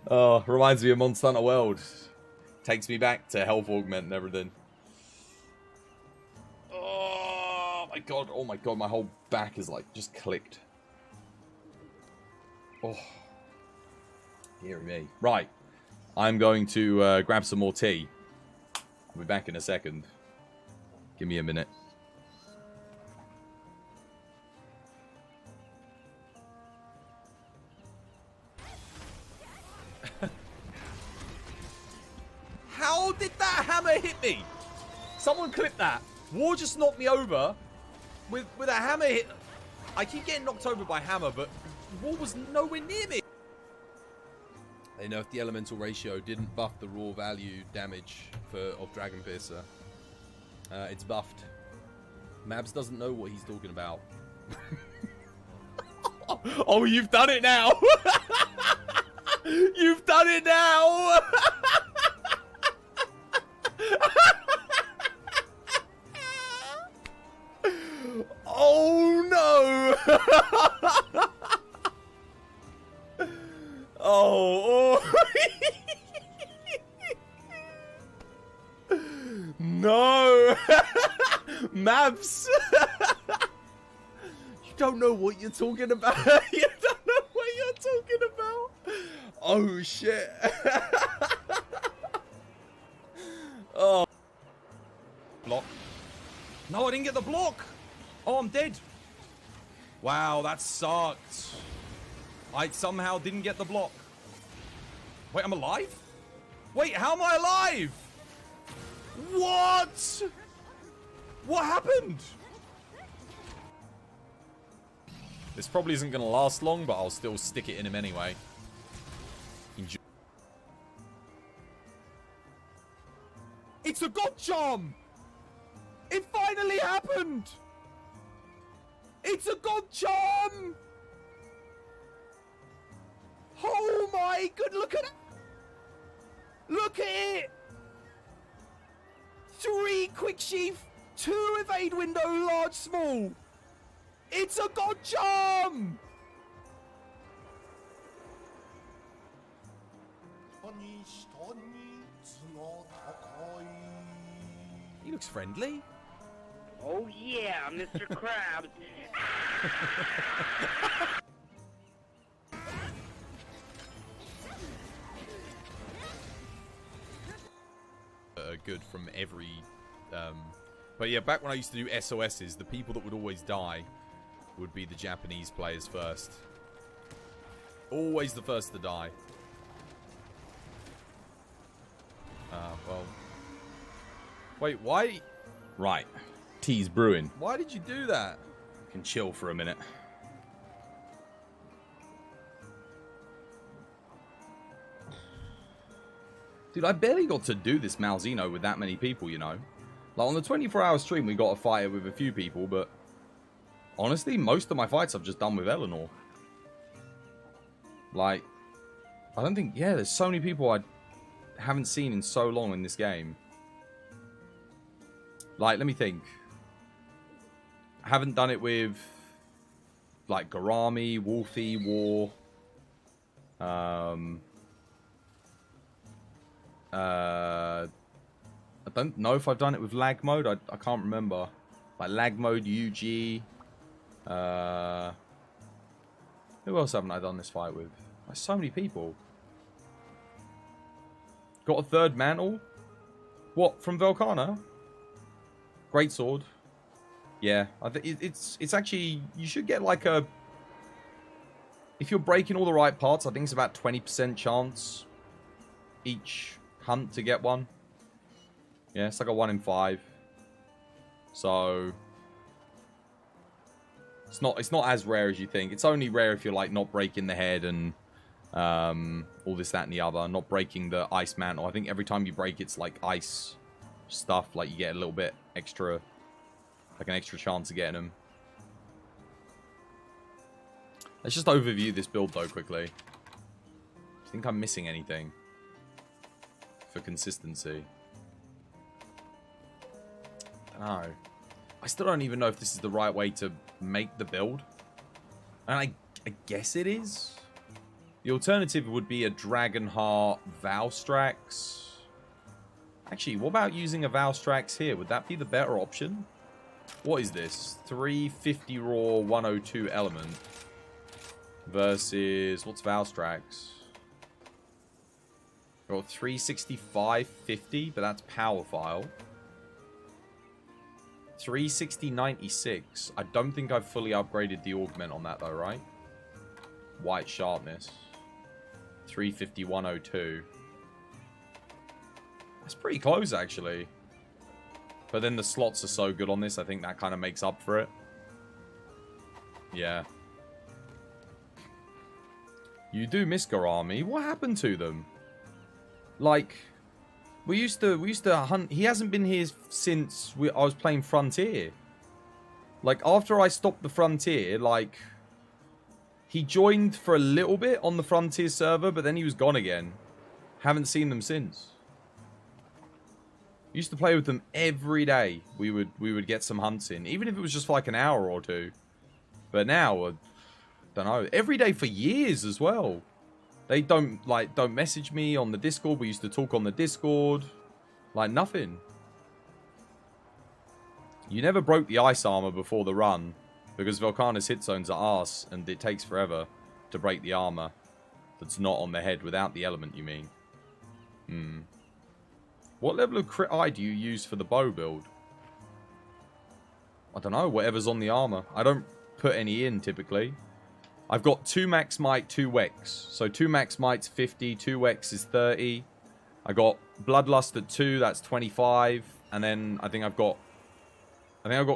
Speaker 3: Oh, reminds me of Monster Hunter World. Takes me back to health augment and everything. Oh my god, my whole back is like just clicked. Oh. Dear me. Right. I'm going to grab some more tea. I'll be back in a second. Give me a minute. How did that hammer hit me? Someone clip that. War just knocked me over with a hammer hit. I keep getting knocked over by hammer, but War was nowhere near me.
Speaker 2: They know if the elemental ratio didn't buff the raw value damage of Dragon Piercer. It's buffed. Mabs doesn't know what he's talking about.
Speaker 3: Oh, you've done it now. You've done it now. Oh no. Oh. No. Maps. You don't know what you're talking about. You don't know what you're talking about. Oh shit. No, I didn't get the block. Oh, I'm dead. Wow, that sucked. I somehow didn't get the block. Wait, I'm alive? Wait, how am I alive? What? What happened? This probably isn't going to last long, but I'll still stick it in him anyway. Enjoy. It's a god charm! It finally happened! It's a god charm! Oh my god, look at it! Look at it! 3 quick sheath, 2 evade window, large, small. It's a god charm! He looks friendly.
Speaker 4: Oh yeah, Mr. Krabs.
Speaker 3: Good from every but yeah, back when I used to do SOSs, the people that would always die would be the Japanese players first. Always the first to die. Well. Wait, why?
Speaker 2: Right. Tea's brewing.
Speaker 3: Why did you do that?
Speaker 2: Can chill for a minute. Dude, I barely got to do this Malzeno with that many people, you know. Like, on the 24-hour stream, we got to fight it with a few people, but honestly, most of my fights I've just done with Eleanor. Like, I don't think... Yeah, there's so many people I haven't seen in so long in this game. Like, let me think. I haven't done it with, like, Garami, Wolfie, War. I don't know if I've done it with lag mode. I can't remember. Like lag mode, UG. Who else haven't I done this fight with? Like so many people. Got a third mantle. What, from Velkhana? Great sword. Yeah, I think it's actually, you should get like a, if you're breaking all the right parts, I think it's about 20% chance each hunt to get one. Yeah, it's like a 1 in 5. So it's not as rare as you think. It's only rare if you're like not breaking the head and all this, that, and the other. Not breaking the ice mantle. I think every time you break, it's like ice stuff. Like you get a little bit extra, like an extra chance of getting them. Let's just overview this build though quickly. I think I'm missing anything for consistency. No. I still don't even know if this is the right way to make the build. And I guess it is. The alternative would be a Dragonheart Valstrax. Actually, what about using a Valstrax here? Would that be the better option? What is this? 350 raw, 102 element. Versus, what's Valstrax? Got 365, 50, but that's power file. 360, 96. I don't think I've fully upgraded the augment on that though, right? White sharpness. 350, 102. That's pretty close actually. But then the slots are so good on this, I think that kind of makes up for it. Yeah. You do miss Garami. What happened to them? Like, we used to hunt. He hasn't been here since I was playing Frontier. Like, after I stopped the Frontier, like, he joined for a little bit on the Frontier server, but then he was gone again. Haven't seen them since. Used to play with them every day. We would get some hunts in, even if it was just for like an hour or two. But now, I don't know, every day for years as well. They don't message me on the Discord. We used to talk on the Discord. Like, nothing. You never broke the ice armor before the run, because Velkhana's hit zones are arse, and it takes forever to break the armor that's not on the head without the element, you mean? What level of crit eye do you use for the bow build?
Speaker 3: I don't know, whatever's on the armor. I don't put any in, typically. I've got 2 max might, 2 wex. So 2 max might's 50, 2 wex is 30. I got Bloodlust at 2, that's 25. And then I think I've got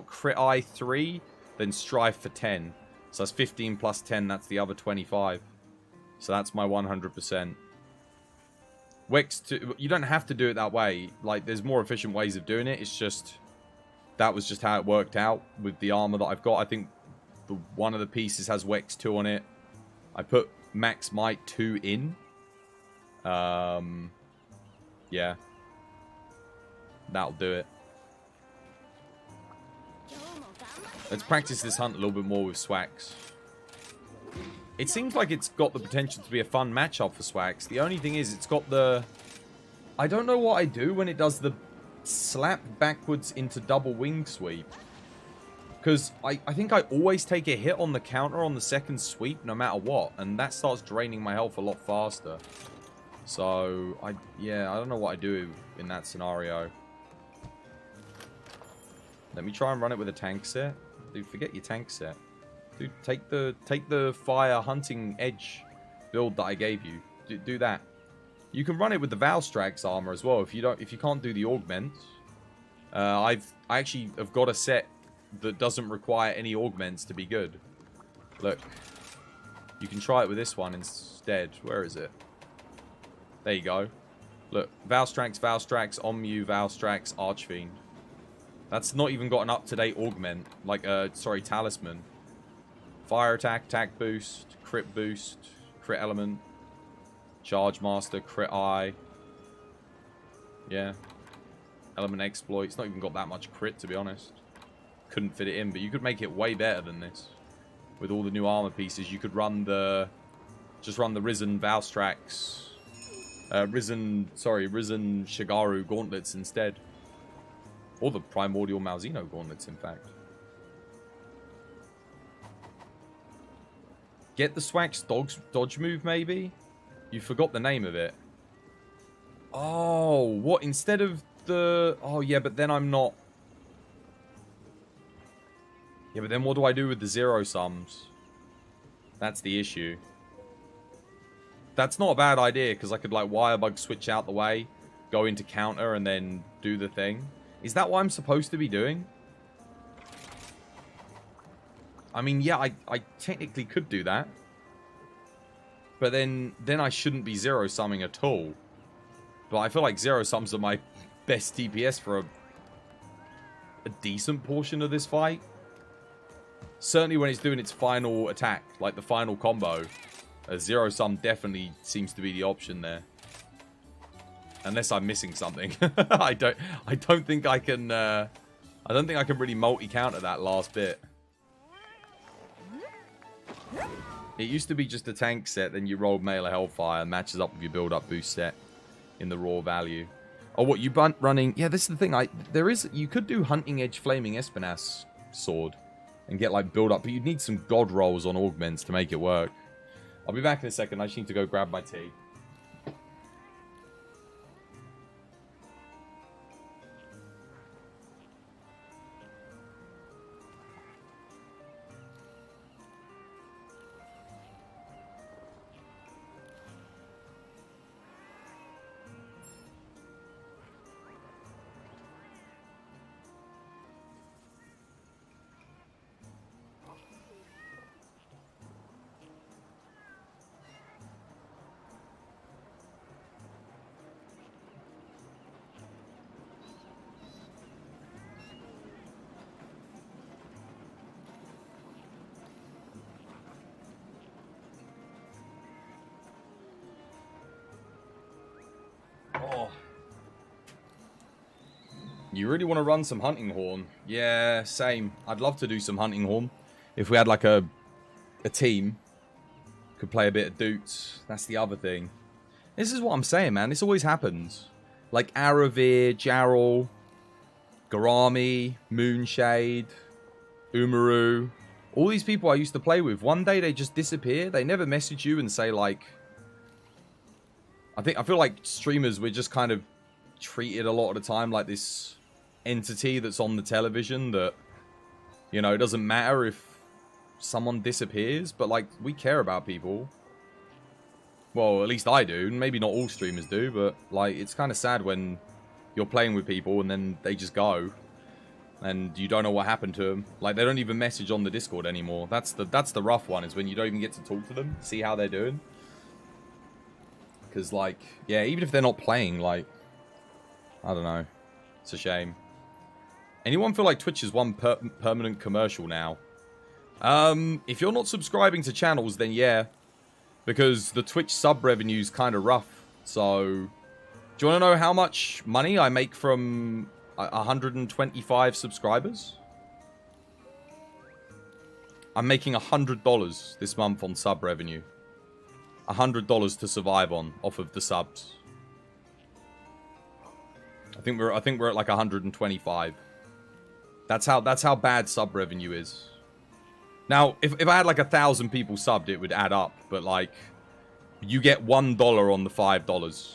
Speaker 3: Crit Eye 3, then Strife for 10. So that's 15 plus 10, that's the other 25. So that's my 100%. Wex 2, you don't have to do it that way. Like, there's more efficient ways of doing it. It's just, that was just how it worked out with the armor that I've got. I think one of the pieces has Wex 2 on it. I put Max Might 2 in. Yeah. That'll do it. Let's practice this hunt a little bit more with Swax. It seems like it's got the potential to be a fun matchup for Swax. The only thing is, it's got the... I don't know what I do when it does the slap backwards into double wing sweep. Because I think I always take a hit on the counter on the second sweep no matter what. And that starts draining my health a lot faster. So, yeah, I don't know what I do in that scenario. Let me try and run it with a tank set. Dude, forget your tank set. Dude, take the fire hunting edge build that I gave you. Do that. You can run it with the Valstrax armor as well if you can't do the augments. I actually have got a set that doesn't require any augments to be good. Look. You can try it with this one instead. Where is it? There you go. Look, Valstrax, Ommu, Valstrax, Archfiend. That's not even got an up-to-date augment. Like, sorry, talisman. Fire attack, attack boost, crit element, charge master, crit eye. Yeah. Element exploit. It's not even got that much crit, to be honest. Couldn't fit it in, but you could make it way better than this. With all the new armor pieces, you could run the... Just run the Risen Valstrax... Risen Shigaru gauntlets instead. Or the Primordial Malzeno gauntlets, in fact. Get the Swax dodge move, maybe? You forgot the name of it. Oh, what? Instead of the... Oh, yeah, but then I'm not... Yeah, but then what do I do with the zero sums? That's the issue. That's not a bad idea, because I could, like, Wirebug switch out the way, go into counter, and then do the thing. Is that what I'm supposed to be doing? I mean, yeah, I technically could do that. But then I shouldn't be zero-summing at all. But I feel like zero-sums are my best DPS for a decent portion of this fight. Certainly when it's doing its final attack, like the final combo. A zero-sum definitely seems to be the option there. Unless I'm missing something. I don't think I can really multi-counter that last bit. It used to be just a tank set, then you rolled Mail of Hellfire, matches up with your build-up boost set in the raw value. Oh, what, you running... Yeah, this is the thing. You could do Hunting Edge Flaming Espinas sword and get, like, build-up, but you'd need some god rolls on augments to make it work. I'll be back in a second. I just need to go grab my tea. You really want to run some Hunting Horn? Yeah, same. I'd love to do some Hunting Horn. If we had like a team, could play a bit of Doots. That's the other thing. This is what I'm saying, man. This always happens. Like Aravir, Jarl, Garami, Moonshade, Umaru. All these people I used to play with. One day they just disappear. They never message you and say like... I feel like streamers, we're just kind of treated a lot of the time like this entity that's on the television that You know, it doesn't matter if someone disappears, but, like, we care about people. Well, at least I do. Maybe not all streamers do, but, like, it's kind of sad when you're playing with people and then they just go. And you don't know what happened to them. Like, they don't even message on the Discord anymore. That's the rough one, is when you don't even get to talk to them, see how they're doing. Because, like, yeah, even if they're not playing, like, I don't know. It's a shame. Anyone feel like Twitch is one permanent commercial now? If you're not subscribing to channels, then yeah. Because the Twitch sub revenue is kind of rough. So, do you want to know how much money I make from 125 subscribers? I'm making $100 this month on sub revenue. $100 to survive on off of the subs. I think we're at like 125. That's how bad sub revenue is. Now, if I had like 1,000 people subbed, it would add up. But like, you get $1 on the $5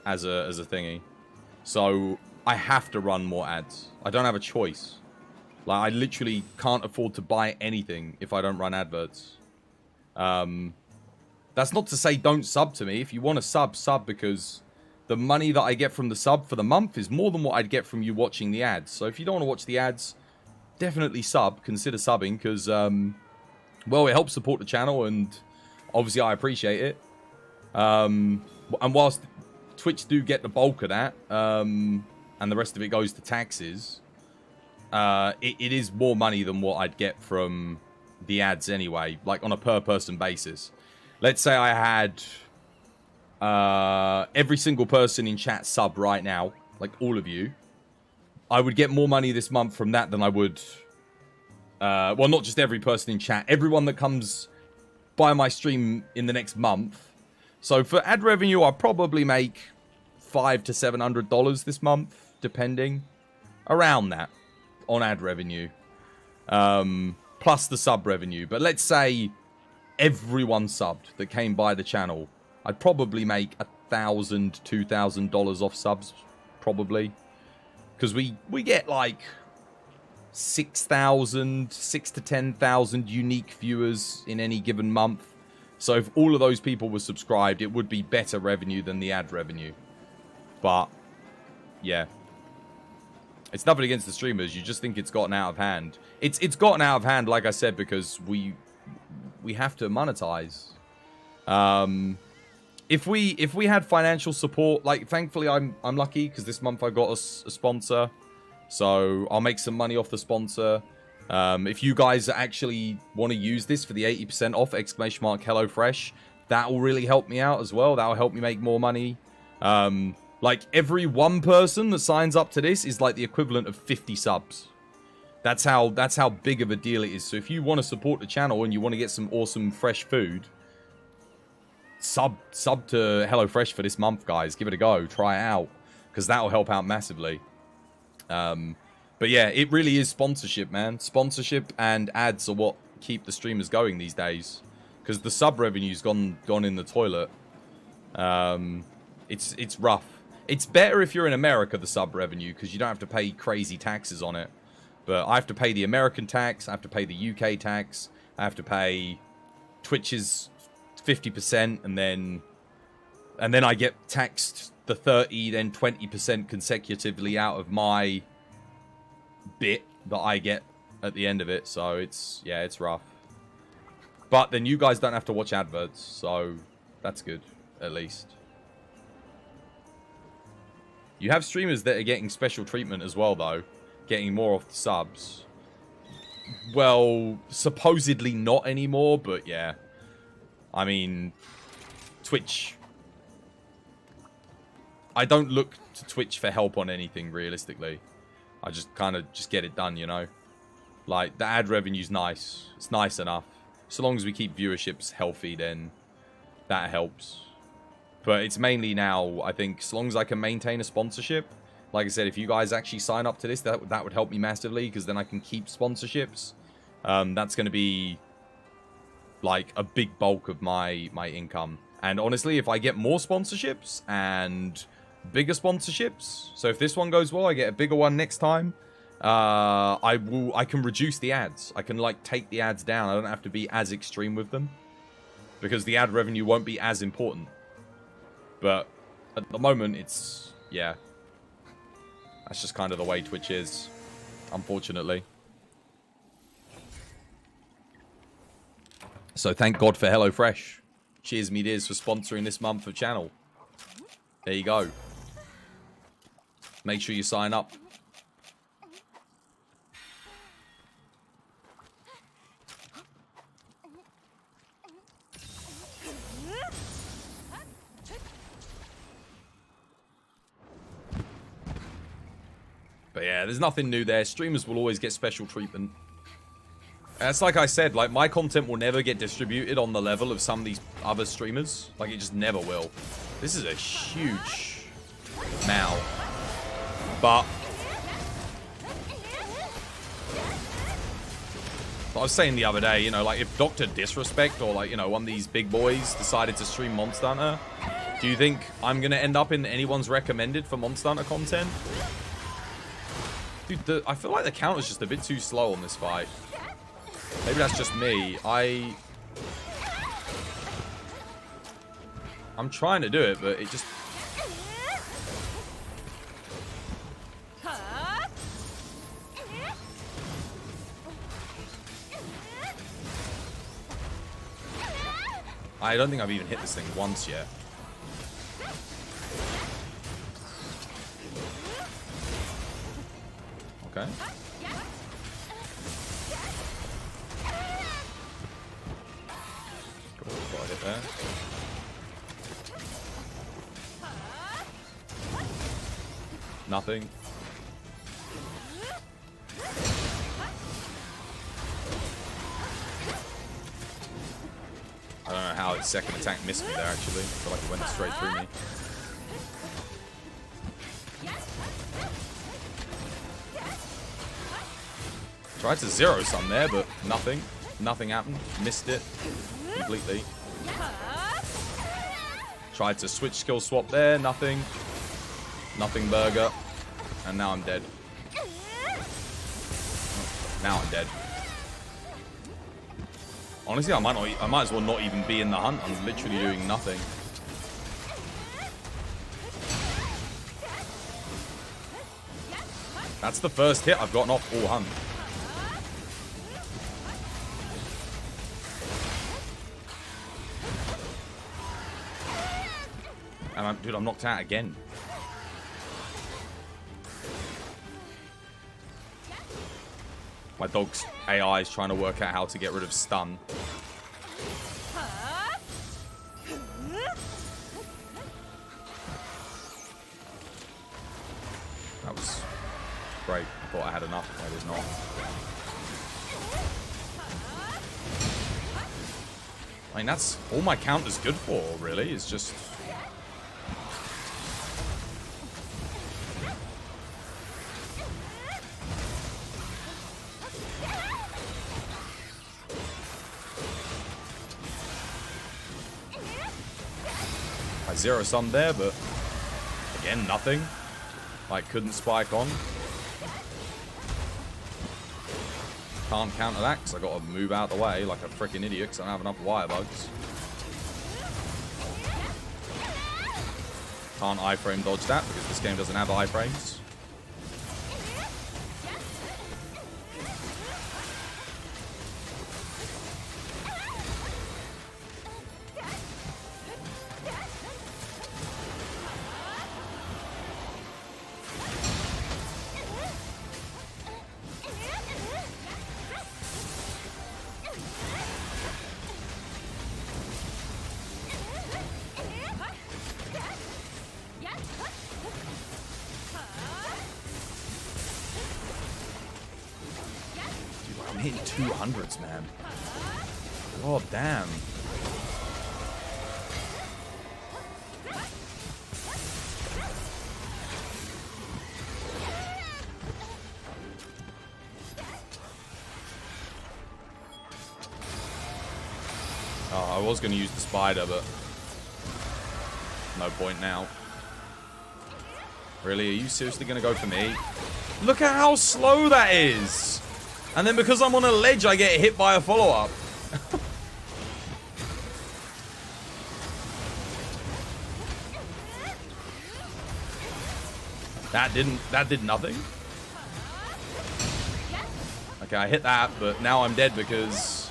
Speaker 3: as a thingy. So I have to run more ads. I don't have a choice. Like, I literally can't afford to buy anything if I don't run adverts. That's not to say don't sub to me. If you want to sub because the money that I get from the sub for the month is more than what I'd get from you watching the ads. So if you don't want to watch the ads, definitely sub. Consider subbing because, well, it helps support the channel and obviously I appreciate it. And whilst Twitch do get the bulk of that, and the rest of it goes to taxes, it is more money than what I'd get from the ads anyway, like on a per person basis. Let's say I had every single person in chat sub right now, like all of you. I would get more money this month from that than I would... well, not just every person in chat. Everyone that comes by my stream in the next month. So for ad revenue, I'll probably make $500 to $700 this month, depending. Around that on ad revenue. Plus the sub revenue. But let's say everyone subbed that came by the channel. I'd probably make $1,000, $2,000 off subs, probably. Because we get like 6,000 to 10,000 unique viewers in any given month. So if all of those people were subscribed, it would be better revenue than the ad revenue. But, yeah. It's nothing against the streamers. You just think it's gotten out of hand. It's gotten out of hand, like I said, because we have to monetize. If we had financial support, like thankfully I'm lucky because this month I got a sponsor, so I'll make some money off the sponsor. If you guys actually want to use this for the 80% off !HelloFresh, that will really help me out as well. That will help me make more money. Like every one person that signs up to this is like the equivalent of 50 subs. That's how big of a deal it is. So if you want to support the channel and you want to get some awesome fresh food, sub to HelloFresh for this month, guys. Give it a go. Try it out. Because that'll help out massively. But yeah, it really is sponsorship, man. Sponsorship and ads are what keep the streamers going these days. Because the sub revenue's gone in the toilet. It's rough. It's better if you're in America, the sub revenue, because you don't have to pay crazy taxes on it. But I have to pay the American tax. I have to pay the UK tax. I have to pay Twitch's 50%, and then I get taxed the 30, then 20% consecutively out of my bit that I get at the end of it. So it's rough. But then you guys don't have to watch adverts, so that's good, at least. You have streamers that are getting special treatment as well, though. Getting more off the subs. Well, supposedly not anymore, but yeah. I mean, Twitch... I don't look to Twitch for help on anything, realistically. I just kind of just get it done, you know? Like, the ad revenue's nice. It's nice enough. So long as we keep viewerships healthy, then that helps. But it's mainly now, I think, so long as I can maintain a sponsorship. Like I said, if you guys actually sign up to this, that would help me massively, because then I can keep sponsorships. That's going to be, like, a big bulk of my income. And honestly, if I get more sponsorships and bigger sponsorships, so if this one goes well, I get a bigger one next time, I can reduce the ads. I can like take the ads down. I don't have to be as extreme with them because the ad revenue won't be as important. But at the moment, it's yeah. That's just kind of the way Twitch is, unfortunately. So thank God for HelloFresh. Cheers, me dears, for sponsoring this month of channel. There you go. Make sure you sign up. But yeah, there's nothing new there. Streamers will always get special treatment. It's like I said, like my content will never get distributed on the level of some of these other streamers. Like it just never will. This is a huge Mal. But I was saying the other day, you know, like if Dr. Disrespect or like, you know, one of these big boys decided to stream Monster Hunter, do you think I'm gonna end up in anyone's recommended for Monster Hunter content? Dude, I feel like the counter's just a bit too slow on this fight. Maybe that's just me. I'm trying to do it, but it just... I don't think I've even hit this thing once yet. Okay. Cool, got a hit there. Nothing. I don't know how its second attack missed me there, actually. I feel like it went straight through me. Tried to zero some there, but nothing. Nothing happened. Missed it completely. Tried to switch skill swap there. Nothing. Nothing burger. And now I'm dead. Now I'm dead. Honestly, I might as well not even be in the hunt. I'm literally doing nothing. That's the first hit I've gotten off all hunt. And dude, I'm knocked out again. My dog's AI is trying to work out how to get rid of stun. That was great. I thought I had enough. I did not. I mean, that's all my counter's good for, really. It's just... I zero sum there, but again, nothing. Like, couldn't spike on. Can't counter that because I got to move out of the way like a freaking idiot because I don't have enough wire bugs. Can't iframe dodge that because this game doesn't have iframes. Hitting 200s, man. God damn. Oh, I was going to use the spider, but no point now. Really? Are you seriously going to go for me? Look at how slow that is. And then because I'm on a ledge, I get hit by a follow-up. That did nothing. Okay, I hit that, but now I'm dead because...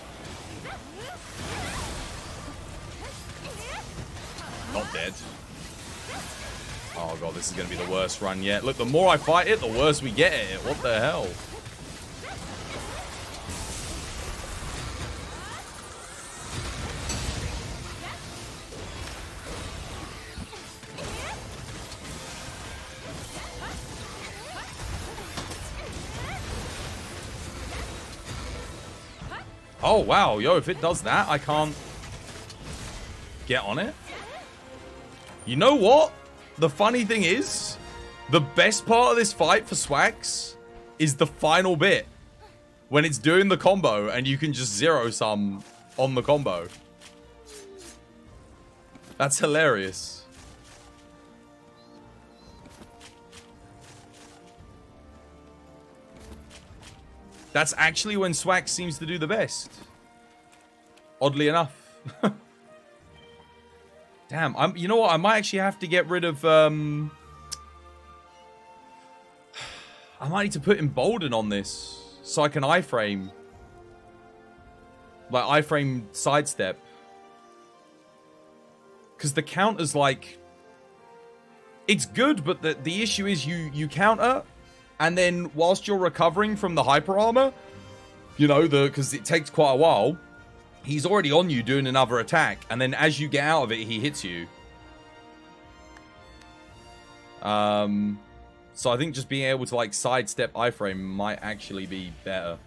Speaker 3: Not dead. Oh god, this is going to be the worst run yet. Look, the more I fight it, the worse we get at it. What the hell? Oh, wow. Yo, if it does that, I can't get on it. You know what? The funny thing is, the best part of this fight for Swax is the final bit. When it's doing the combo and you can just zero sum on the combo. That's hilarious. That's actually when Swax seems to do the best. Oddly enough. Damn, you know what? I might actually have to get rid of... I might need to put Embolden on this. So I can iframe. Like, iframe sidestep. Because the counter's like... It's good, but the issue is you counter... And then, whilst you're recovering from the hyper armor, you know, because it takes quite a while, he's already on you doing another attack. And then as you get out of it, he hits you. So I think just being able to, like, sidestep iframe might actually be better.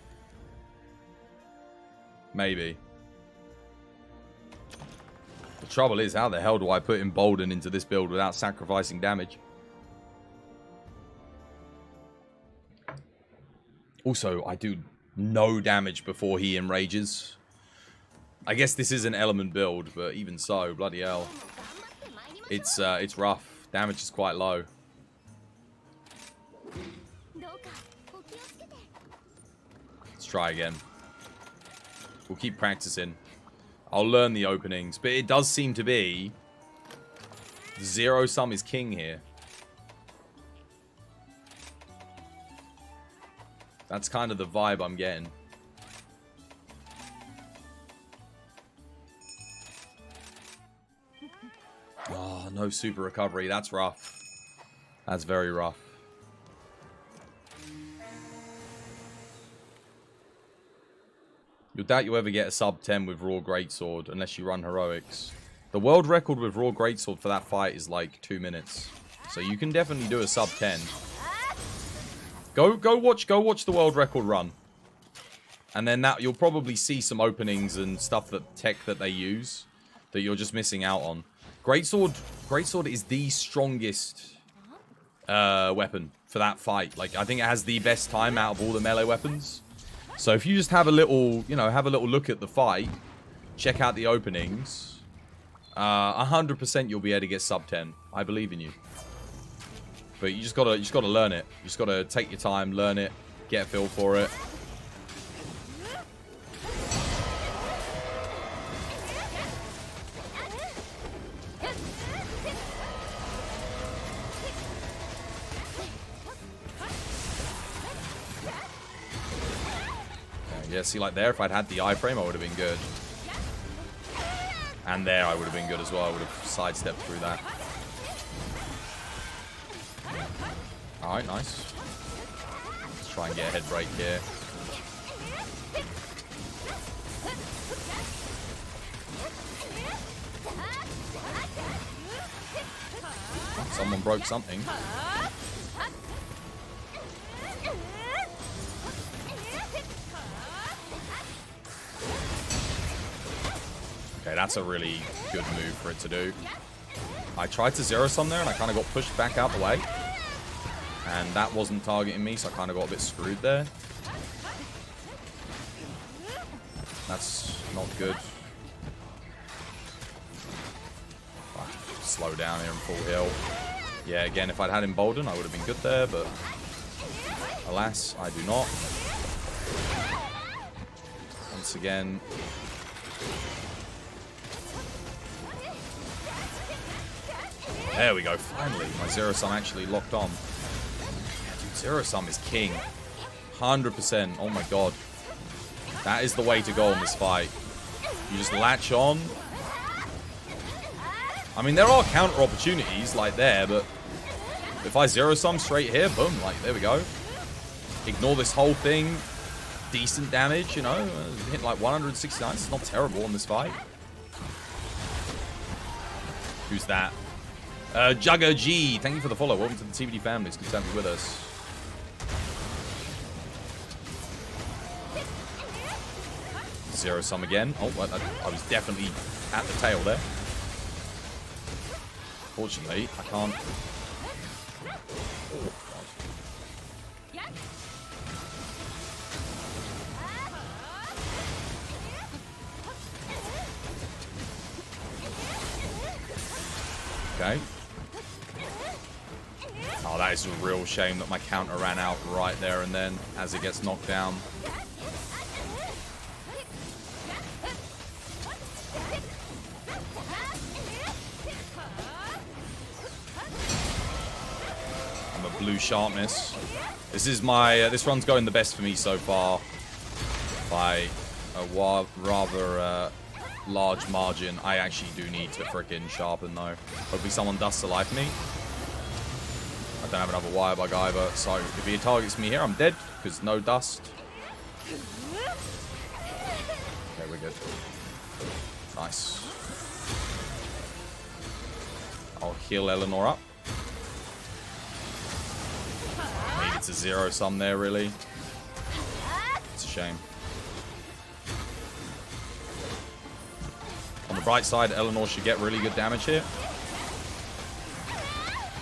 Speaker 3: Maybe. The trouble is, how the hell do I put Embolden into this build without sacrificing damage? Also, I do no damage before he enrages. I guess this is an element build, but even so, bloody hell. It's rough. Damage is quite low. Let's try again. We'll keep practicing. I'll learn the openings, but it does seem to be zero sum is king here. That's kind of the vibe I'm getting. Oh, no super recovery. That's rough. That's very rough. You'll doubt you'll ever get a sub 10 with Raw Greatsword unless you run heroics. The world record with Raw Greatsword for that fight is like 2 minutes. So you can definitely do a sub 10. Go watch the world record run. And then that you'll probably see some openings and stuff that tech that they use that you're just missing out on. Greatsword is the strongest weapon for that fight. Like, I think it has the best time out of all the melee weapons. So if you just have a little, you know, have a little look at the fight, check out the openings, 100% you'll be able to get sub 10. I believe in you. But you just gotta learn it. You just gotta take your time, learn it, get a feel for it. Yeah, see, like there, if I'd had the iframe, I would have been good. And there, I would have been good as well. I would have sidestepped through that. Alright, nice. Let's try and get a head break here. Oh, someone broke something. Okay, that's a really good move for it to do. I tried to zero sum there and I kind of got pushed back out the way. And that wasn't targeting me, so I kind of got a bit screwed there. That's not good. Slow down here and full heal. Yeah, again, if I'd had Embolden, I would have been good there, but alas, I do not. Once again. There we go, finally. My Zero Sum actually locked on. Yeah, dude, Zero Sum is king. 100%. Oh my god. That is the way to go in this fight. You just latch on. I mean, there are counter opportunities, like there, but if I Zero Sum straight here, boom, like, there we go. Ignore this whole thing. Decent damage, you know. Hit like 169. It's not terrible in this fight. Who's that? Jugger G, thank you for the follow. Welcome to the TBD family. It's good to have you with us. Zero Sum again. Oh, I was definitely at the tail there. Fortunately, I can't. Oh, okay. Oh, that is a real shame that my counter ran out right there and then as it gets knocked down. I'm a blue sharpness. This is my, this run's going the best for me so far by a rather large margin. I actually do need to frickin' sharpen though. Hopefully someone dusts to life me. I don't have another wire bug either, so if he targets me here, I'm dead, because no dust. Okay, we're good. Nice. I'll heal Eleanor up. Needed to Zero Sum there, really. It's a shame. On the bright side, Eleanor should get really good damage here.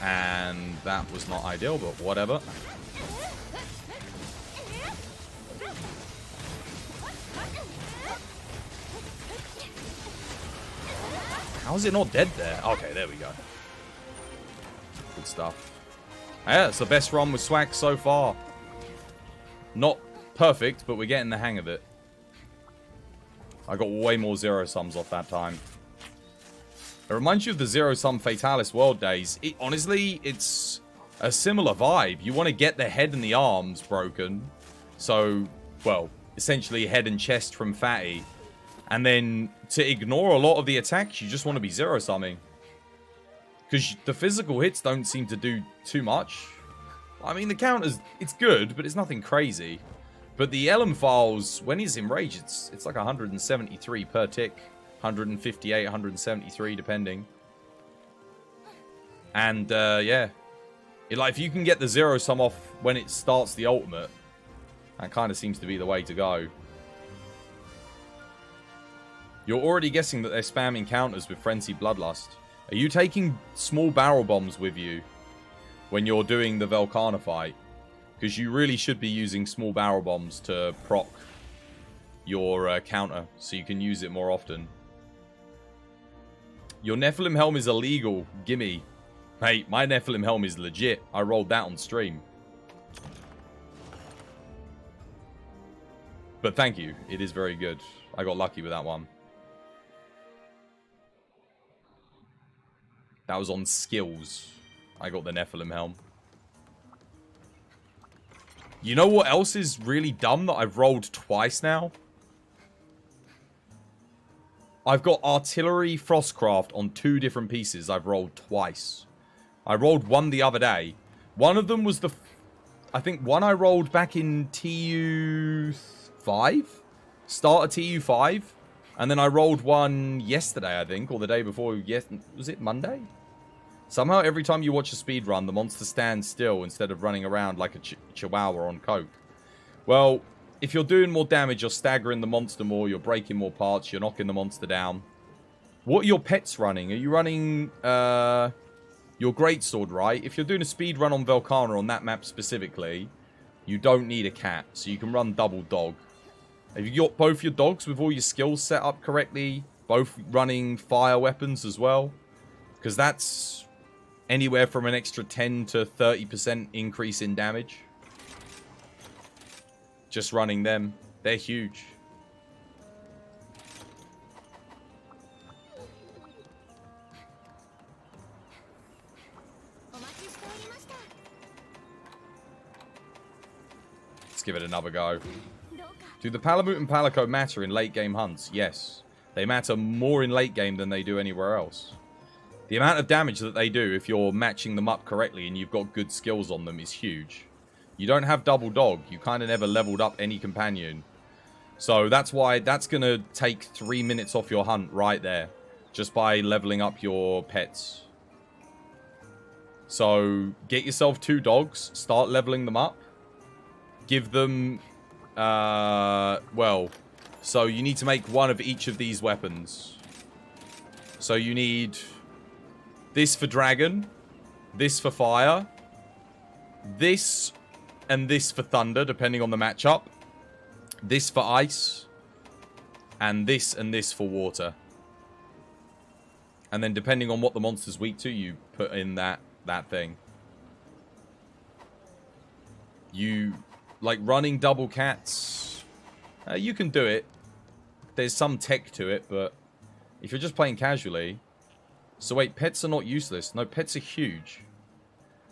Speaker 3: And that was not ideal, but whatever. How is it not dead there? Okay, there we go. Good stuff. Yeah, it's the best run with Swag so far. Not perfect, but we're getting the hang of it. I got way more Zero Sums off that time. It reminds you of the Zero Sum Fatalis World days. Honestly, it's a similar vibe. You want to get the head and the arms broken. So, well, essentially head and chest from Fatty. And then to ignore a lot of the attacks, you just want to be Zero Summing. Because the physical hits don't seem to do too much. I mean, the counters, it's good, but it's nothing crazy. But the Elm Files, when he's in rage, it's like 173 per tick. 158, 173, depending. And, yeah. If you can get the Zero Sum off when it starts the ultimate, that kind of seems to be the way to go. You're already guessing that they're spamming counters with Frenzy Bloodlust. Are you taking small barrel bombs with you when you're doing the Velkhana fight? Because you really should be using small barrel bombs to proc your counter, so you can use it more often. Your Nephilim Helm is illegal. Gimme. Mate, my Nephilim Helm is legit. I rolled that on stream. But thank you. It is very good. I got lucky with that one. That was on skills. I got the Nephilim Helm. You know what else is really dumb that I've rolled twice now? I've got Artillery Frostcraft on 2 different pieces I've rolled twice. I rolled one the other day. One of them was the... I think one I rolled back in TU5? Start of TU5. And then I rolled one yesterday, I think. Or the day before. Yes, was it Monday? Somehow every time you watch a speedrun, the monster stands still instead of running around like a chihuahua on coke. Well... if you're doing more damage, you're staggering the monster more, you're breaking more parts, you're knocking the monster down. What are your pets running? Are you running your greatsword, right? If you're doing a speed run on Velkhana on that map specifically, you don't need a cat, so you can run double dog. Have you got both your dogs with all your skills set up correctly? Both running fire weapons as well? Because that's anywhere from an extra 10 to 30% increase in damage. Just running them. They're huge. Let's give it another go. Do the Palamute and Palico matter in late game hunts? Yes. They matter more in late game than they do anywhere else. The amount of damage that they do if you're matching them up correctly and you've got good skills on them is huge. You don't have double dog. You kind of never leveled up any companion. So that's why that's going to take 3 minutes off your hunt right there. Just by leveling up your pets. So get yourself 2 dogs. Start leveling them up. Give them... well... So you need to make one of each of these weapons. So you need... this for dragon. This for fire. This... and this for thunder, depending on the matchup. This for ice. And this for water. And then depending on what the monster's weak to, you put in that thing. You... like running double cats... you can do it. There's some tech to it, but... if you're just playing casually... so wait, pets are not useless. No, pets are huge.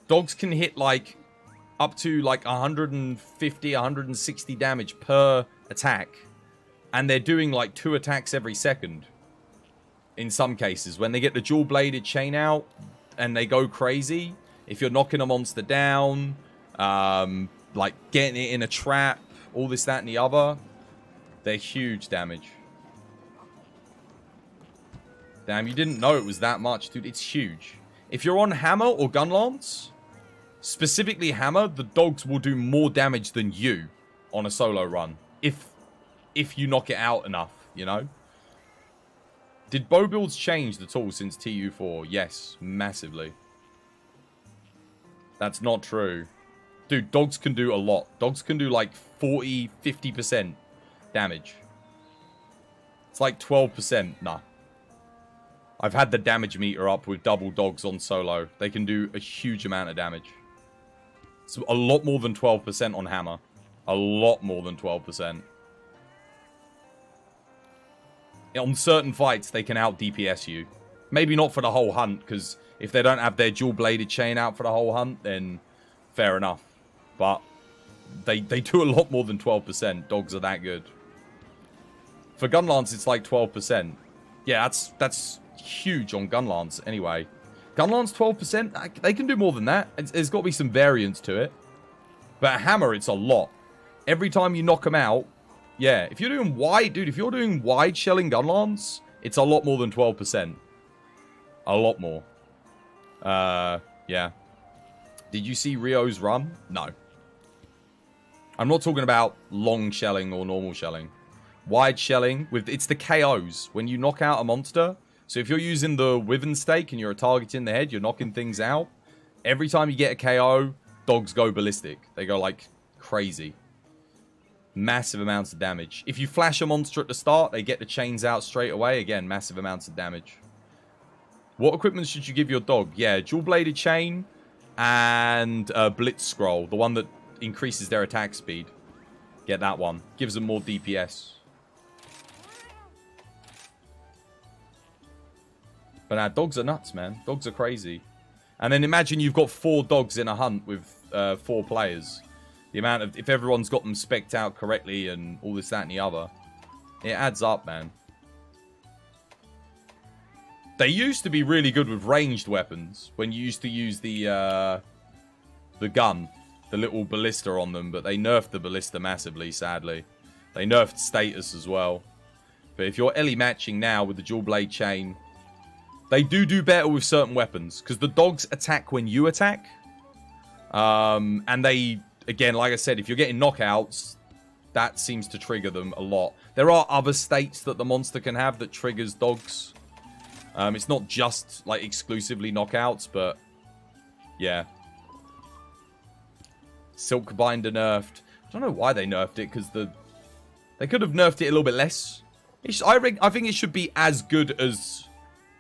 Speaker 3: Dogs can hit like... up to like 150, 160 damage per attack. And they're doing like 2 attacks every second. In some cases. When they get the dual-bladed chain out and they go crazy. If you're knocking a monster down. Like getting it in a trap. All this, that, and the other. They're huge damage. Damn, you didn't know it was that much. Dude, it's huge. If you're on hammer or gun lance... specifically hammer, the dogs will do more damage than you on a solo run. If you knock it out enough, you know? Did bow builds change at all since TU4? Yes, massively. That's not true. Dude, dogs can do a lot. Dogs can do like 40, 50% damage. It's like 12%. Nah. I've had the damage meter up with double dogs on solo. They can do a huge amount of damage. So a lot more than 12% on hammer. A lot more than 12%. On certain fights, they can out DPS you. Maybe not for the whole hunt, because if they don't have their dual-bladed chain out for the whole hunt, then fair enough. But they do a lot more than 12%. Dogs are that good. For Gunlance, it's like 12%. Yeah, that's huge on Gunlance anyway. Gunlance 12%? They can do more than that. There's got to be some variance to it. But Hammer, it's a lot. Every time you knock them out, yeah. If you're doing wide, dude, if you're doing wide shelling Gunlance, it's a lot more than 12%. A lot more. Yeah. Did you see Rio's run? No. I'm not talking about long shelling or normal shelling. Wide shelling, it's the KOs. When you knock out a monster... So if you're using the Wyvern Stake and you're a target in the head, you're knocking things out. Every time you get a KO, dogs go ballistic. They go like crazy. Massive amounts of damage. If you flash a monster at the start, they get the chains out straight away. Again, massive amounts of damage. What equipment should you give your dog? Yeah, dual-bladed chain and Blitz Scroll. The one that increases their attack speed. Get that one. Gives them more DPS. But now, dogs are nuts, man. Dogs are crazy. And then imagine you've got 4 dogs in a hunt with 4 players. The amount of... if everyone's got them spec'd out correctly and all this, that, and the other. It adds up, man. They used to be really good with ranged weapons. When you used to use the gun. The little ballista on them. But they nerfed the ballista massively, sadly. They nerfed status as well. But if you're Ellie matching now with the dual blade chain... they do better with certain weapons. Because the dogs attack when you attack. And they, again, like I said, if you're getting knockouts, that seems to trigger them a lot. There are other states that the monster can have that triggers dogs. It's not just, like, exclusively knockouts, but, yeah. Silkbinder nerfed. I don't know why they nerfed it, because they could have nerfed it a little bit less. I think it should be as good as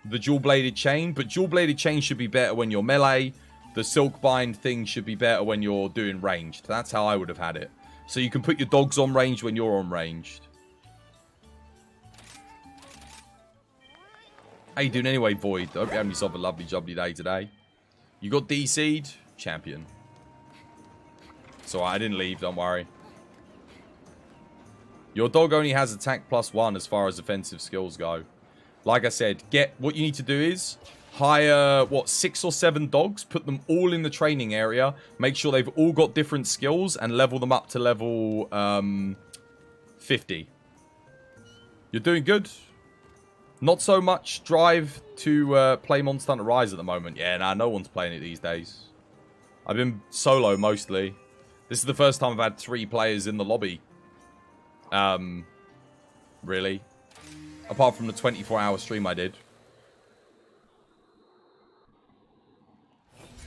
Speaker 3: the dual-bladed chain, but dual-bladed chain should be better when you're melee. The silk bind thing should be better when you're doing ranged. That's how I would have had it. So you can put your dogs on ranged when you're on ranged. How you doing anyway, Void? I hope you're having yourself a lovely, jubbly day today. You got DC'd? Champion. So I didn't leave, don't worry. Your dog only has attack +1 as far as offensive skills go. Like I said, what you need to do is hire, 6 or 7 dogs, put them all in the training area, make sure they've all got different skills, and level them up to level 50. You're doing good. Not so much drive to play Monster Hunter Rise at the moment. Yeah, nah, no one's playing it these days. I've been solo mostly. This is the first time I've had 3 players in the lobby. Really. Apart from the 24-hour stream I did.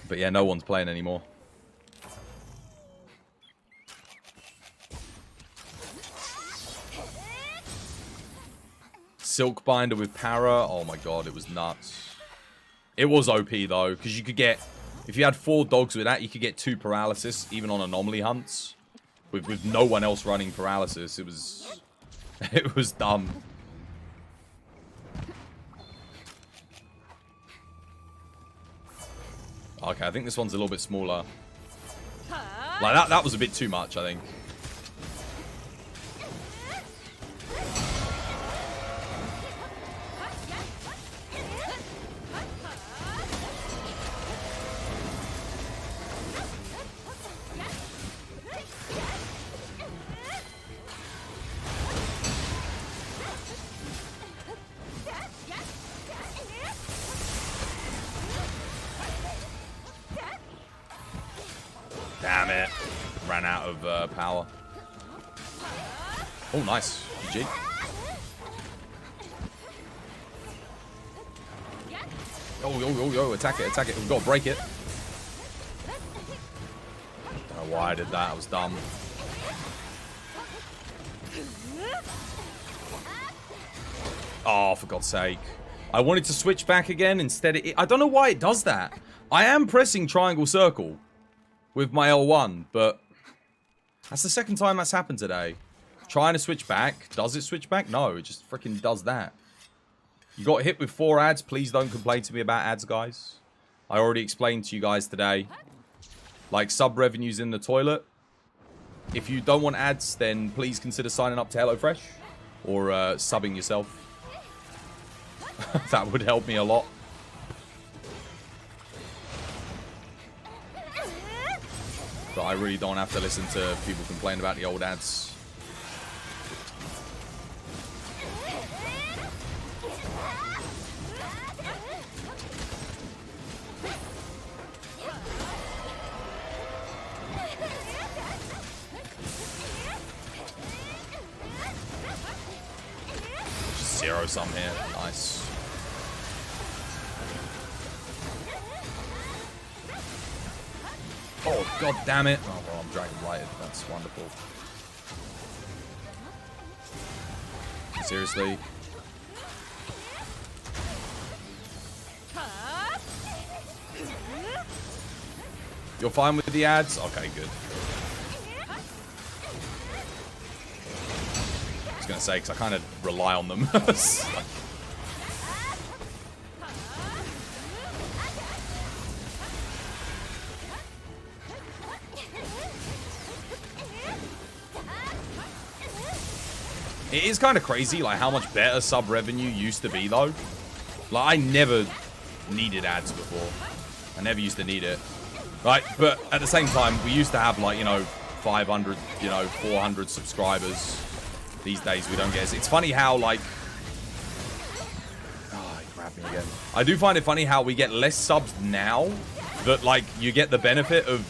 Speaker 3: But yeah, no one's playing anymore. Silk binder with para. Oh my god, it was nuts. It was OP though, because you could get... If you had 4 dogs with that, you could get 2 paralysis, even on anomaly hunts. With no one else running paralysis. It was... It was dumb. Okay, I think this one's a little bit smaller. Like, that was a bit too much, I think. Damn it. Ran out of power. Oh, nice. GG. Yo, attack it, attack it. We've got to break it. Don't know why I did that. I was dumb. Oh, for God's sake. I wanted to switch back again. Instead, I don't know why it does that. I am pressing triangle circle with my L1, but that's the second time that's happened today. Trying to switch back. Does it switch back? No, it just freaking does that. You got hit with 4 ads. Please don't complain to me about ads, guys. I already explained to you guys today. Like, sub revenues in the toilet. If you don't want ads, then please consider signing up to HelloFresh. Or subbing yourself. That would help me a lot. But I really don't have to listen to people complain about the old ads. Just 0-sum here. Nice. Oh, god damn it. Oh, well, I'm dragon blighted. That's wonderful. Seriously. You're fine with the ads? Okay, good. I was going to say, because I kind of rely on them. It is kind of crazy, like, how much better sub revenue used to be, though. Like, I never needed ads before. I never used to need it. Right, but at the same time, we used to have, like, 500, 400 subscribers. These days, we don't get it. It's funny how, like... Oh, he grabbed me again. I do find it funny how we get less subs now. That, like, you get the benefit of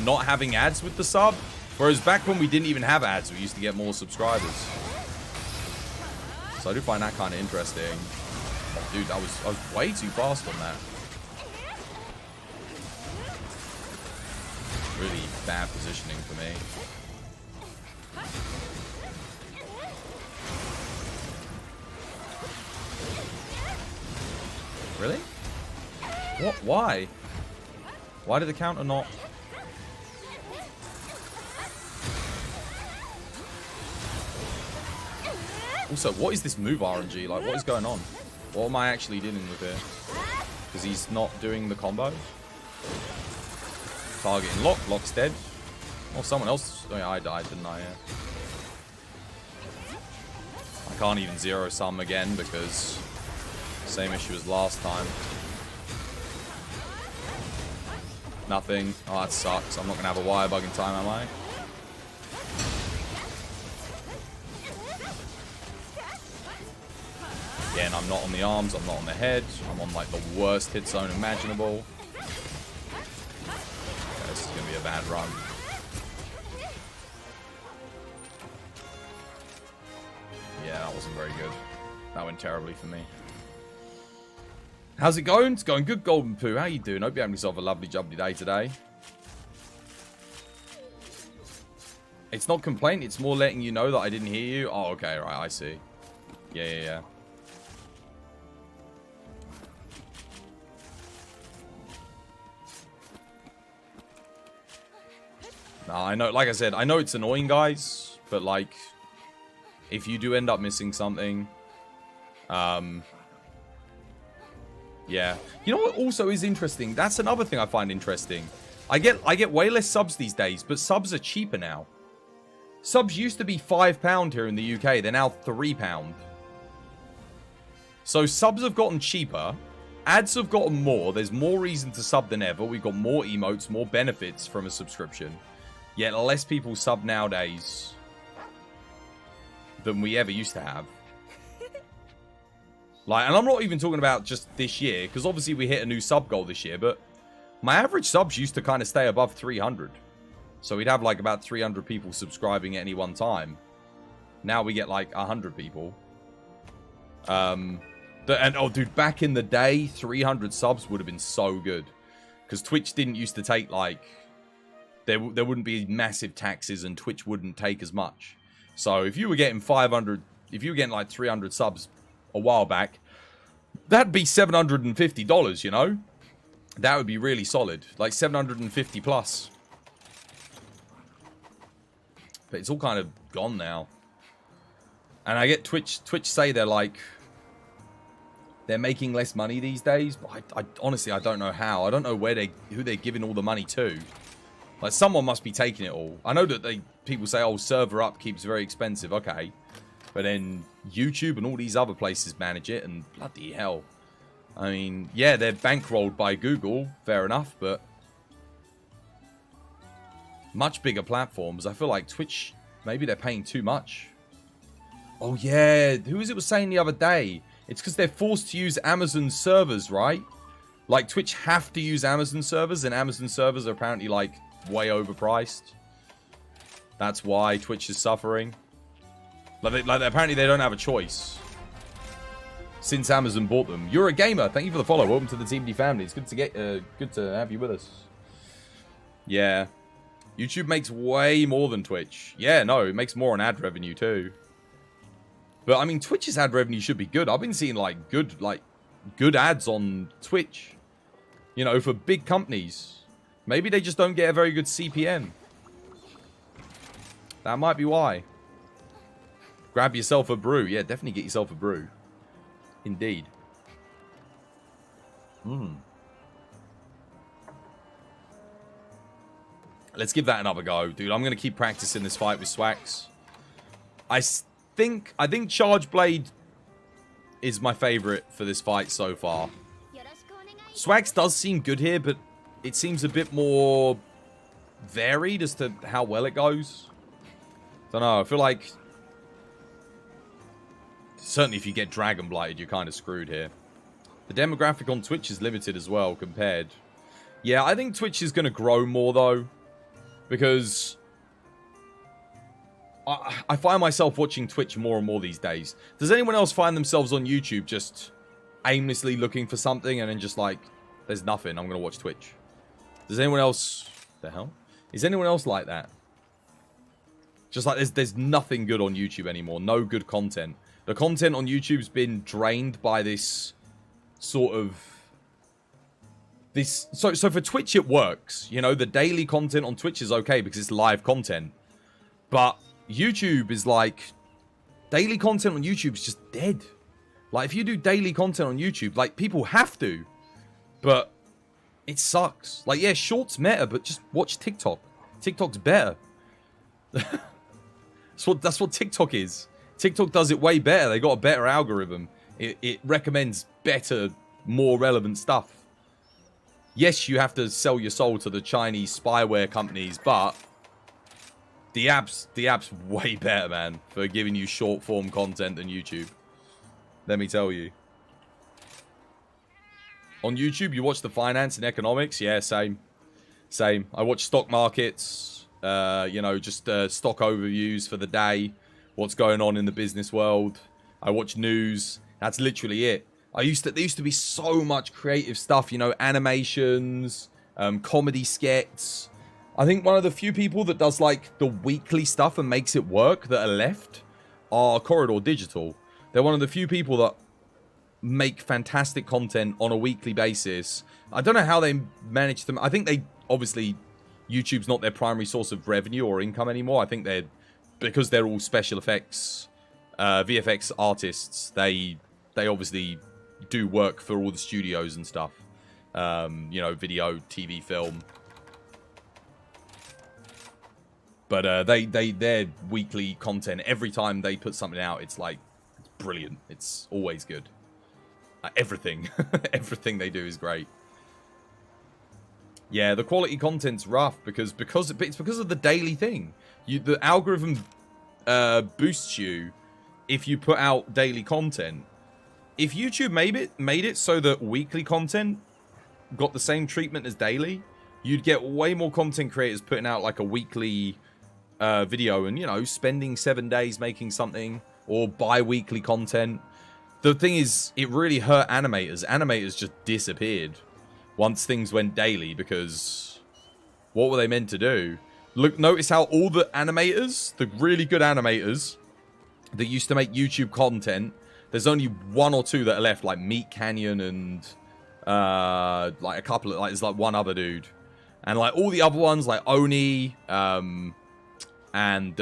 Speaker 3: not having ads with the sub. Whereas back when we didn't even have ads, we used to get more subscribers. So I do find that kind of interesting. Oh, dude, I was way too fast on that. Really bad positioning for me. Really? What? Why? Why did the counter not... Also, what is this move RNG? Like, what is going on? What am I actually dealing with here? Because he's not doing the combo. Targeting lock. Lock's dead. Oh, someone else... Oh, yeah, I died, didn't I? Yeah. I can't even zero sum again because... Same issue as last time. Nothing. Oh, that sucks. I'm not going to have a wire bug in time, am I? Again, I'm not on the arms. I'm not on the head. I'm on, like, the worst hit zone imaginable. Okay, this is going to be a bad run. Yeah, that wasn't very good. That went terribly for me. How's it going? It's going good, Golden Poo. How you doing? Hope you're having yourself a lovely, jubbly day today. It's not complaint. It's more letting you know that I didn't hear you. Oh, okay. Right. I see. Yeah. No, I know. Like I said, I know it's annoying, guys. But, like, if you do end up missing something... Yeah. You know what also is interesting? That's another thing I find interesting. I get way less subs these days, but subs are cheaper now. Subs used to be £5 here in the UK. They're now £3. So subs have gotten cheaper. Ads have gotten more. There's more reason to sub than ever. We've got more emotes, more benefits from a subscription. Yet less people sub nowadays than we ever used to have. Like, and I'm not even talking about just this year, because obviously we hit a new sub goal this year, but my average subs used to kind of stay above 300. So we'd have like about 300 people subscribing at any one time. Now we get like 100 people. And oh, dude, back in the day, 300 subs would have been so good. Because Twitch didn't used to take like... There wouldn't be massive taxes and Twitch wouldn't take as much. So if you were getting 500... If you were getting like 300 subs a while back, that'd be $750, you know? That would be really solid. Like 750 plus. But it's all kind of gone now. And I get Twitch say they're like... They're making less money these days, but I honestly, I don't know how. I don't know who they're giving all the money to. Like, someone must be taking it all. I know that people say, oh, server upkeep's very expensive. Okay. But then YouTube and all these other places manage it, and bloody hell. I mean, yeah, they're bankrolled by Google, fair enough, but much bigger platforms. I feel like Twitch, maybe they're paying too much. Oh, yeah. Who was saying the other day? It's because they're forced to use Amazon servers, right? Like, Twitch have to use Amazon servers, and Amazon servers are apparently, like, way overpriced. That's why Twitch is suffering. Apparently they don't have a choice. Since Amazon bought them. You're a gamer. Thank you for the follow. Welcome to the Team D family. It's good to have you with us. Yeah. YouTube makes way more than Twitch. Yeah, no, it makes more on ad revenue too. But I mean, Twitch's ad revenue should be good. I've been seeing good ads on Twitch. You know, for big companies. Maybe they just don't get a very good CPM. That might be why. Grab yourself a brew. Yeah, definitely get yourself a brew. Indeed. Let's give that another go, dude. I'm going to keep practicing this fight with Swax. I think Charge Blade is my favorite for this fight so far. Swax does seem good here, but it seems a bit more varied as to how well it goes. Don't know. I feel like certainly if you get Dragon Blighted, you're kind of screwed here. The demographic on Twitch is limited as well compared. Yeah, I think Twitch is going to grow more though, because I find myself watching Twitch more and more these days. Does anyone else find themselves on YouTube just aimlessly looking for something and then just like, there's nothing, I'm going to watch Twitch? Does anyone else... The hell? Is anyone else like that? Just like there's nothing good on YouTube anymore. No good content. The content on YouTube's been drained by this sort of this. So for Twitch it works. You know, the daily content on Twitch is okay because it's live content. But YouTube is like, daily content on YouTube is just dead. Like, if you do daily content on YouTube, like, people have to, but it sucks. Like, yeah, shorts matter, but just watch TikTok. TikTok's better. That's what TikTok is. TikTok does it way better. They got a better algorithm. It recommends better, more relevant stuff. Yes, you have to sell your soul to the Chinese spyware companies, but the app's way better, man, for giving you short form content than YouTube. Let me tell you. On YouTube, you watch the finance and economics. Yeah, same. Same. I watch stock markets, you know, just stock overviews for the day, what's going on in the business world. I watch news. That's literally it. There used to be so much creative stuff, you know, animations, comedy skits. I think one of the few people that does like the weekly stuff and makes it work that are left are Corridor Digital. They're one of the few people that make fantastic content on a weekly basis. I don't know how they manage to. I think they obviously, YouTube's not their primary source of revenue or income anymore. I think because they're all special effects, VFX artists. They obviously do work for all the studios and stuff. You know, video, TV, film. But their weekly content, every time they put something out, it's like, it's brilliant. It's always good. Everything. Everything they do is great. Yeah, the quality content's rough because it's because of the daily thing. The algorithm boosts you if you put out daily content. If YouTube made it so that weekly content got the same treatment as daily, you'd get way more content creators putting out like a weekly video and, you know, spending 7 days making something, or bi-weekly content. The thing is, it really hurt animators. Animators just disappeared once things went daily because what were they meant to do? Look, notice how all the animators, the really good animators that used to make YouTube content, there's only one or two that are left, like Meat Canyon and like a couple of, like, there's like one other dude. And like all the other ones, like Oni, and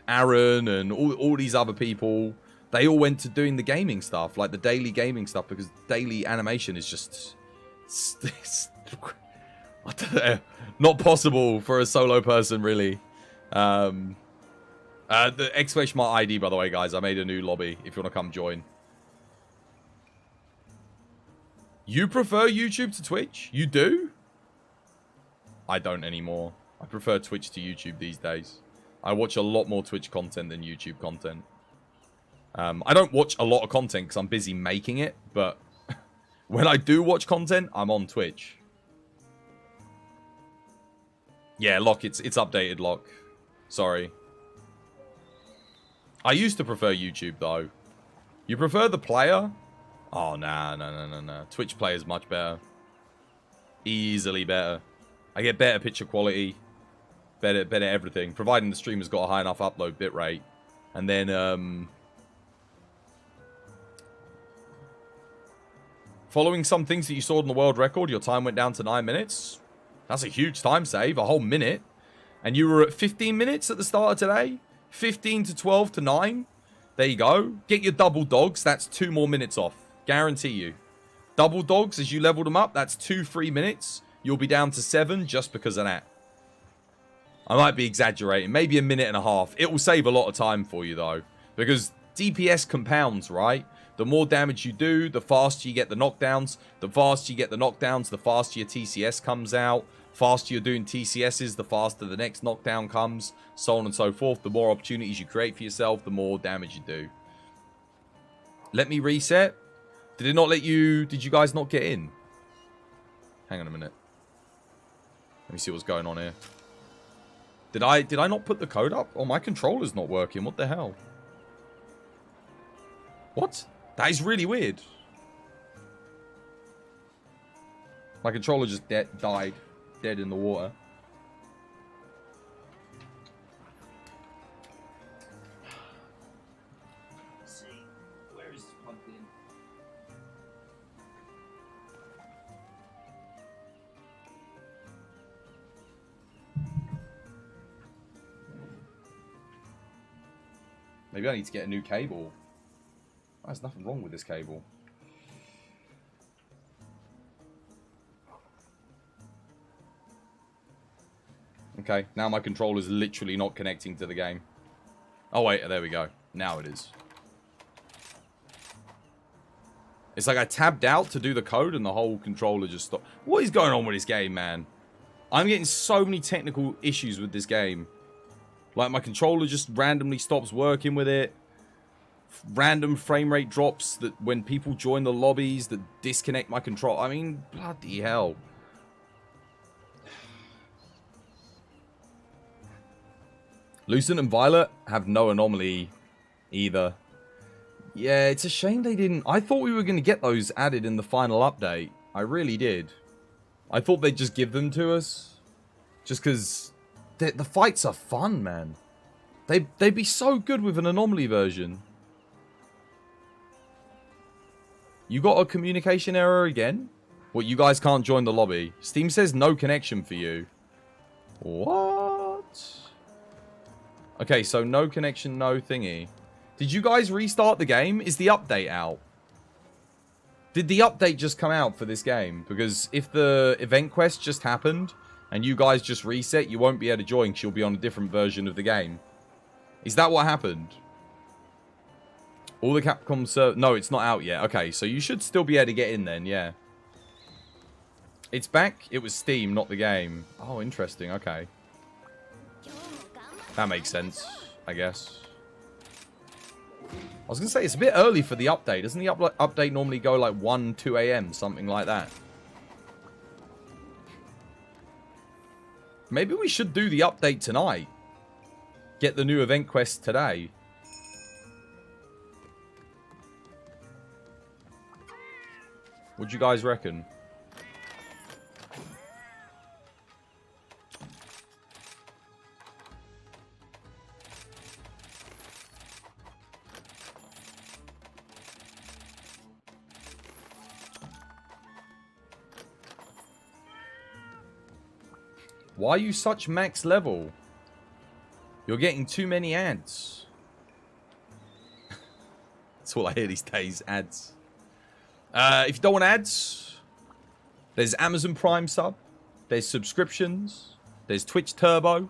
Speaker 3: Aaron and all these other people, they all went to doing the gaming stuff, like the daily gaming stuff, because daily animation is just I don't know, not possible for a solo person, really. The exclamation mark ID, by the way, guys. I made a new lobby if you want to come join. You prefer YouTube to Twitch? You do? I don't anymore. I prefer Twitch to YouTube these days. I watch a lot more Twitch content than YouTube content. I don't watch a lot of content because I'm busy making it, but when I do watch content, I'm on Twitch. Yeah, Locke, it's updated, Locke. Sorry. I used to prefer YouTube, though. You prefer the player? Oh, nah. Twitch player is much better. Easily better. I get better picture quality. Better everything. Providing the streamer's got a high enough upload bitrate. And then, following some things that you saw in the world record, your time went down to 9 minutes. That's a huge time save, a whole minute. And you were at 15 minutes at the start of today. 15 to 12 to 9. There you go. Get your double dogs. That's 2 more minutes off. Guarantee you. Double dogs, as you level them up, that's 2 free minutes. You'll be down to 7 just because of that. I might be exaggerating. Maybe a minute and a half. It will save a lot of time for you, though. Because DPS compounds, right? The more damage you do, the faster you get the knockdowns. The faster you get the knockdowns, the faster your TCS comes out. Faster you're doing TCSs, the faster the next knockdown comes. So on and so forth. The more opportunities you create for yourself, the more damage you do. Let me reset. Did it not let you... Did you guys not get in? Hang on a minute. Let me see what's going on here. Did I not put the code up? Oh, my controller's not working. What the hell? What? That is really weird. My controller just died. Dead in the water.
Speaker 5: Let's see. Where is this plugged in?
Speaker 3: Maybe I need to get a new cable. Oh, there's nothing wrong with this cable. Okay, now my controller's literally not connecting to the game. Oh wait, there we go. Now it is. It's like I tabbed out to do the code and the whole controller just stopped. What is going on with this game, man? I'm getting so many technical issues with this game. Like my controller just randomly stops working with it. Random frame rate drops that when people join the lobbies that disconnect my control. I mean, bloody hell. Lucent and Violet have no anomaly either. Yeah, it's a shame they didn't. I thought we were going to get those added in the final update. I really did. I thought they'd just give them to us. Just because the fights are fun, man. They'd be so good with an anomaly version. You got a communication error again? What, you guys can't join the lobby? Steam says no connection for you. What? Okay, so no connection, no thingy. Did you guys restart the game? Is the update out? Did the update just come out for this game? Because if the event quest just happened and you guys just reset, you won't be able to join because you'll be on a different version of the game. Is that what happened? All the Capcom servers... No, it's not out yet. Okay, so you should still be able to get in then, yeah. It's back. It was Steam, not the game. Oh, interesting. Okay. That makes sense, I guess. I was going to say, it's a bit early for the update. Doesn't the update normally go like 1, 2 a.m., something like that? Maybe we should do the update tonight. Get the new event quest today. What do you guys reckon? Why are you such max level? You're getting too many ads. That's all I hear these days, ads. If you don't want ads, there's Amazon Prime sub, there's subscriptions, there's Twitch Turbo.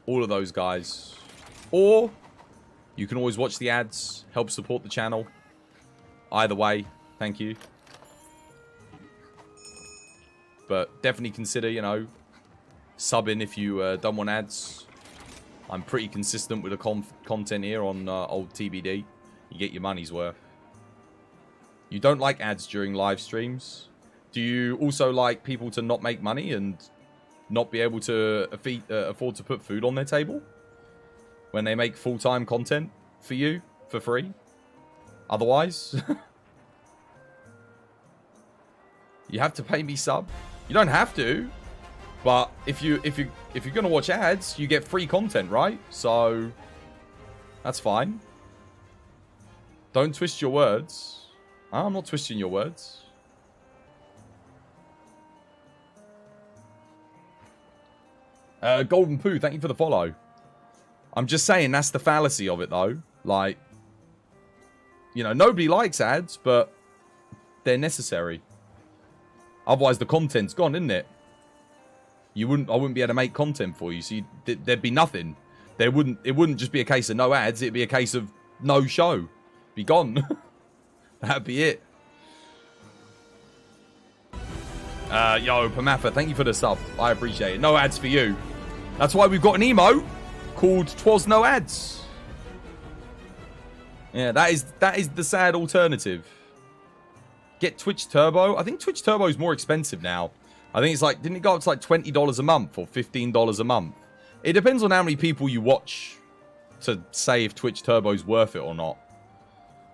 Speaker 3: All of those guys. Or you can always watch the ads, help support the channel. Either way, thank you. But definitely consider, you know, subbing if you don't want ads. I'm pretty consistent with the content here on old TBD. You get your money's worth. You don't like ads during live streams? Do you also like people to not make money and not be able to afford to put food on their table? When they make full-time content for you, for free? Otherwise? You have to pay me sub? You don't have to, but if you're gonna watch ads, you get free content, right? So that's fine. Don't twist your words. I'm not twisting your words. Golden Poo, thank you for the follow. I'm just saying that's the fallacy of it, though. Like, you know, nobody likes ads, but they're necessary. Otherwise, the content's gone, isn't it? I wouldn't be able to make content for you, so there'd be nothing. It wouldn't just be a case of no ads. It'd be a case of no show. Be gone. That'd be it. Yo, Pamatha, thank you for the sub. I appreciate it. No ads for you. That's why we've got an emote called "Twas No Ads." Yeah, that is the sad alternative. Get Twitch Turbo. I think Twitch Turbo is more expensive now. I think it's like, didn't it go up to like $20 a month or $15 a month? It depends on how many people you watch to say if Twitch Turbo's worth it or not.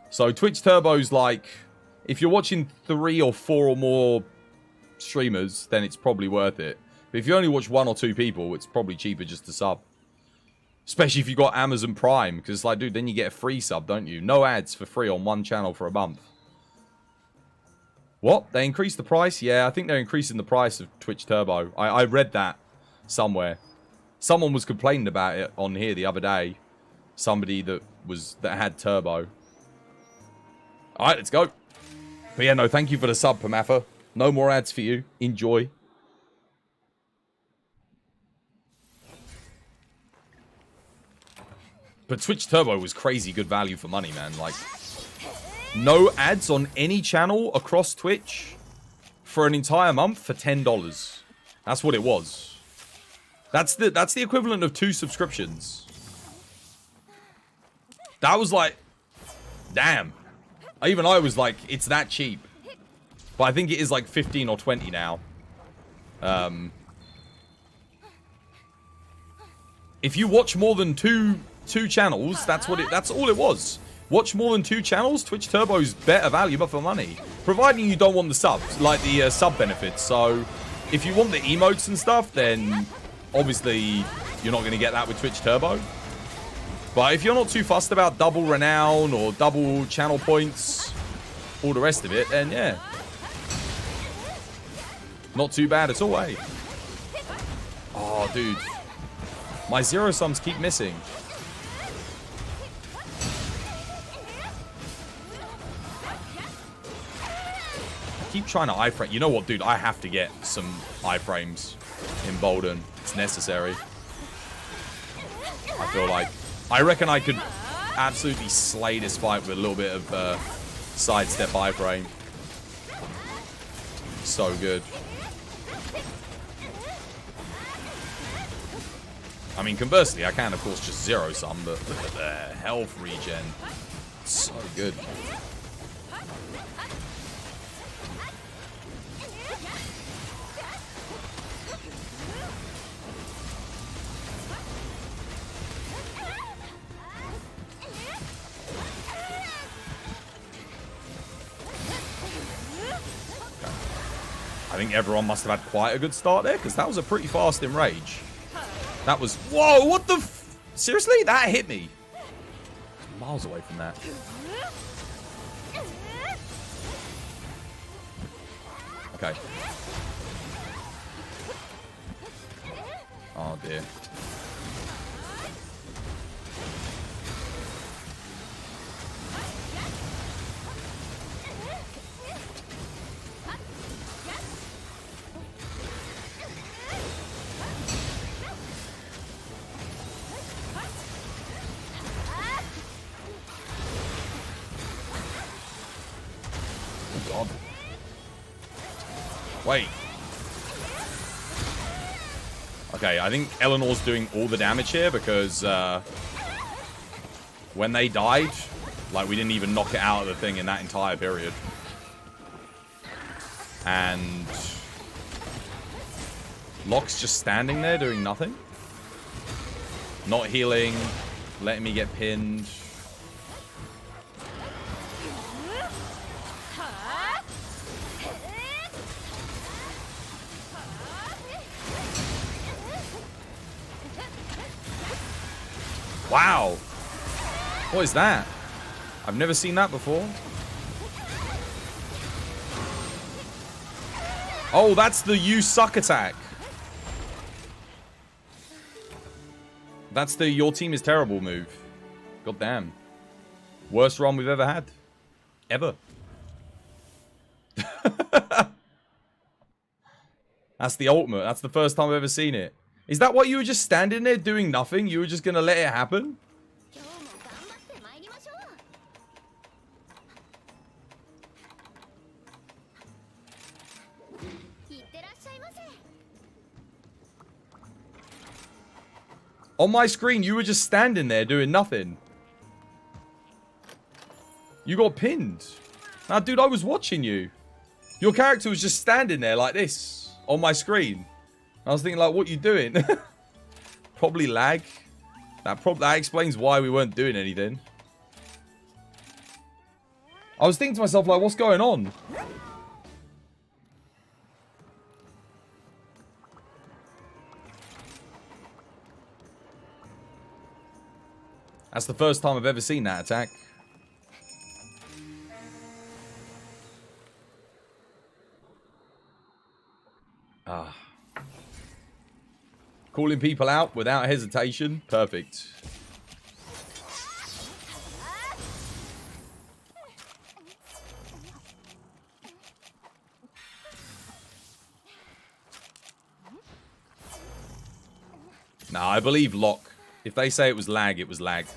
Speaker 3: So Twitch Turbo's like, if you're watching 3 or 4 or more streamers, then it's probably worth it. But if you only watch 1 or 2 people, it's probably cheaper just to sub. Especially if you got Amazon Prime, because like, dude, then you get a free sub, don't you? No ads for free on one channel for a month. What? They increased the price? Yeah, I think they're increasing the price of Twitch Turbo. I read that somewhere. Someone was complaining about it on here the other day. somebody that had turbo. Alright, let's go. But yeah, no, thank you for the sub, Pamatha. No more ads for you. Enjoy. But Twitch Turbo was crazy good value for money, man. Like, no ads on any channel across Twitch for an entire month for $10. That's what it was. That's the equivalent of 2 subscriptions. That was like, damn. Even I was like, it's that cheap. But I think it is like 15 or 20 now. If you watch more than two channels, that's all it was. Watch more than 2 channels, Twitch Turbo's better value, but for money. Providing you don't want the subs, like the sub benefits. So, if you want the emotes and stuff, then obviously you're not going to get that with Twitch Turbo. But if you're not too fussed about double renown or double channel points, all the rest of it, then yeah. Not too bad at all, eh? Oh, dude. My zero sums keep missing. I keep trying to iframe. You know what, dude? I have to get some iframes in Bolden. It's necessary. I feel like. I reckon I could absolutely slay this fight with a little bit of sidestep iframe. So good. I mean, conversely, I can, of course, just zero sum, but look at the health regen. So good. I think everyone must have had quite a good start there, because that was a pretty fast enrage. That was... Whoa, what the... Seriously? That hit me. Miles away from that. Okay. Oh, dear. God. Wait. Okay, I think Eleanor's doing all the damage here because when they died, like, we didn't even knock it out of the thing in that entire period. And Locke's just standing there doing nothing. Not healing, letting me get pinned. Wow. What is that? I've never seen that before. Oh, that's the you suck attack. That's the your team is terrible move. God damn. Worst run we've ever had. Ever. That's the ultimate. That's the first time I've ever seen it. Is that why you were just standing there doing nothing? You were just going to let it happen? On my screen, you were just standing there doing nothing. You got pinned. Now, dude, I was watching you. Your character was just standing there like this on my screen. I was thinking, like, what you doing? Probably lag. That explains why we weren't doing anything. I was thinking to myself, like, what's going on? That's the first time I've ever seen that attack. Ah. Calling people out without hesitation. Perfect. Nah, I believe lock. If they say it was lag, it was lag.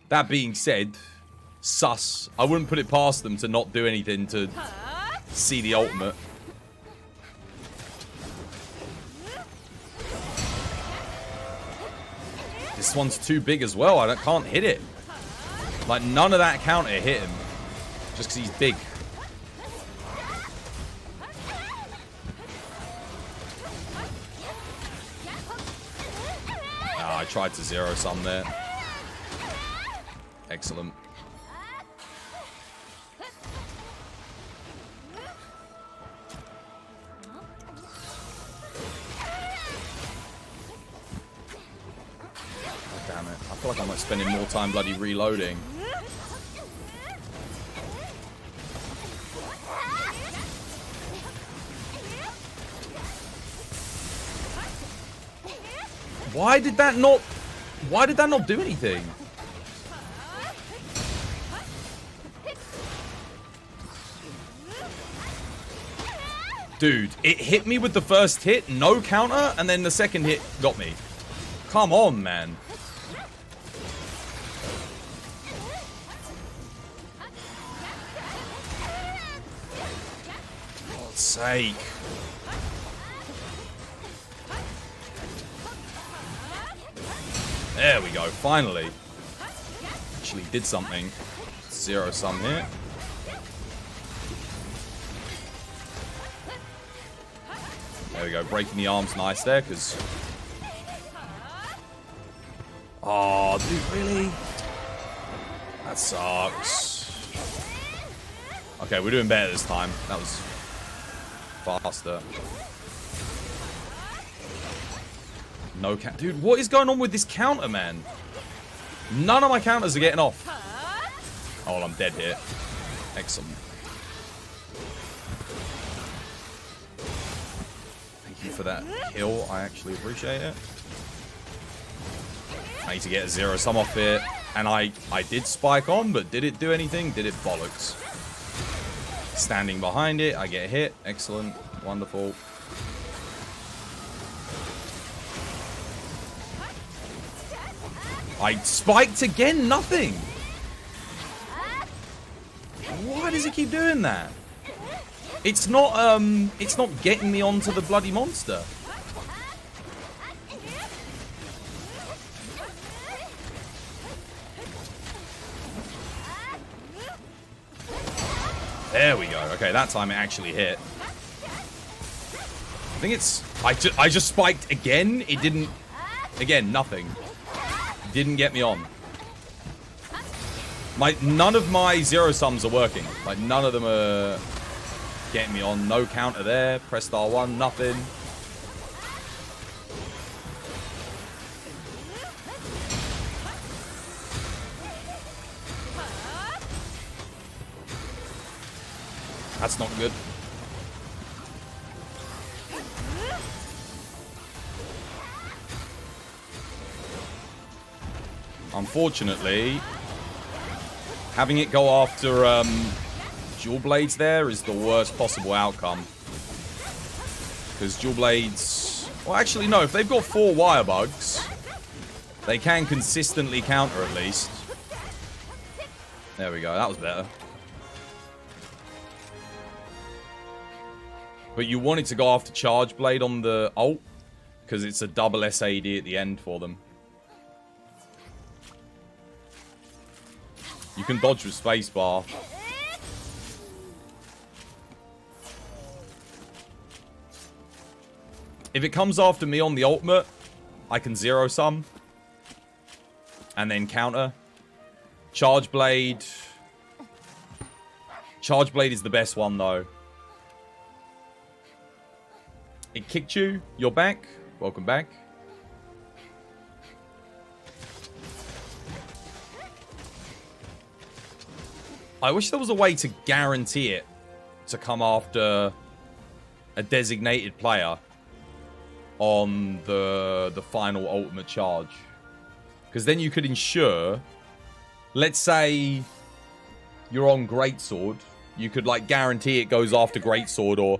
Speaker 3: That being said, sus. I wouldn't put it past them to not do anything to see the ultimate. This one's too big as well. I can't hit it. Like, none of that counter hit him. Just because he's big. Ah, I tried to zero sum there. Excellent. Oh, damn it. I feel like I'm like spending more time bloody reloading. Why did that not do anything? Dude, it hit me with the first hit, no counter, and then the second hit got me. Come on, man. For God's sake. There we go, finally. Actually did something. Zero sum here. There we go, breaking the arms nice there, because... Oh, dude, really? That sucks. Okay, we're doing better this time. That was faster. No count. Dude, what is going on with this counter, man? None of my counters are getting off. Oh, well, I'm dead here. Excellent. Thank you for that kill. I actually appreciate it. I need to get a zero sum off it. And I did spike on, but did it do anything? Did it bollocks? Standing behind it, I get hit. Excellent. Wonderful. I spiked again, nothing. Why does it keep doing that? It's not getting me onto the bloody monster. There we go. Okay, that time it actually hit. I think it's... I just spiked again. It didn't... Again, nothing. Didn't get me on. None of my zero sums are working. Like, none of them are getting me on. No counter there. Pressed R1, nothing. That's not good. Unfortunately, having it go after dual blades there is the worst possible outcome. Because dual blades... Well, actually, no. If they've got 4 wire bugs, they can consistently counter at least. There we go. That was better. But you wanted to go after charge blade on the ult, because it's a double SAD at the end for them. You can dodge with spacebar. If it comes after me on the ultimate, I can zero sum. And then counter. Charge blade. Charge blade is the best one though. It kicked you. You're back. Welcome back. I wish there was a way to guarantee it to come after a designated player on the final ultimate charge. Because then you could ensure, let's say you're on Greatsword, you could like guarantee it goes after Greatsword or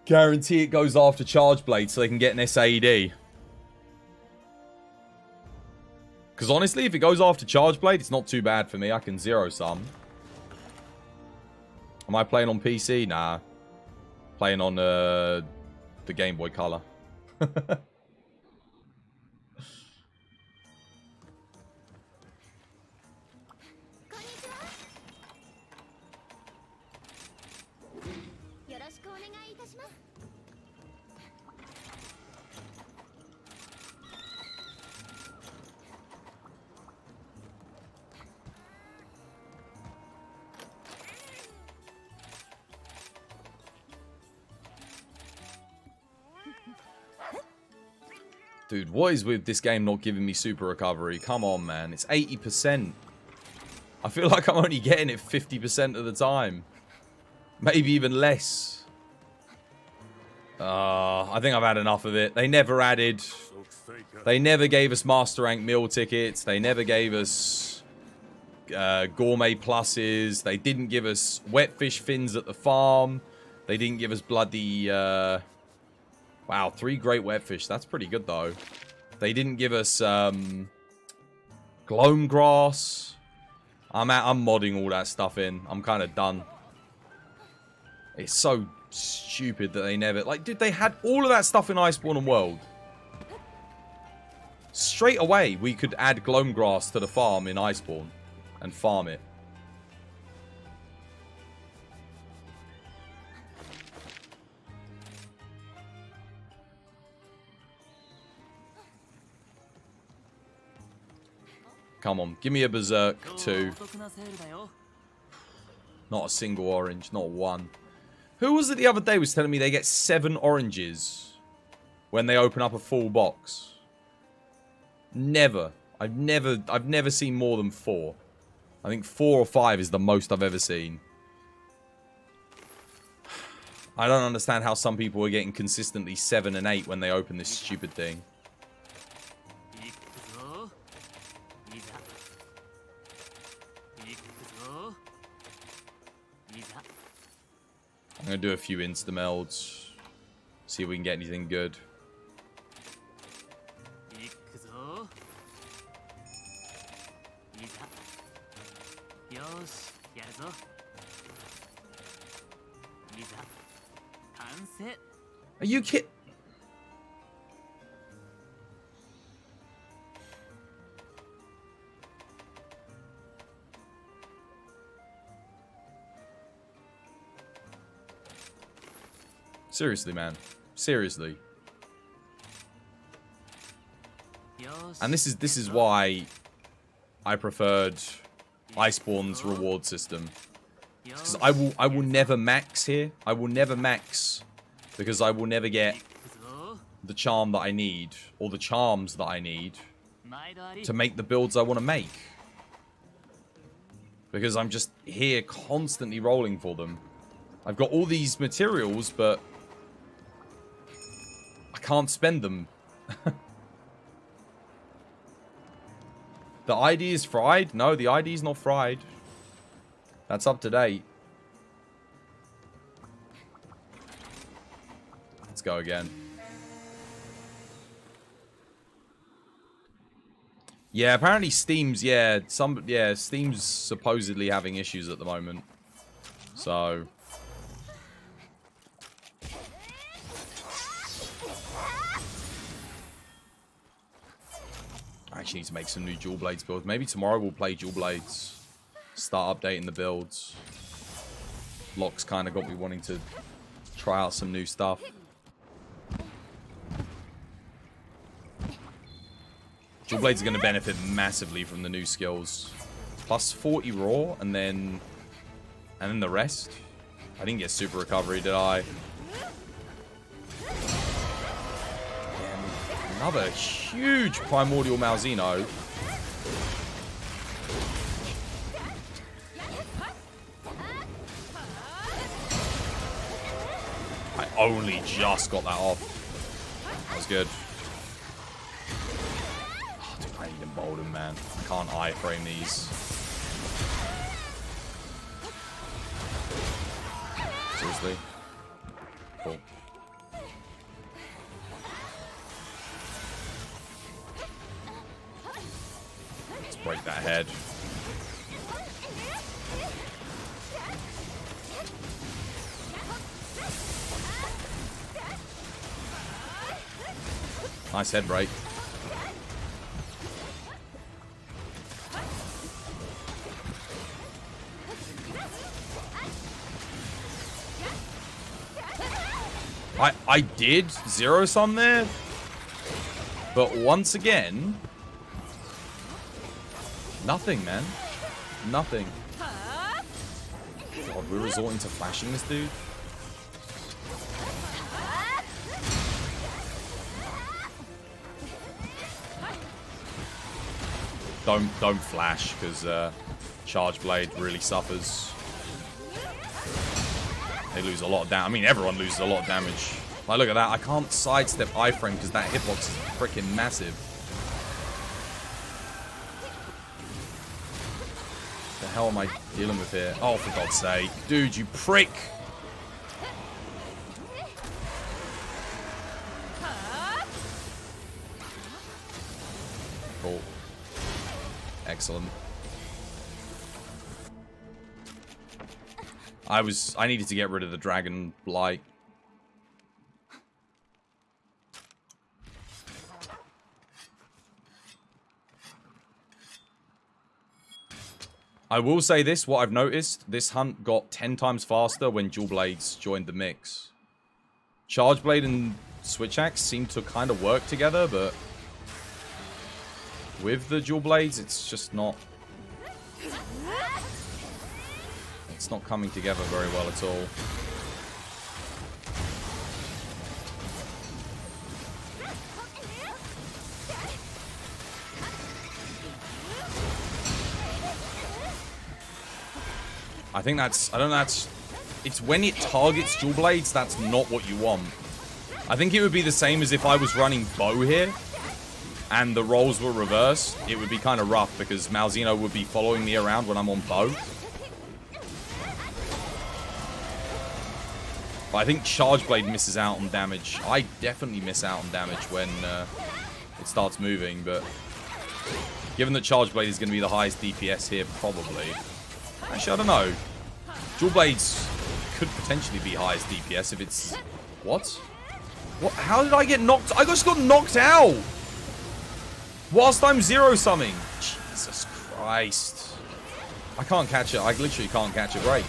Speaker 3: guarantee it goes after Charge Blade so they can get an SAED. Because honestly, if it goes after Charge Blade, it's not too bad for me. I can zero sum. Am I playing on PC? Nah. Playing on the Game Boy Color.
Speaker 5: よろしくお願いいたします。
Speaker 3: Dude, what is with this game not giving me super recovery? Come on, man. It's 80%. I feel like I'm only getting it 50% of the time. Maybe even less. I think I've had enough of it. They never added... They never gave us Master Rank meal tickets. They never gave us gourmet pluses. They didn't give us wet fish fins at the farm. They didn't give us bloody... Wow, 3 great wet fish. That's pretty good, though. They didn't give us gloam grass. I'm modding all that stuff in. I'm kind of done. It's so stupid that they never... Like, dude, they had all of that stuff in Iceborne and World. Straight away, we could add gloam grass to the farm in Iceborne and farm it. Come on, give me a Berserk too. Not a single orange, not one. Who was it the other day was telling me they get 7 oranges when they open up a full box? Never. I've never seen more than 4. I think 4 or 5 is the most I've ever seen. I don't understand how some people are getting consistently 7 and 8 when they open this stupid thing. I'm going to do a few insta-melds. See if we can get anything good. Are you kidding? Seriously, man. Seriously. And this is why I preferred Iceborne's reward system. Because I will never max here. I will never max because I will never get the charm that I need or the charms that I need to make the builds I want to make. Because I'm just here constantly rolling for them. I've got all these materials, but I can't spend them. The ID is fried? No, the ID is not fried. That's up to date. Let's go again. Yeah, apparently Steam's, Steam's supposedly having issues at the moment. So... I actually need to make some new Dual Blades builds. Maybe tomorrow we'll play Dual Blades. Start updating the builds. Locks kind of got me wanting to try out some new stuff. Dual Blades are going to benefit massively from the new skills. Plus 40 raw and then the rest. I didn't get super recovery, did I? Another huge Primordial Malzeno. I only just got that off. That was good. Oh, dude, I need Embolden, man. I can't iframe these.
Speaker 2: nicely. Cool. Let's break that head. Nice head break. I did zero sum there, but once again, nothing, man. Nothing. God, we're resorting to flashing this dude. Don't flash, because Charge Blade really suffers. They lose a lot of damage. I mean, everyone loses a lot of damage. Like, look at that. I can't sidestep iframe because that hitbox is freaking massive. What the hell am I dealing with here? Oh, for God's sake. Dude, you prick! Cool. Excellent. I needed to get rid of the Dragon Blight. I will say this, what I've noticed, this hunt got 10 times faster when Dual Blades joined the mix. Charge Blade and Switch Axe seem to kind of work together, but with the Dual Blades, it's just not... It's not coming together very well at all. I think that's... I don't know, that's... It's when it targets Dual Blades, that's not what you want. I think it would be the same as if I was running bow here, and the roles were reversed. It would be kind of rough, because Malzeno would be following me around when I'm on bow. But I think Charge Blade misses out on damage. I definitely miss out on damage when it starts moving, but... Given that Charge Blade is going to be the highest DPS here, probably... Actually, I don't know. Dual Blades could potentially be highest DPS if it's... What? What? How did I get knocked? I just got knocked out! Whilst I'm zero-summing. Jesus Christ. I can't catch it. I literally can't catch a break.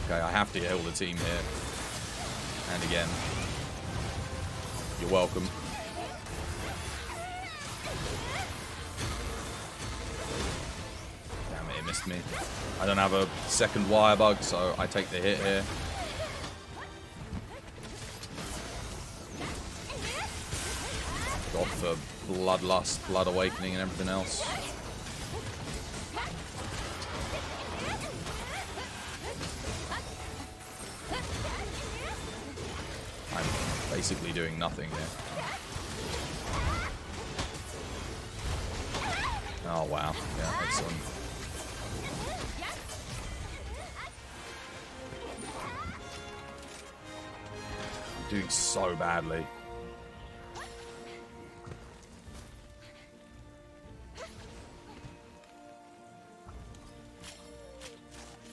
Speaker 2: Okay, I have to heal the team here. And again. You're welcome. Damn it, it missed me. I don't have a second wire bug, so I take the hit here. God for Bloodlust, Blood Awakening, and everything else. I'm basically doing nothing here. Oh wow, yeah, excellent. I'm doing so badly.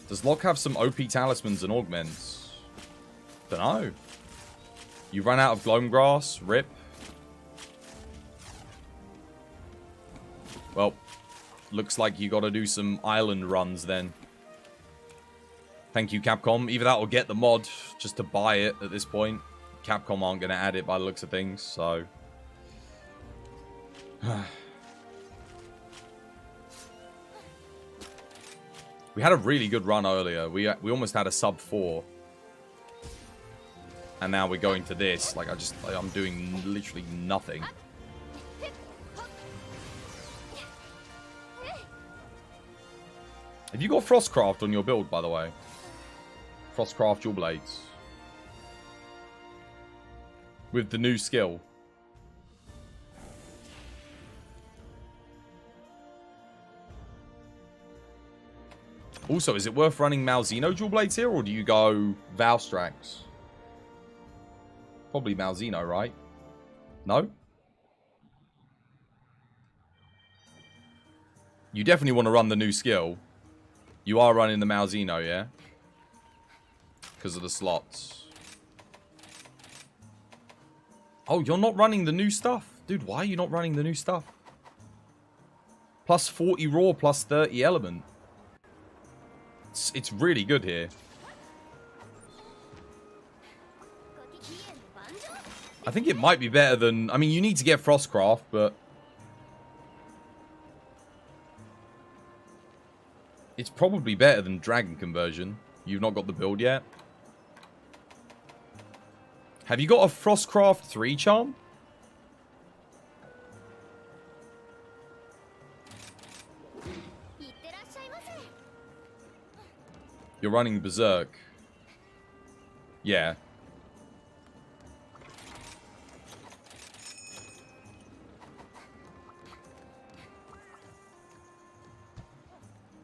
Speaker 2: Does Locke have some OP talismans and augments? Dunno. You run out of Gloamgrass? Rip. Well, looks like you gotta do some island runs then. Thank you, Capcom. Either that or get the mod just to buy it at this point. Capcom aren't gonna add it by the looks of things, so... We had a really good run earlier. We almost had a sub 4. And now we're going to this. Like, I'm doing literally nothing. Have you got Frostcraft on your build, by the way? Frostcraft Dual Blades. With the new skill.
Speaker 3: Also, is it worth running Malzeno dual blades here, or do you go Valstrax? Probably Malzeno, right? No? You definitely want to run the new skill. You are running the Malzeno, yeah? Because of the slots. Oh, you're not running the new stuff? Dude, why are you not running the new stuff? Plus 40 raw, plus 30 element. It's really good here. I think it might be better than... I mean, you need to get Frostcraft, but... it's probably better than Dragon Conversion. You've not got the build yet. Have you got a Frostcraft 3 charm? You're running Berserk. Yeah.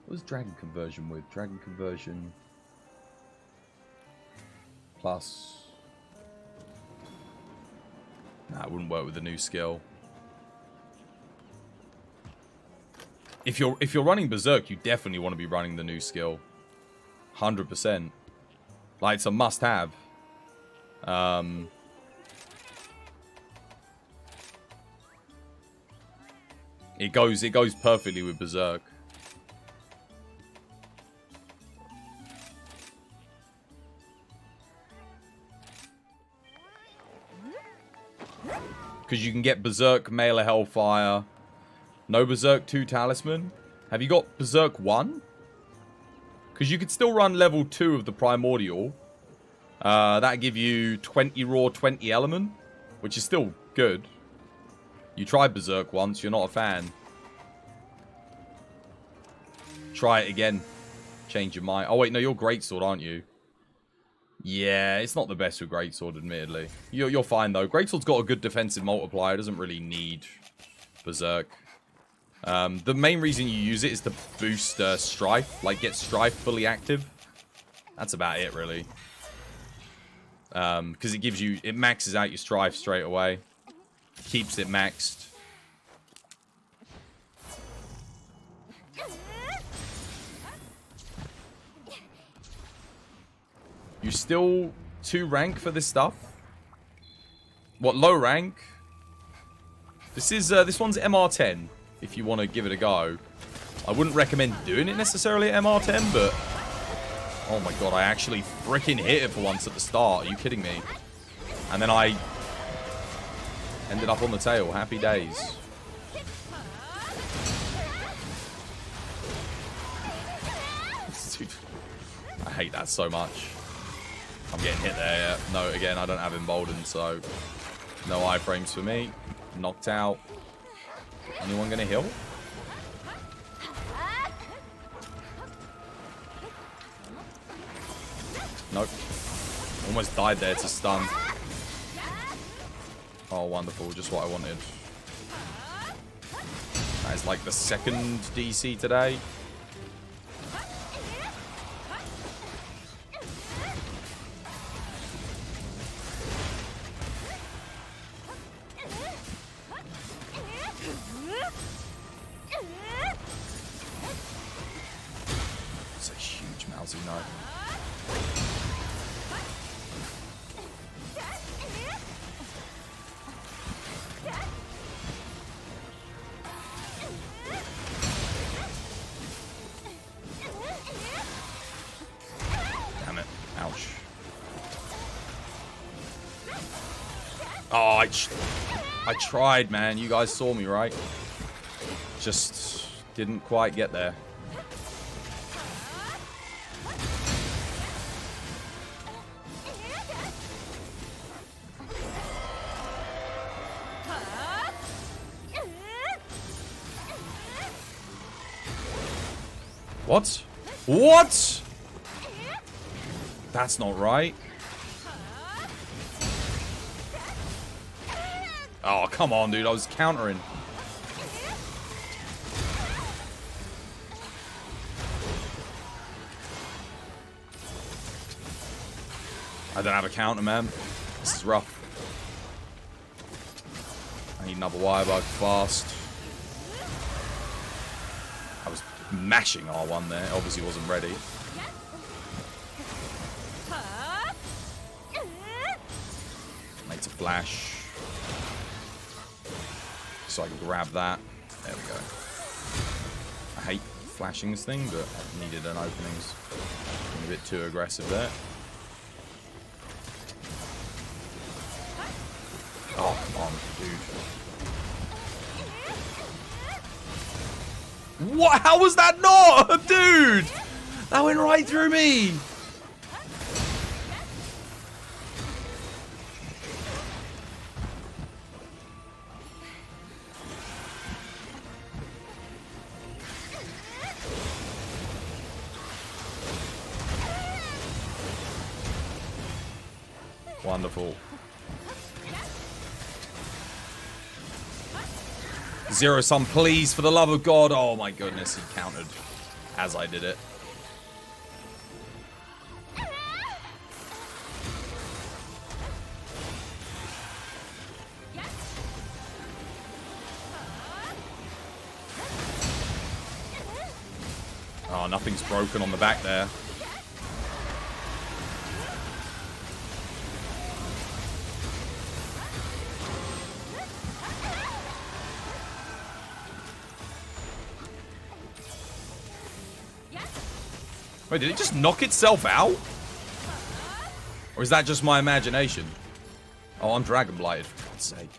Speaker 3: What is Dragon Conversion with? Dragon Conversion plus... nah, it wouldn't work with the new skill. If you're running Berserk, you definitely want to be running the new skill. 100%. Like, it's a must-have. It goes perfectly with Berserk. Because you can get Berserk, Mail of Hellfire. No Berserk 2 Talisman. Have you got Berserk 1? Because you could still run level 2 of the Primordial. That'd give you 20 raw, 20 element. Which is still good. You tried Berserk once, you're not a fan. Try it again. Change your mind. Oh wait, no, you're Greatsword, aren't you? Yeah, it's not the best with Greatsword, admittedly. You're fine, though. Greatsword's got a good defensive multiplier. It doesn't really need Berserk. The main reason you use it is to boost Strife. Like, get Strife fully active. That's about it, really. Because it gives you... it maxes out your Strife straight away. Keeps it maxed. You still 2 rank for this stuff? What, low rank? This is this one's MR10. If you want to give it a go. I wouldn't recommend doing it necessarily at MR10, but... oh my god, I actually freaking hit it for once at the start. Are you kidding me? And then I... ended up on the tail. Happy days. Dude, I hate that so much. I'm getting hit there, yeah. No, again, I don't have Emboldened, so... no iframes for me. Knocked out. Anyone gonna heal? Nope. Almost died there to stun. Oh, wonderful. Just what I wanted. That is like the second DC today. It's a huge mousy knife. Damn it. Ouch. Oh, I tried, man. You guys saw me, right? Just didn't quite get there. What? What? That's not right. Oh, come on, dude. I was countering. I don't have a counter, man. This is rough. I need another wire bug fast. I was mashing R1 there. Obviously wasn't ready. Made to flash. So I can grab that. There we go. I hate flashing this thing, but I needed an openings. Being a bit too aggressive there. Oh, come on, dude. What? How was that not? Dude! That went right through me! Wonderful. Zero sum, please, for the love of God. Oh my goodness, he countered as I did it. Oh, nothing's broken on the back there. Wait, did it just knock itself out? Or is that just my imagination? Oh, I'm Dragon Blighted, for God's sake.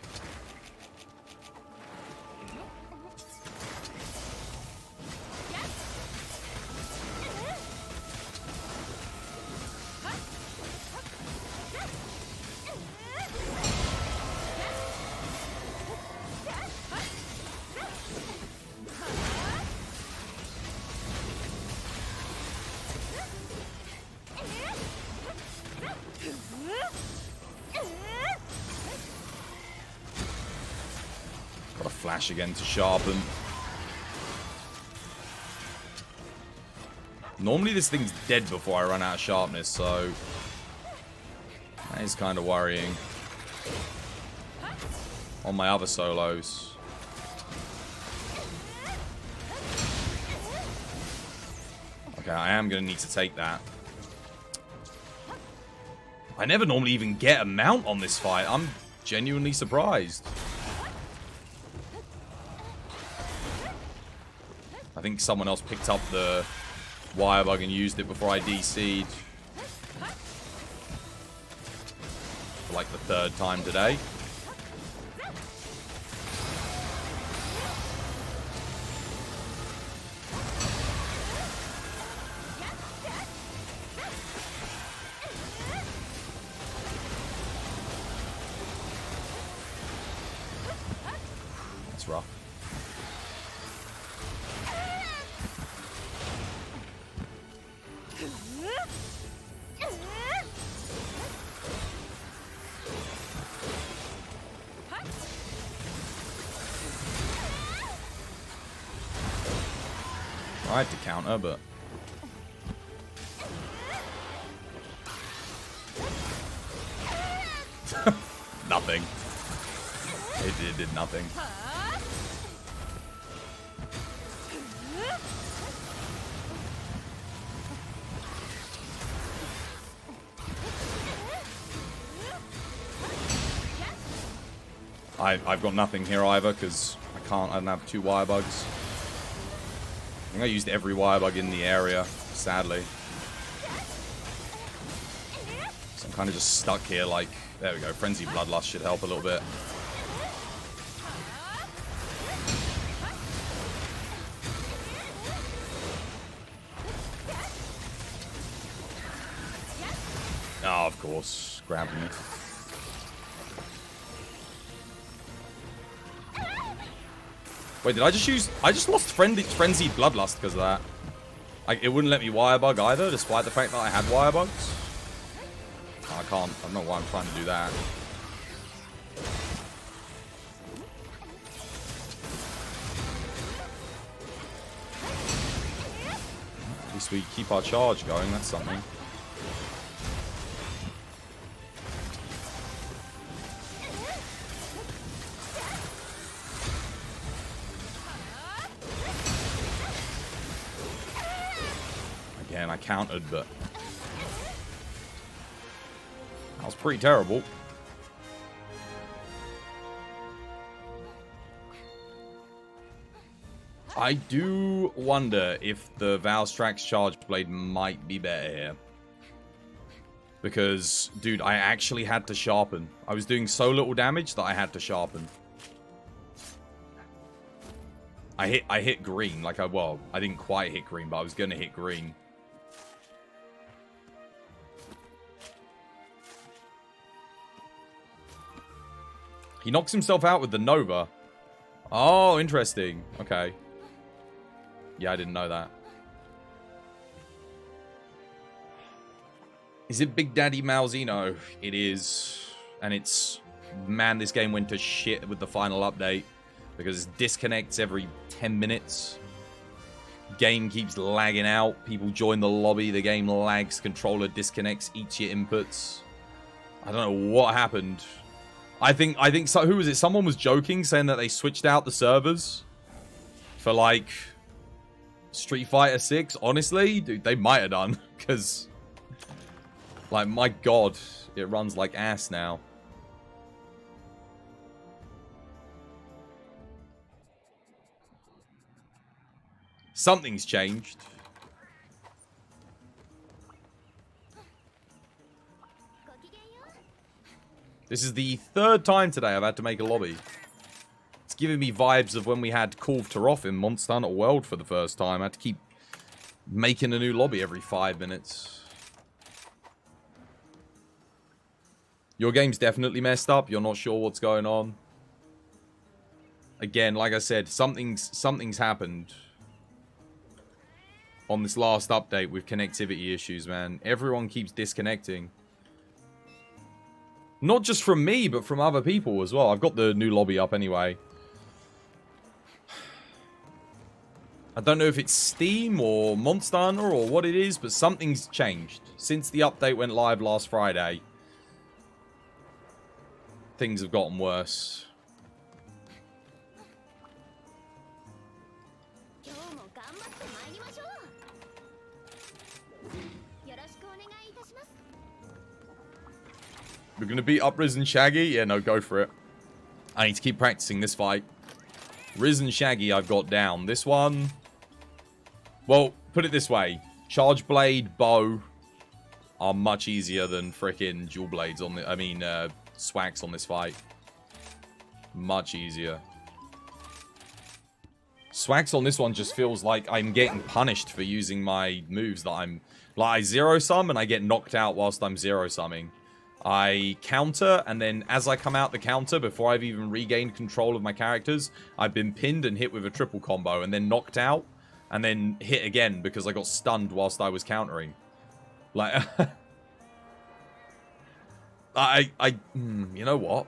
Speaker 3: Gotta flash again to sharpen. Normally this thing's dead before I run out of sharpness, so that is kind of worrying. On my other solos. Okay, I am going to need to take that. I never normally even get a mount on this fight. I'm genuinely surprised. I think someone else picked up the wire bug and used it before I DC'd. For like the third time today. That's rough. I had to counter, but nothing. It did nothing. I've got nothing here either because I don't have two wire bugs. I think I used every wire bug in the area, sadly. So I'm kind of just stuck here like, there we go, Frenzied Bloodlust should help a little bit. Oh, of course, grabbing me. Wait, did I just use... I just lost Frenzied Bloodlust because of that. Like, it wouldn't let me wire bug either, despite the fact that I had wire bugs. I can't. I don't know why I'm trying to do that. At least we keep our charge going, that's something. and I countered, but that was pretty terrible. I do wonder if the Valstrax Charge Blade might be better here. Because, dude, I actually had to sharpen. I was doing so little damage that I had to sharpen. I hit green. Like, well, I didn't quite hit green, but I was going to hit green. He knocks himself out with the Nova. Oh, interesting. Okay. Yeah, I didn't know that. Is it Big Daddy Malzeno? It is. And it's... Man, this game went to shit with the final update. Because it disconnects every 10 minutes. Game keeps lagging out. People join the lobby. The game lags. Controller disconnects. Eats your inputs. I don't know what happened. I think so. Who was it? Someone was joking, saying that they switched out the servers. For like... Street Fighter 6, honestly, dude, they might have done, because, like, my god, it runs like ass now. Something's changed. This is the third time today I've had to make a lobby. It's giving me vibes of when we had Kulve Taroth in Monster Hunter World for the first time. I had to keep making a new lobby every 5 minutes. Your game's definitely messed up. You're not sure what's going on. Again, like I said, something's happened on this last update with connectivity issues, man. Everyone keeps disconnecting. Not just from me, but from other people as well. I've got the new lobby up anyway. I don't know if it's Steam or Monster Hunter or what it is, but something's changed. Since the update went live last Friday, things have gotten worse. We're going to beat up Riz and Shaggy? Yeah, no, go for it. I need to keep practicing this fight. Riz and Shaggy I've got down. This one... Well, put it this way. Charge Blade, Bow are much easier than frickin' Dual Blades on the... I mean, Swax on this fight. Much easier. Swax on this one just feels like I'm getting punished for using my moves that I'm... Like, I zero-sum and I get knocked out whilst I'm zero-summing. I counter, and then as I come out the counter, before I've even regained control of my characters, I've been pinned and hit with a triple combo, and then knocked out, and then hit again because I got stunned whilst I was countering. Like, you know what?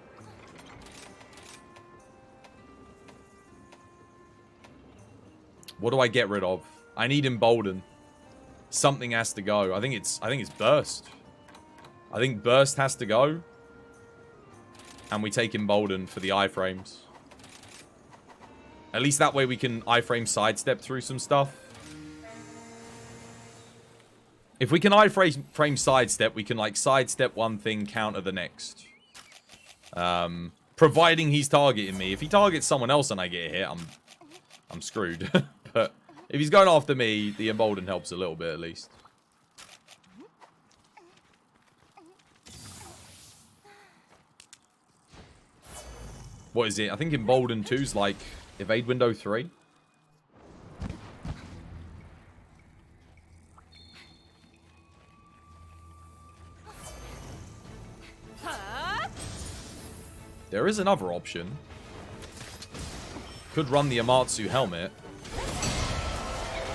Speaker 3: What do I get rid of? I need Embolden. Something has to go. I think it's Burst. I think Burst has to go. And we take Embolden for the iframes. At least that way we can iframe sidestep through some stuff. If we can iframe sidestep, we can like sidestep one thing, counter the next. Providing he's targeting me. If he targets someone else and I get hit, I'm screwed. But if he's going after me, the Embolden helps a little bit at least. What is it? I think Embolden 2's like Evade Window 3. There is another option. Could run the Amatsu helmet.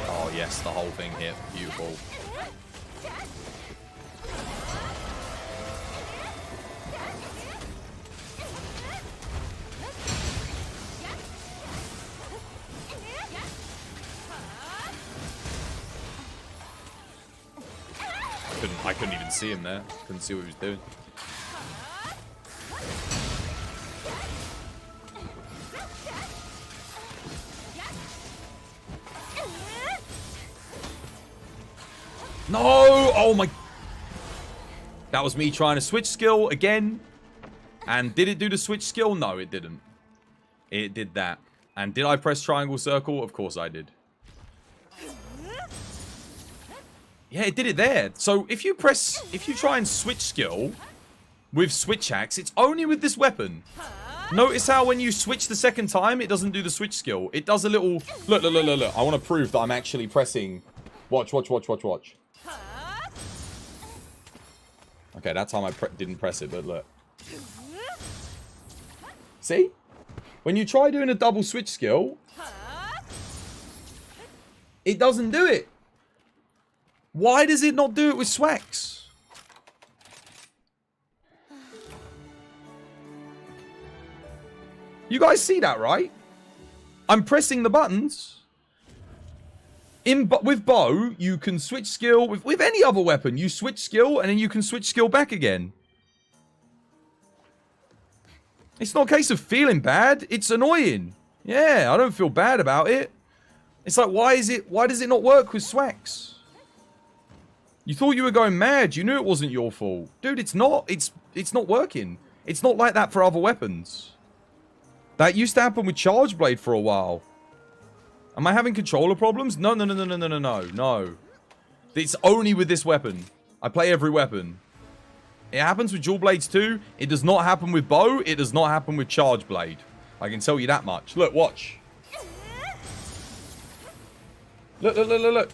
Speaker 3: Oh yes, the whole thing hit. Beautiful. I couldn't even see him there. Couldn't see what he was doing. No! Oh my... That was me trying to switch skill again. And did it do the switch skill? No, it didn't. It did that. And did I press triangle circle? Of course I did. Yeah, it did it there. So if you try and switch skill with switch axe, it's only with this weapon. Notice how when you switch the second time, it doesn't do the switch skill. It does a little... Look, look, look, look, look. I want to prove that I'm actually pressing... Watch, watch, watch, watch, watch. Okay, that time I didn't press it, but look. See? When you try doing a double switch skill, it doesn't do it. Why does it not do it with Swax? You guys see that, right? I'm pressing the buttons. With bow, you can switch skill. With any other weapon, you switch skill and then you can switch skill back again. It's not a case of feeling bad. It's annoying. Yeah, I don't feel bad about it. It's like, why does it not work with Swax? You thought you were going mad. You knew it wasn't your fault. Dude, it's not. It's not working. It's not like that for other weapons. That used to happen with Charge Blade for a while. Am I having controller problems? No, no, no, no, no, no, no, no, no. It's only with this weapon. I play every weapon. It happens with Dual Blades too. It does not happen with bow. It does not happen with Charge Blade. I can tell you that much. Look, watch. Look, look, look, look, look.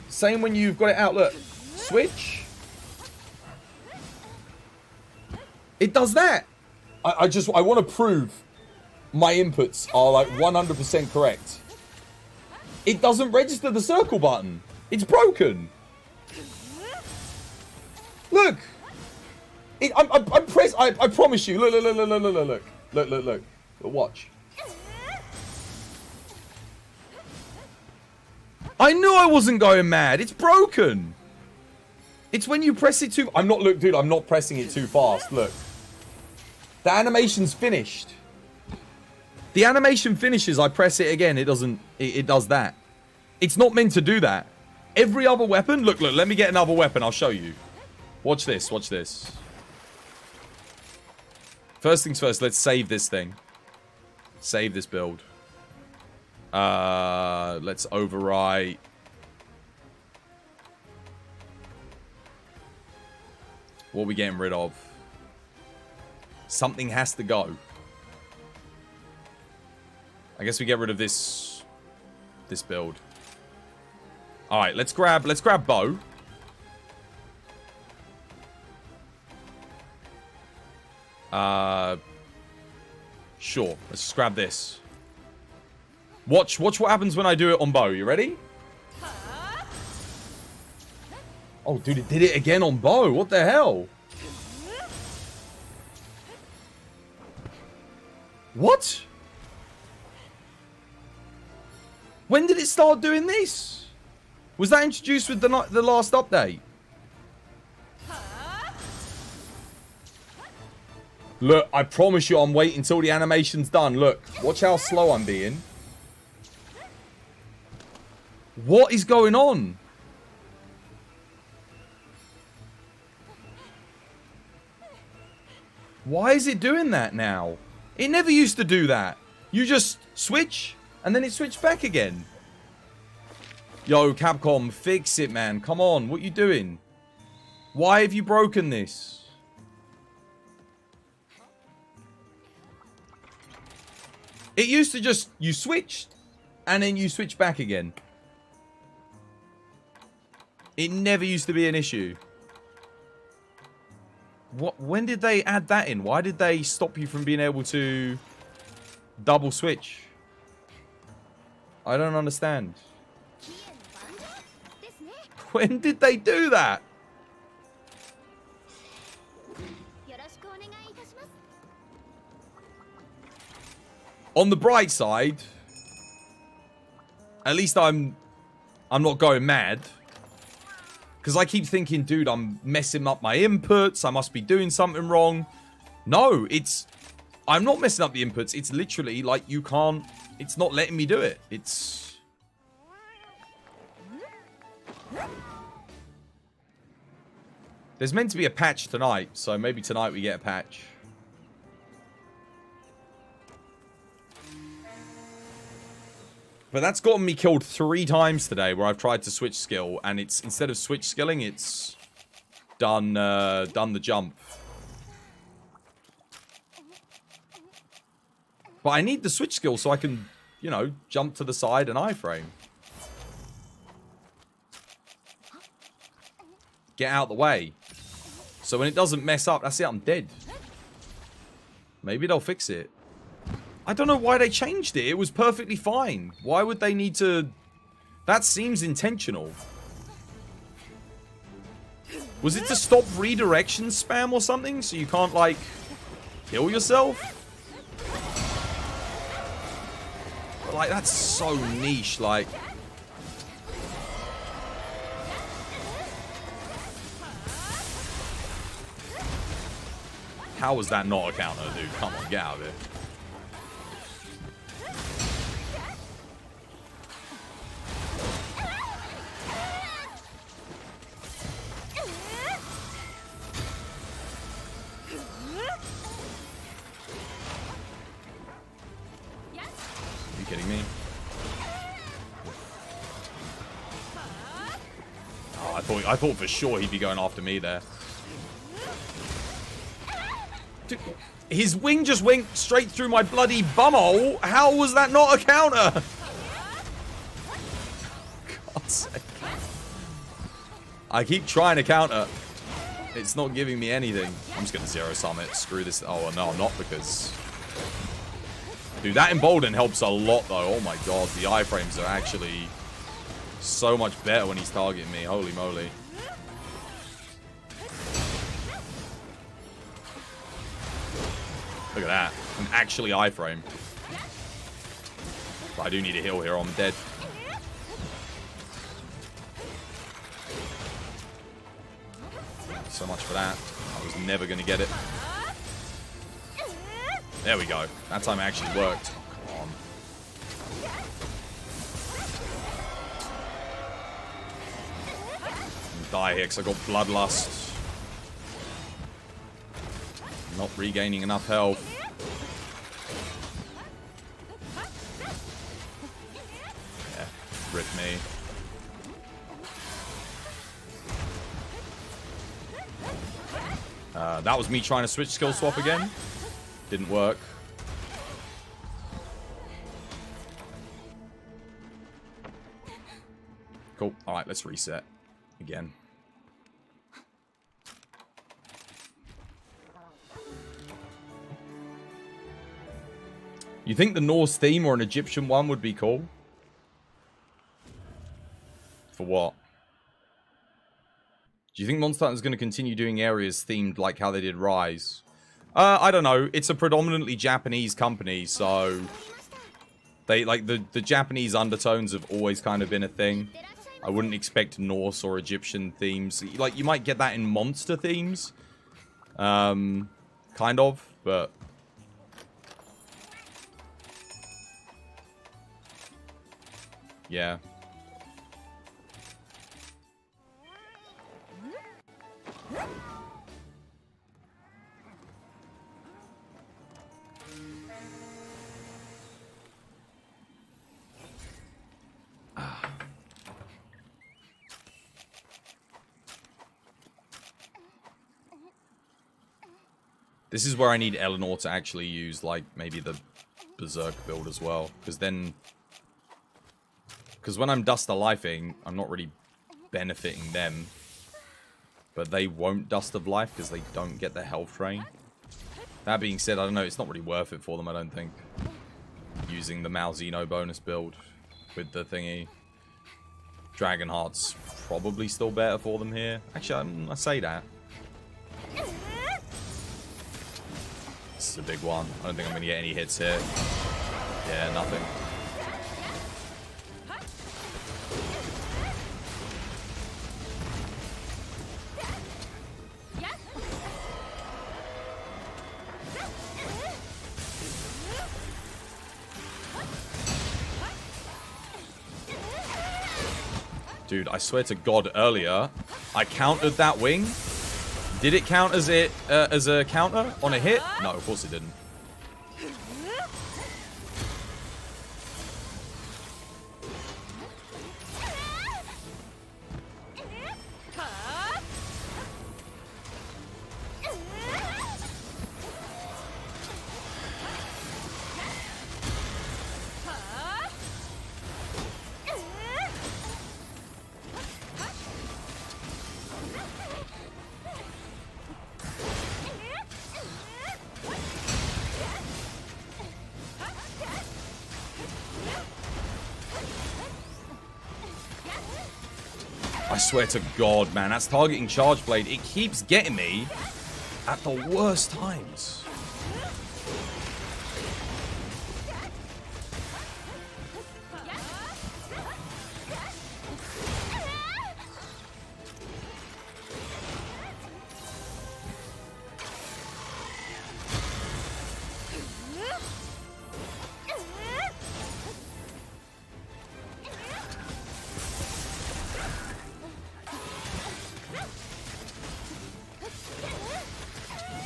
Speaker 3: Same when you've got it out. Look. Switch. It does that. I want to prove my inputs are like 100% correct. It doesn't register the circle button. It's broken. Look. I'm pressed. I promise you. Look, look, look, look, look, look, look. Look, look, look. Watch. I knew I wasn't going mad. It's broken. It's when you press it too... Look, dude, I'm not pressing it too fast. Look. The animation's finished. The animation finishes, I press it again, it doesn't... It does that. It's not meant to do that. Every other weapon... Look, look, let me get another weapon, I'll show you. Watch this, watch this. First things first, let's save this thing. Save this build. Let's overwrite. What are we getting rid of? Something has to go. I guess we get rid of this build. All right, let's grab bow. Sure. Let's just grab this. Watch what happens when I do it on bow. You ready? Oh, dude, it did it again on bow. What the hell? What? When did it start doing this? Was that introduced with the last update? Look, I promise you I'm waiting until the animation's done. Look, watch how slow I'm being. What is going on? Why is it doing that now? It never used to do that. You just switch, and then it switched back again. Yo, Capcom, fix it, man. Come on, what you doing? Why have you broken this? It used to just, you switched, and then you switch back again. It never used to be an issue. When did they add that in? Why did they stop you from being able to double switch? I don't understand. When did they do that? On the bright side, at least I'm not going mad. Because I keep thinking, dude, I'm messing up my inputs. I must be doing something wrong. No, I'm not messing up the inputs. It's literally like you can't... It's not letting me do it. It's... There's meant to be a patch tonight, so maybe tonight we get a patch. But that's gotten me killed 3 times today where I've tried to switch skill, and it's, instead of switch skilling, it's done the jump. But I need the switch skill so I can, you know, jump to the side and iframe. Get out the way. So when it doesn't mess up, that's it, I'm dead. Maybe they'll fix it. I don't know why they changed it. It was perfectly fine. Why would they need to... That seems intentional. Was it to stop redirection spam or something? So you can't, like, kill yourself? But, like, that's so niche, like... How was that not a counter, dude? Come on, get out of it. Are you kidding me? Oh, I thought for sure he'd be going after me there. Dude, his wing just went straight through my bloody bumhole. How was that not a counter? God's sake. I keep trying to counter. It's not giving me anything. I'm just going to zero sum it. Screw this. Oh, no, I'm not, because... Dude, that embolden helps a lot, though. Oh, my God. The iframes are actually so much better when he's targeting me. Holy moly. Look at that. An actually iframe. But I do need a heal here. I'm dead. So much for that. I was never going to get it. There we go. That time it actually worked. Come on. Die here because I got bloodlust. Not regaining enough health. Yeah, rip me. That was me trying to switch skill swap again. Didn't work. Cool. Alright, let's reset again. You think the Norse theme or an Egyptian one would be cool? For what? Do you think Monster Hunter is going to continue doing areas themed like how they did Rise? I don't know. It's a predominantly Japanese company, so... They, like, the Japanese undertones have always kind of been a thing. I wouldn't expect Norse or Egyptian themes. Like, you might get that in monster themes. Kind of, but... Yeah. This is where I need Eleanor to actually use, like, maybe the Berserk build as well. Because then... Because when I'm Dust of Lifing, I'm not really benefiting them. But they won't Dust of Life because they don't get the health drain. That being said, I don't know, it's not really worth it for them, I don't think. Using the Malzeno bonus build with the thingy. Dragonheart's probably still better for them here. Actually, I say that. This is a big one. I don't think I'm going to get any hits here. Yeah, nothing. Dude, I swear to God, earlier, I countered that wing, Did it count as as a counter on a hit? No, of course it didn't. I swear to God, man, that's targeting Charge Blade. It keeps getting me at the worst times.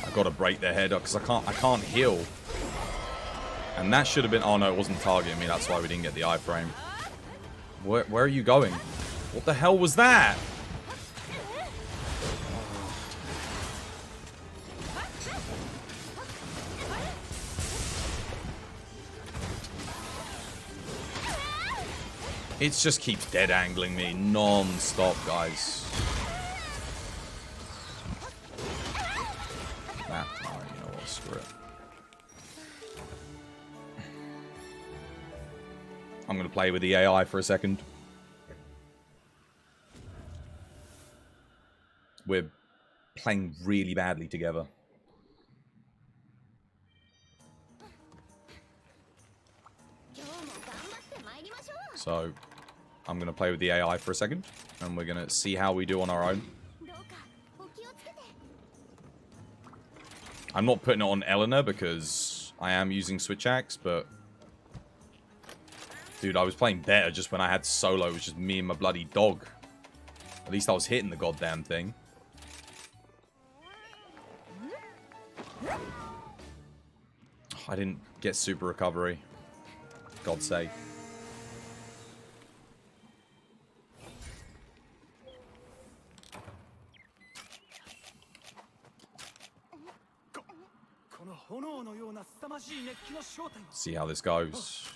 Speaker 3: I gotta break their head up because I can't heal. And that should have been... Oh no, it wasn't targeting me. That's why we didn't get the iframe. Where are you going? What the hell was that? It just keeps dead angling me non-stop, guys. Nah, you know what, screw it. I'm gonna play with the AI for a second. We're playing really badly together. So, I'm going to play with the AI for a second, and we're going to see how we do on our own. I'm not putting it on Eleanor because I am using Switch Axe, but... Dude, I was playing better just when I had solo. It was just me and my bloody dog. At least I was hitting the goddamn thing. I didn't get super recovery. God's sake. See how this goes.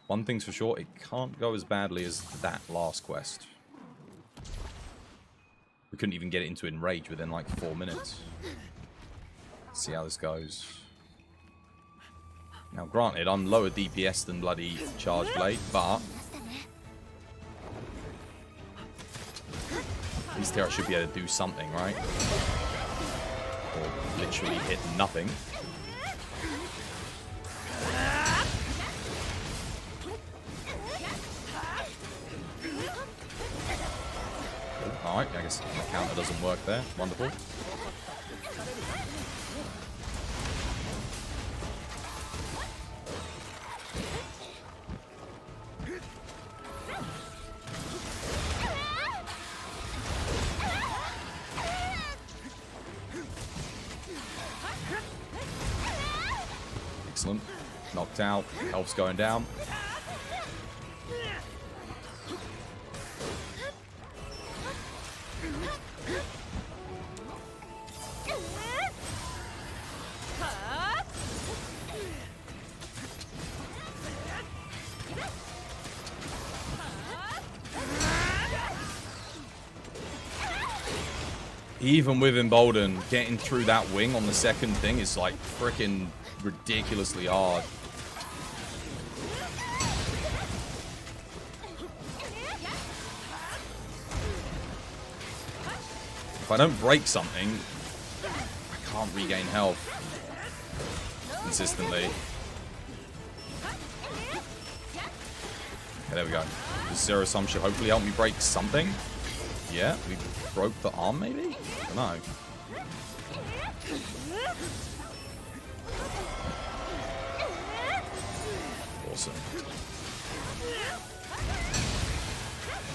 Speaker 3: One thing's for sure, it can't go as badly as that last quest. We couldn't even get it into Enrage within like 4 minutes. Let's see how this goes. Now granted, I'm lower DPS than bloody Charge Blade, but... At least here I should be able to do something, right? Or literally hit nothing. Alright, I guess the counter doesn't work there. Wonderful. Excellent. Knocked out. Health's going down. Even with Embolden, getting through that wing on the second thing is like freaking ridiculously hard. If I don't break something, I can't regain health consistently. Okay, there we go. The Zero Sum should hopefully help me break something. Yeah, we broke the arm maybe? I don't know. Awesome.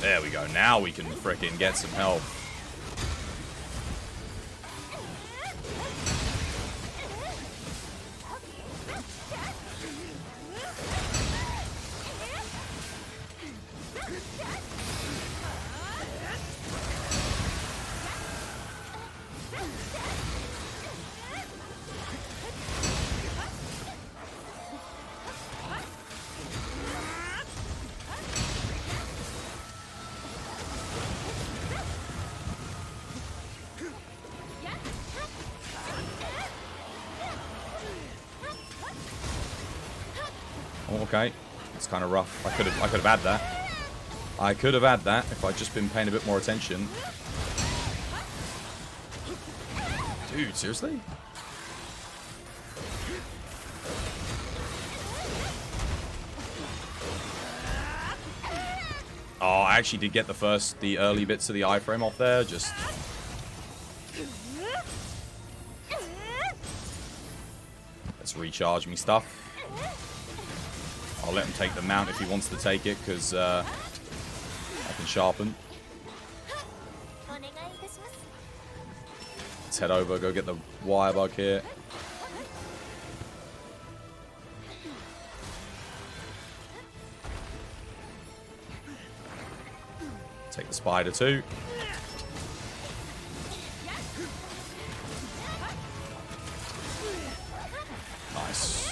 Speaker 3: There we go. Now we can frickin' get some help. Oh, okay. It's kind of rough. I could have had that. I could have had that if I'd just been paying a bit more attention. Dude, seriously? Oh, I actually did get the early bits of the iframe off there. Just... let's recharge me stuff. I'll let him take the mount if he wants to take it, because I can sharpen. Let's head over, go get the wire bug here. Take the spider too. Nice.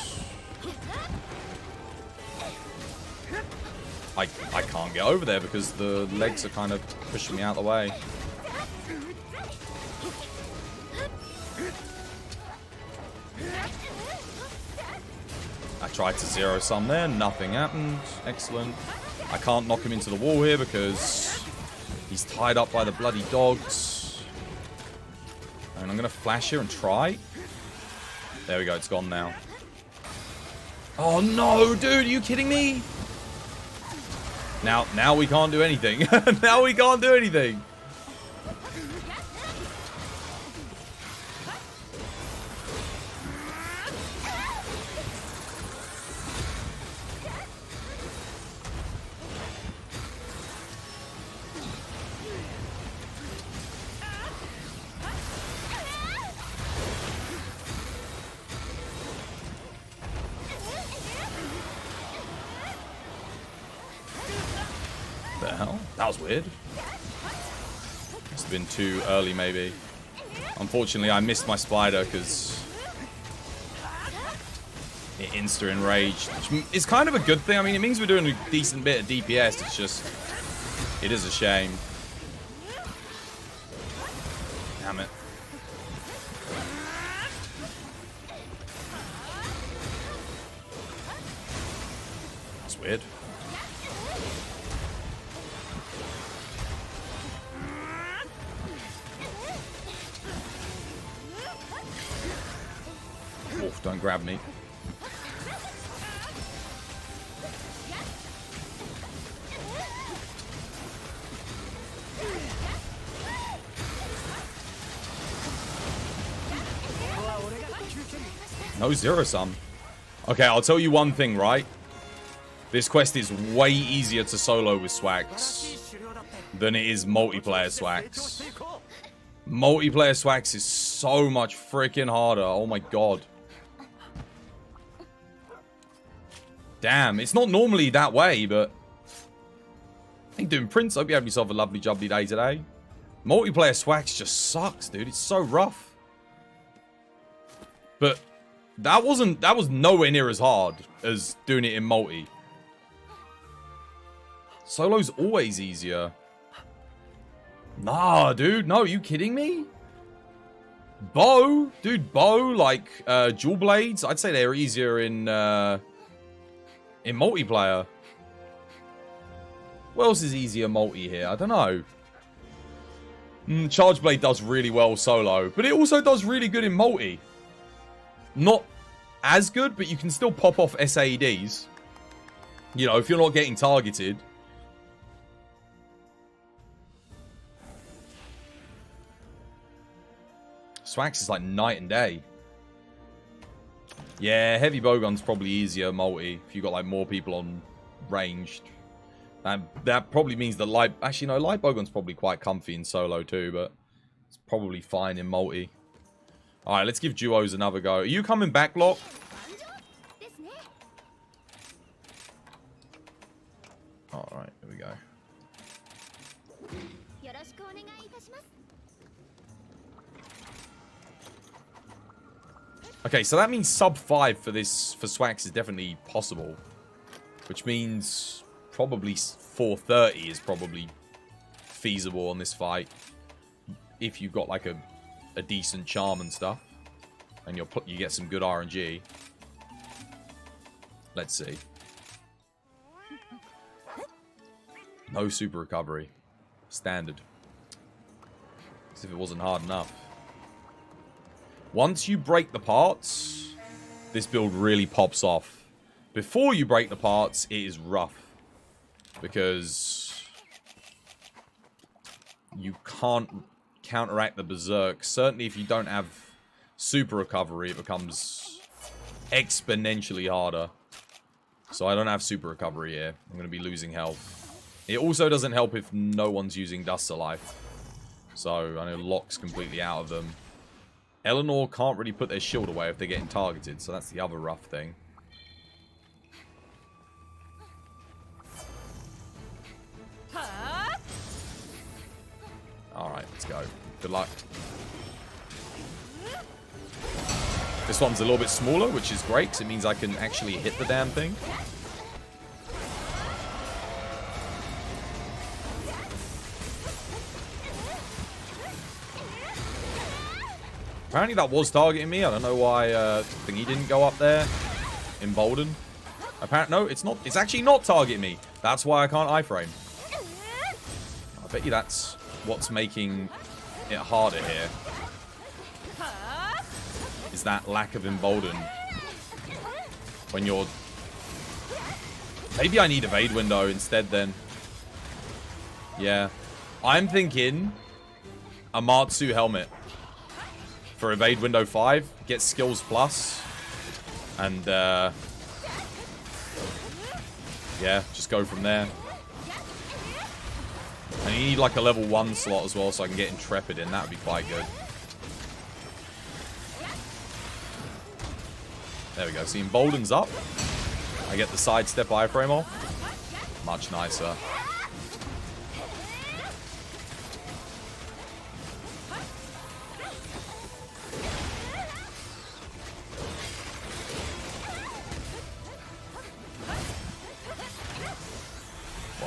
Speaker 3: I can't get over there because the legs are kind of pushing me out of the way. I tried to zero sum there, nothing happened. Excellent. I can't knock him into the wall here because he's tied up by the bloody dogs. And I'm going to flash here and try. There we go, it's gone now. Oh no, dude, are you kidding me? Now we can't do anything. Now we can't do anything. The hell? That was weird. Must have been too early, maybe. Unfortunately, I missed my spider because it insta-enraged, which is kind of a good thing. I mean, it means we're doing a decent bit of DPS. It's just, it is a shame. Damn it. That's weird. Wolf, don't grab me. No zero sum. Okay, I'll tell you one thing, right? This quest is way easier to solo with Swax than it is multiplayer Swax. Multiplayer Swax is so much freaking harder. Oh my god. Damn, it's not normally that way, but... How you doing, Prince? Hope you have yourself a lovely, jubbly day today. Multiplayer Swax just sucks, dude. It's so rough. But that was nowhere near as hard as doing it in multi. Solo's always easier. Nah, dude. No, are you kidding me? Bow? Dude, bow, like, dual blades? I'd say they're easier in multiplayer. What else is easier multi here? I don't know. Charge Blade does really well solo, but it also does really good in multi. Not as good, but you can still pop off SAEDs. You know, if you're not getting targeted. Swax is like night and day. Yeah, heavy bowgun's probably easier multi if you got like more people on ranged. That probably means that light... Actually, no, light bowgun's probably quite comfy in solo too, but it's probably fine in multi. Alright, let's give duos another go. Are you coming back, Locke?
Speaker 5: ですね。
Speaker 3: Alright, here we go.
Speaker 5: よろしくお願いいたします。
Speaker 3: Okay, so that means sub 5 for this, for Swax is definitely possible. Which means probably 430 is probably feasible on this fight. If you've got like a decent charm and stuff. And you get some good RNG. Let's see. No super recovery. Standard. As if it wasn't hard enough. Once you break the parts, this build really pops off. Before you break the parts, it is rough. Because you can't counteract the berserk. Certainly if you don't have super recovery, it becomes exponentially harder. So I don't have super recovery here. I'm going to be losing health. It also doesn't help if no one's using Dust of Life. So I know Locke's completely out of them. Eleanor can't really put their shield away if they're getting targeted, so that's the other rough thing. Alright, let's go. Good luck. This one's a little bit smaller, which is great, because it means I can actually hit the damn thing. Apparently that was targeting me. I don't know why thingy didn't go up there. Embolden. Apparently, no, it's not. It's actually not targeting me. That's why I can't iframe. I bet you that's what's making it harder here. Is that lack of embolden. When you're... Maybe I need evade window instead then. Yeah. I'm thinking Amatsu helmet. For evade window 5, get skills plus, and yeah, just go from there. And you need like a level 1 slot as well, so I can get Intrepid in. That would be quite good. There we go. See, Embolden's up. I get the sidestep iframe off. Much nicer.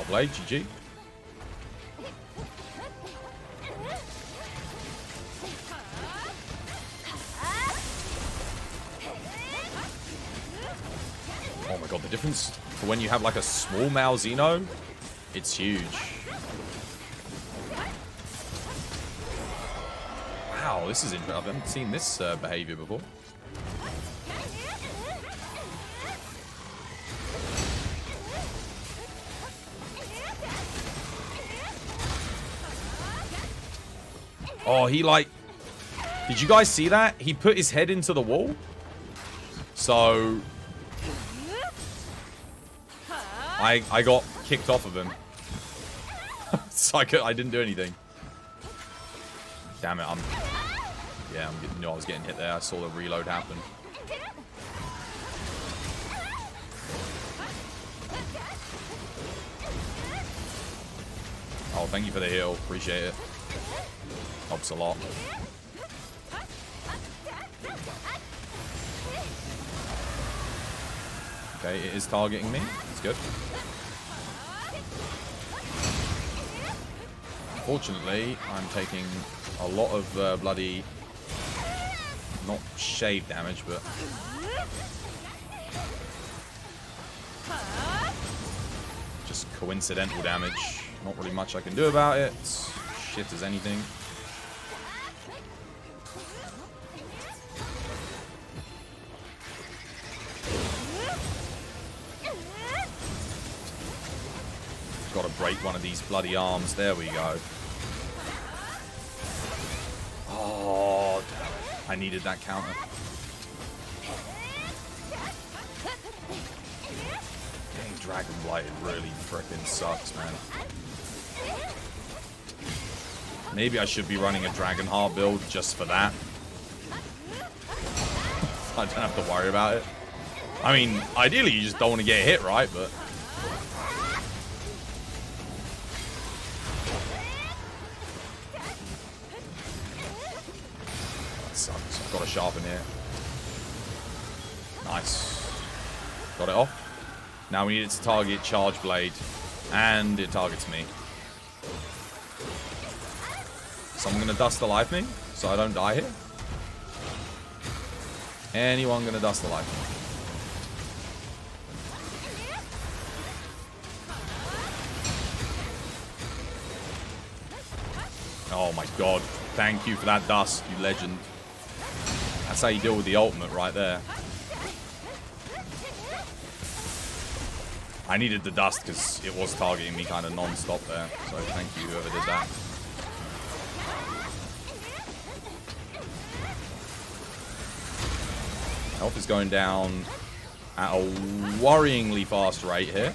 Speaker 3: Blade, GG. Oh my god, the difference for when you have like a small Malzeno, it's huge. Wow, this is interesting. I haven't seen this behavior before. Oh, he like... Did you guys see that? He put his head into the wall. So... I got kicked off of him. So I didn't do anything. Damn it, Yeah, I knew I was getting hit there. I saw the reload happen. Oh, thank you for the heal. Appreciate it. Helps a lot. Okay, it is targeting me. That's good. Fortunately, I'm taking a lot of bloody... Not shave damage, but... Just coincidental damage. Not really much I can do about it. Shit as anything. Gotta break one of these bloody arms. There we go. Oh, I needed that counter. Getting Dragon Blighted really freaking sucks, man. Maybe I should be running a Dragonheart build just for that. I don't have to worry about it. I mean, ideally you just don't want to get hit, right? But that sucks. I've got a sharpen here. Nice. Got it off. Now we need it to target Charge Blade. And it targets me. Someone gonna dust alive me so I don't die here? Anyone gonna dust alive me? Oh my god. Thank you for that dust, you legend. That's how you deal with the ultimate right there. I needed the dust because it was targeting me kind of non-stop there. So thank you, whoever did that. Health is going down at a worryingly fast rate here.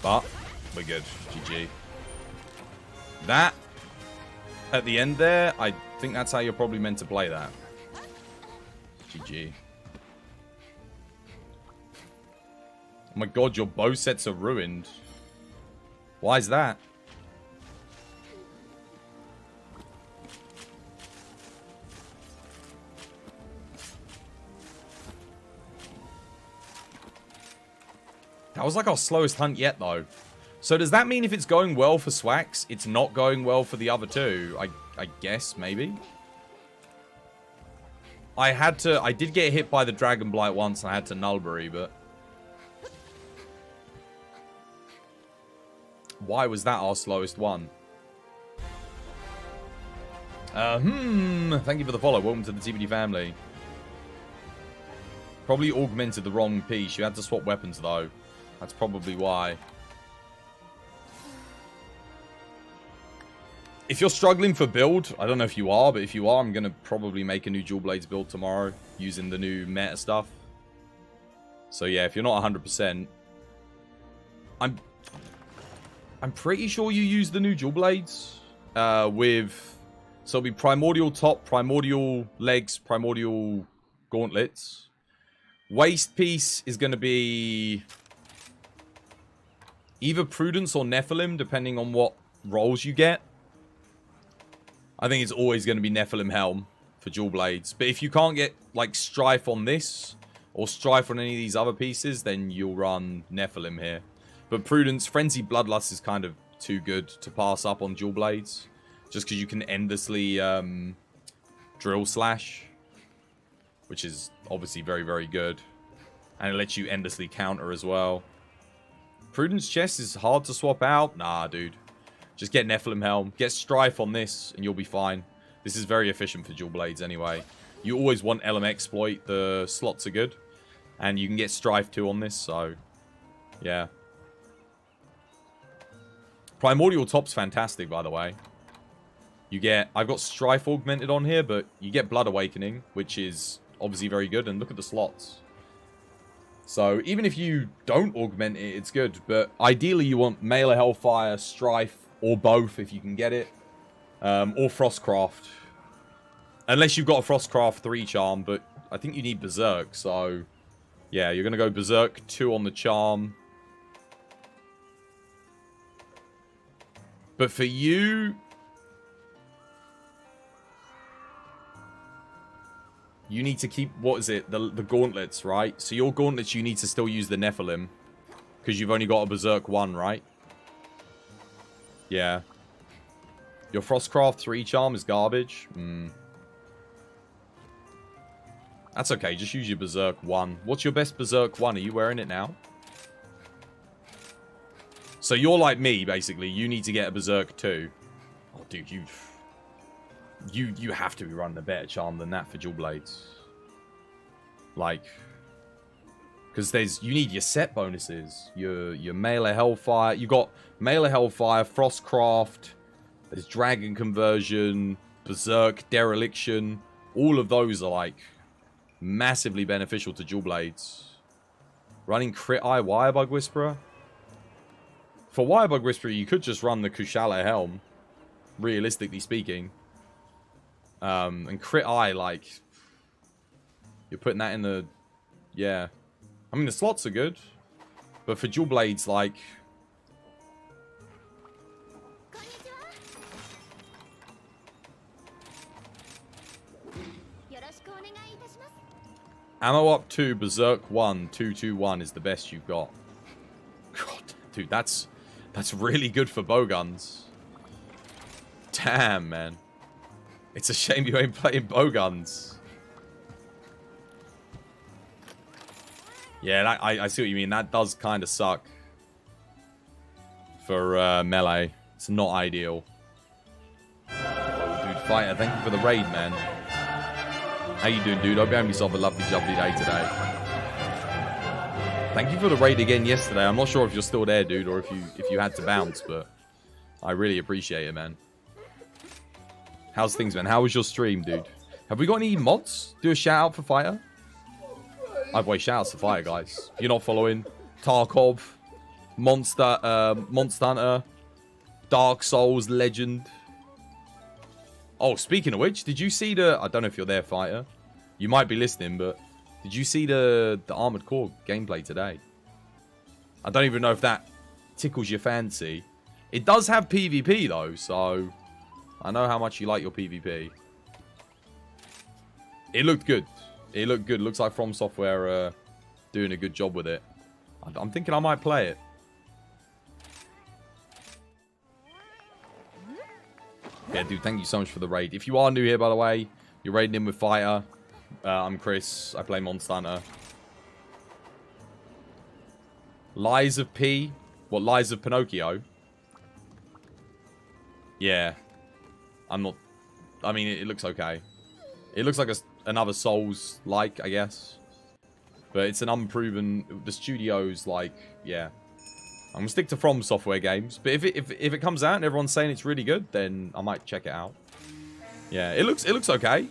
Speaker 3: But we're good. GG. That, at the end there, I think that's how you're probably meant to play that. GG. Oh my god, your bow sets are ruined. Why is that? That was like our slowest hunt yet, though. So does that mean if it's going well for Swax, it's not going well for the other two? I guess, maybe? I did get hit by the Dragon Blight once and I had to Nullbury, but... Why was that our slowest one? Thank you for the follow. Welcome to the TBD family. Probably augmented the wrong piece. You had to swap weapons, though. That's probably why. If you're struggling for build, I don't know if you are, but if you are, I'm going to probably make a new Dual Blades build tomorrow using the new meta stuff. So yeah, if you're not 100%, I'm pretty sure you use the new Dual Blades with... So it'll be Primordial Top, Primordial Legs, Primordial Gauntlets. Waist piece is going to be either Prudence or Nephilim, depending on what rolls you get. I think it's always going to be Nephilim Helm for Dual Blades. But if you can't get, like, Strife on this, or Strife on any of these other pieces, then you'll run Nephilim here. But Prudence, Frenzy Bloodlust is kind of too good to pass up on Dual Blades. Just because you can endlessly Drill Slash. Which is obviously very, very good. And it lets you endlessly counter as well. Prudence Chest is hard to swap out. Nah, dude. Just get Nephilim Helm. Get Strife on this, and you'll be fine. This is very efficient for Dual Blades anyway. You always want LM Exploit. The slots are good. And you can get Strife too on this, so... Yeah. Primordial Top's fantastic, by the way. You get... I've got Strife augmented on here, but you get Blood Awakening, which is obviously very good. And look at the slots. So, even if you don't augment it, it's good. But ideally, you want Mail of Hellfire, Strife, or both if you can get it. Or Frostcraft. Unless you've got a Frostcraft 3 charm, but I think you need Berserk. So, yeah, you're going to go Berserk 2 on the charm. But for you... You need to keep, what is it, the gauntlets, right? So your gauntlets, you need to still use the Nephilim. Because you've only got a Berserk 1, right? Yeah. Your Frostcraft 3 charm is garbage. That's okay, just use your Berserk 1. What's your best Berserk 1? Are you wearing it now? So you're like me, basically. You need to get a Berserk 2. Oh, dude, you have to be running a better charm than that for Dual Blades. Like, because you need your set bonuses. Your Mail of Hellfire. You got Mail of Hellfire, Frostcraft, there's Dragon Conversion, Berserk, Dereliction. All of those are like massively beneficial to Dual Blades. Running Crit Eye Wirebug Whisperer. For Wirebug Whisperer, you could just run the Kushala Helm. Realistically speaking. And Crit Eye, like... You're putting that in the... Yeah. I mean, the slots are good. But for Dual Blades, like... Ammo up 2, Berserk 1, 221 is the best you've got. God, dude, that's really good for bow guns. Damn, man. It's a shame you ain't playing bow guns. Yeah, I see what you mean. That does kind of suck. For melee. It's not ideal. Oh, dude, Fighter, thank you for the raid, man. How you doing, dude? Hope you're having yourself a lovely, jubbly day today. Thank you for the raid again yesterday. I'm not sure if you're still there, dude, or if you had to bounce, but I really appreciate it, man. How's things, man? How was your stream, dude? Have we got any mods? Do a shout out for Fighter? By the way, shout outs to Fighter, guys. If you're not following, Tarkov, Monster Hunter, Dark Souls Legend. Oh, speaking of which, did you see the... I don't know if you're there, Fighter. You might be listening, but... Did you see the Armored Core gameplay today? I don't even know if that tickles your fancy. It does have PvP, though, so... I know how much you like your PvP. It looked good. It looked good. Looks like From Software doing a good job with it. I'm thinking I might play it. Yeah, dude, thank you so much for the raid. If you are new here, by the way, you're raiding in with Fighter. I'm Chris. I play Monster Hunter. Lies of P. What, Lies of Pinocchio? Yeah. I'm not... I mean, it looks okay. It looks like another Souls-like, I guess. But it's an unproven... The studio's like... Yeah. I'm going to stick to From Software games. But if it comes out and everyone's saying it's really good, then I might check it out. Yeah, it looks okay.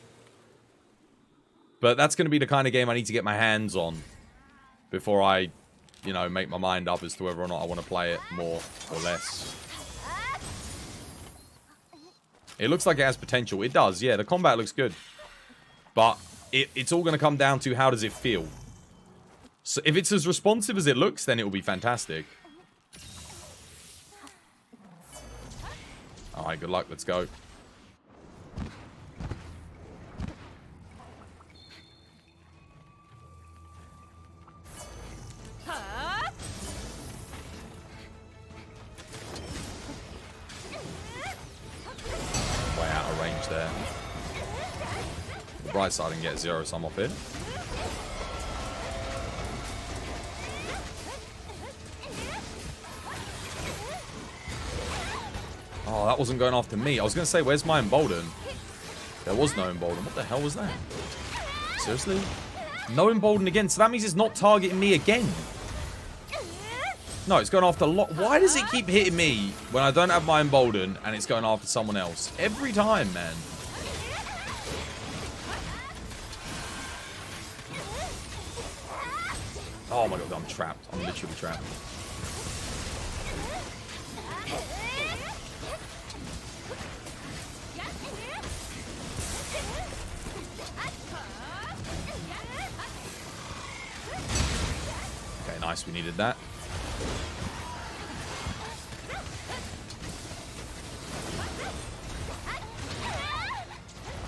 Speaker 3: But that's going to be the kind of game I need to get my hands on before I, you know, make my mind up as to whether or not I want to play it more or less. It looks like it has potential. It does, yeah. The combat looks good. But it's all going to come down to how does it feel. So if it's as responsive as it looks, then it will be fantastic. Alright, good luck. Let's go. Way out of range there. The bright side and get 0-sum off it. Oh, that wasn't going after me. I was going to say, where's my Embolden? There was no Embolden. What the hell was that? Seriously? No Embolden again. So that means it's not targeting me again. No, it's going after a lot. Why does it keep hitting me when I don't have my Embolden and it's going after someone else? Every time, man. Oh my god, I'm trapped. I'm literally trapped. Okay, nice. We needed that.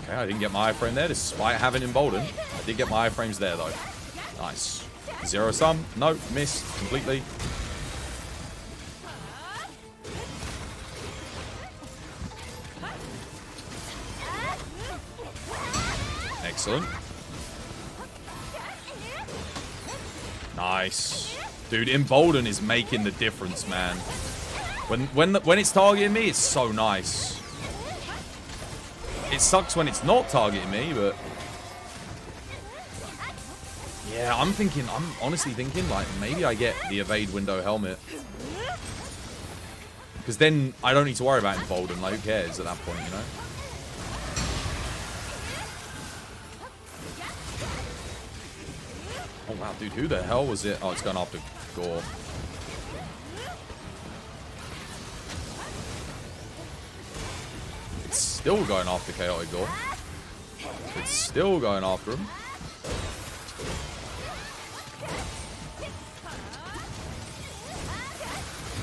Speaker 3: Okay, I didn't get my iframe there, despite having Embolden. I did get my iframes there, though. Nice. 0-sum. No, missed completely. Excellent. Nice. Dude, Embolden is making the difference, man. When it's targeting me, it's so nice. It sucks when it's not targeting me, but... Yeah, I'm honestly thinking, like, maybe I get the Evade Window Helmet. Because then I don't need to worry about Embolden. Like, who cares at that point, you know? Oh, wow, dude. Who the hell was it? Oh, it's going after Gore. It's still going after Chaotic Gore. It's still going after him.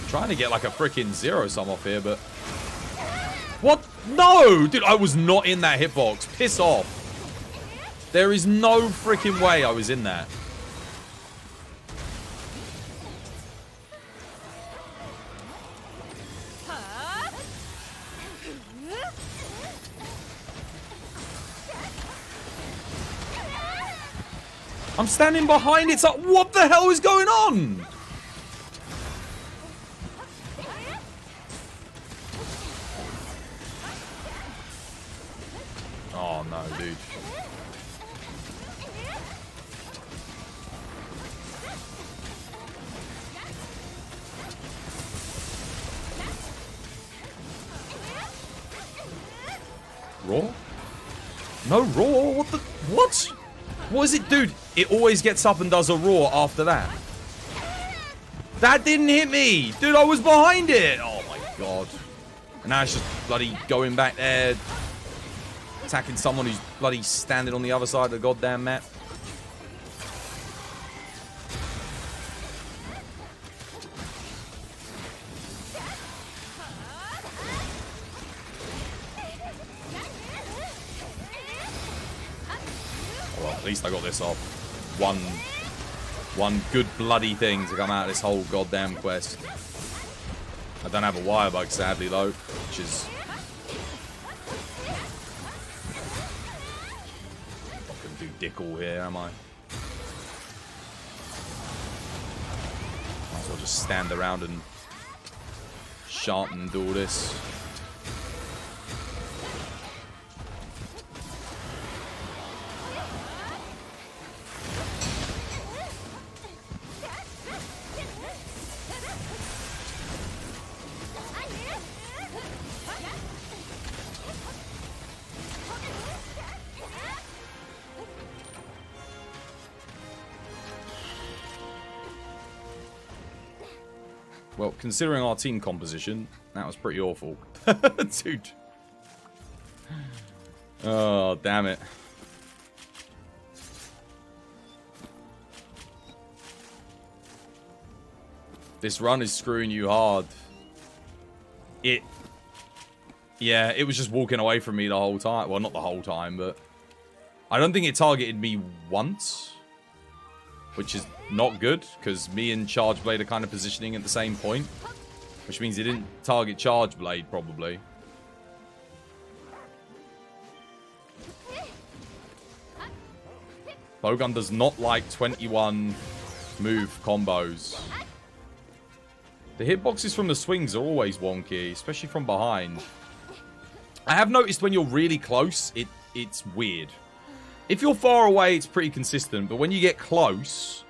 Speaker 3: Trying to get like a freaking zero sum off here, but... What? No! Dude, I was not in that hitbox. Piss off. There is no freaking way I was in that. I'm standing behind it. It's like, what the hell is going on? Oh no, dude. Raw? No raw? What the? What? What is it, dude? It always gets up and does a raw after that. That didn't hit me. Dude, I was behind it. Oh my god. And now it's just bloody going back there. Attacking someone who's bloody standing on the other side of the goddamn map. Well, at least I got this off. One good bloody thing to come out of this whole goddamn quest. I don't have a wire bug, sadly, though, which is... Not gonna do dick all here, am I? Might as well just stand around and shan't and do all this. Well, considering our team composition, that was pretty awful. Dude. Oh, damn it. This run is screwing you hard. Yeah, it was just walking away from me the whole time. Well, not the whole time, but... I don't think it targeted me once. Which is not good, because me and Charge Blade are kind of positioning at the same point. Which means it didn't target Charge Blade, probably. Bowgun does not like 21 move combos. The hitboxes from the swings are always wonky, especially from behind. I have noticed when you're really close, it's weird. If you're far away, it's pretty consistent, but when you get close,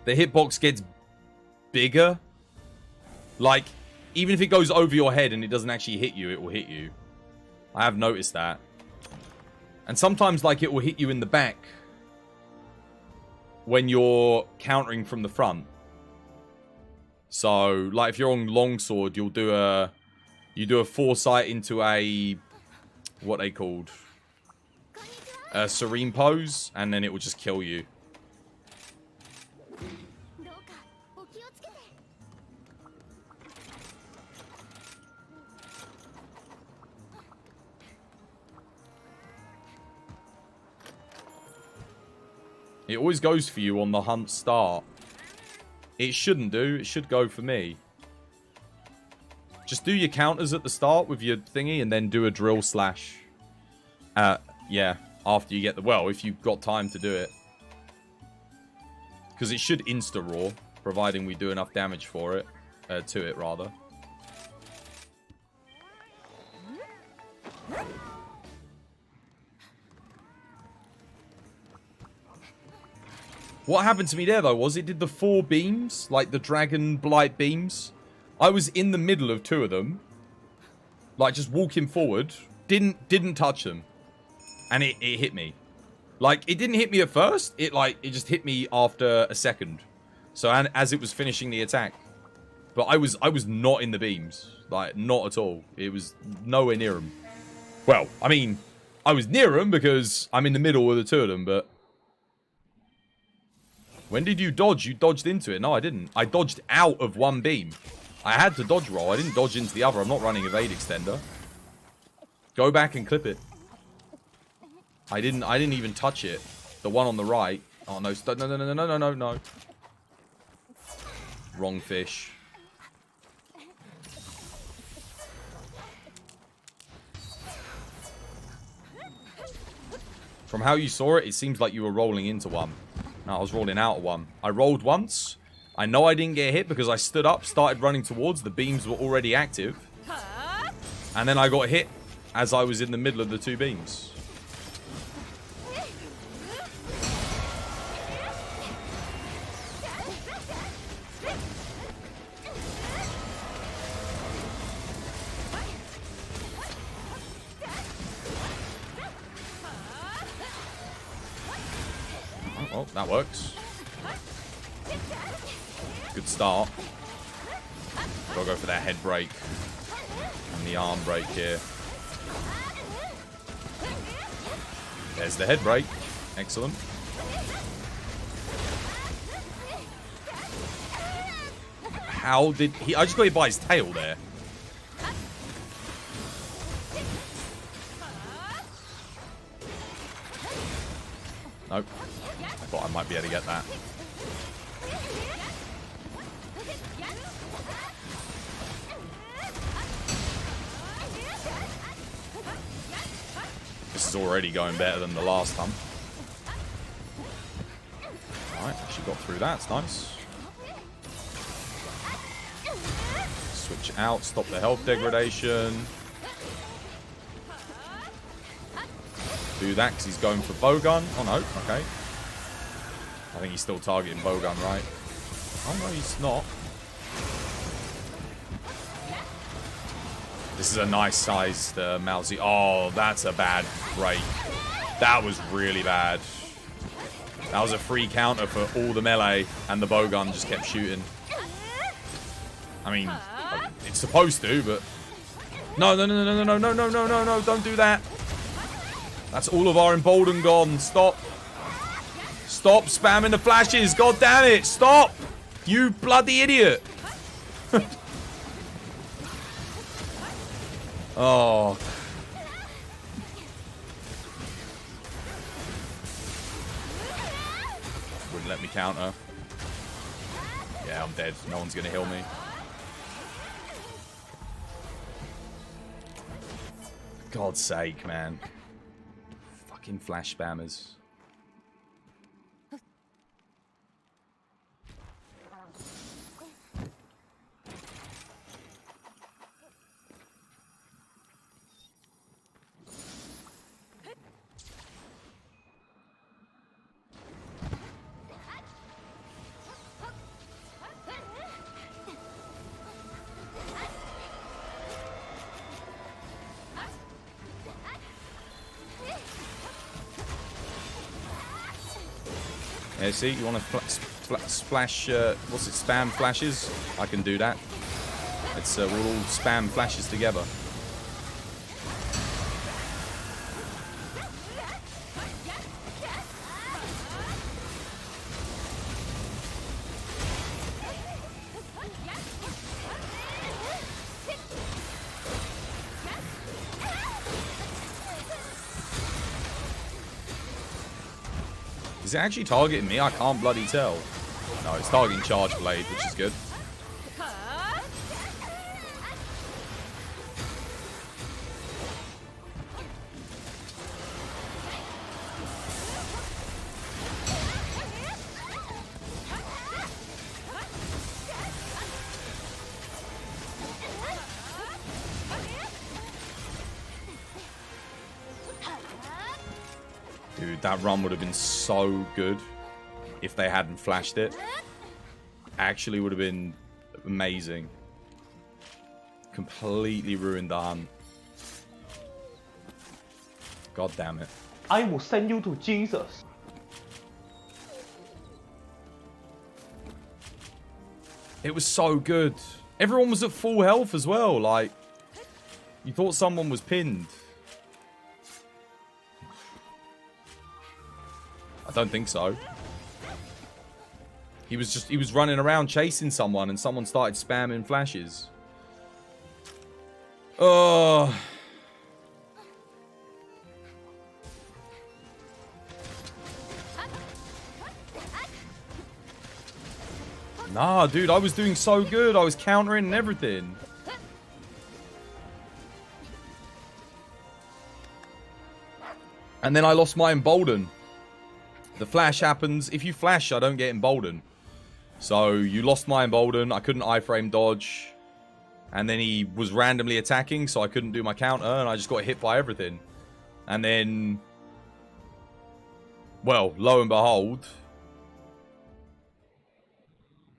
Speaker 3: the hitbox gets bigger. Like, even if it goes over your head and it doesn't actually hit you, it will hit you. I have noticed that. And sometimes, like, it will hit you in the back when you're countering from the front. So, like, if you're on longsword, you do a foresight into a, what they called, a serene pose, and then it will just kill you. It always goes for you on the hunt start. It shouldn't do. It should go for me. Just do your counters at the start with your thingy, and then do a drill slash. Yeah. After you get the... Well, if you've got time to do it. Because it should insta-raw, providing we do enough damage for it. To it, rather. What happened to me there, though, was it did the 4 beams. Like, the Dragon Blight beams. I was in the middle of 2 of them. Like, just walking forward. Didn't touch them. And it hit me. Like, it didn't hit me at first. It just hit me after a second. So, and as it was finishing the attack. But I was not in the beams. Like, not at all. It was nowhere near them. Well, I mean, I was near them because I'm in the middle of the two of them, but... When did you dodge? You dodged into it. No, I didn't. I dodged out of one beam. I had to dodge roll. I didn't dodge into the other. I'm not running evade extender. Go back and clip it. I didn't even touch it. The one on the right. Oh, no. No. Wrong fish. From how you saw it, it seems like you were rolling into one. No, I was rolling out of one. I rolled once. I know I didn't get hit because I stood up, started running towards. The beams were already active. And then I got hit as I was in the middle of the two beams. Oh, that works. Good start. Gotta go for that head break. And the arm break here. There's the head break. Excellent. How did he... I just got hit by his tail there. Nope. I thought I might be able to get that. This is already going better than the last time. Alright, actually got through that. It's nice. Switch out, stop the health degradation. Do that because he's going for bowgun. Oh no, okay. I think he's still targeting bowgun, right? Oh no, he's not. This is a nice sized Mousy. Oh, that's a bad break. That was really bad. That was a free counter for all the melee, and the bowgun just kept shooting. I mean, it's supposed to, but... No, don't do that. That's all of our embolden gone. Stop. Stop spamming the flashes. God damn it. Stop. You bloody idiot. Oh. Wouldn't let me counter. Yeah, I'm dead. No one's gonna heal me. For God's sake, man. Fucking flash spammers. Yeah, see, you want to splash, what's it, spam flashes? I can do that. It's, we'll all spam flashes together. Is it actually targeting me? I can't bloody tell. No, it's targeting Charge Blade, which is good. Dude, that run would have been so good if they hadn't flashed it. Actually would have been amazing. Completely ruined the hunt. God damn it.
Speaker 6: I will send you to Jesus.
Speaker 3: It was so good. Everyone was at full health as well. Like, you thought someone was pinned. I don't think so. He was running around chasing someone and someone started spamming flashes. Oh. Nah, dude, I was doing so good. I was countering and everything. And then I lost my embolden. The flash happens. If you flash, I don't get embolden. So you lost my embolden. I couldn't iframe dodge. And then he was randomly attacking, so I couldn't do my counter, and I just got hit by everything. And then, well, lo and behold,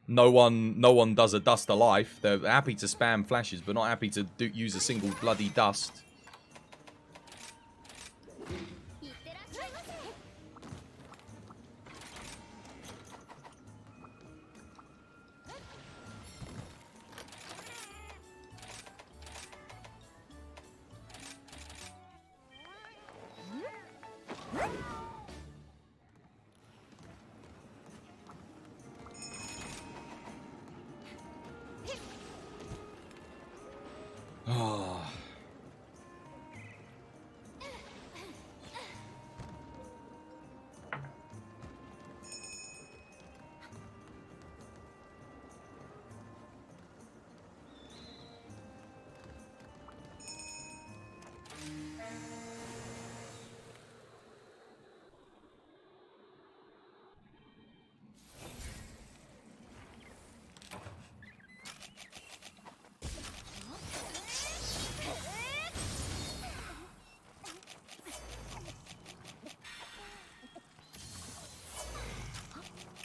Speaker 3: no one does a dust of life. They're happy to spam flashes, but not happy to use a single bloody dust.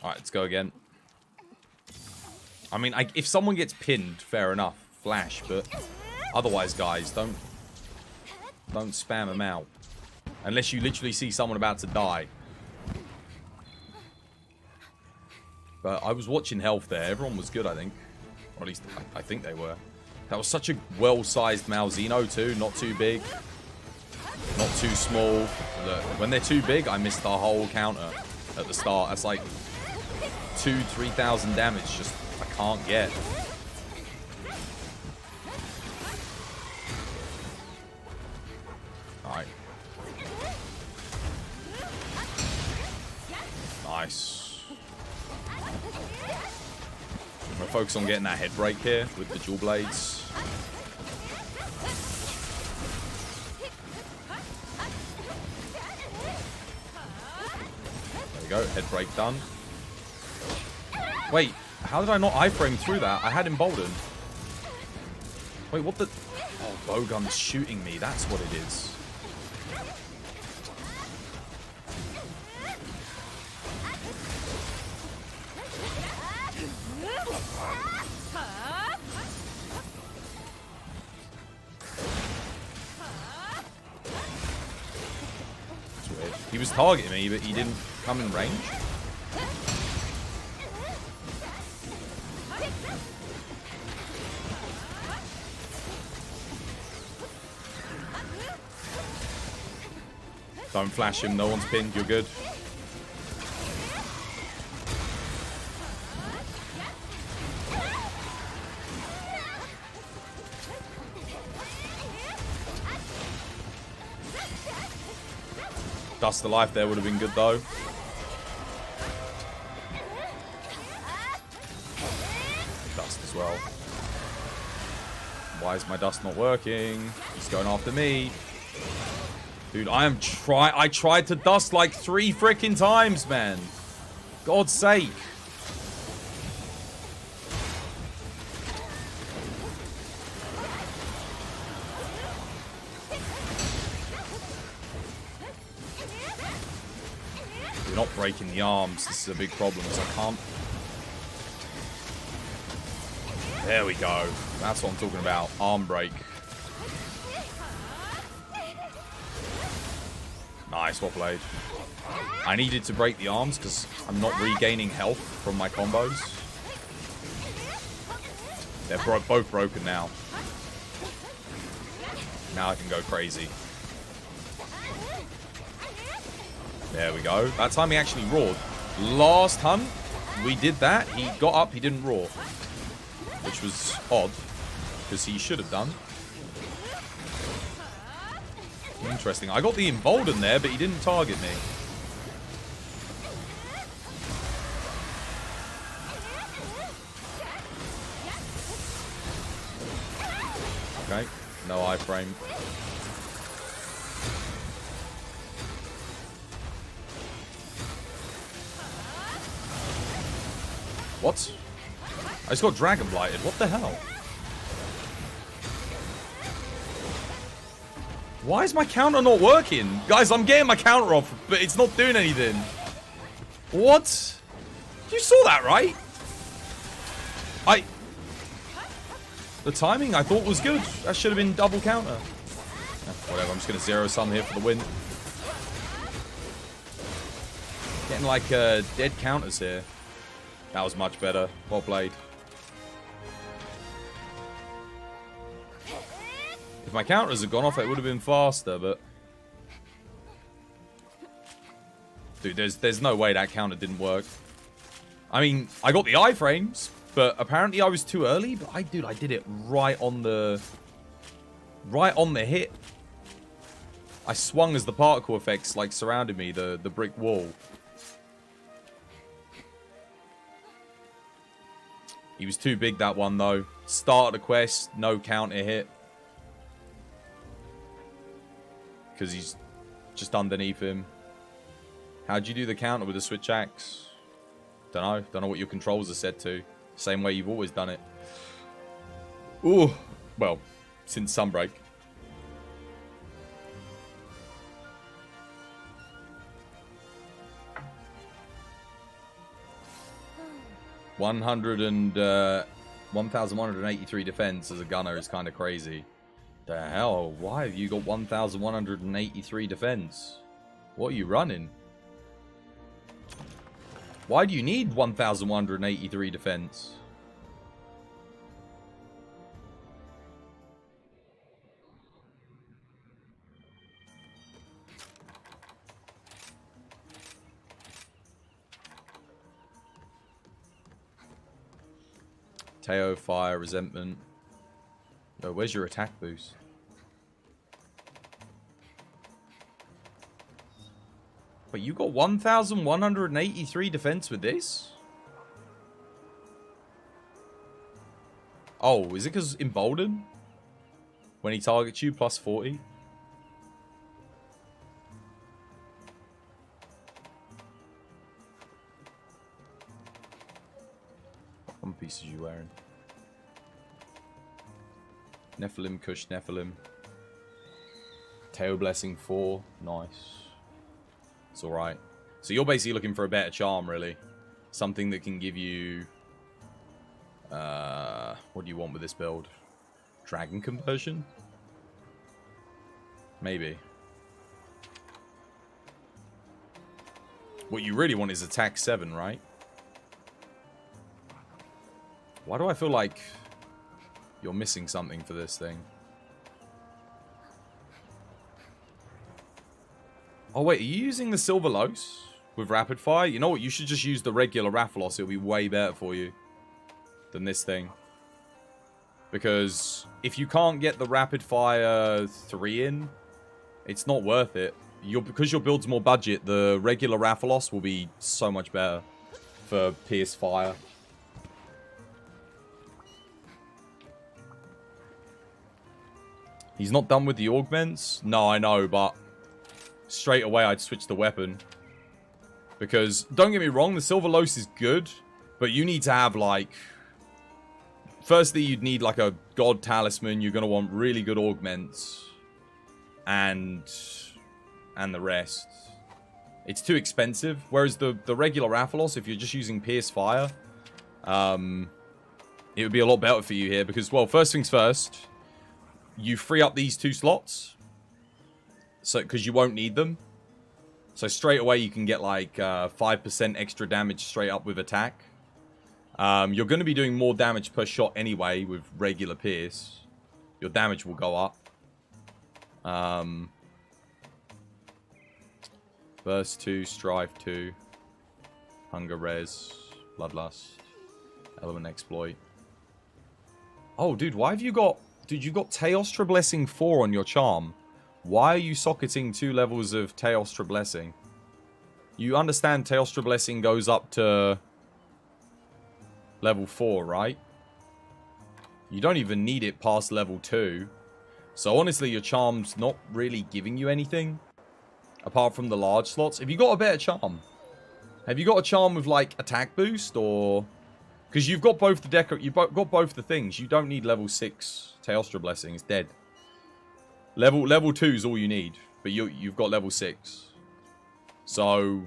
Speaker 3: Alright, let's go again. I mean, if someone gets pinned, fair enough. Flash, but otherwise, guys, don't spam them out. Unless you literally see someone about to die. But I was watching health there. Everyone was good, I think. Or at least, I think they were. That was such a well-sized Malzeno, too. Not too big. Not too small. Look, when they're too big, I missed the whole counter at the start. That's like 2,000-3,000 damage. Just, I can't get. Alright. Nice. I'm gonna focus on getting that head break here with the dual blades. There we go, head break done. Wait, how did I not iframe through that? I had emboldened. Wait, what the? Oh, bowgun's shooting me. That's what it is. That's weird. He was targeting me, but he didn't come in range. Don't flash him, no one's pinned, you're good. Dust the life there would have been good though. Dust as well. Why is my dust not working? He's going after me. Dude, I tried to dust like 3 freaking times, man. God's sake. You're not breaking the arms. This is a big problem, so I can't. There we go. That's what I'm talking about. Arm break. Nice. Nice, well played. I needed to break the arms because I'm not regaining health from my combos. They're both broken now. Now I can go crazy. There we go. That time he actually roared. Last hunt, we did that. He got up, he didn't roar. Which was odd, because he should have done. Interesting. I got the embolden there, but he didn't target me. Okay, no iframe. What? I just got dragon blighted. What the hell? Why is my counter not working? Guys, I'm getting my counter off, but it's not doing anything. What? You saw that, right? The timing I thought was good. That should have been double counter. Whatever, I'm just going to zero sum here for the win. Getting like dead counters here. That was much better. Well played. If my counters had gone off, it would have been faster, but... Dude, there's no way that counter didn't work. I mean, I got the iframes, but apparently I was too early. But I did it right on the hit. I swung as the particle effects like surrounded me, the brick wall. He was too big, that one, though. Start of the quest, no counter hit. Because he's just underneath him. How'd you do the counter with the switch axe? Don't know. Don't know what your controls are set to. Same way you've always done it. Ooh. Well, since Sunbreak. One hundred and 1,183 defense as a gunner is kind of crazy. The hell? Why have you got 1,183 defense? What are you running? Why do you need 1,183 defense? Teo, fire, resentment. Yo, where's your attack boost? Wait, you got 1,183 defense with this? Oh, is it because emboldened? When he targets you, plus 40? What one piece are you wearing? Nephilim, Kush, Nephilim. Tail Blessing 4. Nice. It's alright. So you're basically looking for a better charm, really. Something that can give you... what do you want with this build? Dragon conversion? Maybe. What you really want is attack 7, right? Why do I feel like you're missing something for this thing? Oh wait, are you using the Silver Los with Rapid Fire? You know what, you should just use the regular Rathalos. It'll be way better for you than this thing. Because if you can't get the Rapid Fire 3 in, it's not worth it. Because your build's more budget, the regular Rathalos will be so much better for Pierce Fire. He's not done with the augments? No, I know, but straight away I'd switch the weapon. Because, don't get me wrong, the Silver Los is good, but you need to have, like... Firstly, you'd need, like, a God Talisman. You're going to want really good augments. And the rest. It's too expensive. Whereas the regular Rathalos, if you're just using Pierce Fire, it would be a lot better for you here. Because, well, first things first... You free up these 2 slots, so because you won't need them. So straight away you can get like 5% extra damage straight up with attack. You're going to be doing more damage per shot anyway with regular Pierce. Your damage will go up. Burst 2, Strive 2, Hunger Res, Bloodlust, Element Exploit. Oh, dude, why have you got... Dude, you got Teostra Blessing 4 on your charm. Why are you socketing 2 levels of Teostra Blessing? You understand Teostra Blessing goes up to level 4, right? You don't even need it past level 2. So honestly, your charm's not really giving you anything. Apart from the large slots. Have you got a better charm? Have you got a charm with like attack boost or... Because you've got both the you've got both the things. You don't need level 6 Teostra Blessing. It's dead. Level 2 is all you need. But you've got level 6. So...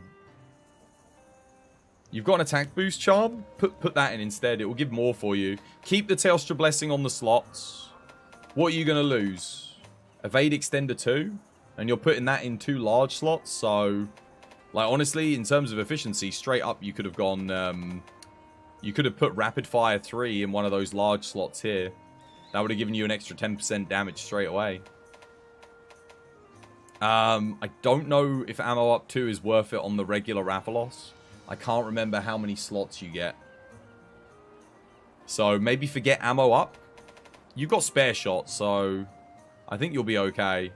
Speaker 3: You've got an attack boost charm. Put that in instead. It will give more for you. Keep the Teostra Blessing on the slots. What are you going to lose? Evade Extender 2? And you're putting that in 2 large slots. So, like, honestly, in terms of efficiency, straight up, you could have gone... you could have put Rapid Fire 3 in one of those large slots here. That would have given you an extra 10% damage straight away. I don't know if Ammo Up 2 is worth it on the regular Rathalos. I can't remember how many slots you get. So, maybe forget Ammo Up. You've got spare shots, so I think you'll be okay.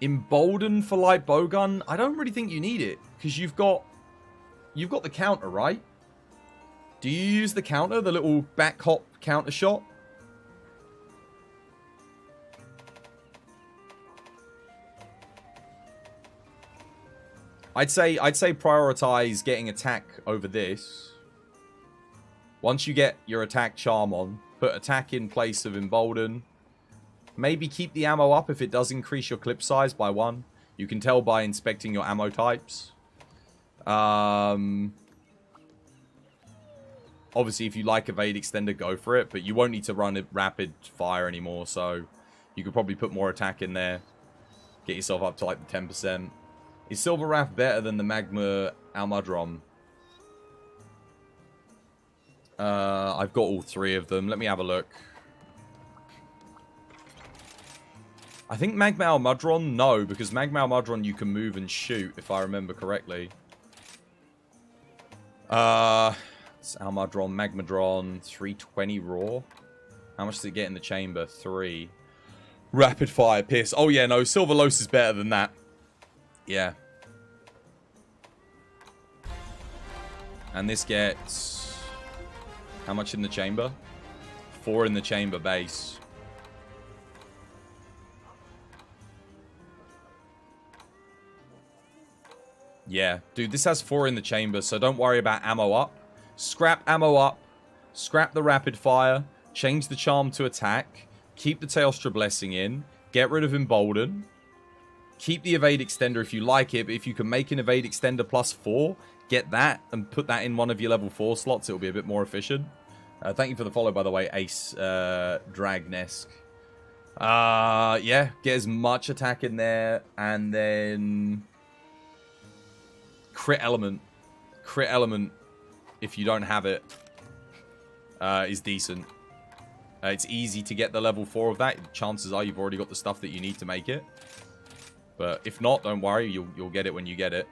Speaker 3: Embolden for light bowgun? I don't really think you need it. Because you've got the counter, right? Do you use the counter? The little back hop counter shot? I'd say prioritize getting attack over this. Once you get your attack charm on, put attack in place of embolden. Maybe keep the ammo up if it does increase your clip size by 1. You can tell by inspecting your ammo types. Obviously, if you like Evade Extender, go for it. But you won't need to run it rapid fire anymore. So you could probably put more attack in there. Get yourself up to like the 10%. Is Silver Wrath better than the Magma Almudron? I've got all 3 of them. Let me have a look. I think Magma Almudron, no, because Magma Almudron you can move and shoot, if I remember correctly. It's Almudron, Magmadron, 320 raw. How much does it get in the chamber? 3. Rapid fire pierce. Oh yeah, no, Silver Los is better than that. Yeah. And this gets... How much in the chamber? 4 in the chamber base. Yeah, dude, this has 4 in the chamber, so don't worry about ammo up. Scrap ammo up. Scrap the rapid fire. Change the charm to attack. Keep the Teostra Blessing in. Get rid of Embolden. Keep the Evade Extender if you like it, but if you can make an Evade Extender plus 4, get that and put that in one of your level 4 slots. It'll be a bit more efficient. Thank you for the follow, by the way, Ace Dragnesk. Yeah, get as much attack in there, and then... Crit Element. Crit Element, if you don't have it, is decent. It's easy to get the level 4 of that. Chances are you've already got the stuff that you need to make it. But if not, don't worry. You'll get it when you get it.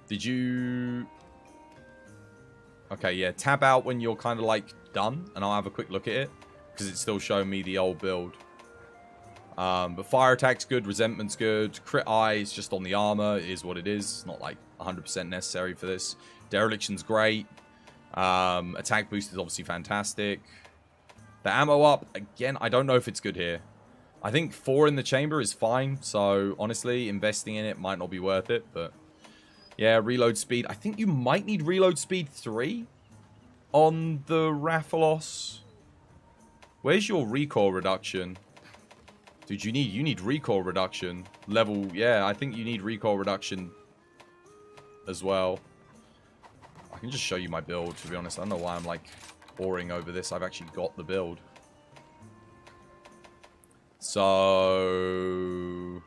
Speaker 3: Did you... Okay, yeah. Tab out when you're kind of like done. And I'll have a quick look at it. Because it's still showing me the old build. But fire attack's good. Resentment's good. Crit eye is just on the armor. It is what it is. It's not like 100% necessary for this. Dereliction's great. Attack boost is obviously fantastic. The ammo up, again, I don't know if it's good here. I think 4 in the chamber is fine. So, honestly, investing in it might not be worth it. But, yeah, reload speed. I think you might need reload speed 3 on the Rathalos. Where's your recoil reduction? Dude, you need recoil reduction. Level, yeah, I think you need recoil reduction as well. I can just show you my build, to be honest. I don't know why I'm, like, boring over this. I've actually got the build. So...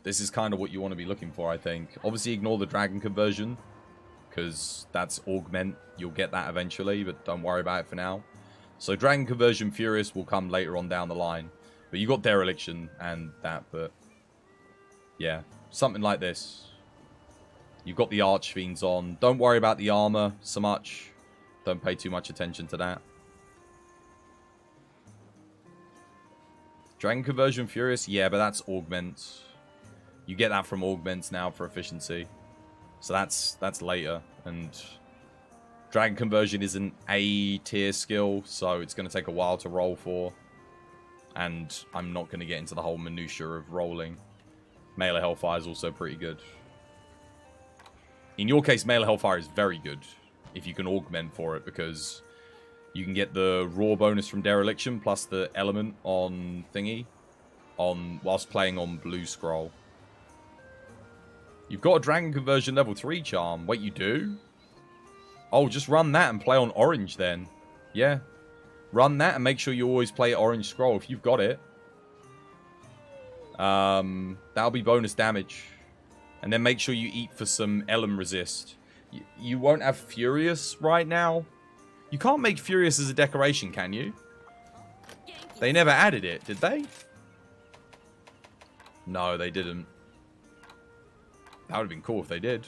Speaker 2: This is kind of what you want to be looking for, I think. Obviously, ignore the dragon conversion, because that's augment. You'll get that eventually, but don't worry about it for now. So dragon conversion Furious will come later on down the line. But you got dereliction and that, but yeah, something like this. You've got the Archfiends on. Don't worry about the armor so much. Don't pay too much attention to that. Dragon conversion Furious, yeah, but that's augment. You get that from augments now for efficiency. So that's later. And dragon conversion is an A tier skill, so it's going to take a while to roll for. And I'm not going to get into the whole minutiae of rolling. Melee Hellfire is also pretty good. In your case, Melee Hellfire is very good if you can augment for it, because you can get the raw bonus from dereliction plus the element on thingy whilst playing on blue scroll. You've got a dragon conversion level 3 charm. Wait, you do? Oh, just run that and play on orange then. Yeah. Run that and make sure you always play orange scroll if you've got it. That'll be bonus damage. And then make sure you eat for some Elm resist. You won't have Furious right now. You can't make Furious as a decoration, can you? They never added it, did they? No, they didn't. That would have been cool if they did.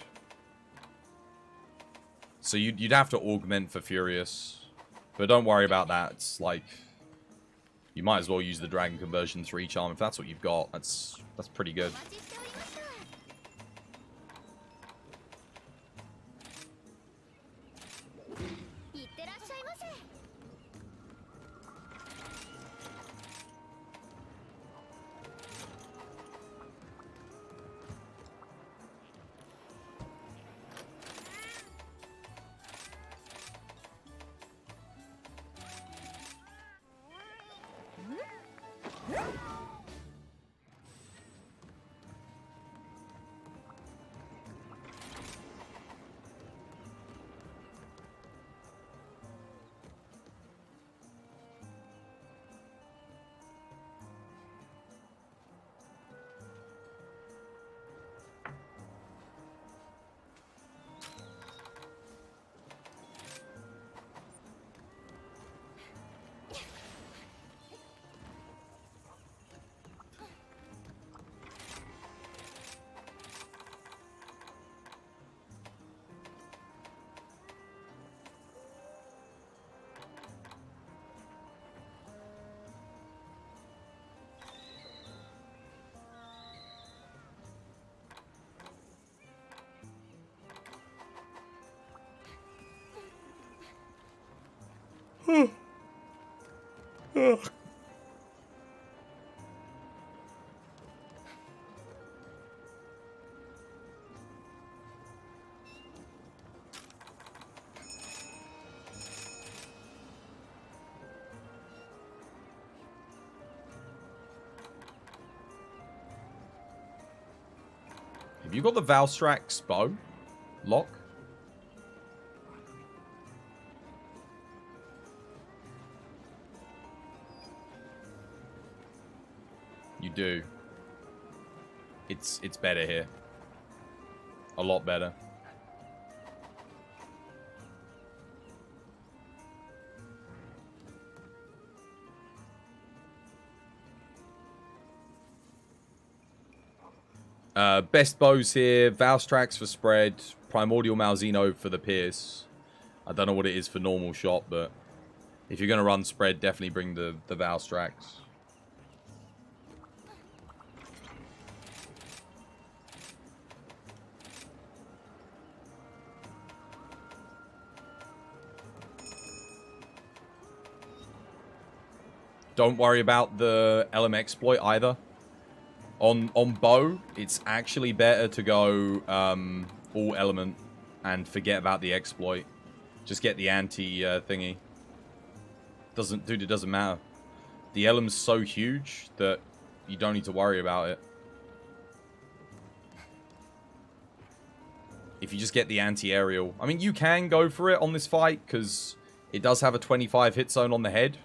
Speaker 2: So you'd have to augment for Furious. But don't worry about that. It's like, you might as well use the Dragon Conversion 3 charm if that's what you've got. That's pretty good.
Speaker 5: いってらっしゃいませ。
Speaker 2: Have you got the Valstrax bow? Lock? You do. It's better here. A lot better. Best bows here. Valstrax for spread. Primordial Malzeno for the pierce. I don't know what it is for normal shot, but if you're going to run spread, definitely bring the Valstrax. Don't worry about the LM exploit either. On bow, it's actually better to go all element and forget about the exploit. Just get the anti thingy. Dude, it doesn't matter. The LM's so huge that you don't need to worry about it. If you just get the anti-aerial. I mean, you can go for it on this fight because it does have a 25 hit zone on the head.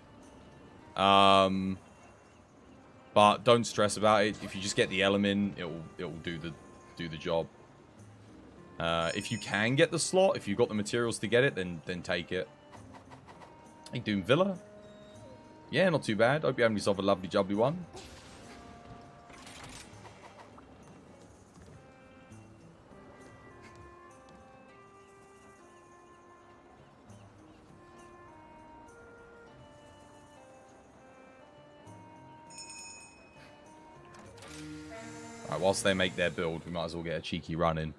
Speaker 3: But don't stress about it. If you just get the element, it'll do the job. If you can get the slot, if you've got the materials to get it, then take it. How you doing, Villa? Yeah, not too bad. Hope you're having yourself a lovely jubbly one. Alright, whilst they make their build, we might as well get a cheeky run in.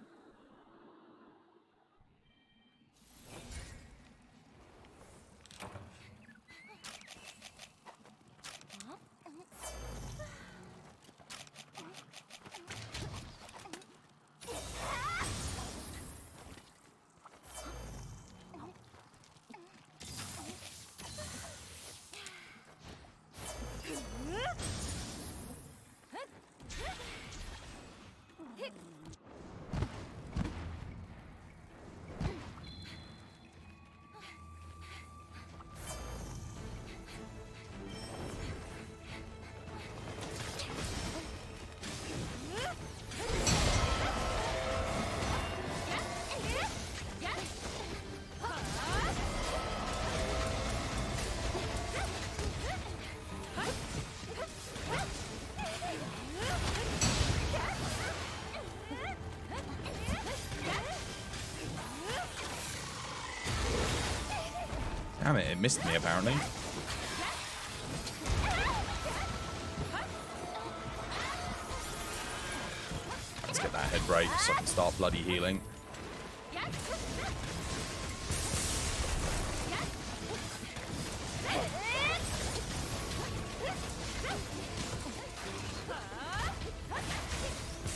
Speaker 3: Damn it, it missed me apparently. Let's get that head break so I can start bloody healing.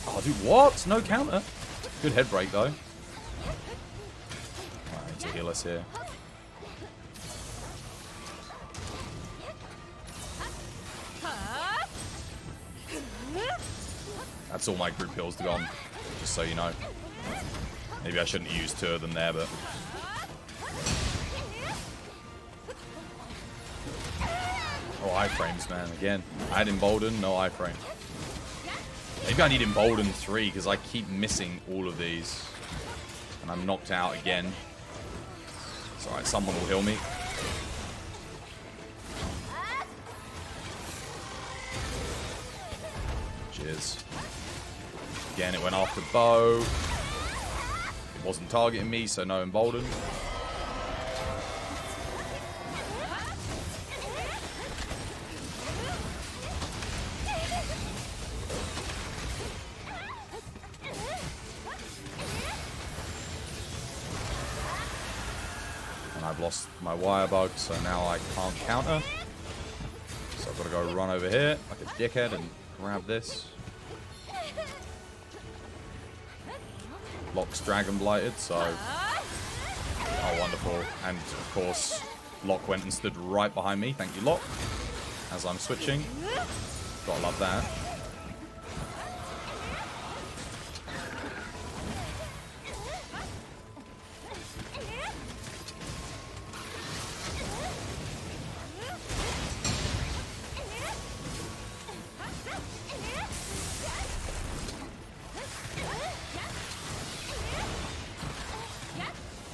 Speaker 3: Oh, dude, what? No counter? Good head break though. I need to heal us here. That's all my group heals to gone, just so you know. Maybe I shouldn't use 2 of them there, but... Oh, iframes, man. Again, I had Embolden, no iframe. Maybe I need Embolden 3, because I keep missing all of these. And I'm knocked out again. It's alright, someone will heal me. Cheers. Again, it went after bow. It wasn't targeting me, so no Embolden. And I've lost my wire bug, so now I can't counter. So I've got to go run over here like a dickhead and grab this. Locke's Dragon Blighted, so... Oh, wonderful. And, of course, Locke went and stood right behind me. Thank you, Locke. As I'm switching. Gotta love that.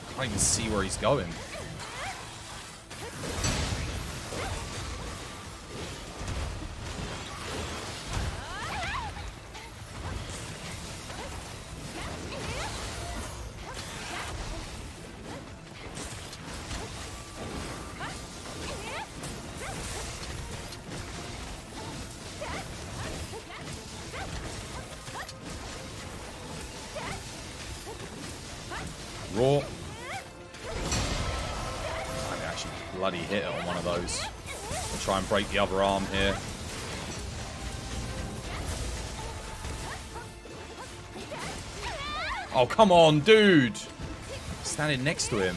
Speaker 3: I can't even see where he's going. Raw. Bloody hit it on one of those. I'll try and break the other arm here. Oh, come on, dude! Standing next to him.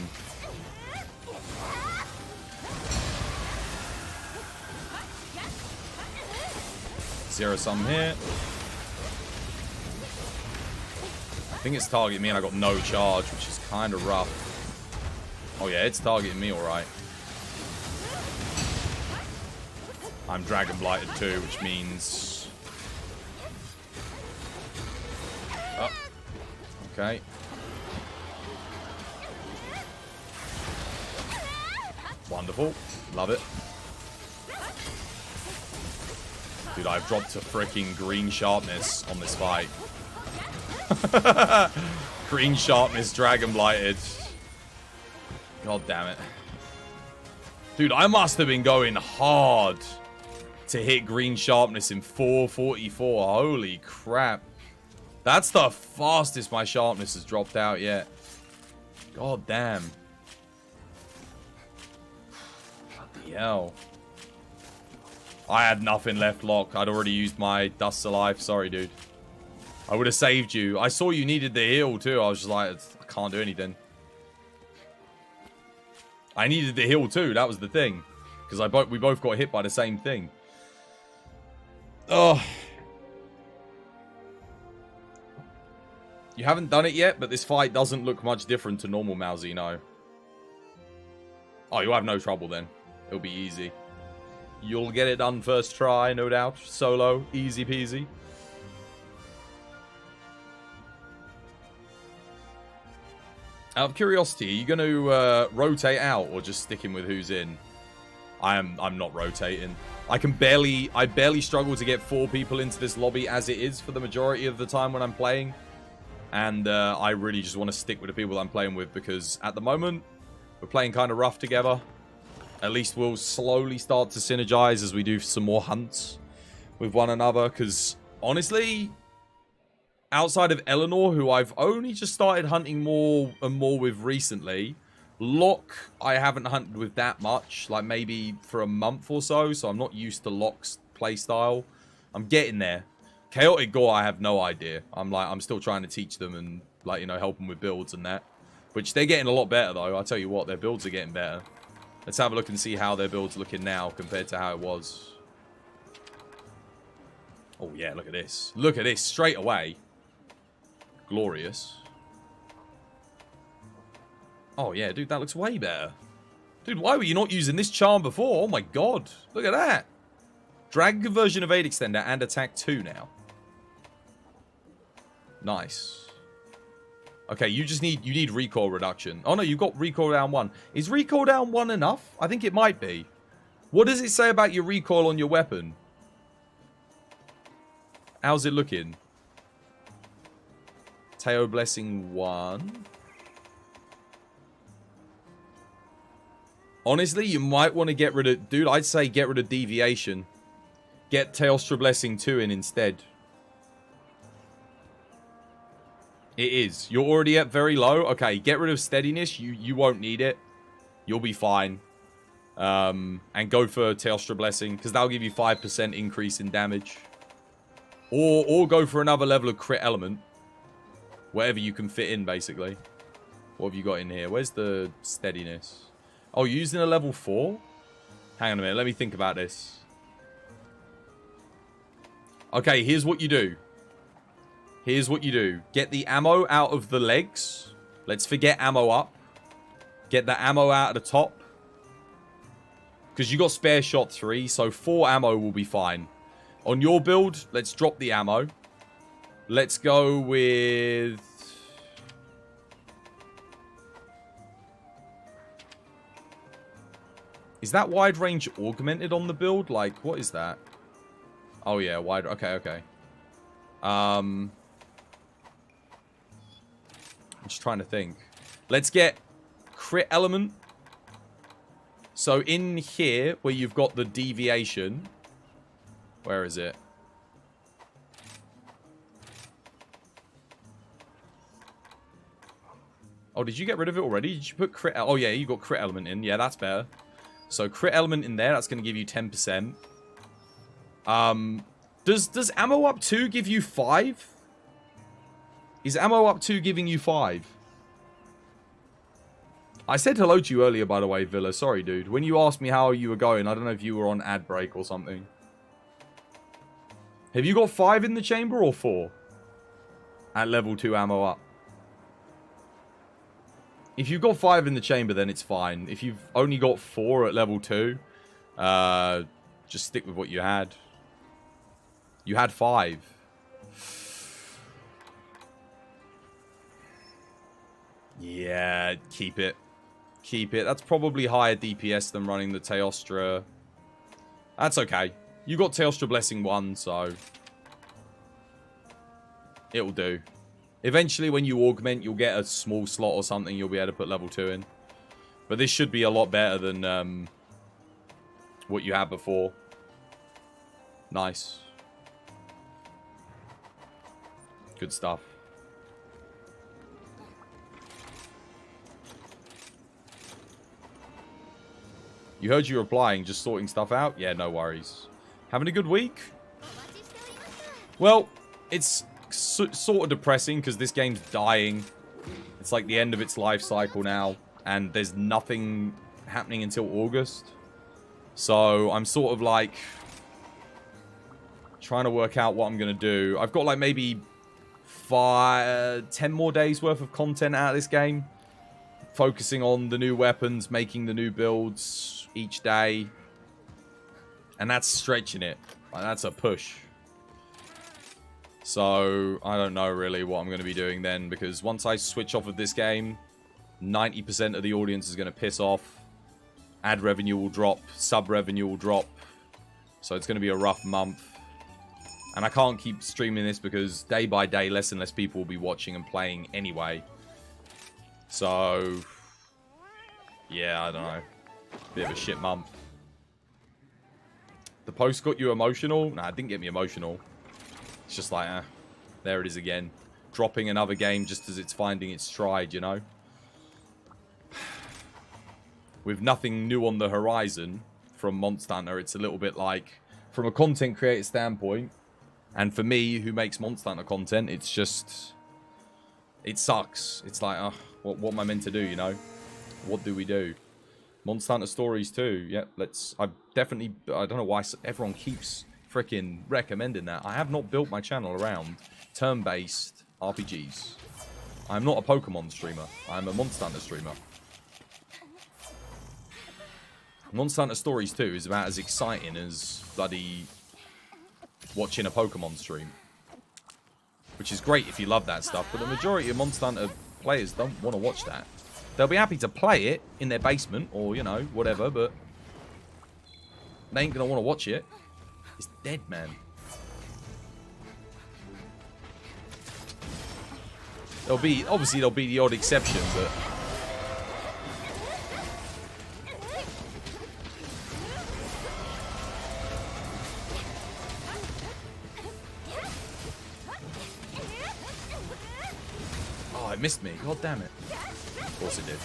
Speaker 3: Zero sum here. I think it's targeting me and I got no charge, which is kind of rough. Oh yeah, it's targeting me alright. I'm Dragon Blighted too, which means... Oh. Okay. Wonderful. Love it. Dude, I've dropped a freaking green sharpness on this fight. Green sharpness, Dragon Blighted. God damn it. Dude, I must have been going hard to hit green sharpness in 444. Holy crap. That's the fastest my sharpness has dropped out yet. God damn. Bloody hell. I had nothing left, Locke. I'd already used my Dust to Life. Sorry, dude. I would have saved you. I saw you needed the heal, too. I was just like, I can't do anything. I needed the heal, too. That was the thing. Because we both got hit by the same thing. Oh. You haven't done it yet, but this fight doesn't look much different to normal Malzeno. Oh, you'll have no trouble then. It'll be easy. You'll get it done first try, no doubt. Solo, easy peasy. Out of curiosity, are you going to rotate out or just sticking with who's in? I'm not rotating. I barely struggle to get 4 people into this lobby as it is for the majority of the time when I'm playing. And I really just want to stick with the people I'm playing with because at the moment, we're playing kind of rough together. At least we'll slowly start to synergize as we do some more hunts with one another. Because honestly, outside of Eleanor, who I've only just started hunting more and more with recently, Locke I haven't hunted with that much. Like maybe for a month or so. So I'm not used to Locke's playstyle. I'm getting there. Chaotic Gore, I have no idea. I'm still trying to teach them and like, you know, help them with builds and that. Which they're getting a lot better though. I'll tell you what, their builds are getting better. Let's have a look and see how their build's looking now compared to how it was. Oh yeah, look at this. Look at this straight away. Glorious. Oh yeah, dude, that looks way better. Dude, why were you not using this charm before? Oh my god. Look at that. Drag conversion, evade extender, and attack 2 now. Nice. Okay, you need recoil reduction. Oh no, you've got recoil down 1. Is recoil down 1 enough? I think it might be. What does it say about your recoil on your weapon? How's it looking? Teo Blessing 1. Honestly, you might want to get rid of... Dude, I'd say get rid of Deviation. Get Teostra Blessing 2 in instead. It is. You're already at very low. Okay, get rid of Steadiness. You won't need it. You'll be fine. And go for Teostra Blessing, because that'll give you 5% increase in damage. Or go for another level of crit element. Whatever you can fit in, basically. What have you got in here? Where's the Steadiness? Oh, you're using a level 4? Hang on a minute. Let me think about this. Okay, here's what you do. Here's what you do. Get the ammo out of the legs. Let's forget ammo up. Get the ammo out of the top. Because you got spare shot 3, so 4 ammo will be fine. On your build, let's drop the ammo. Let's go with... Is that wide range augmented on the build? Like, what is that? Oh yeah, wide... Okay. I'm just trying to think. Let's get crit element. So in here, where you've got the deviation... Where is it? Oh, did you get rid of it already? Did you put crit... Oh yeah, you got crit element in. Yeah, that's better. So crit element in there, that's going to give you 10%. Does ammo up 2 give you 5? Is ammo up 2 giving you 5? I said hello to you earlier, by the way, Villa. Sorry, dude. When you asked me how you were going, I don't know if you were on ad break or something. Have you got 5 in the chamber or 4? At level 2 ammo up. If you've got 5 in the chamber, then it's fine. If you've only got 4 at level 2, Just stick with what you had. You had 5. Yeah, keep it. Keep it. That's probably higher DPS than running the Teostra. That's okay. You got Teostra Blessing 1, so it'll do. Eventually, when you augment, you'll get a small slot or something you'll be able to put level 2 in. But this should be a lot better than what you had before. Nice. Good stuff. You heard you replying, just sorting stuff out? Yeah, no worries. Having a good week? Well, it's sort of depressing because this game's dying. It's like the end of its life cycle now, and there's nothing happening until August. So I'm sort of like trying to work out what I'm going to do. I've got like maybe 10 more days worth of content out of this game. Focusing on the new weapons, making the new builds each day. And that's stretching it. Like, that's a push. So, I don't know really what I'm going to be doing then. Because once I switch off of this game, 90% of the audience is going to piss off. Ad revenue will drop. Sub revenue will drop. So, it's going to be a rough month. And I can't keep streaming this because day by day, less and less people will be watching and playing anyway. So, yeah, I don't know. Bit of a shit month. The post got you emotional? Nah, it didn't get me emotional. It's just like, there it is again. Dropping another game just as it's finding its stride, you know? With nothing new on the horizon from Monster Hunter, it's a little bit like, from a content creator standpoint, and for me, who makes Monster Hunter content, it's just, it sucks. It's like, what am I meant to do, you know? What do we do? Monster Hunter Stories too. Yep, I don't know why everyone keeps freaking recommending that. I have not built my channel around turn-based RPGs. I'm not a Pokemon streamer. I'm a Monster Hunter streamer. Monster Hunter Stories 2 is about as exciting as bloody watching a Pokemon stream. Which is great if you love that stuff, but the majority of Monster Hunter players don't want to watch that. They'll be happy to play it in their basement or, you know, whatever, but they ain't going to want to watch it. It's dead, man. Obviously there'll be the odd exception, but oh, it missed me. God damn it. Of course it did.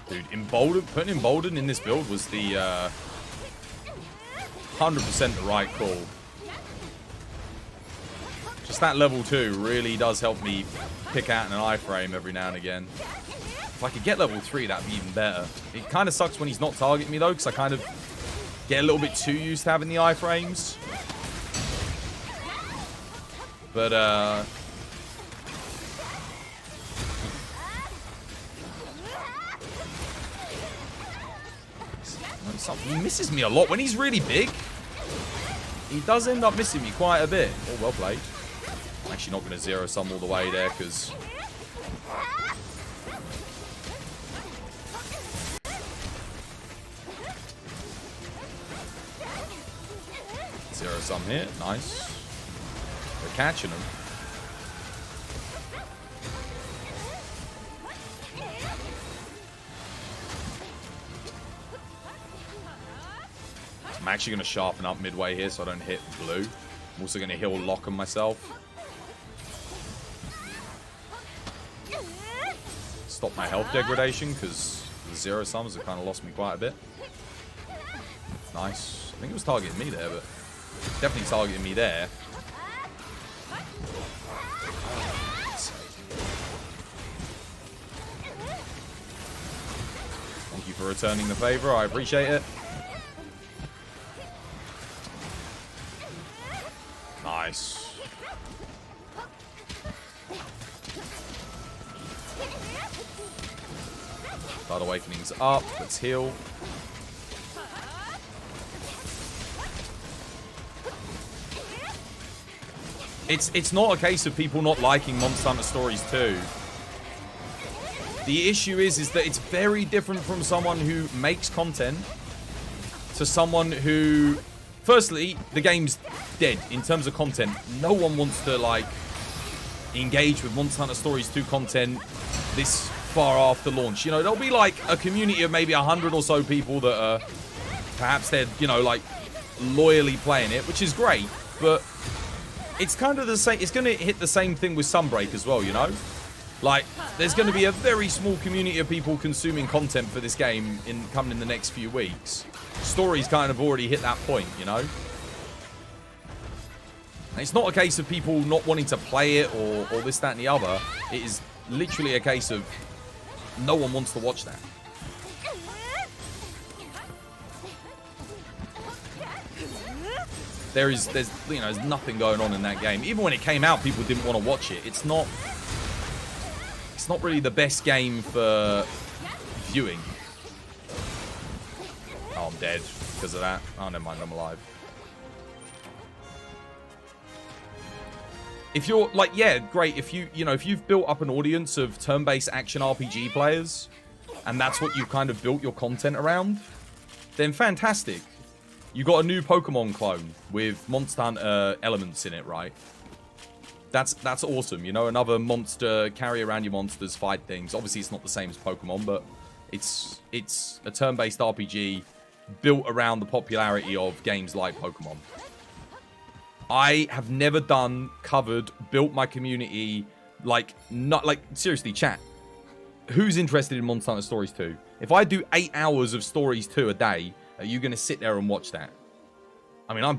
Speaker 3: Dude, putting Embolden in this build was the 100% the right call. Just that level 2 really does help me pick out an iframe every now and again. If I could get level 3, that'd be even better. It kind of sucks when he's not targeting me though, because I kind of get a little bit too used to having the iframes. But he misses me a lot when he's really big. He does end up missing me quite a bit. Oh, well played. I'm actually not going to zero sum all the way there because zero sum here. Nice. We're catching him. I'm actually going to sharpen up midway here so I don't hit blue. I'm also going to heal lock on myself. Stop my health degradation because the zero sums have kind of lost me quite a bit. Nice. I think it was targeting me there, but definitely targeting me there. Thank you for returning the favor. I appreciate it. Nice. Blood Awakening's up. Let's heal. It's not a case of people not liking Monster Hunter Stories 2. The issue is that it's very different from someone who makes content to someone who... Firstly, the game's dead in terms of content. No one wants to, like, engage with Monster Hunter Stories 2 content this far after launch. You know, there'll be, like, a community of maybe 100 or so people that are... Perhaps they're, you know, like, loyally playing it, which is great, but... It's kind of the same... It's going to hit the same thing with Sunbreak as well, you know? Like, there's going to be a very small community of people consuming content for this game coming in the next few weeks. Stories kind of already hit that point, you know? And it's not a case of people not wanting to play it or this, that, and the other. It is literally a case of no one wants to watch that. There's nothing going on in that game. Even when it came out, people didn't want to watch it. It's not really the best game for viewing. Oh, I'm dead because of that. Oh, never mind, I'm alive. If you're like, yeah, great. If you've built up an audience of turn-based action RPG players, and that's what you've kind of built your content around, then fantastic. You got a new Pokemon clone with Monster Hunter elements in it, right? That's awesome. You know, another monster, carry around your monsters, fight things. Obviously, it's not the same as Pokemon, but it's a turn-based RPG built around the popularity of games like Pokemon. I have never built my community, seriously, chat. Who's interested in Monster Hunter Stories 2? If I do 8 hours of Stories 2 a day, are you going to sit there and watch that? I mean, I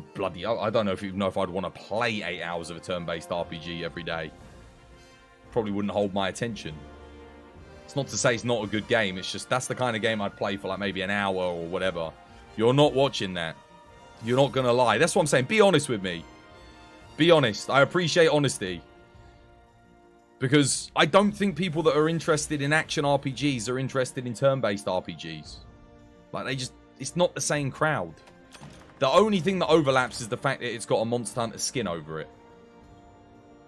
Speaker 3: don't know if I'd want to play 8 hours of a turn-based RPG every day. Probably wouldn't hold my attention. It's not to say it's not a good game. It's just that's the kind of game I'd play for like maybe an hour or whatever. You're not watching that. You're not going to lie. That's what I'm saying. Be honest with me. Be honest. I appreciate honesty. Because I don't think people that are interested in action RPGs are interested in turn-based RPGs. Like, it's not the same crowd. The only thing that overlaps is the fact that it's got a Monster Hunter skin over it.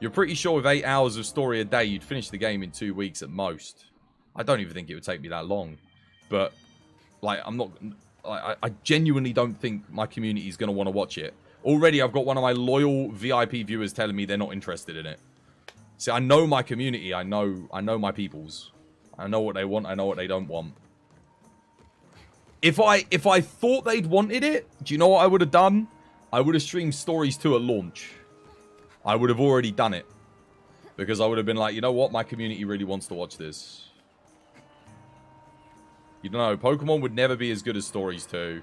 Speaker 3: You're pretty sure with 8 hours of story a day, you'd finish the game in 2 weeks at most. I don't even think it would take me that long. But, like, I genuinely don't think my community is going to want to watch it. Already, I've got one of my loyal VIP viewers telling me they're not interested in it. See, I know my community. I know my peoples. I know what they want. I know what they don't want. If I thought they'd wanted it, do you know what I would have done? I would have streamed Stories 2 at launch. I would have already done it. Because I would have been like, you know what? My community really wants to watch this. You know, Pokemon would never be as good as Stories 2.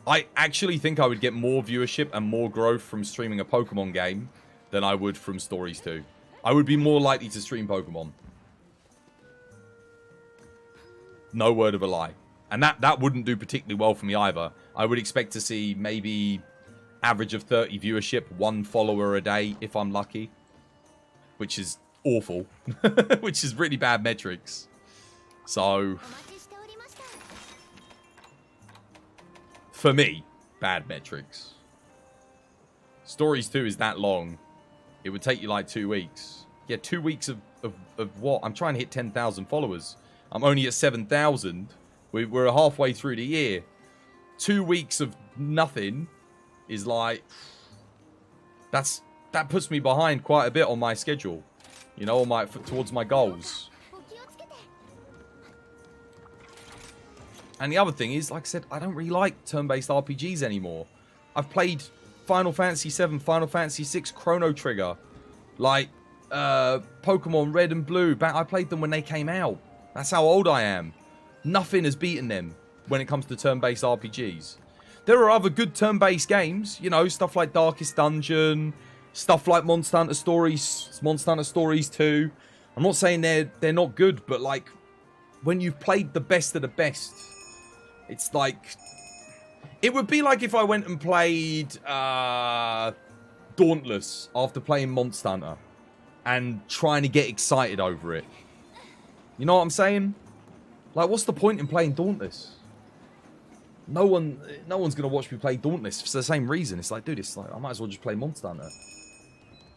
Speaker 3: I actually think I would get more viewership and more growth from streaming a Pokemon game than I would from Stories 2. I would be more likely to stream Pokemon. No word of a lie. And that wouldn't do particularly well for me either. I would expect to see maybe average of 30 viewership, 1 follower a day if I'm lucky. Which is awful. Which is really bad metrics. So, for me, bad metrics. Stories 2 is that long. It would take you like 2 weeks. Yeah, 2 weeks of what? I'm trying to hit 10,000 followers. I'm only at 7,000. We're halfway through the year. 2 weeks of nothing is like... That puts me behind quite a bit on my schedule. You know, towards my goals. And the other thing is, like I said, I don't really like turn-based RPGs anymore. I've played Final Fantasy VII, Final Fantasy VI, Chrono Trigger. Like, Pokemon Red and Blue. I played them when they came out. That's how old I am. Nothing has beaten them when it comes to turn-based RPGs. There are other good turn-based games. You know, stuff like Darkest Dungeon. Stuff like Monster Hunter Stories 2. I'm not saying they're not good, but like, when you've played the best of the best, it's like... It would be like if I went and played
Speaker 2: Dauntless after playing Monster Hunter and trying to get excited over it. You know what I'm saying? Like, what's the point in playing Dauntless? No one's gonna watch me play Dauntless for the same reason. It's like, dude, it's like I might as well just play Monster Hunter.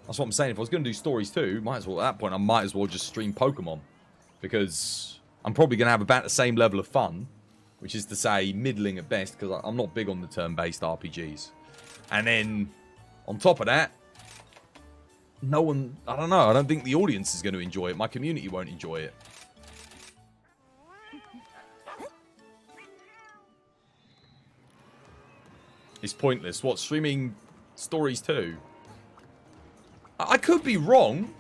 Speaker 2: That's what I'm saying. If I was gonna do stories too, might as well at that point I might as well just stream Pokemon, because I'm probably gonna have about the same level of fun, which is to say middling at best, because I'm not big on the turn-based RPGs. And then on top of that, no one, I don't know, I don't think the audience is going to enjoy it. My community won't enjoy it. It's pointless. What, streaming stories too? I could be wrong.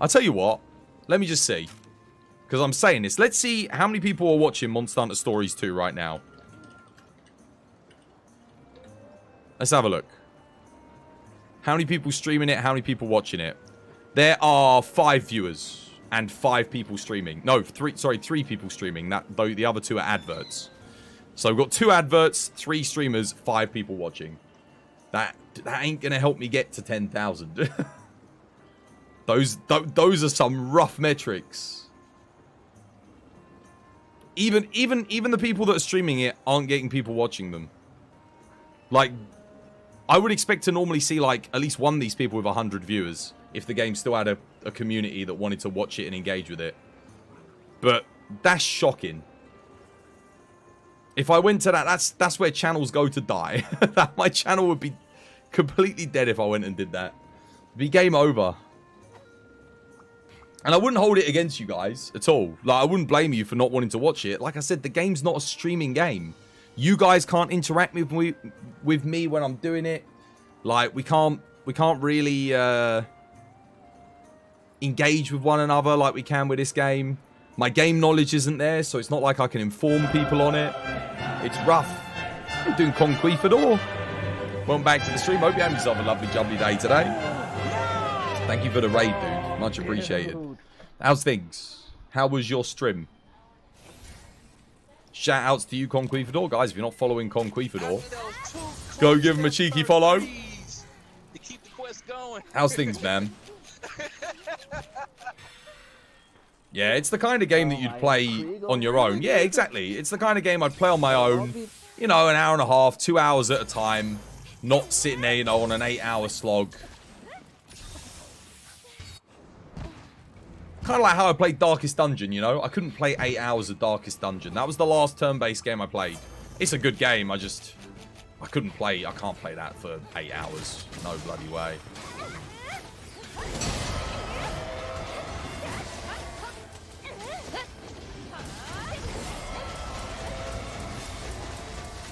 Speaker 2: I'll tell you what. Let me just see. Because I'm saying this. Let's see how many people are watching Monster Hunter Stories 2 right now. Let's have a look. How many people streaming it? How many people watching it? There are 5 viewers and 5 people streaming. No, 3 people streaming. Though the other 2 are adverts. So we've got 2 adverts, 3 streamers, 5 people watching. That ain't gonna help me get to 10,000. Those are some rough metrics. Even the people that are streaming it aren't getting people watching them. Like, I would expect to normally see like at least one of these people with 100 viewers if the game still had a community that wanted to watch it and engage with it. But that's shocking. If I went to that, that's where channels go to die. My channel would be completely dead if I went and did that. It'd be game over. And I wouldn't hold it against you guys at all. Like, I wouldn't blame you for not wanting to watch it. Like I said, the game's not a streaming game. You guys can't interact with me when I'm doing it. Like, we can't really engage with one another like we can with this game. My game knowledge isn't there, so it's not like I can inform people on it. It's rough. I'm doing Conquistador. Welcome back to the stream. Hope you have yourself a lovely, jubbly day today. Thank you for the raid, dude. Much appreciated. How's things? How was your stream? Shout outs to you, Conquistador. Guys, if you're not following Conquistador, go give him a cheeky follow. How's things, man? Yeah, it's the kind of game that you'd play on your own. Yeah, exactly. It's the kind of game I'd play on my own. You know, an hour and a half, 2 hours at a time. Not sitting there, you know, on an 8-hour slog. Kind of like how I played Darkest Dungeon, you know? I couldn't play 8 hours of Darkest Dungeon. That was the last turn-based game I played. It's a good game, I can't play that for 8 hours. No bloody way.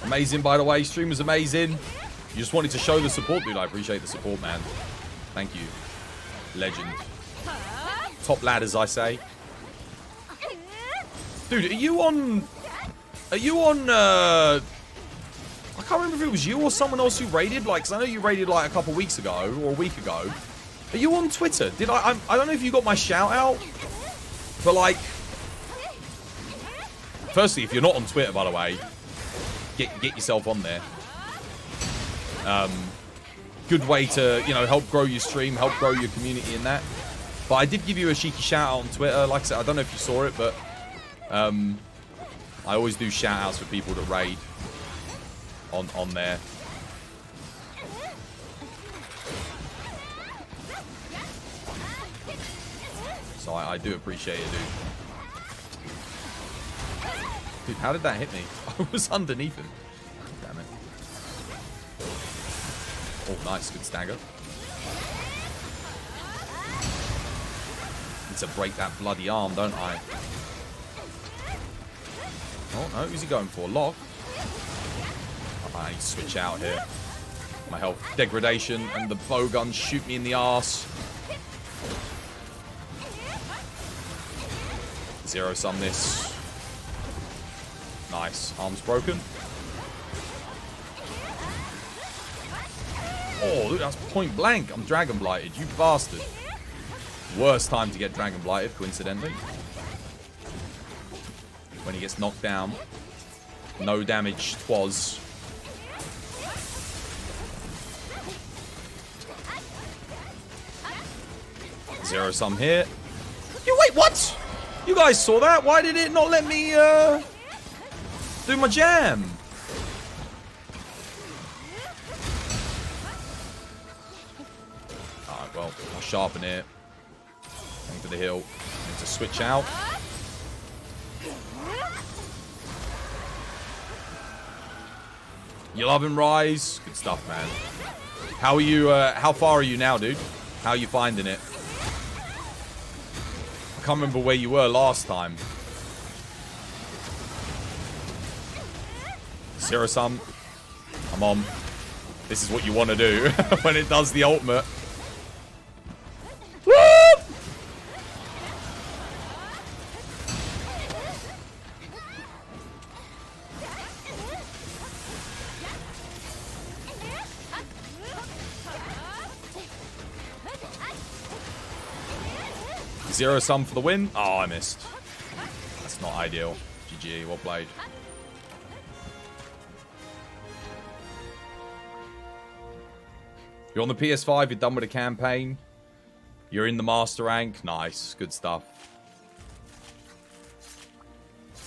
Speaker 2: Amazing, by the way. Stream was amazing. You just wanted to show the support, dude. I appreciate the support, man. Thank you. Legend. Top lad, as I say. Dude, are you on... I can't remember if it was you or someone else who raided. Like, 'cause I know you raided, like, a couple weeks ago, or a week ago. Are you on Twitter? I don't know if you got my shout out. But, like... Firstly, if you're not on Twitter, by the way... Get yourself on there. Good way to, you know, help grow your stream, help grow your community in that. But I did give you a cheeky shout out on Twitter. Like I said, I don't know if you saw it, but I always do shout outs for people that raid on there. So I do appreciate it, dude. Dude, how did that hit me? I was underneath him. Damn it. Oh, nice. Good stagger. Need to break that bloody arm, don't I? Oh, no. Who's he going for? Lock? I need to switch out here. My health degradation and the bowgun shoot me in the arse. Zero sum this. Nice. Arm's broken. Oh, look, that's point blank. I'm Dragon Blighted. You bastard. Worst time to get Dragon Blighted, coincidentally. When he gets knocked down. No damage, twas.
Speaker 3: Zero sum here. You wait, what? You guys saw that? Why did it not let me do my jam? Alright, well, I'll sharpen it. Aim for the hill. Need to switch out. You love him, Rise. Good stuff, man. How are you? How far are you now, dude? How are you finding it? I can't remember where you were last time. Zero sum. Come on. This is what you want to do when it does the ultimate. Woo! Zero sum for the win. Oh, I missed. That's not ideal. GG, well played. You're on the PS5, you're done with the campaign. You're in the master rank. Nice, good stuff.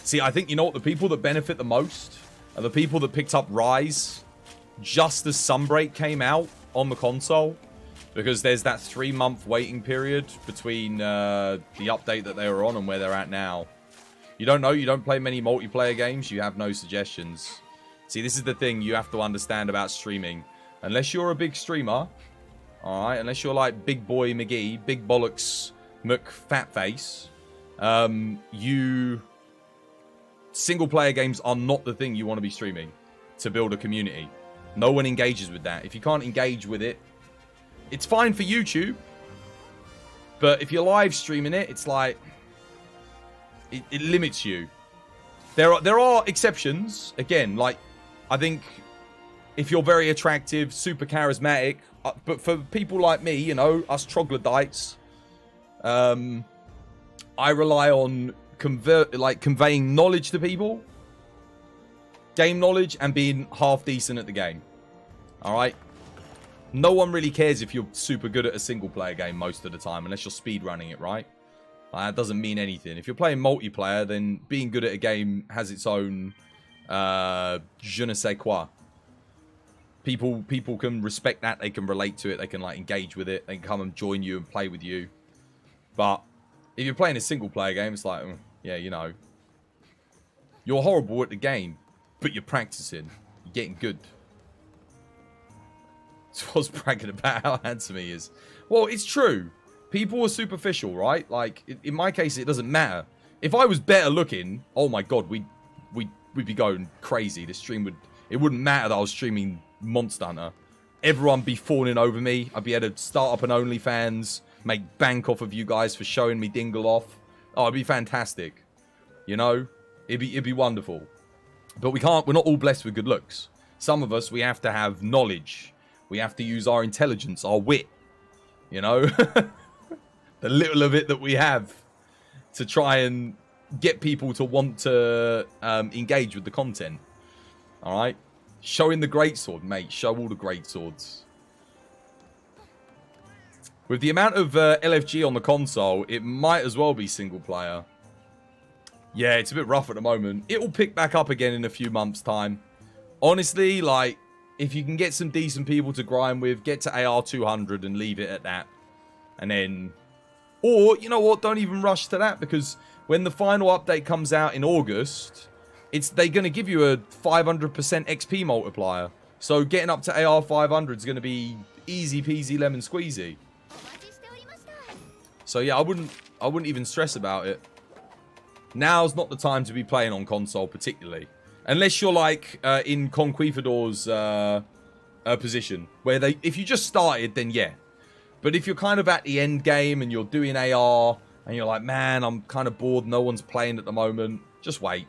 Speaker 3: See, I think, you know what, the people that benefit the most are the people that picked up Rise just as Sunbreak came out on the console. Because there's that 3-month waiting period between the update that they were on and where they're at now. You don't know, you don't play many multiplayer games, you have no suggestions. See, this is the thing you have to understand about streaming. Unless you're a big streamer, alright, unless you're like Big Boy McGee, Big Bollocks McFatface, single player games are not the thing you want to be streaming to build a community. No one engages with that. If you can't engage with it, it's fine for YouTube, but if you're live streaming it, it's like it limits you. There are exceptions. Again, like I think if you're very attractive, super charismatic, but for people like me, you know, us troglodytes, I rely on conveying knowledge to people, game knowledge, and being half decent at the game. All right. No one really cares if you're super good at a single player game most of the time, unless you're speedrunning it, right? That doesn't mean anything. If you're playing multiplayer, then being good at a game has its own je ne sais quoi. People can respect that, they can relate to it, they can like engage with it, they can come and join you and play with you. But if you're playing a single player game, it's like, yeah, you know, you're horrible at the game, but you're practicing, you're getting good. Was bragging about how handsome he is. Well, it's true. People are superficial, right? Like, in my case, it doesn't matter. If I was better looking, oh my god, we'd be going crazy. The stream it wouldn't matter that I was streaming Monster Hunter. Everyone be fawning over me. I'd be able to start up an OnlyFans, make bank off of you guys for showing me dingle off. Oh, it'd be fantastic. You know? It'd be wonderful. But we're not all blessed with good looks. Some of us, we have to have knowledge. We have to use our intelligence, our wit, you know, the little of it that we have to try and get people to want to engage with the content. All right. Showing the greatsword, mate. Show all the greatswords. With the amount of LFG on the console, it might as well be single player. Yeah, it's a bit rough at the moment. It will pick back up again in a few months' time. Honestly, like, if you can get some decent people to grind with, get to AR 200 and leave it at that. And then... Or, you know what, don't even rush to that, because when the final update comes out in August, they're going to give you a 500% XP multiplier. So getting up to AR 500 is going to be easy peasy lemon squeezy. So yeah, I wouldn't even stress about it. Now's not the time to be playing on console particularly. Unless you're like in Conquistador's position, where if you just started, then yeah. But if you're kind of at the end game and you're doing AR and you're like, man, I'm kind of bored, no one's playing at the moment, just wait.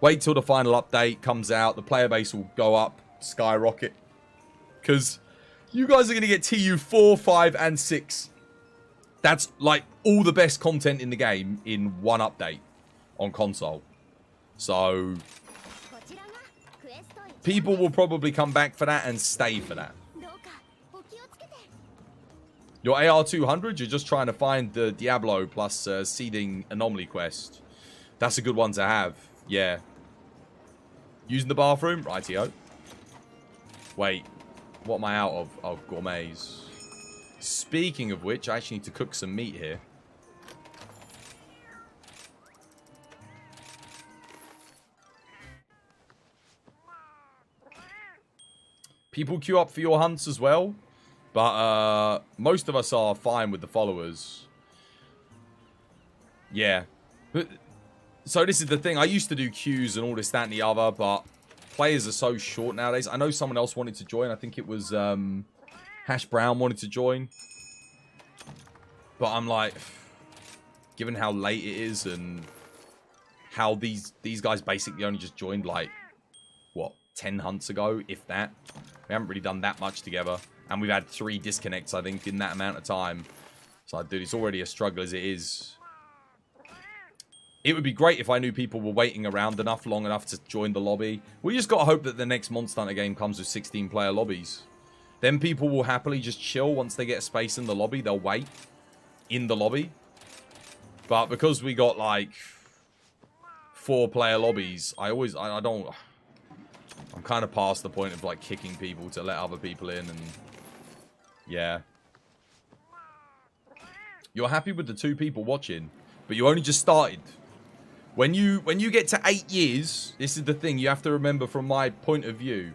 Speaker 3: Wait till the final update comes out, the player base will go up, skyrocket. Because you guys are going to get TU 4, 5, and 6. That's like all the best content in the game in one update on console. So... people will probably come back for that and stay for that. Your AR200, you're just trying to find the Diablo plus Seething Anomaly quest. That's a good one to have. Yeah. Using the bathroom? Rightio. Wait. What am I out of? Oh, gourmets. Speaking of which, I actually need to cook some meat here. People queue up for your hunts as well. But most of us are fine with the followers. Yeah. But, so this is the thing. I used to do queues and all this, that, and the other. But players are so short nowadays. I know someone else wanted to join. I think it was Hash Brown wanted to join. But I'm like, given how late it is and how these guys basically only just joined like, what, 10 hunts ago, if that. We haven't really done that much together. And we've had 3 disconnects, I think, in that amount of time. So, dude, it's already a struggle as it is. It would be great if I knew people were waiting around enough, long enough to join the lobby. We just got to hope that the next Monster Hunter game comes with 16-player lobbies. Then people will happily just chill once they get a space in the lobby. They'll wait in the lobby. But because we got, like, 4-player lobbies, I don't... I'm kind of past the point of, like, kicking people to let other people in and... Yeah. You're happy with the 2 people watching, but you only just started. When you get to 8 years, this is the thing you have to remember from my point of view.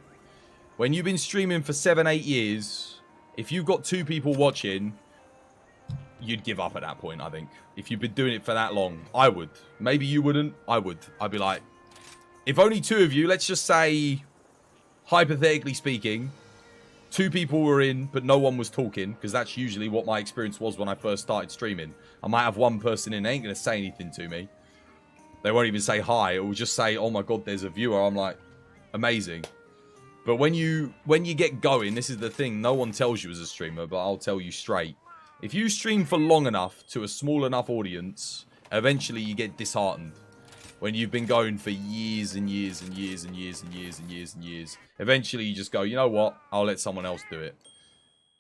Speaker 3: When you've been streaming for 7, 8 years, if you've got 2 people watching, you'd give up at that point, I think. If you've been doing it for that long, I would. Maybe you wouldn't. I would. I'd be like, if only 2 of you, let's just say, hypothetically speaking, 2 people were in, but no one was talking, because that's usually what my experience was when I first started streaming. I might have 1 person in, they ain't going to say anything to me. They won't even say hi. It will just say, oh my god, there's a viewer. I'm like, amazing. But when you get going, this is the thing. No one tells you as a streamer, but I'll tell you straight. If you stream for long enough to a small enough audience, eventually you get disheartened. When you've been going for years and years and years and years and years and years and years. Eventually you just go, you know what? I'll let someone else do it.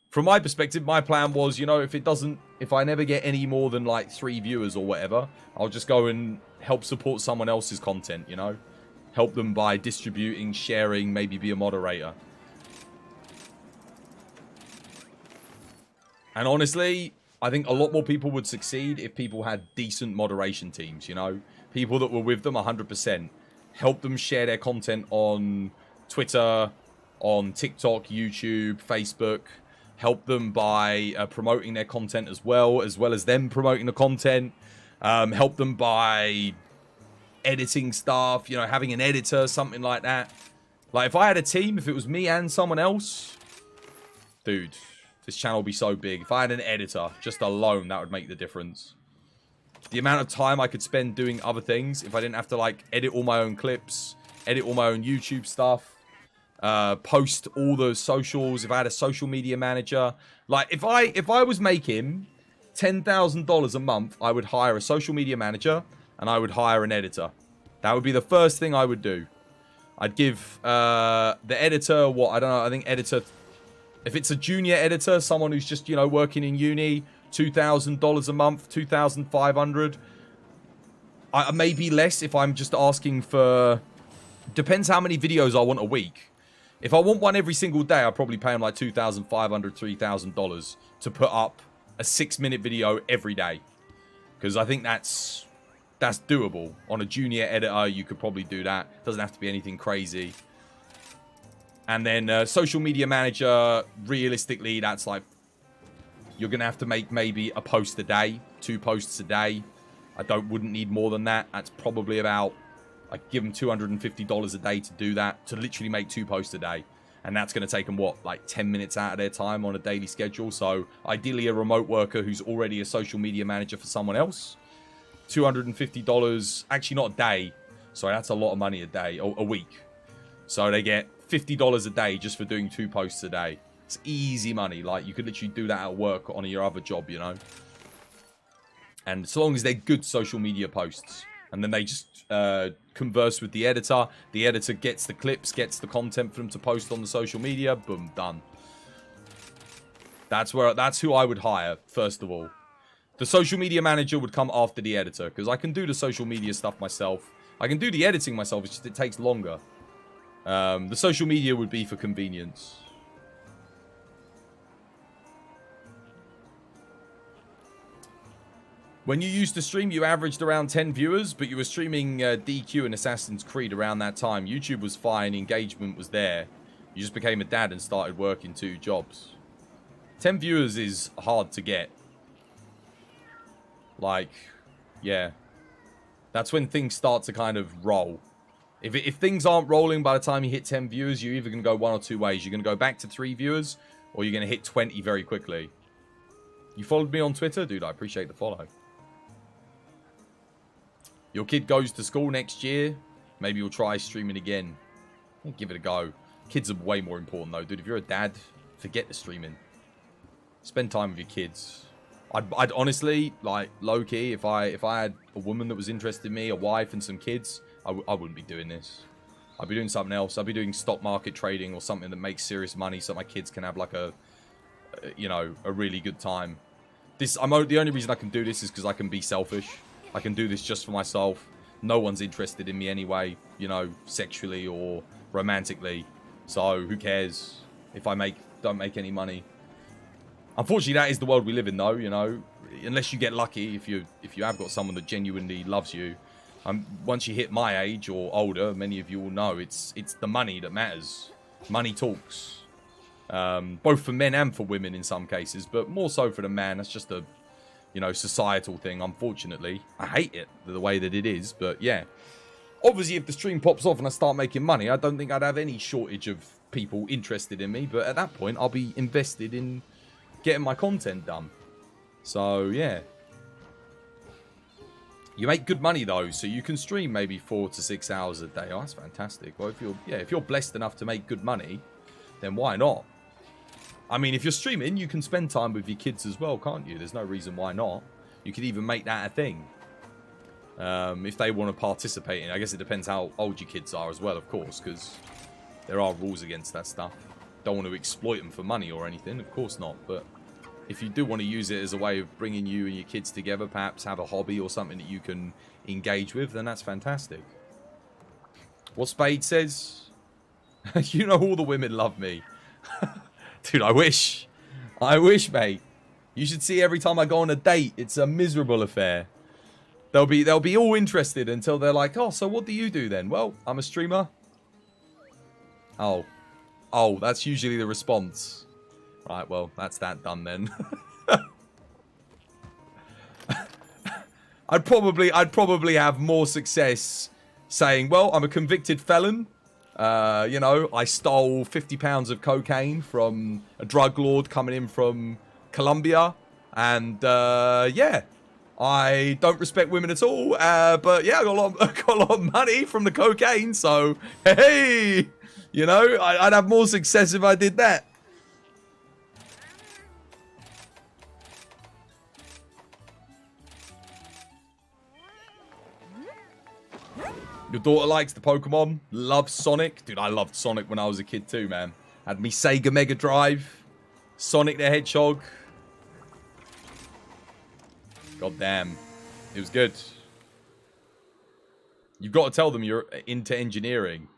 Speaker 3: From my perspective, my plan was, you know, if I never get any more than like 3 viewers or whatever, I'll just go and help support someone else's content, you know? Help them by distributing, sharing, maybe be a moderator. And honestly, I think a lot more people would succeed if people had decent moderation teams, you know? People that were with them 100%. Help them share their content on Twitter, on TikTok, YouTube, Facebook. Help them by promoting their content as well as them promoting the content. Help them by editing stuff, you know, having an editor, something like that. Like, if I had a team, if it was me and someone else, dude, this channel would be so big. If I had an editor, just alone, that would make the difference. The amount of time I could spend doing other things, if I didn't have to, like, edit all my own clips, edit all my own YouTube stuff, post all the socials, if I had a social media manager. Like, if I was making $10,000 a month, I would hire a social media manager and I would hire an editor. That would be the first thing I would do. I'd give the editor, what, I don't know, I think editor, if it's a junior editor, someone who's just, you know, working in uni, $2,000 a month, $2,500. Maybe less if I'm just asking for, depends how many videos I want a week. If I want one every single day, I'll probably pay them like $2,500, $3,000 to put up a 6-minute video every day. Because I think that's doable. On a junior editor, you could probably do that. Doesn't have to be anything crazy. And then social media manager, realistically, that's like, you're going to have to make maybe a post a day, 2 posts a day. I wouldn't need more than that. That's probably about, I give them $250 a day to do that, to literally make 2 posts a day. And that's going to take them, what, like 10 minutes out of their time on a daily schedule. So ideally a remote worker who's already a social media manager for someone else. $250, actually not a day. Sorry, that's a lot of money a day, or a week. So they get $50 a day just for doing 2 posts a day. It's easy money. Like, you could literally do that at work on your other job, you know. And so long as they're good social media posts. And then they just converse with the editor. The editor gets the clips, gets the content for them to post on the social media. Boom, done. That's who I would hire, first of all. The social media manager would come after the editor, because I can do the social media stuff myself. I can do the editing myself, it's just it takes longer. The social media would be for convenience. When you used to stream, you averaged around 10 viewers, but you were streaming DQ and Assassin's Creed around that time. YouTube was fine, engagement was there. You just became a dad and started working 2 jobs. 10 viewers is hard to get. Like, yeah. That's when things start to kind of roll. If things aren't rolling by the time you hit 10 viewers, you're either going to go one or two ways. You're going to go back to 3 viewers, or you're going to hit 20 very quickly. You followed me on Twitter? Dude, I appreciate the follow. Your kid goes to school next year. Maybe you'll try streaming again. Give it a go. Kids are way more important, though, dude. If you're a dad, forget the streaming. Spend time with your kids. I'd honestly, like, low-key, if I had a woman that was interested in me, a wife and some kids, I wouldn't be doing this. I'd be doing something else. I'd be doing stock market trading or something that makes serious money so my kids can have, like, a really good time. The only reason I can do this is because I can be selfish. I can do this just for myself. No one's interested in me anyway, you know, sexually or romantically. So, who cares if I don't make any money? Unfortunately, that is the world we live in, though, you know. Unless you get lucky, if you have got someone that genuinely loves you. Once you hit my age or older, many of you will know, it's the money that matters. Money talks. Both for men and for women in some cases, but more so for the man. That's just a, you know, societal thing, unfortunately. I hate it, the way that it is, but yeah. Obviously, if the stream pops off and I start making money, I don't think I'd have any shortage of people interested in me, but at that point, I'll be invested in getting my content done. So, yeah. You make good money, though, so you can stream maybe 4 to 6 hours a day. Oh, that's fantastic. Well, if you're blessed enough to make good money, then why not? I mean, if you're streaming, you can spend time with your kids as well, can't you? There's no reason why not. You could even make that a thing. If they want to participate in it. I guess it depends how old your kids are as well, of course, because there are rules against that stuff. Don't want to exploit them for money or anything, of course not, but if you do want to use it as a way of bringing you and your kids together, perhaps have a hobby or something that you can engage with, then that's fantastic. What Spade says? You know all the women love me. Dude, I wish. I wish, mate. You should see every time I go on a date, it's a miserable affair. They'll be all interested until they're like, oh, so what do you do then? Well, I'm a streamer. Oh, that's usually the response. Right, well, that's that done then. I'd probably have more success saying, well, I'm a convicted felon. You know, I stole 50 pounds of cocaine from a drug lord coming in from Colombia. And, yeah, I don't respect women at all. But, yeah, I got a lot of money from the cocaine. So, hey, you know, I'd have more success if I did that. Your daughter likes the Pokemon, loves Sonic. Dude, I loved Sonic when I was a kid too, man. Had me Sega Mega Drive, Sonic the Hedgehog. God damn. It was good. You've got to tell them you're into engineering.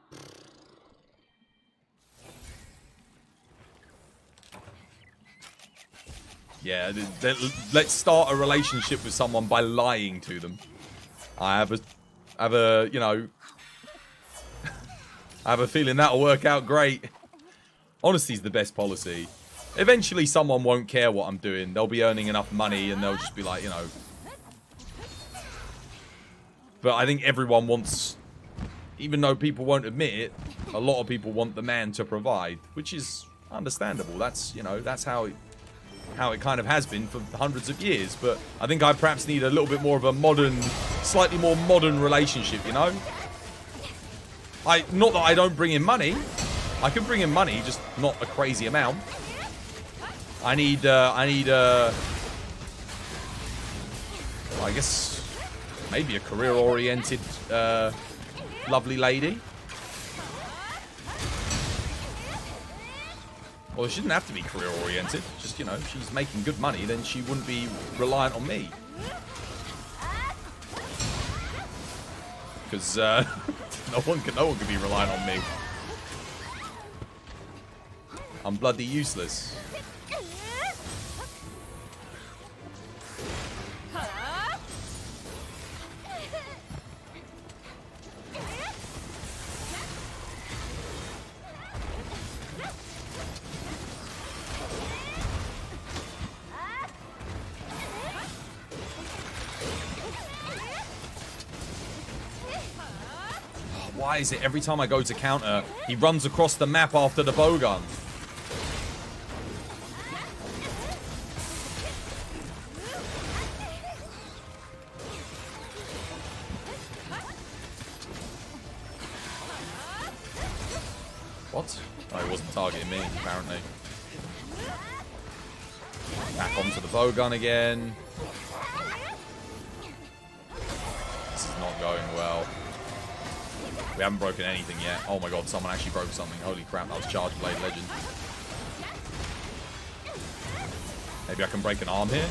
Speaker 3: Yeah, let's start a relationship with someone by lying to them. I have a, you know, I have a feeling that'll work out great. Honesty's the best policy. Eventually someone won't care what I'm doing. They'll be earning enough money and they'll just be like, you know. But I think everyone wants, even though people won't admit it, a lot of people want the man to provide, which is understandable. That's, you know, that's how it kind of has been for hundreds of years. But I think I perhaps need a little bit more of a modern, slightly more modern relationship, you know? Not that I don't bring in money. I can bring in money, just not a crazy amount. I need I guess maybe a career-oriented lovely lady. Well, she didn't have to be career-oriented. Just, you know, if she's making good money, then she wouldn't be reliant on me. Because no one can be reliant on me. I'm bloody useless. Why is it every time I go to counter, he runs across the map after the bowgun? What? Oh, he wasn't targeting me, apparently. Back onto the bowgun again. This is not going well. We haven't broken anything yet. Oh my god, someone actually broke something. Holy crap, that was Charge Blade Legend. Maybe I can break an arm here?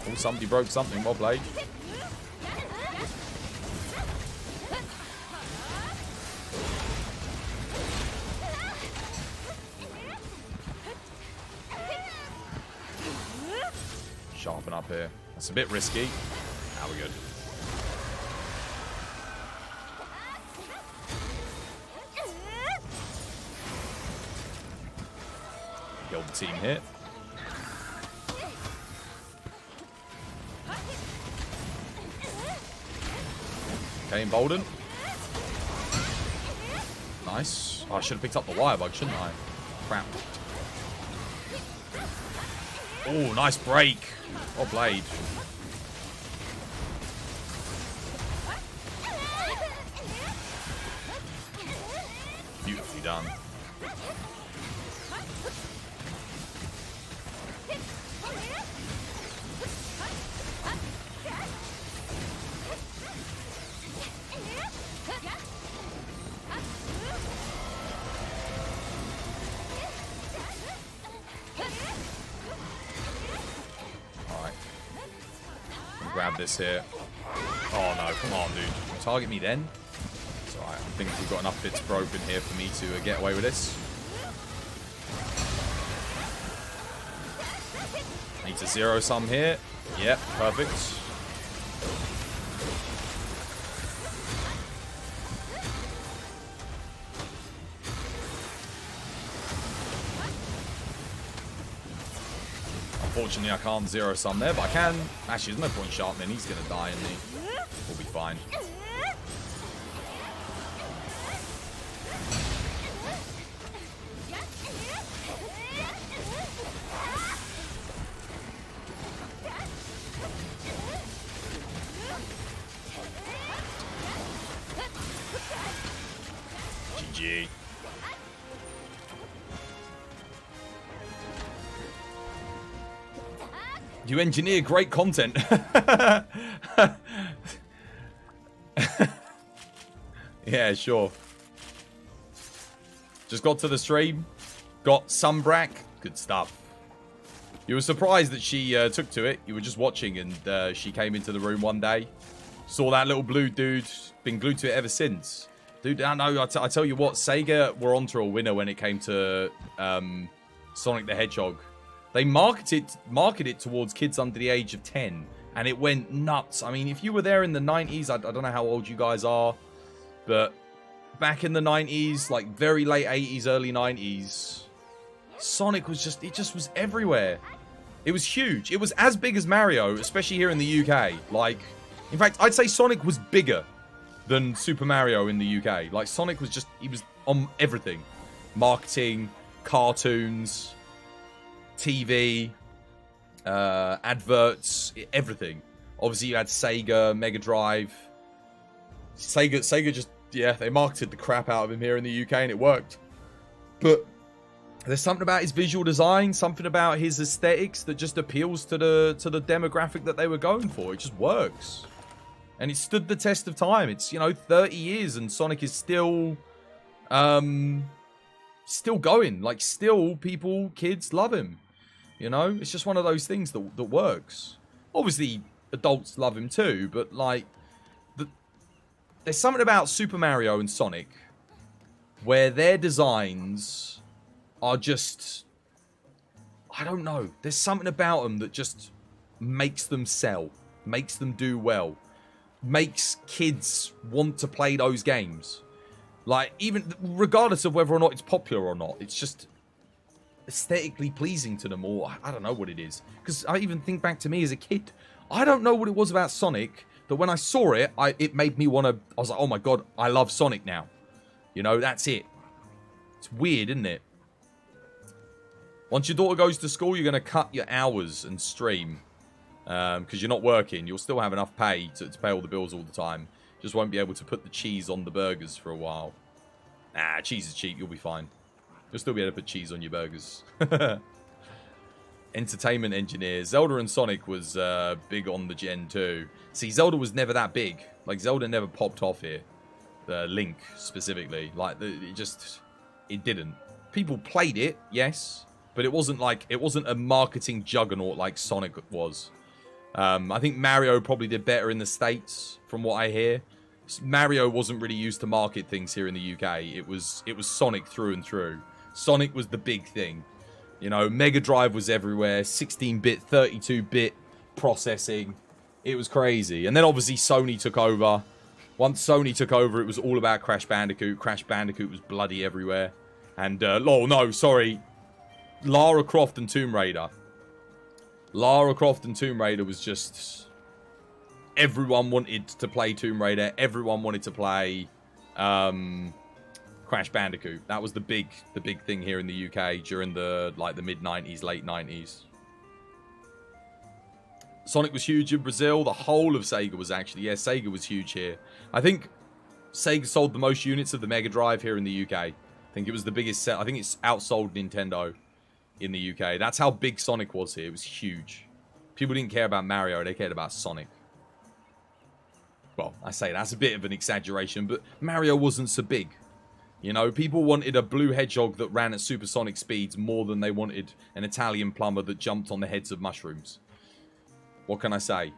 Speaker 3: Oh, somebody broke something. Well played. Sharpen up here. That's a bit risky. Now we're good. Killed the team hit. Okay, Bolden. Nice. Oh, I should have picked up the wire bug, shouldn't I? Crap. Oh, nice break. Oh, blade. Beautifully done. Grab this here. Oh no, come on, dude. Target me then. It's alright. I think we've got enough bits broken here for me to get away with this. Need to zero some here. Yep, perfect. Unfortunately, I can't zero sum there, but I can. Actually, there's no point sharpening. He's going to die, and we'll be fine. GG. You engineer great content. Yeah, sure. Just got to the stream. Got Sunbreak. Good stuff. You were surprised that she took to it. You were just watching and she came into the room one day. Saw that little blue dude. Been glued to it ever since. Dude, I know. I tell you what. Sega were onto a winner when it came to Sonic the Hedgehog. They marketed it towards kids under the age of 10, and it went nuts. I mean, if you were there in the 90s, I don't know how old you guys are, but back in the 90s, like very late 80s, early 90s, Sonic was just, it just was everywhere. It was huge. It was as big as Mario, especially here in the UK. Like, in fact, I'd say Sonic was bigger than Super Mario in the UK. Like, Sonic was just, he was on everything. Marketing, cartoons, TV, adverts, everything. Obviously, you had Sega, Mega Drive. Sega just, yeah, they marketed the crap out of him here in the UK, and it worked. But there's something about his visual design, something about his aesthetics that just appeals to the demographic that they were going for. It just works. And it stood the test of time. It's, you know, 30 years and Sonic is still still going. Like, still people, kids love him. You know, it's just one of those things that works. Obviously, adults love him too, but like, there's something about Super Mario and Sonic where their designs are just, I don't know. There's something about them that just makes them sell, makes them do well, makes kids want to play those games. Like, even regardless of whether or not it's popular or not, it's just aesthetically pleasing to them, or I don't know what it is. Because I even think back to me as a kid, I don't know what it was about Sonic that when I saw it, it made me want to, I was like, oh my god, I love Sonic now. You know, that's it. It's weird, isn't it? Once your daughter goes to school, you're going to cut your hours and stream. Because you're not working. You'll still have enough pay to pay all the bills all the time. Just won't be able to put the cheese on the burgers for a while. Nah, cheese is cheap. You'll be fine. You'll still be able to put cheese on your burgers. Entertainment engineer. Zelda and Sonic was big on the Gen 2. See, Zelda was never that big. Like, Zelda never popped off here. Link, specifically. Like, it didn't. People played it, yes. But it wasn't a marketing juggernaut like Sonic was. I think Mario probably did better in the States, from what I hear. Mario wasn't really used to market things here in the UK. It was Sonic through and through. Sonic was the big thing. You know, Mega Drive was everywhere. 16-bit, 32-bit processing. It was crazy. And then obviously Sony took over. Once Sony took over, it was all about Crash Bandicoot. Crash Bandicoot was bloody everywhere. And, Lara Croft and Tomb Raider. Lara Croft and Tomb Raider was just... Everyone wanted to play Tomb Raider. Everyone wanted to play Crash Bandicoot. That was the big thing here in the UK during the mid-90s, late 90s. Sonic was huge in Brazil. The whole of Sega was actually... Yeah, Sega was huge here. I think Sega sold the most units of the Mega Drive here in the UK. I think it was the biggest set. I think it's outsold Nintendo in the UK. That's how big Sonic was here. It was huge. People didn't care about Mario. They cared about Sonic. Well, I say that's a bit of an exaggeration, but Mario wasn't so big. You know, people wanted a blue hedgehog that ran at supersonic speeds more than they wanted an Italian plumber that jumped on the heads of mushrooms. What can I say?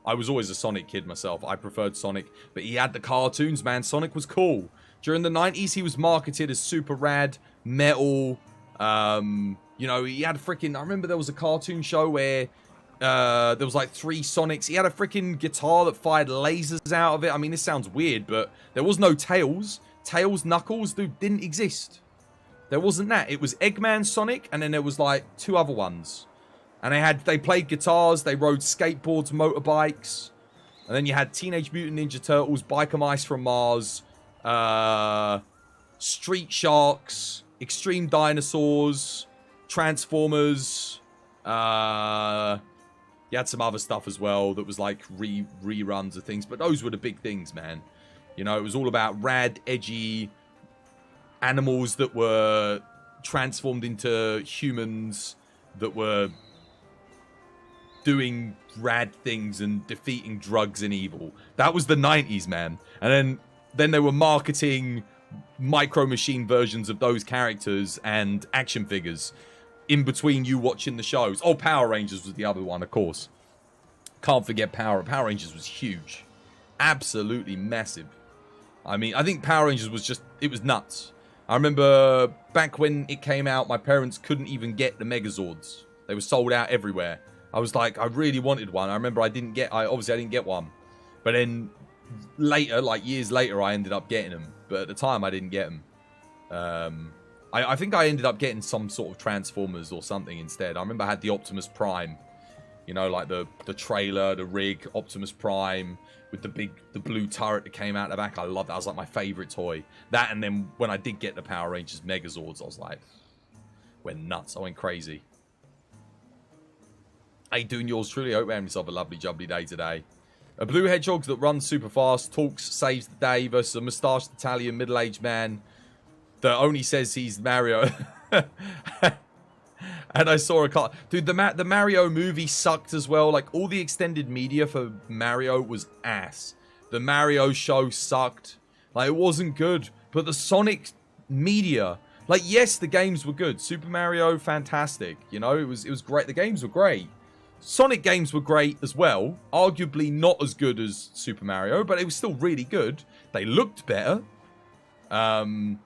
Speaker 3: I was always a Sonic kid myself. I preferred Sonic, but he had the cartoons, man. Sonic was cool. During the 90s, he was marketed as super rad, metal. You know, he had freaking... I remember there was a cartoon show where there was like 3 Sonics. He had a freaking guitar that fired lasers out of it. I mean, this sounds weird, but there was no Tails. Tails, Knuckles, dude, didn't exist. There wasn't that. It was Eggman Sonic, and then there was like 2 other ones. And they played guitars, they rode skateboards, motorbikes. And then you had Teenage Mutant Ninja Turtles, Biker Mice from Mars, Street Sharks, Extreme Dinosaurs, Transformers. You had some other stuff as well that was like reruns of things. But those were the big things, man. You know, it was all about rad, edgy animals that were transformed into humans that were doing rad things and defeating drugs and evil. That was the 90s, man. And then they were marketing Micro Machine versions of those characters and action figures in between you watching the shows. Oh, Power Rangers was the other one, of course. Can't forget Power Rangers was huge. Absolutely massive. I mean, I think Power Rangers was just... It was nuts. I remember back when it came out, my parents couldn't even get the Megazords. They were sold out everywhere. I was like, I really wanted one. I remember obviously I didn't get one. But then later, like years later, I ended up getting them. But at the time, I didn't get them. I think I ended up getting some sort of Transformers or something instead. I remember I had the Optimus Prime. You know, like the trailer, the rig, Optimus Prime with the blue turret that came out the back. I loved that. That was like my favorite toy. That, and then when I did get the Power Rangers Megazords, I was like, went nuts. I went crazy. Hey, doing yours truly. I hope you have yourself a lovely jubbly day today. A blue hedgehog that runs super fast, talks, saves the day versus a moustached Italian middle-aged man that only says he's Mario. And I saw a car. Dude, the Mario movie sucked as well. Like, all the extended media for Mario was ass. The Mario show sucked. Like, it wasn't good. But the Sonic media, like, yes, the games were good. Super Mario, fantastic. You know, it was great. The games were great. Sonic games were great as well. Arguably not as good as Super Mario, but it was still really good. They looked better. And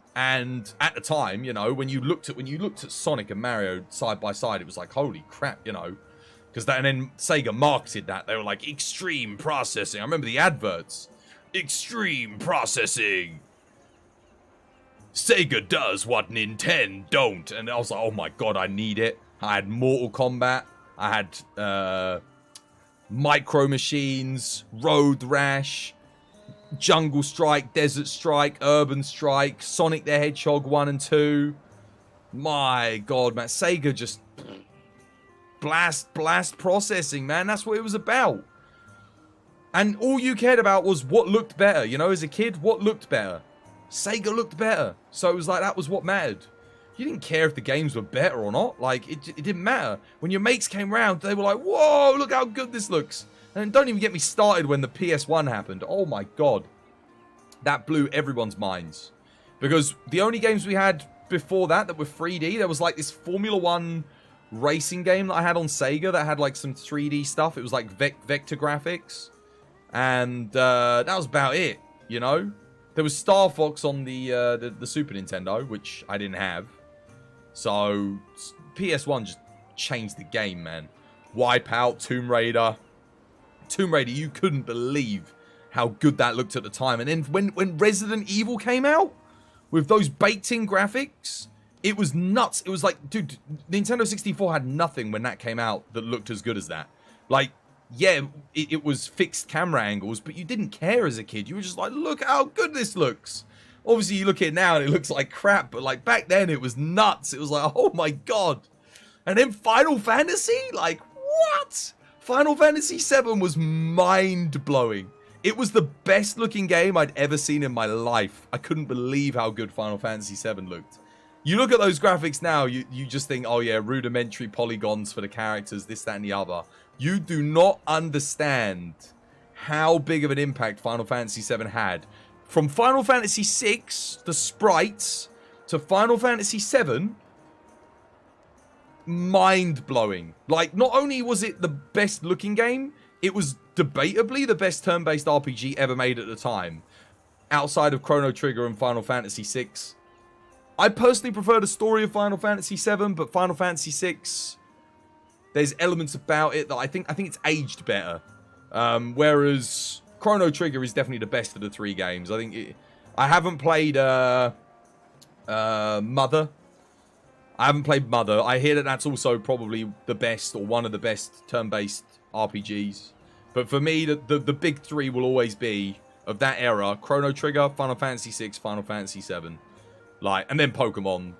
Speaker 3: at the time, you know, when you looked at Sonic and Mario side by side, it was like, holy crap, you know. Because and then Sega marketed that. They were like, extreme processing. I remember the adverts. Extreme processing. Sega does what Nintendo don't. And I was like, oh my god, I need it. I had Mortal Kombat. I had Micro Machines, Road Rash, Jungle Strike, Desert Strike, Urban Strike, Sonic the Hedgehog 1 and 2. My god, man. Sega just blast processing, man. That's what it was about. And all you cared about was what looked better. You know, as a kid, what looked better? Sega looked better. So it was like, that was what mattered. You didn't care if the games were better or not. Like, it didn't matter. When your mates came round, they were like, whoa, look how good this looks. And don't even get me started when the PS1 happened. Oh my god. That blew everyone's minds. Because the only games we had before that were 3D, there was like this Formula 1 racing game that I had on Sega that had like some 3D stuff. It was like vector graphics. And that was about it, you know? There was Star Fox on the Super Nintendo, which I didn't have. So, PS1 just changed the game, man. Wipeout, Tomb Raider. Tomb Raider, you couldn't believe how good that looked at the time. And then when Resident Evil came out, with those baked-in graphics, it was nuts. It was like, dude, Nintendo 64 had nothing when that came out that looked as good as that. Like, yeah, it was fixed camera angles, but you didn't care as a kid. You were just like, look how good this looks. Obviously, you look at it now and it looks like crap, but like back then it was nuts. It was like, oh my god. And then Final Fantasy? Like, what? Final Fantasy 7 was mind-blowing. It was the best looking game I'd ever seen in my life. I couldn't believe how good Final Fantasy 7 looked. You look at those graphics now, you just think, oh yeah, rudimentary polygons for the characters, this, that, and the other. You do not understand how big of an impact Final Fantasy 7 had. From Final Fantasy 6, the sprites, to Final Fantasy 7, mind-blowing. Like, not only was it the best looking game, it was debatably the best turn-based RPG ever made at the time. Outside of Chrono Trigger and Final Fantasy 6. I personally prefer the story of Final Fantasy 7, but Final Fantasy 6, there's elements about it that I think it's aged better. Whereas Chrono Trigger is definitely the best of the three games. I haven't played Mother. I haven't played Mother. I hear that that's also probably the best or one of the best turn-based RPGs. But for me, the big three will always be, of that era, Chrono Trigger, Final Fantasy 6, Final Fantasy 7. Like, and then Pokemon.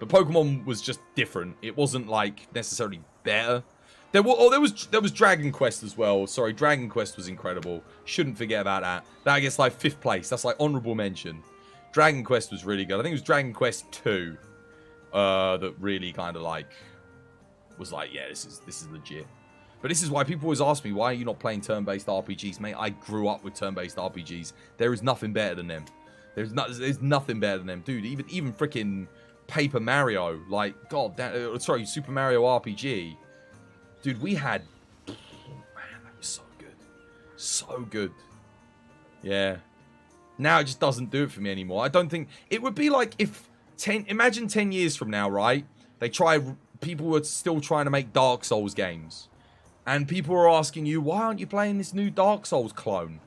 Speaker 3: But Pokemon was just different. It wasn't like necessarily better. There was Dragon Quest as well. Sorry, Dragon Quest was incredible. Shouldn't forget about that. That gets like 5th place. That's like honorable mention. Dragon Quest was really good. I think it was Dragon Quest 2 that really kind of like was like, yeah, this is legit. But this is why people always ask me, why are you not playing turn-based RPGs? Mate, I grew up with turn-based RPGs. There is nothing better than them. There's nothing better than them. Dude, even freaking Paper Mario, like, god damn, sorry, Super Mario RPG. Dude, we had, oh, man, that was so good. So good. Yeah. Now it just doesn't do it for me anymore. I don't think, it would be like if, imagine 10 years from now, right? People were still trying to make Dark Souls games. And people are asking you, why aren't you playing this new Dark Souls clone?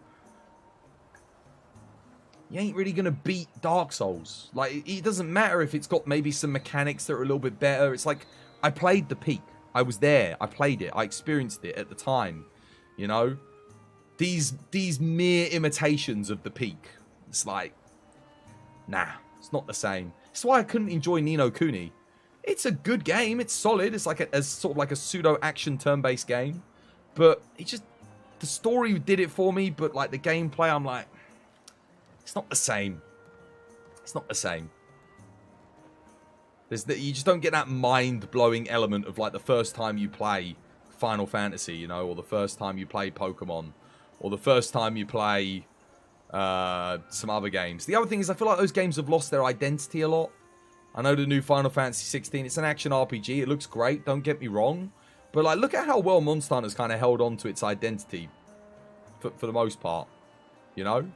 Speaker 3: You ain't really going to beat Dark Souls. Like, it doesn't matter if it's got maybe some mechanics that are a little bit better. It's like, I played the peak. I was there. I played it. I experienced it at the time. You know? These mere imitations of the peak. It's like, nah, it's not the same. That's why I couldn't enjoy Ni no Kuni. It's a good game. It's solid. It's like a sort of like a pseudo-action turn-based game. But it just, the story did it for me, but like the gameplay, I'm like, it's not the same. It's not the same. You just don't get that mind-blowing element of like the first time you play Final Fantasy, you know, or the first time you play Pokemon, or the first time you play some other games. The other thing is I feel like those games have lost their identity a lot. I know the new Final Fantasy 16, it's an action RPG. It looks great, don't get me wrong. But like, look at how well Monster Hunter's kind of held on to its identity for the most part. You know?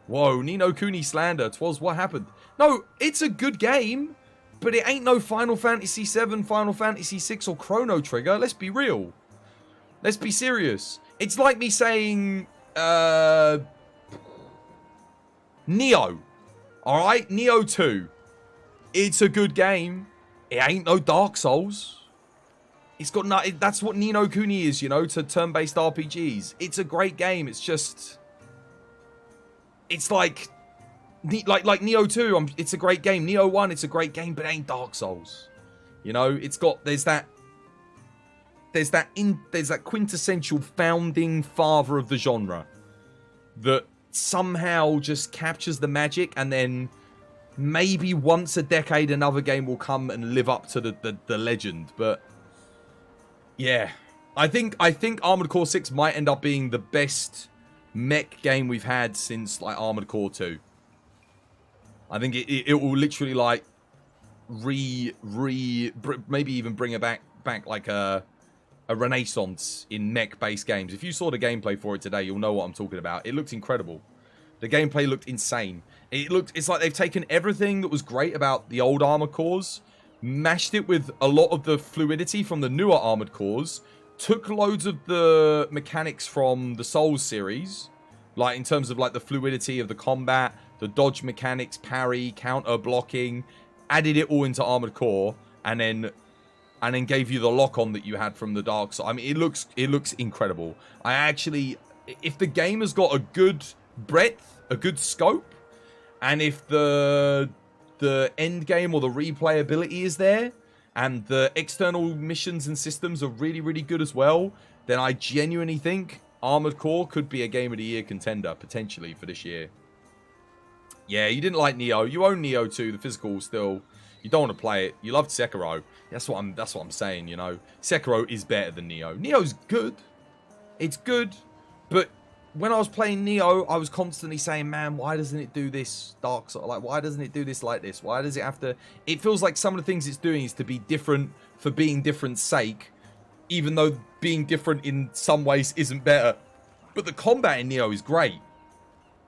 Speaker 3: Whoa, Ni no Kuni slander. 'Twas what happened. No, it's a good game, but it ain't no Final Fantasy 7, Final Fantasy 6, or Chrono Trigger. Let's be real. Let's be serious. It's like me saying, Neo. Alright? Neo 2. It's a good game. It ain't no Dark Souls. It's got no... That's what Ni no Kuni is, you know, to turn-based RPGs. It's a great game. It's just... It's like Neo 2, it's a great game. Neo 1, it's a great game, but it ain't Dark Souls. You know, it's got... There's that quintessential founding father of the genre that somehow just captures the magic, and then maybe once a decade another game will come and live up to the legend. But yeah, I think Armored Core 6 might end up being the best mech game we've had since like Armored Core 2. I think it will literally like maybe even bring it back like a renaissance in mech-based games. If you saw the gameplay for it today, you'll know what I'm talking about. It looked incredible. The gameplay looked insane. It's like they've taken everything that was great about the old Armored Cores, mashed it with a lot of the fluidity from the newer Armored Cores, took loads of the mechanics from the Souls series, like in terms of like the fluidity of the combat, the dodge mechanics, parry, counter blocking, added it all into Armored Core, and then gave you the lock-on that you had from the Dark Souls. I mean, it looks incredible. I actually, if the game has got a good breadth, a good scope, and if the end game or the replayability is there, and the external missions and systems are really, really good as well, then I genuinely think Armored Core could be a Game of the Year contender, potentially, for this year. Yeah, you didn't like Neo. You own Neo 2, the physical still. You don't want to play it. You loved Sekiro. That's what I'm saying, you know. Sekiro is better than Neo. Neo's good. It's good. But when I was playing Neo, I was constantly saying, man, why doesn't it do this Dark Souls? Like, why doesn't it do this like this? Why does it have to... It feels like some of the things it's doing is to be different for being different's sake, even though being different in some ways isn't better. But the combat in Neo is great.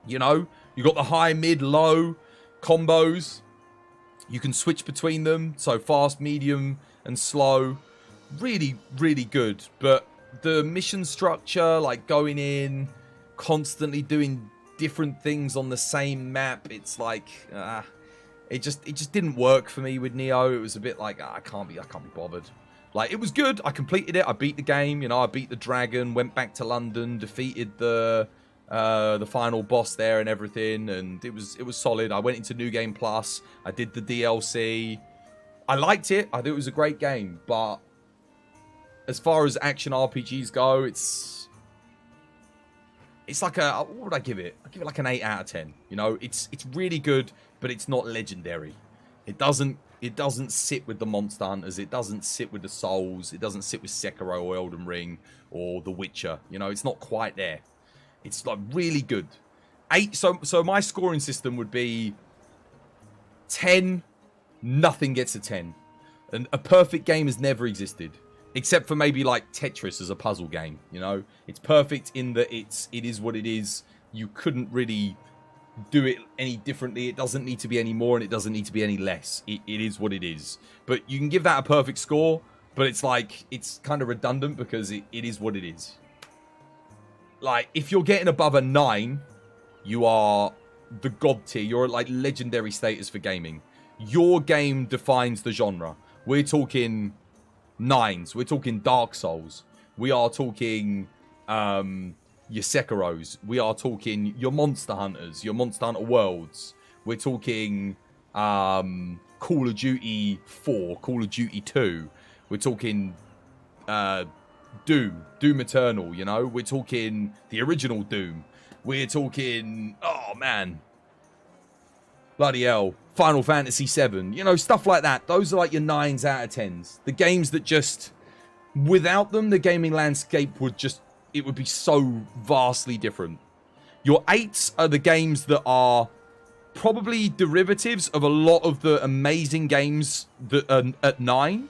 Speaker 3: You know? You got the high, mid, low combos. You can switch between them. So fast, medium, and slow. Really, really good. But the mission structure, like going in, constantly doing different things on the same map, it's like it just didn't work for me with Neo. It was a bit like I can't be bothered. Like, it was good. I completed it. I beat the game. You know, I beat the dragon. Went back to London. Defeated the final boss there and everything. And it was solid. I went into New Game Plus. I did the DLC. I liked it. I thought it was a great game. But as far as action RPGs go, it's like a... What would I give it? I'd give it like an 8 out of 10. You know, it's really good, but it's not legendary. It doesn't sit with the Monster Hunters. It doesn't sit with the Souls. It doesn't sit with Sekiro or Elden Ring or The Witcher. You know, it's not quite there. It's like really good. 8. So my scoring system would be 10. Nothing gets a 10. And a perfect game has never existed, except for maybe like Tetris as a puzzle game. You know, it's perfect in that it is what it is. You couldn't really do it any differently. It doesn't need to be any more, and it doesn't need to be any less. It is what it is. But you can give that a perfect score, but it's like, it's kind of redundant because it is what it is. Like, if you're getting above a 9, you are the god tier. You're like legendary status for gaming. Your game defines the genre. We're talking 9s. We're talking Dark Souls. We are talking your Sekiros. We are talking your Monster Hunters, your Monster Hunter Worlds. We're talking Call of Duty 4, Call of Duty 2. We're talking Doom Eternal, you know. We're talking the original Doom. We're talking, oh man,
Speaker 2: Bloody hell. Final Fantasy 7. You know, stuff like that. Those are like your 9s out of 10s. The games that just... Without them, the gaming landscape would just... It would be so vastly different. Your 8s are the games that are probably derivatives of a lot of the amazing games that are at 9.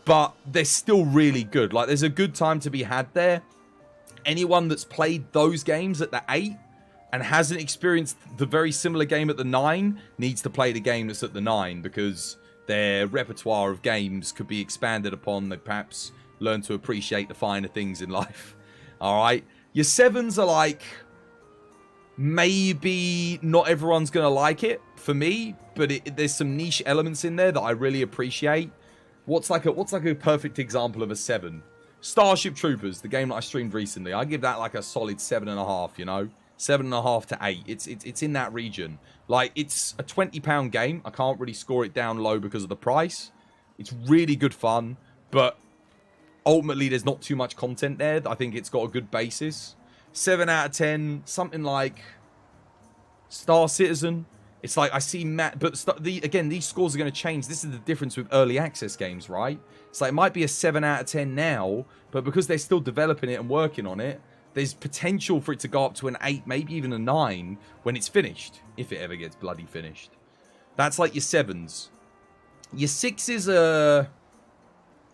Speaker 2: But they're still really good. Like, there's a good time to be had there. Anyone that's played those games at the 8 and hasn't experienced the very similar game at the 9 needs to play the game that's at the 9, because their repertoire of games could be expanded upon. They perhaps learn to appreciate the finer things in life. Alright? Your 7s are like... Maybe not everyone's going to like it, for me, but there's some niche elements in there that I really appreciate. What's like a perfect example of a 7? Starship Troopers, the game that I streamed recently. I give that like a solid 7.5, you know? 7.5 to 8. It's in that region. Like, it's a £20 game. I can't really score it down low because of the price. It's really good fun, but ultimately there's not too much content there. I think it's got a good basis. 7 out of 10, something like Star Citizen. It's like, I see Matt, but again, these scores are going to change. This is the difference with early access games, right? It's like, it might be a 7 out of 10 now, but because they're still developing it and working on it, there's potential for it to go up to an 8, maybe even a 9 when it's finished, if it ever gets bloody finished. That's like your 7s. Your 6s are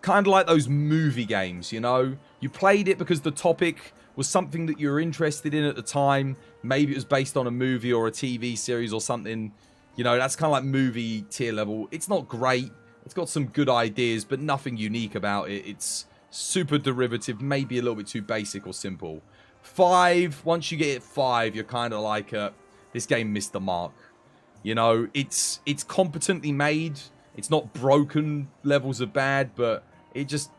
Speaker 2: kind of like those movie games, you know? You played it because the topic was something that you were interested in at the time. Maybe it was based on a movie or a TV series or something. You know, that's kind of like movie tier level. It's not great. It's got some good ideas, but nothing unique about it. It's super derivative, maybe a little bit too basic or simple. 5, once you get it 5, you're kind of like, this game missed the mark. You know, it's competently made. It's not broken levels of bad, but it just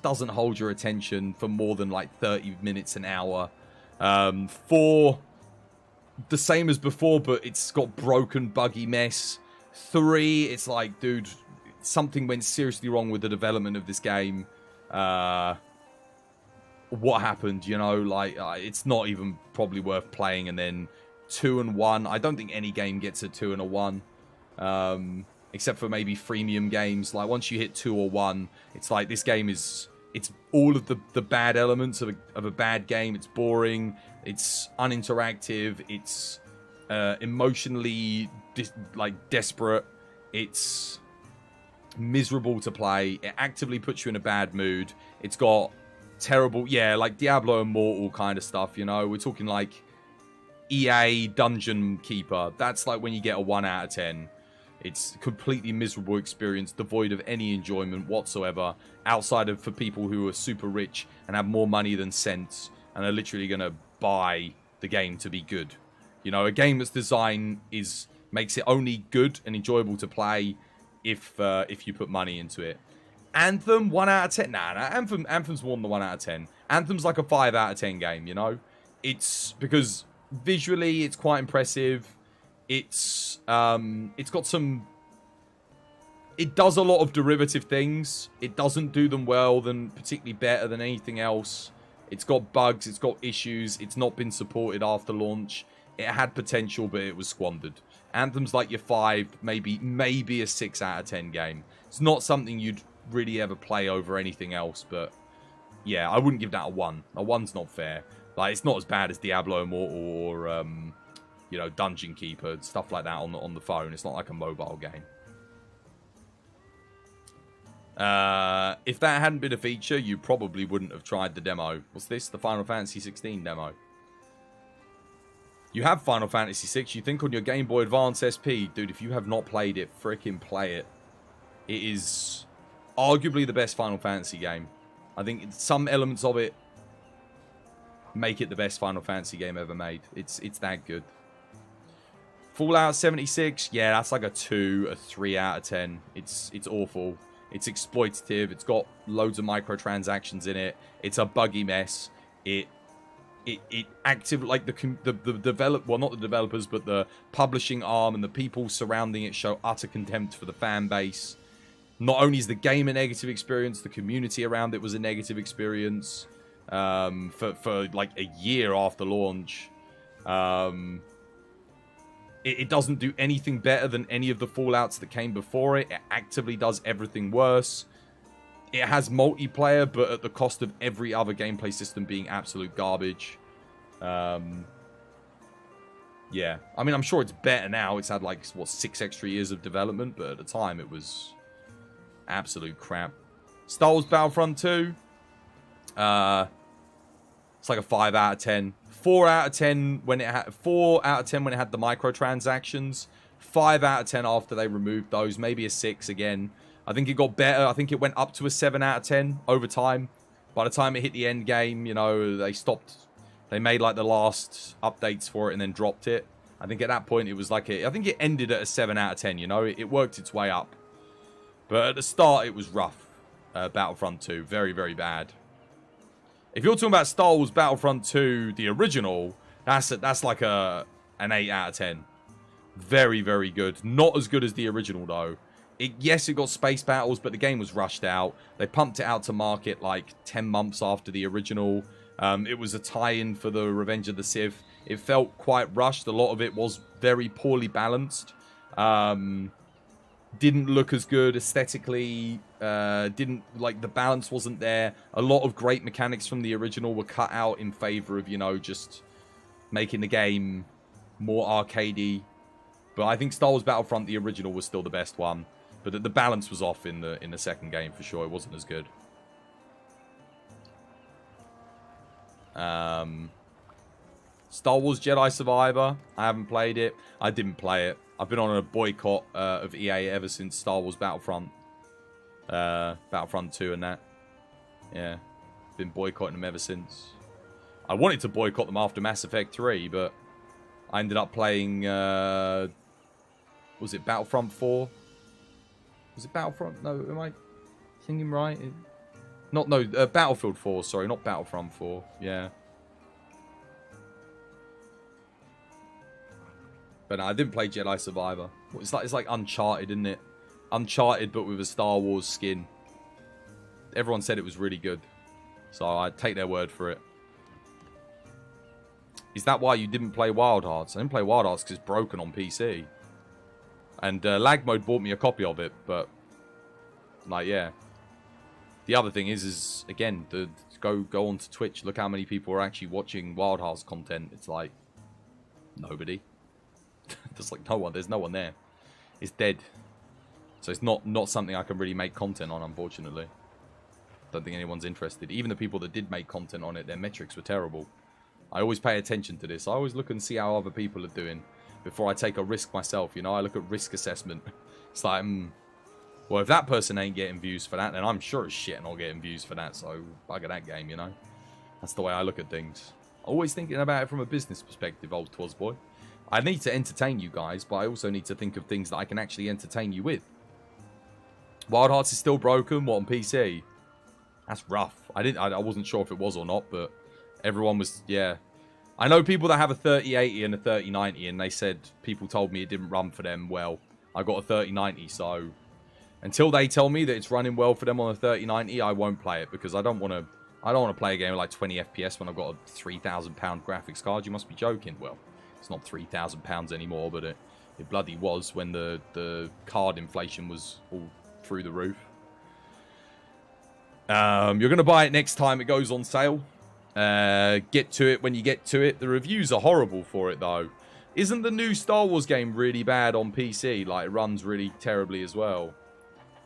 Speaker 2: doesn't hold your attention for more than like 30 minutes, an hour. 4, the same as before, but it's got broken, buggy mess. 3, it's like, dude, something went seriously wrong with the development of this game. What happened, you know? Like, it's not even probably worth playing. And then 2 and 1. I don't think any game gets a 2 and a 1. Except for maybe freemium games. Like, once you hit 2 or 1, it's like, this game is... It's all of the bad elements of a bad game. It's boring. It's uninteractive. It's emotionally, desperate. It's miserable to play. It actively puts you in a bad mood. It's got terrible... Yeah, like Diablo Immortal kind of stuff, you know? We're talking like EA Dungeon Keeper. That's like when you get a 1 out of 10. It's a completely miserable experience, devoid of any enjoyment whatsoever, outside of for people who are super rich and have more money than sense, and are literally going to buy the game to be good. You know, a game that's designed makes it only good and enjoyable to play if you put money into it. Anthem, 1 out of 10. Nah, Anthem's more than the 1 out of 10. Anthem's like a 5 out of 10 game, you know? It's because visually it's quite impressive. It's got some... It does a lot of derivative things. It doesn't do them well, than particularly better than anything else. It's got bugs. It's got issues. It's not been supported after launch. It had potential, but it was squandered. Anthem's like your 5, maybe a 6 out of 10 game. It's not something you'd really ever play over anything else, but yeah, I wouldn't give that a 1. A 1's not fair. Like, it's not as bad as Diablo Immortal or... you know, Dungeon Keeper, stuff like that on the phone. It's not like a mobile game. If that hadn't been a feature, you probably wouldn't have tried the demo. What's this? The Final Fantasy 16 demo. You have Final Fantasy 6. You think on your Game Boy Advance SP. Dude, if you have not played it, frickin' play it. It is arguably the best Final Fantasy game. I think some elements of it make it the best Final Fantasy game ever made. It's that good. Fallout 76, yeah, that's like a 2, a 3 out of 10. It's awful. It's exploitative. It's got loads of microtransactions in it. It's a buggy mess. It actively, like not the developers, but the publishing arm and the people surrounding it show utter contempt for the fan base. Not only is the game a negative experience, the community around it was a negative experience for like a year after launch.
Speaker 3: It doesn't do anything better than any of the Fallouts that came before it. It actively does everything worse. It has multiplayer, but at the cost of every other gameplay system being absolute garbage. Yeah. I mean, I'm sure it's better now. It's had, like, what, 6 extra years of development, but at the time it was absolute crap. Star Wars Battlefront 2. It's like a 5 out of 10. 4 out of 10 when it had 4 out of 10 when it had the microtransactions. 5 out of 10 after they removed those. Maybe a 6 again. I think it got better. I think it went up to a 7 out of 10 over time. By the time it hit the end game, you know, they stopped. They made like the last updates for it and then dropped it. I think at that point it was like I think it ended at a 7 out of 10, you know. It worked its way up. But at the start it was rough. Battlefront 2. Very, very bad. If you're talking about Star Wars Battlefront 2, the original, that's like an 8 out of 10. Very, very good. Not as good as the original, though. Yes, it got space battles, but the game was rushed out. They pumped it out to market like 10 months after the original. It was a tie-in for the Revenge of the Sith. It felt quite rushed. A lot of it was very poorly balanced. Didn't look as good aesthetically. Didn't, like, the balance wasn't there. A lot of great mechanics from the original were cut out in favor of, you know, just making the game more arcadey. But I think Star Wars Battlefront, the original, was still the best one. But the balance was off in the second game for sure. It wasn't as good. Star Wars Jedi Survivor. I haven't played it. I didn't play it. I've been on a boycott of EA ever since Star Wars Battlefront. Battlefront 2 and that. Yeah. Been boycotting them ever since. I wanted to boycott them after Mass Effect 3, but I ended up playing... was it Battlefront 4? Was it Battlefront? No, am I thinking right? No, Battlefield 4, sorry, not Battlefront 4. Yeah. But no, I didn't play Jedi Survivor. It's like Uncharted, isn't it? Uncharted, but with a Star Wars skin. Everyone said it was really good. So I'd take their word for it. Is that why you didn't play Wild Hearts? I didn't play Wild Hearts because it's broken on PC. And Lag Mode bought me a copy of it, but... like, yeah. The other thing is again, go onto Twitch. Look how many people are actually watching Wild Hearts content. It's like... nobody. There's like no one. There's no one there. It's dead. So it's not something I can really make content on, unfortunately. Don't think anyone's interested. Even the people that did make content on it, their metrics were terrible. I always pay attention to this. I always look and see how other people are doing before I take a risk myself, you know? I look at risk assessment. It's like, well, if that person ain't getting views for that, then I'm sure as shit not getting views for that, so bugger that game, you know? That's the way I look at things. Always thinking about it from a business perspective, old Twas boy. I need to entertain you guys, but I also need to think of things that I can actually entertain you with. Wild Hearts is still broken, what, on PC? That's rough. I wasn't sure if it was or not, but everyone was, yeah. I know people that have a 3080 and a 3090, and they said people told me it didn't run for them well. I got a 3090, so until they tell me that it's running well for them on a 3090, I won't play it because I don't want to play a game at like 20 FPS when I've got a £3,000 graphics card. You must be joking. Well, it's not £3,000 anymore, but it bloody was when the card inflation was all through the roof. You're going to buy it next time it goes on sale. Get to it when you get to it. The reviews are horrible for it, though. Isn't the new Star Wars game really bad on PC? Like, it runs really terribly as well.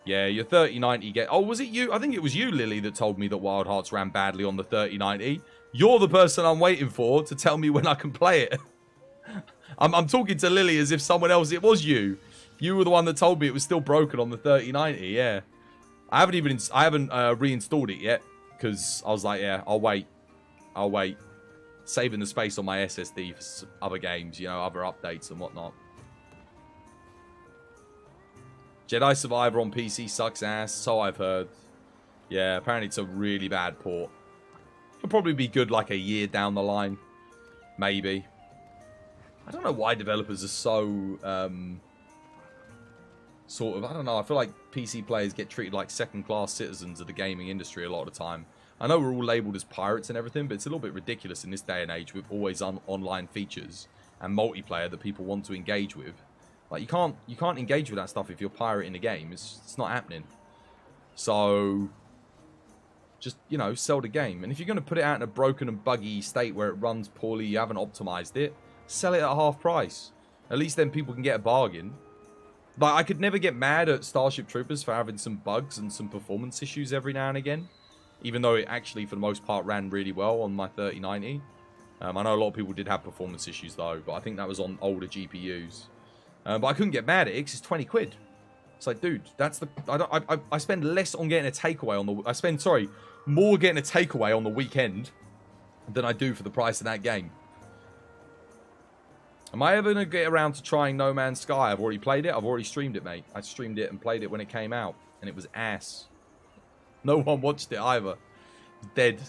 Speaker 3: Yeah, your 3090 get... Oh, was it you? I think it was you, Lily, that told me that Wild Hearts ran badly on the 3090. You're the person I'm waiting for to tell me when I can play it. I'm talking to Lily as if someone else... It was you. You were the one that told me it was still broken on the 3090, yeah. I haven't reinstalled it yet, because I was like, yeah, I'll wait. Saving the space on my SSD for other games, you know, other updates and whatnot. Jedi Survivor on PC sucks ass, so I've heard. Yeah, apparently it's a really bad port. It'll probably be good like a year down the line. Maybe. I don't know why developers are so... sort of, I don't know, I feel like PC players get treated like second-class citizens of the gaming industry a lot of the time. I know we're all labelled as pirates and everything, but it's a little bit ridiculous in this day and age with always online features. and multiplayer that people want to engage with. Like, you can't engage with that stuff if you're pirating the game. It's not happening. So, just, you know, sell the game. And if you're going to put it out in a broken and buggy state where it runs poorly, you haven't optimized it, sell it at half price. At least then people can get a bargain. Like, I could never get mad at Starship Troopers for having some bugs and some performance issues every now and again. Even though it actually, for the most part, ran really well on my 3090. I know a lot of people did have performance issues, though. But I think that was on older GPUs. But I couldn't get mad at it because it's 20 quid. It's like, dude, that's the... I spend less on getting a takeaway on the... I spend, sorry, more getting a takeaway on the weekend than I do for the price of that game. Am I ever going to get around to trying No Man's Sky? I've already played it. I've already streamed it, mate. I streamed it and played it when it came out. And it was ass. No one watched it either. It's dead.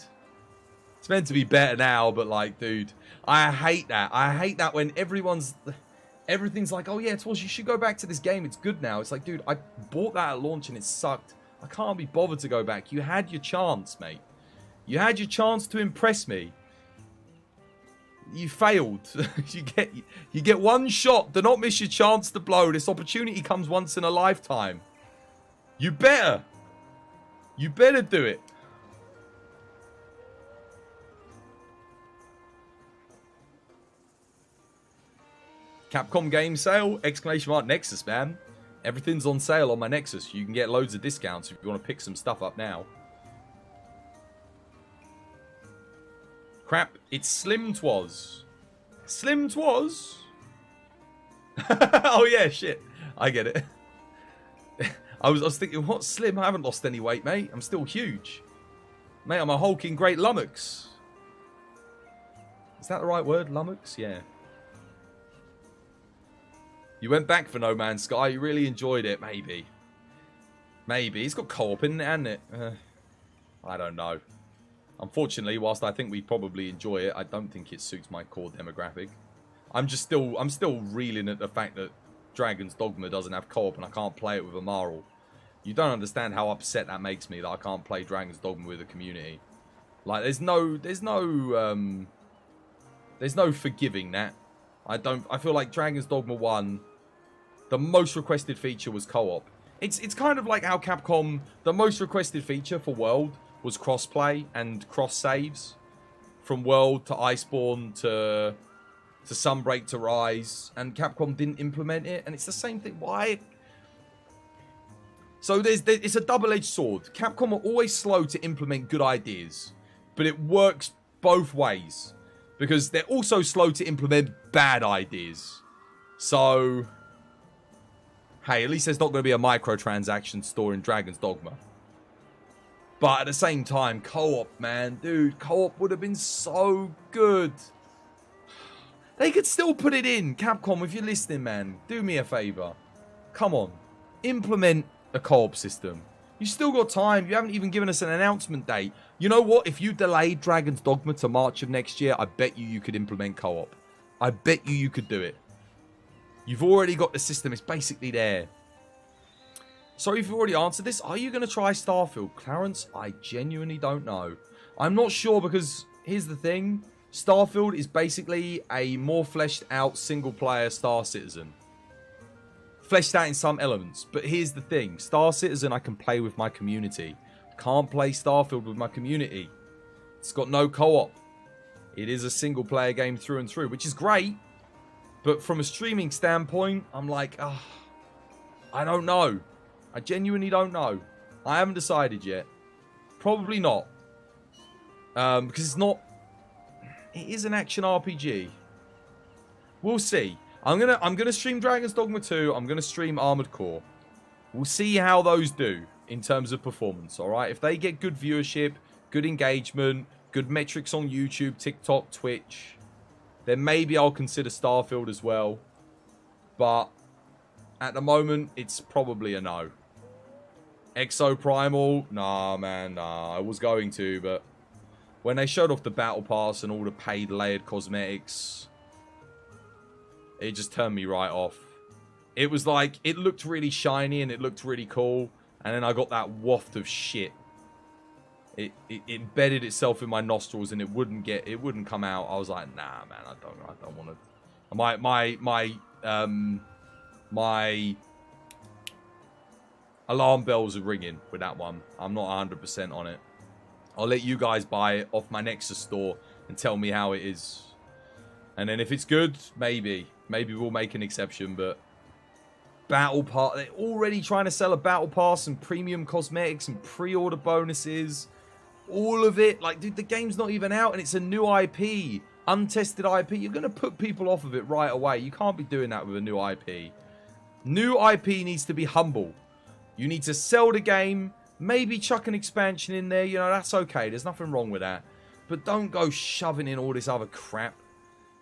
Speaker 3: It's meant to be better now, but like, dude, I hate that. I hate that when everything's like, oh yeah, Twas, you should go back to this game. It's good now. It's like, dude, I bought that at launch and it sucked. I can't be bothered to go back. You had your chance, mate. You had your chance to impress me. You failed. you get one shot. Do not miss your chance to blow. This opportunity comes once in a lifetime. You better. You better do it. Capcom game sale! Exclamation mark Nexus, man. Everything's on sale on my Nexus. You can get loads of discounts if you want to pick some stuff up now. Crap, it's Slim Twas. Slim Twas? Oh yeah, shit. I get it. I was thinking, what Slim? I haven't lost any weight, mate. I'm still huge. Mate, I'm a hulking great lummox. Is that the right word? Lummox? Yeah. You went back for No Man's Sky. You really enjoyed it, maybe. Maybe. It's got co-op in it, hasn't it? I don't know. Unfortunately, whilst I think we probably enjoy it, I don't think it suits my core demographic. I'm still reeling at the fact that Dragon's Dogma doesn't have co-op and I can't play it with Amaral. You don't understand how upset that makes me that I can't play Dragon's Dogma with a community. Like, there's no forgiving that. I feel like Dragon's Dogma 1, the most requested feature was co-op. It's kind of like how Capcom, the most requested feature for World was crossplay and cross saves. From World to Iceborne to Sunbreak to Rise, and Capcom didn't implement it, and it's the same thing. Why? So it's a double-edged sword. Capcom are always slow to implement good ideas, but it works both ways. Because they're also slow to implement bad ideas. So, hey, at least there's not going to be a microtransaction store in Dragon's Dogma. But at the same time, co-op, man. Dude, co-op would have been so good. They could still put it in. Capcom, if you're listening, man, do me a favor. Come on. Implement a co-op system. You still got time. You haven't even given us an announcement date. You know what? If you delayed Dragon's Dogma to March of next year, I bet you could implement co-op. I bet you could do it. You've already got the system. It's basically there. Sorry if you've already answered this. Are you going to try Starfield? Clarence, I genuinely don't know. I'm not sure because here's the thing. Starfield is basically a more fleshed out single player Star Citizen. Fleshed out in some elements. But here's the thing. Star Citizen I can play with my community. Can't play Starfield with my community. It's got no co-op. It is a single player game through and through, which is great. But from a streaming standpoint, I'm like, I don't know. I genuinely don't know. I haven't decided yet. Probably not. Because it's not... It is an action RPG. We'll see. I'm gonna stream Dragon's Dogma 2. I'm gonna stream Armored Core. We'll see how those do in terms of performance, alright? If they get good viewership, good engagement, good metrics on YouTube, TikTok, Twitch, then maybe I'll consider Starfield as well. But at the moment, it's probably a no. Exo Primal? Nah, man, nah. I was going to, but when they showed off the Battle Pass and all the paid layered cosmetics, it just turned me right off. It was like, it looked really shiny and it looked really cool. And then I got that waft of shit. It embedded itself in my nostrils and it wouldn't come out. I was like, nah, man, I don't want to. My alarm bells are ringing with that one. I'm not 100% on it. I'll let you guys buy it off my Nexus store and tell me how it is. And then if it's good, maybe we'll make an exception. But Battle Pass, they're already trying to sell a Battle Pass and premium cosmetics and pre-order bonuses. All of it. Like, dude, the game's not even out and it's a new IP. Untested IP. You're going to put people off of it right away. You can't be doing that with a new IP. New IP needs to be humble. You need to sell the game. Maybe chuck an expansion in there. You know, that's okay. There's nothing wrong with that. But don't go shoving in all this other crap.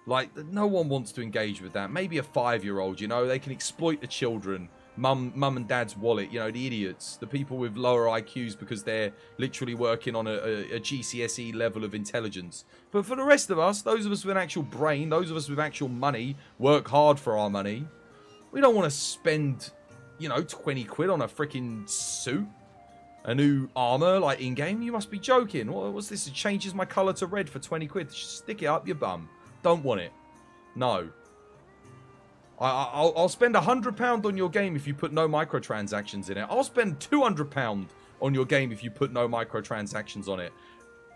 Speaker 3: Like, no one wants to engage with that. Maybe a 5-year-old, you know. They can exploit the children. Mum and dad's wallet. You know, the idiots. The people with lower IQs because they're literally working on a GCSE level of intelligence. But for the rest of us, those of us with an actual brain, those of us with actual money, work hard for our money. We don't want to spend, you know, 20 quid on a freaking suit. A new armor, like, in-game? You must be joking. What's this? It changes my colour to red for 20 quid. Just stick it up your bum. Don't want it. No. I'll spend £100 on your game if you put no microtransactions in it. I'll spend £200 on your game if you put no microtransactions on it.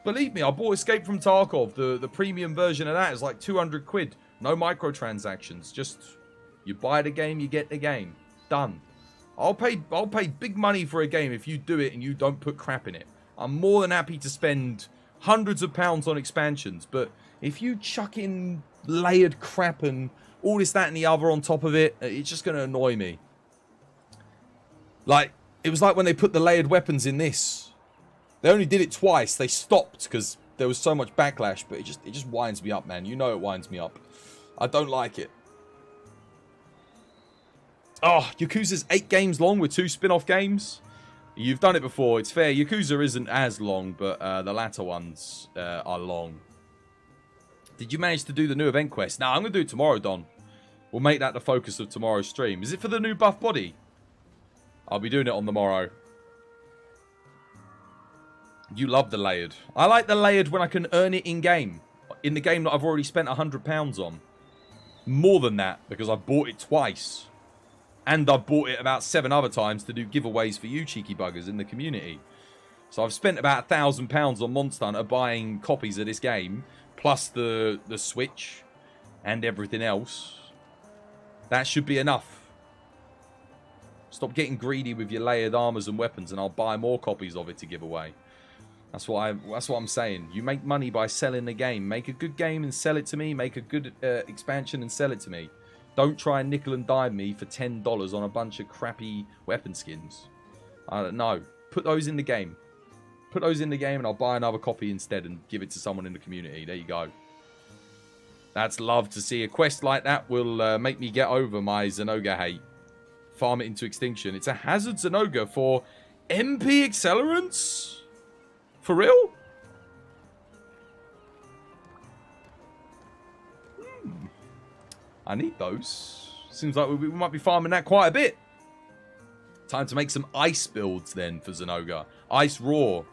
Speaker 3: Believe me, I bought Escape from Tarkov. The premium version of that is like 200 quid. No microtransactions. Just, you buy the game, you get the game. Done. I'll pay big money for a game if you do it and you don't put crap in it. I'm more than happy to spend hundreds of pounds on expansions, but if you chuck in layered crap and all this, that, and the other on top of it, it's just going to annoy me. Like, it was like when they put the layered weapons in this. They only did it twice. They stopped because there was so much backlash, but it just winds me up, man. You know it winds me up. I don't like it. Oh, Yakuza's 8 games long with 2 spin-off games. You've done it before. It's fair. Yakuza isn't as long, but the latter ones are long. Did you manage to do the new event quest? Nah, I'm going to do it tomorrow, Don. We'll make that the focus of tomorrow's stream. Is it for the new buff body? I'll be doing it on the morrow. You love the layered. I like the layered when I can earn it in-game. In the game that I've already spent £100 on. More than that, because I've bought it twice. And I've bought it about 7 other times to do giveaways for you cheeky buggers in the community. So I've spent about £1,000 on Monster Hunter buying copies of this game. Plus the Switch. And everything else. That should be enough. Stop getting greedy with your layered armors and weapons and I'll buy more copies of it to give away. That's what I'm saying. You make money by selling the game. Make a good game and sell it to me. Make a good expansion and sell it to me. Don't try and nickel and dime me for $10 on a bunch of crappy weapon skins. I don't know. Put those in the game. Put those in the game and I'll buy another copy instead and give it to someone in the community. There you go. That's love to see. A quest like that will make me get over my Zenoga hate. Farm it into extinction. It's a hazard Zenoga for MP accelerants? For real? I need those. Seems like we might be farming that quite a bit. Time to make some ice builds then for Zenoga. Ice Raw.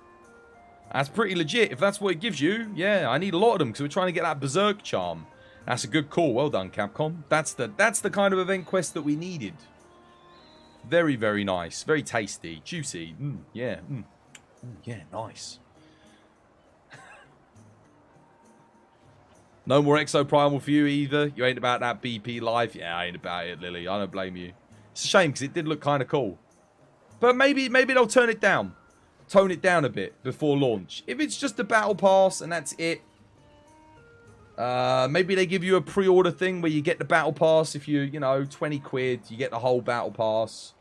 Speaker 3: That's pretty legit. If that's what it gives you, yeah, I need a lot of them because we're trying to get that Berserk charm. That's a good call. Well done, Capcom. That's the kind of event quest that we needed. Very, very nice. Very tasty. Juicy. Yeah. Yeah, nice. No more Exoprimal for you either. You ain't about that BP life. Yeah, I ain't about it, Lily. I don't blame you. It's a shame because it did look kind of cool. But maybe they'll turn it down. Tone it down a bit before launch. If it's just a battle pass and that's it. Maybe they give you a pre-order thing where you get the battle pass. If you know, 20 quid, you get the whole battle pass.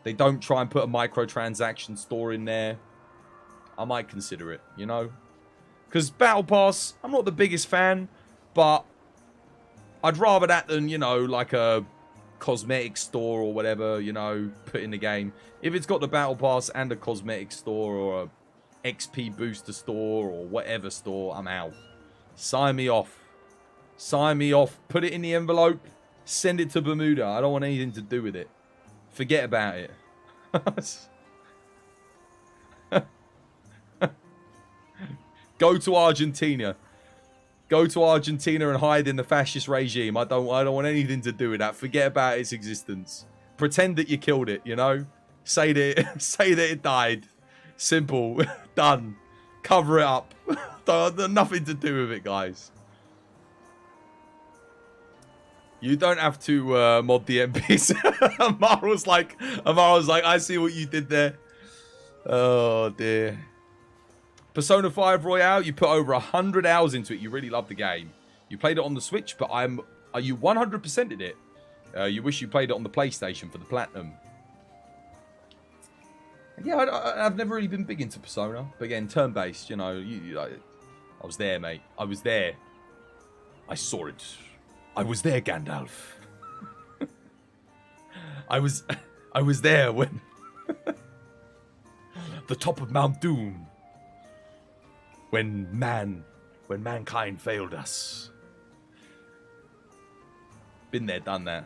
Speaker 3: They don't try and put a microtransaction store in there. I might consider it, you know. Because battle pass, I'm not the biggest fan. But I'd rather that than, you know, like a cosmetic store or whatever, you know, put in the game. If it's got the battle pass and a cosmetic store or a XP booster store or whatever store, I'm out. Sign me off. Sign me off. Put it in the envelope. Send it to Bermuda. I don't want anything to do with it. Forget about it. Go to Argentina. Go to Argentina and hide in the fascist regime. I don't want anything to do with that. Forget about its existence. Pretend that you killed it, you know? Say that it died. Simple. Done. Cover it up. Nothing to do with it, guys. You don't have to mod the MPs. Amara was like, I see what you did there. Oh, dear. Persona 5 Royale, you put over 100 hours into it. You really love the game. You played it on the Switch, but you 100%ed it. You wish you played it on the PlayStation for the Platinum. Yeah, I've never really been big into Persona. But again, turn-based, you know. I was there, mate. I was there. I saw it. I was there, Gandalf. I was there when... the top of Mount Doom. When mankind failed us. Been there, done that.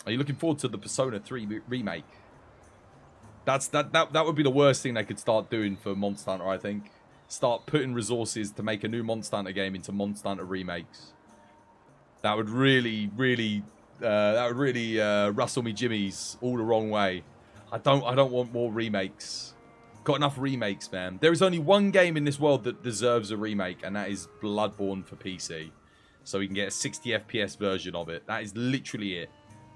Speaker 3: Are you looking forward to the Persona 3 remake? That would be the worst thing they could start doing for Monster Hunter, I think. Start putting resources to make a new Monster Hunter game into Monster Hunter remakes. That would really rustle me jimmies all the wrong way. I don't want more remakes. Got enough remakes, man. There is only one game in this world that deserves a remake, and that is Bloodborne for PC. So we can get a 60 FPS version of it. That is literally it.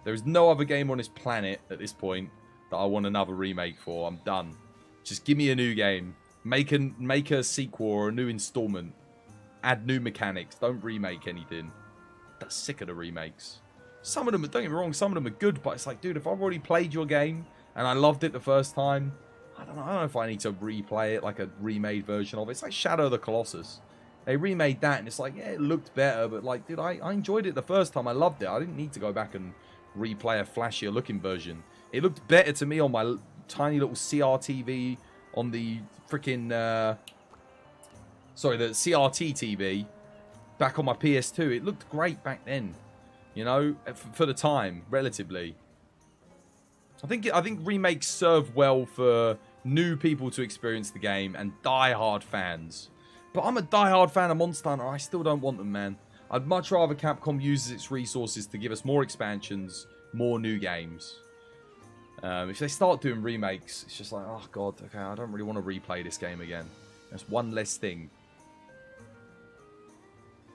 Speaker 3: There is no other game on this planet at this point that I want another remake for. I'm done. Just give me a new game. Make a sequel or a new installment. Add new mechanics. Don't remake anything. I'm sick of the remakes. Some of them, don't get me wrong, some of them are good, but it's like, dude, if I've already played your game and I loved it the first time, I don't know if I need to replay it like a remade version of it. It's like Shadow of the Colossus. They remade that and it's like, yeah, it looked better, but like, dude, I enjoyed it the first time. I loved it. I didn't need to go back and replay a flashier looking version. It looked better to me on my tiny little CRTV on the freaking, the CRT TV back on my PS2. It looked great back then, you know, for the time, relatively. I think remakes serve well for new people to experience the game and die-hard fans. But I'm a die-hard fan of Monster Hunter. I still don't want them, man. I'd much rather Capcom uses its resources to give us more expansions, more new games. If they start doing remakes, it's just like, oh god, okay, I don't really want to replay this game again. That's one less thing.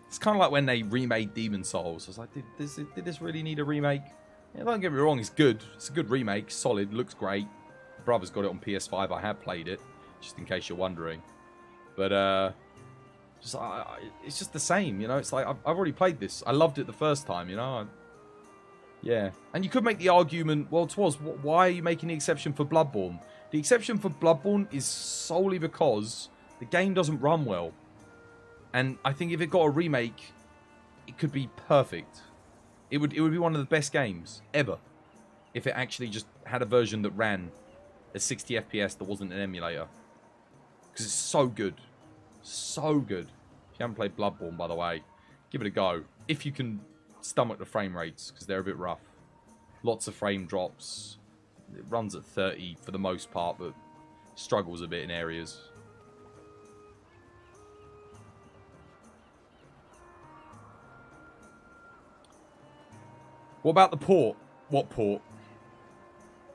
Speaker 3: It's kind of like when they remade Demon Souls. I was like, did this really need a remake? Yeah, don't get me wrong, it's good. It's a good remake, solid, looks great. My brother's got it on PS5. I have played it, just in case you're wondering. But it's just the same, you know. It's like I've already played this. I loved it the first time, you know. Yeah, and you could make the argument, well, why are you making the exception for Bloodborne? The exception for Bloodborne is solely because the game doesn't run well. And I think if it got a remake, it could be perfect. It would be one of the best games ever if it actually just had a version that ran at 60 FPS that wasn't an emulator. Because it's so good. So good. If you haven't played Bloodborne, by the way, give it a go. If you can stomach the frame rates, because they're a bit rough. Lots of frame drops. It runs at 30 for the most part, but struggles a bit in areas. What about the port? What port?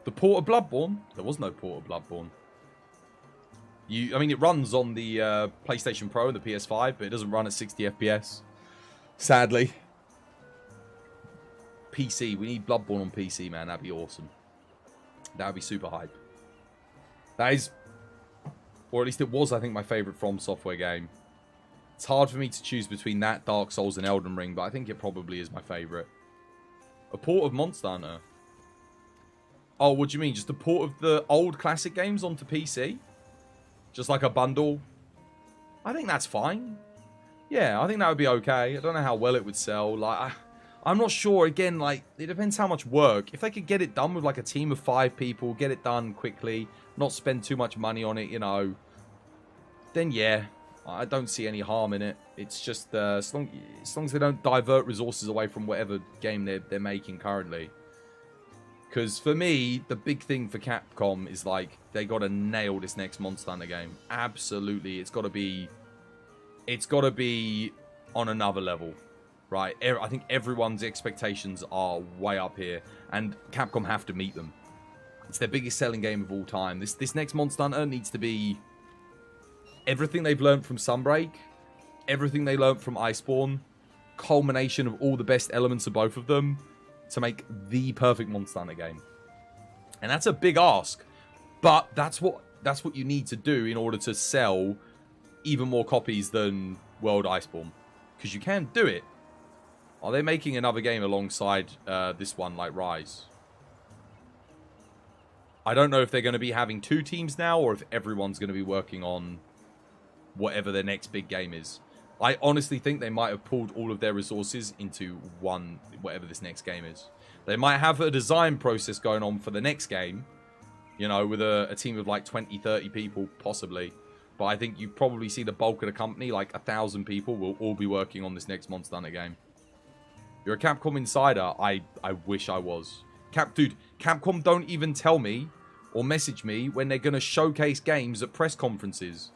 Speaker 3: The port of Bloodborne? There was no port of Bloodborne. I mean, it runs on the PlayStation Pro and the PS5, but it doesn't run at 60 FPS. Sadly. PC. We need Bloodborne on PC, man. That'd be awesome. That would be super hype. That is, or at least it was, I think, my favourite From Software game. It's hard for me to choose between that, Dark Souls, and Elden Ring, but I think it probably is my favourite. A port of Monster Hunter. Oh, what do you mean? Just a port of the old classic games onto PC? Just like a bundle? I think that's fine. Yeah, I think that would be okay. I don't know how well it would sell. Like, I'm not sure. Again, like, it depends how much work. If they could get it done with like a team of 5 people, get it done quickly, not spend too much money on it, you know, then yeah, I don't see any harm in it. It's just as long as they don't divert resources away from whatever game they're making currently. Because for me, the big thing for Capcom is like they got to nail this next Monster Hunter game. Absolutely, it's got to be it's got to be on another level, right? I think everyone's expectations are way up here, and Capcom have to meet them. It's their biggest selling game of all time. This next Monster Hunter needs to be everything they've learned from Sunbreak, everything they learned from Iceborne, culmination of all the best elements of both of them to make the perfect Monster Hunter game. And that's a big ask, but that's what you need to do in order to sell even more copies than World Iceborne, because you can do it. Are they making another game alongside this one, like Rise? I don't know if they're going to be having 2 teams now, or if everyone's going to be working on whatever their next big game is. I honestly think they might have pulled all of their resources into one, whatever this next game is. They might have a design process going on for the next game, you know, with a team of like 20, 30 people, possibly. But I think you probably see the bulk of the company, like 1,000 people, will all be working on this next Monster Hunter game. You're a Capcom insider. I wish I was. Dude, Capcom don't even tell me or message me when they're going to showcase games at press conferences.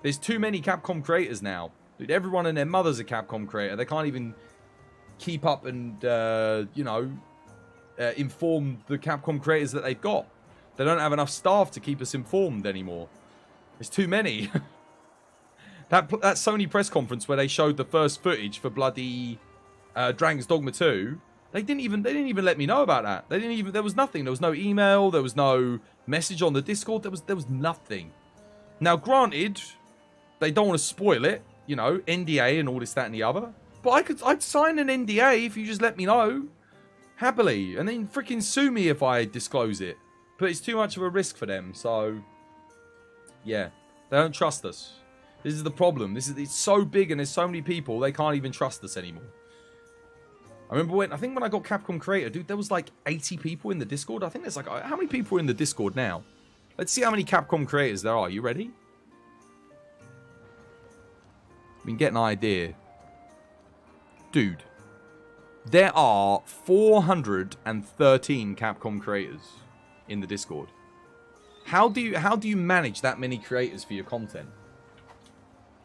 Speaker 3: There's too many Capcom creators now. Dude, everyone and their mother's a Capcom creator. They can't even keep up and, you know, inform the Capcom creators that they've got. They don't have enough staff to keep us informed anymore. There's too many. That Sony press conference where they showed the first footage for bloody Dragon's Dogma 2, they didn't even let me know about that. There was nothing. There was no email, there was no message on the Discord, there was nothing. Now granted, they don't want to spoil it, you know, NDA and all this, that and the other. But I'd sign an NDA if you just let me know. Happily. And then freaking sue me if I disclose it. But it's too much of a risk for them, so yeah. They don't trust us. This is the problem. It's so big and there's so many people, they can't even trust us anymore. I remember when I got Capcom Creator, dude, there was like 80 people in the Discord. I think there's like, how many people are in the Discord now? Let's see how many Capcom creators there are. You ready? We can get an idea. Dude, there are 413 Capcom creators in the Discord. How do you manage that many creators for your content?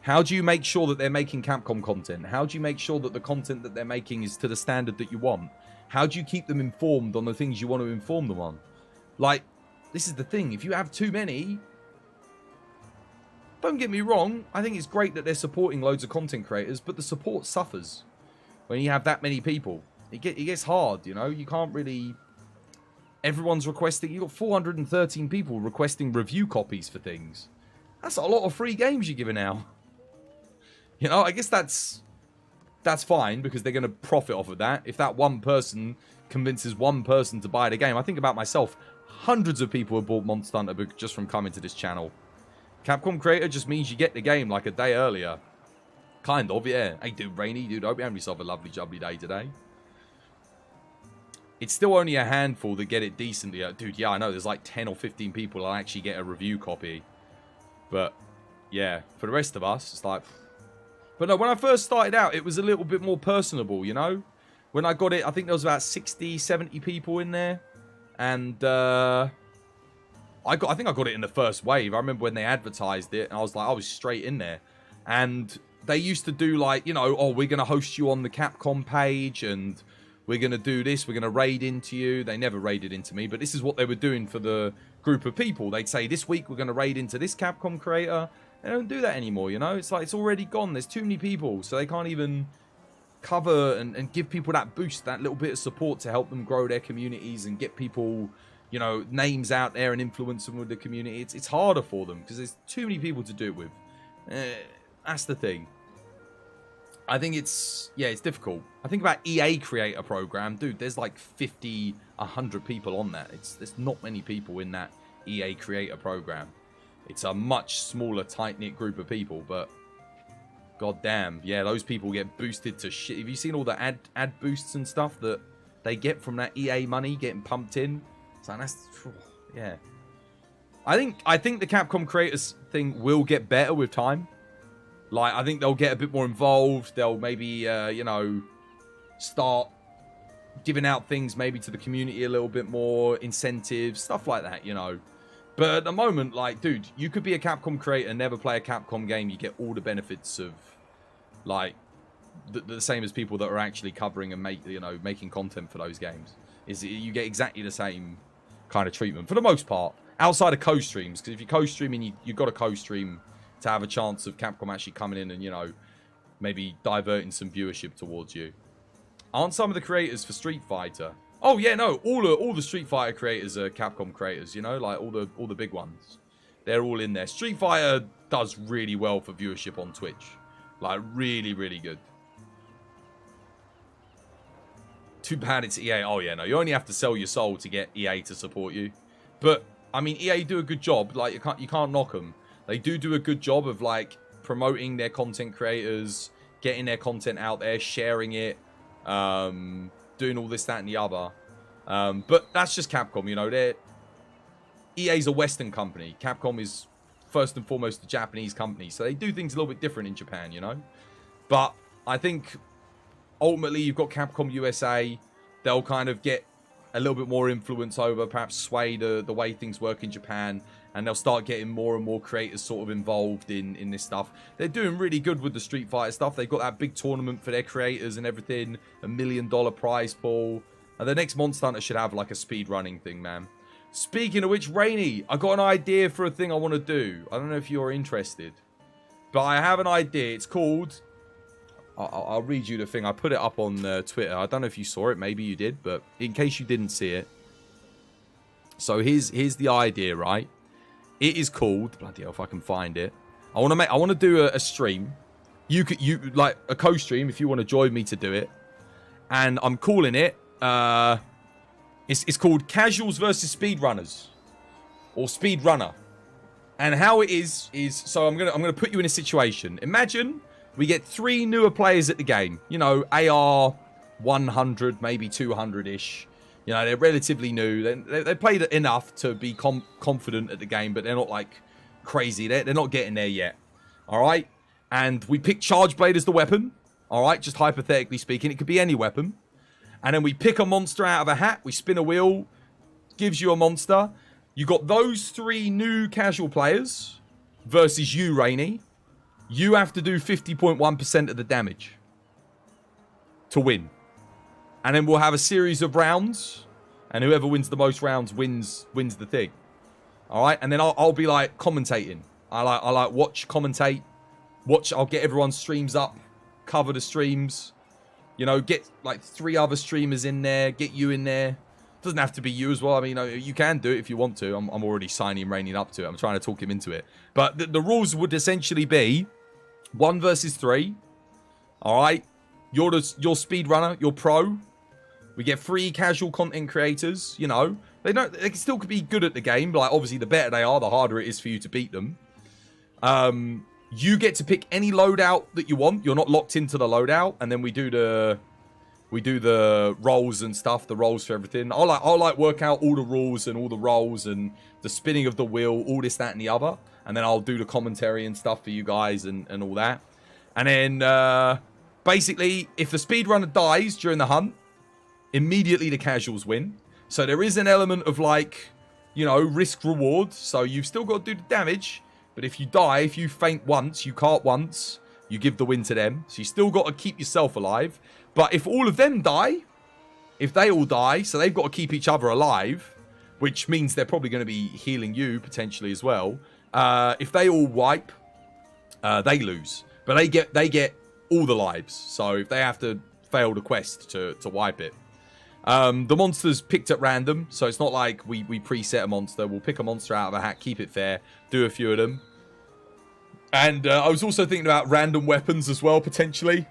Speaker 3: How do you make sure that they're making Capcom content? How do you make sure that the content that they're making is to the standard that you want? How do you keep them informed on the things you want to inform them on? Like, this is the thing. If you have too many, don't get me wrong, I think it's great that they're supporting loads of content creators, but the support suffers when you have that many people. It gets hard, you know? You can't really... Everyone's requesting... You've got 413 people requesting review copies for things. That's a lot of free games you're giving out. You know, I guess that's fine, because they're going to profit off of that. If that one person convinces one person to buy the game. I think about myself. Hundreds of people have bought Monster Hunter just from coming to this channel. Capcom Creator just means you get the game like a day earlier. Kind of, yeah. Hey, dude, Rainy, dude, hope you have yourself a lovely, jubbly day today. It's still only a handful that get it decently. Dude, yeah, I know. There's like 10 or 15 people that actually get a review copy. But, yeah, for the rest of us, it's like... But no, when I first started out, it was a little bit more personable, you know? When I got it, I think there was about 60, 70 people in there. And, I think I got it in the first wave. I remember when they advertised it, and I was straight in there. And they used to do like, you know, oh, we're going to host you on the Capcom page, and we're going to do this, we're going to raid into you. They never raided into me, but this is what they were doing for the group of people. They'd say, this week we're going to raid into this Capcom creator. They don't do that anymore, you know? It's like, it's already gone. There's too many people, so they can't even cover and give people that boost, that little bit of support to help them grow their communities and get people, you know, names out there and influence them with the community. It's harder for them because there's too many people to do it with. That's the thing. I think it's difficult. I think about EA Creator Program. Dude, there's like 50, 100 people on that. There's not many people in that EA Creator Program. It's a much smaller, tight-knit group of people, but goddamn, yeah, those people get boosted to shit. Have you seen all the ad boosts and stuff that they get from that EA money getting pumped in? So that's, yeah. I think the Capcom creators thing will get better with time. Like, I think they'll get a bit more involved. They'll maybe, you know, start giving out things maybe to the community a little bit more, incentives, stuff like that, you know. But at the moment, like, dude, you could be a Capcom creator, never play a Capcom game. You get all the benefits of, like, the same as people that are actually covering and making content for those games. You get exactly the same kind of treatment for the most part, outside of co-streams. Because if you're co-streaming, you've got to co-stream to have a chance of Capcom actually coming in and, you know, maybe diverting some viewership towards you. Aren't some of the creators for Street Fighter? Oh yeah, no, all the Street Fighter creators are Capcom creators, you know, like all the big ones. They're all in there. Street Fighter does really well for viewership on Twitch. Like really, really good. Too bad it's EA. Oh yeah, no, you only have to sell your soul to get EA to support you. But I mean, EA do a good job. Like you can't knock them. They do a good job of like promoting their content creators, getting their content out there, sharing it, doing all this, that, and the other. But that's just Capcom, you know. EA's a Western company. Capcom is first and foremost a Japanese company, so they do things a little bit different in Japan, you know. But I think ultimately you've got Capcom USA. They'll kind of get a little bit more influence over, perhaps sway the way things work in Japan, and they'll start getting more and more creators sort of involved in this stuff. They're doing really good with the Street Fighter stuff. They've got that big tournament for their creators and everything, $1 million prize pool. And the next Monster Hunter should have like a speed running thing, man. Speaking of which, Rainy, I got an idea for a thing I want to do. I don't know if you're interested, but I have an idea. It's called... I'll read you the thing. I put it up on Twitter. I don't know if you saw it. Maybe you did, but in case you didn't see it. So here's the idea, right? It is called, bloody hell, if I can find it. I want to do a stream. You like a co-stream if you want to join me to do it. And I'm calling it. It's called Casuals versus Speedrunners, or Speedrunner. And how it is so I'm gonna put you in a situation. Imagine we get 3 newer players at the game. You know, AR 100, maybe 200-ish. You know, they're relatively new. They played enough to be confident at the game, but they're not, like, crazy. They're not getting there yet. All right? And we pick Charge Blade as the weapon. All right? Just hypothetically speaking. It could be any weapon. And then we pick a monster out of a hat. We spin a wheel. Gives you a monster. You got those 3 new casual players versus you, Rainy. You have to do 50.1% of the damage to win. And then we'll have a series of rounds. And whoever wins the most rounds wins the thing. Alright? And then I'll be like commentating. I like watch, commentate. I'll get everyone's streams up. Cover the streams. You know, get like 3 other streamers in there. Get you in there. Doesn't have to be you as well. I mean, you can do it if you want to. I'm already signing Raining up to it. I'm trying to talk him into it. But the rules would essentially be 1 versus 3. Alright? You're speedrunner. You're pro. We get 3 casual content creators. You know, they still could be good at the game. But like, obviously, the better they are, the harder it is for you to beat them. You get to pick any loadout that you want. You're not locked into the loadout. And then we do the roles and stuff. The roles for everything. I'll like work out all the rules and all the roles and the spinning of the wheel. All this, that, and the other. And then I'll do the commentary and stuff for you guys and all that. And then basically, if the speedrunner dies during the hunt, immediately the casuals win. So there is an element of like, you know, risk reward. So you've still got to do the damage. But if you die, if you faint once, you cart once, you give the win to them. So you still got to keep yourself alive. But if all of them die, if they all die, so they've got to keep each other alive, which means they're probably going to be healing you potentially as well. If they all wipe, they lose. But they get all the lives. So if they have to fail the quest to wipe it. The monster's picked at random. So it's not like we preset a monster. We'll pick a monster out of a hat, keep it fair, do a few of them. And I was also thinking about random weapons as well, potentially.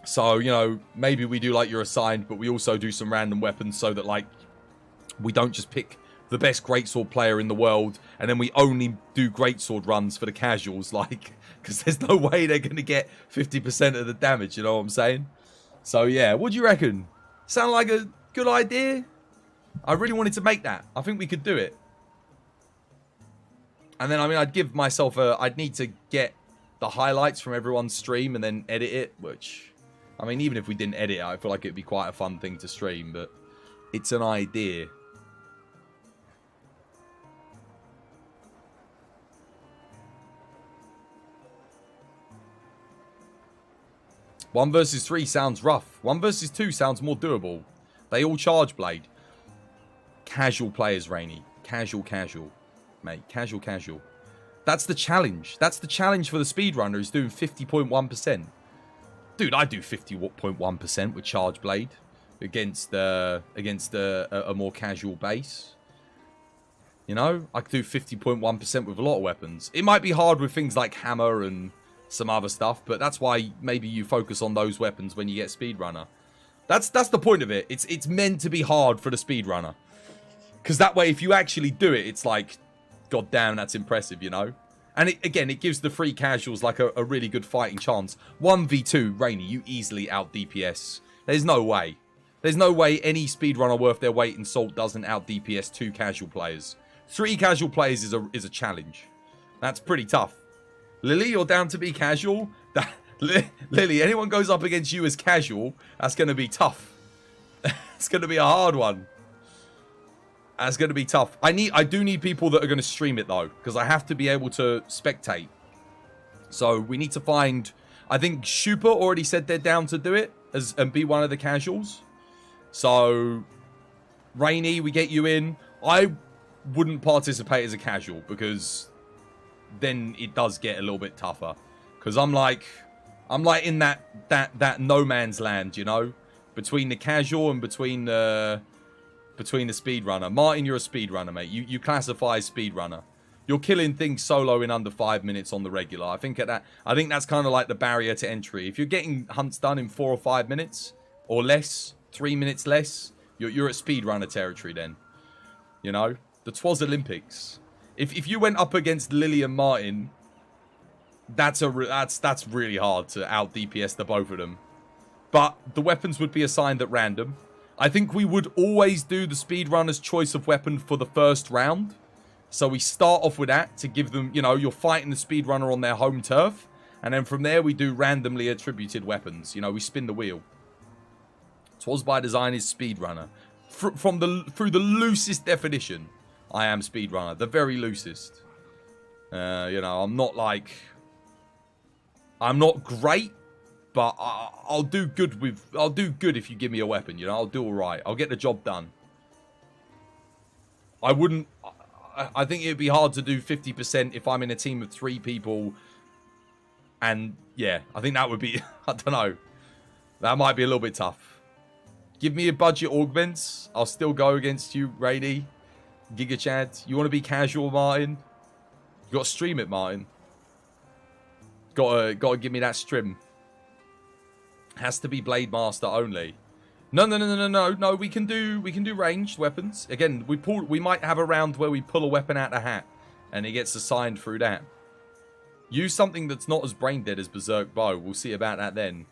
Speaker 3: So, you know, maybe we do like you're assigned, but we also do some random weapons so that, like, we don't just pick the best greatsword player in the world and then we only do greatsword runs for the casuals, like, because there's no way they're going to get 50% of the damage, you know what I'm saying? So, yeah, what do you reckon? Sound like a good idea? I really wanted to make that. I think we could do it. And then, I mean, I'd give myself I'd need to get the highlights from everyone's stream and then edit it, which, I mean, even if we didn't edit it, I feel like it'd be quite a fun thing to stream, but it's an idea. 1 versus 3 sounds rough. 1 versus 2 sounds more doable. They all charge blade. Casual players, Rainy. Casual. Mate, casual. That's the challenge. That's the challenge for the speedrunner, is doing 50.1%. Dude, I do 50.1% with charge blade against a more casual base. You know, I could do 50.1% with a lot of weapons. It might be hard with things like hammer and some other stuff, but that's why maybe you focus on those weapons when you get speedrunner. That's the point of it. It's meant to be hard for the speedrunner. Because that way, if you actually do it, it's like, god damn, that's impressive, you know? And again, it gives the free casuals like a really good fighting chance. 1v2, Rainy, you easily out DPS. There's no way. There's no way any speedrunner worth their weight in salt doesn't out DPS 2 casual players. 3 casual players is a challenge. That's pretty tough. Lily, you're down to be casual? Lily, anyone goes up against you as casual, that's going to be tough. It's going to be a hard one. That's going to be tough. I do need people that are going to stream it, though, because I have to be able to spectate. So we need to find... I think Shupa already said they're down to do it and be one of the casuals. So, Rainy, we get you in. I wouldn't participate as a casual, because then it does get a little bit tougher. Because I'm like in that no man's land, you know, between the casual and between the speedrunner. Martin, you're a speedrunner, mate. You classify as speedrunner. You're killing things solo in under 5 minutes on the regular. I think that's kind of like the barrier to entry. If you're getting hunts done in 4 or 5 minutes or less, 3 minutes less, you're at speedrunner territory then. You know, the Twas Olympics. If you went up against Lily and Martin, that's really hard to out DPS the both of them. But the weapons would be assigned at random. I think we would always do the speedrunner's choice of weapon for the first round. So we start off with that to give them, you know, you're fighting the speedrunner on their home turf. And then from there we do randomly attributed weapons. You know, we spin the wheel. Twas by Design is speedrunner. Through the loosest definition, I am speedrunner. The very loosest. You know, I'm not great. But I'll do good if you give me a weapon, you know. I'll do alright. I'll get the job done. I think it'd be hard to do 50% if I'm in a team of 3 people. And, yeah, I think that would be... I don't know. That might be a little bit tough. Give me a budget augments. I'll still go against you, Rady. Giga Chad. You want to be casual, Martin? You got to stream it, Martin. Got to give me that stream. Has to be Blade Master only. No. We can do ranged weapons. Again, we might have a round where we pull a weapon out of the hat and it gets assigned through that. Use something that's not as brain dead as Berserk Bow. We'll see about that then.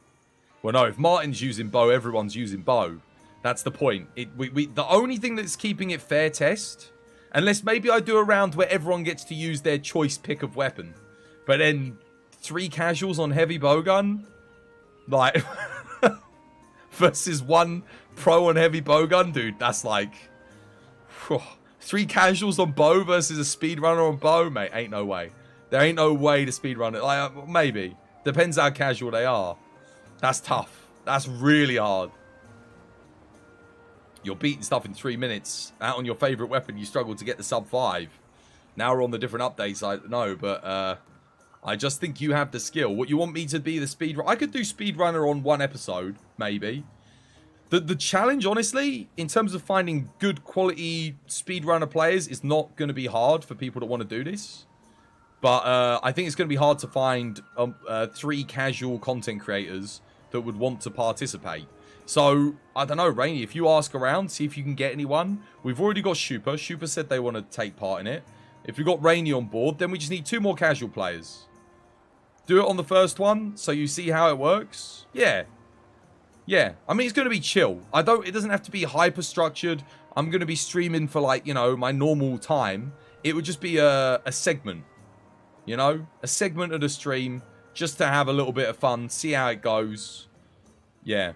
Speaker 3: Well, no, if Martin's using bow, everyone's using bow. That's the point. The only thing that's keeping it fair test, unless maybe I do a round where everyone gets to use their choice pick of weapon, but then 3 casuals on heavy bowgun. Like, versus 1 pro on heavy bowgun, dude, that's like, 3 casuals on bow versus a speedrunner on bow, mate, ain't no way. There ain't no way to speedrun it. Like, maybe. Depends how casual they are. That's tough. That's really hard. You're beating stuff in 3 minutes. Out on your favourite weapon, you struggle to get the sub 5. Now we're on the different updates, I know, but, I just think you have the skill. What you want me to be the speedrunner? I could do speedrunner on 1 episode, maybe. The challenge, honestly, in terms of finding good quality speedrunner players, is not going to be hard for people that want to do this. But I think it's going to be hard to find 3 casual content creators that would want to participate. So, I don't know, Rainy, if you ask around, see if you can get anyone. We've already got Shupa. Shupa said they want to take part in it. If we've got Rainy on board, then we just need 2 more casual players. Do it on the first one, so you see how it works. Yeah. Yeah. I mean, it's going to be chill. It doesn't have to be hyper structured. I'm going to be streaming for, like, you know, my normal time. It would just be a segment. You know? A segment of the stream, just to have a little bit of fun, see how it goes. Yeah.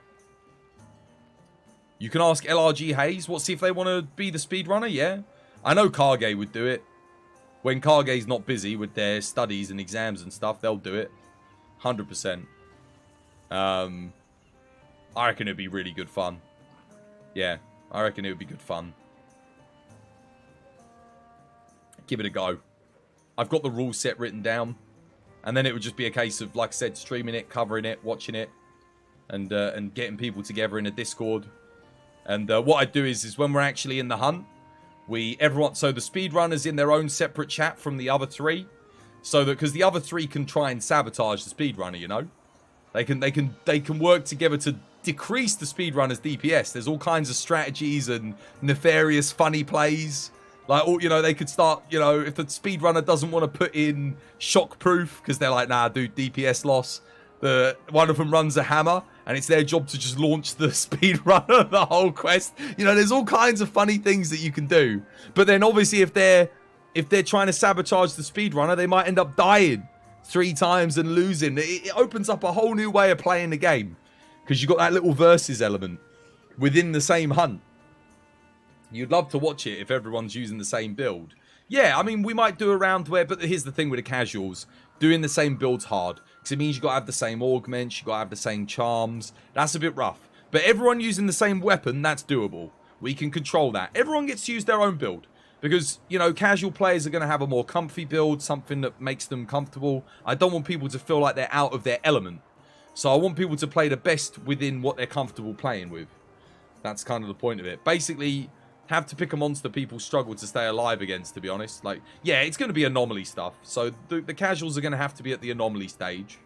Speaker 3: You can ask LRG Hayes, see if they want to be the speedrunner, yeah. I know Kage would do it. When Kage's not busy with their studies and exams and stuff, they'll do it. 100%. I reckon it'd be really good fun. Yeah, I reckon it would be good fun. Give it a go. I've got the rule set written down. And then it would just be a case of, like I said, streaming it, covering it, watching it. And getting people together in a Discord. And what I do is when we're actually in the hunt, so the speedrunners in their own separate chat from the other three. So that, because the other three can try and sabotage the speedrunner, you know? They can work together to decrease the speedrunner's DPS. There's all kinds of strategies and nefarious funny plays. Like, you know, they could start, you know, if the speedrunner doesn't want to put in shockproof, because they're like, nah, dude, DPS loss. One of them runs a hammer, and it's their job to just launch the speedrunner the whole quest. You know, there's all kinds of funny things that you can do. But then, obviously, if they're trying to sabotage the speedrunner, they might end up dying 3 times and losing. It opens up a whole new way of playing the game. Because you've got that little versus element within the same hunt. You'd love to watch it if everyone's using the same build. Yeah, I mean, we might do a round where... But here's the thing with the casuals. Doing the same build's hard. Because it means you've got to have the same augments. You've got to have the same charms. That's a bit rough. But everyone using the same weapon, that's doable. We can control that. Everyone gets to use their own build. Because, you know, casual players are going to have a more comfy build. Something that makes them comfortable. I don't want people to feel like they're out of their element. So I want people to play the best within what they're comfortable playing with. That's kind of the point of it. Basically, have to pick a monster people struggle to stay alive against, to be honest. Like, yeah, it's going to be anomaly stuff. So the casuals are going to have to be at the anomaly stage.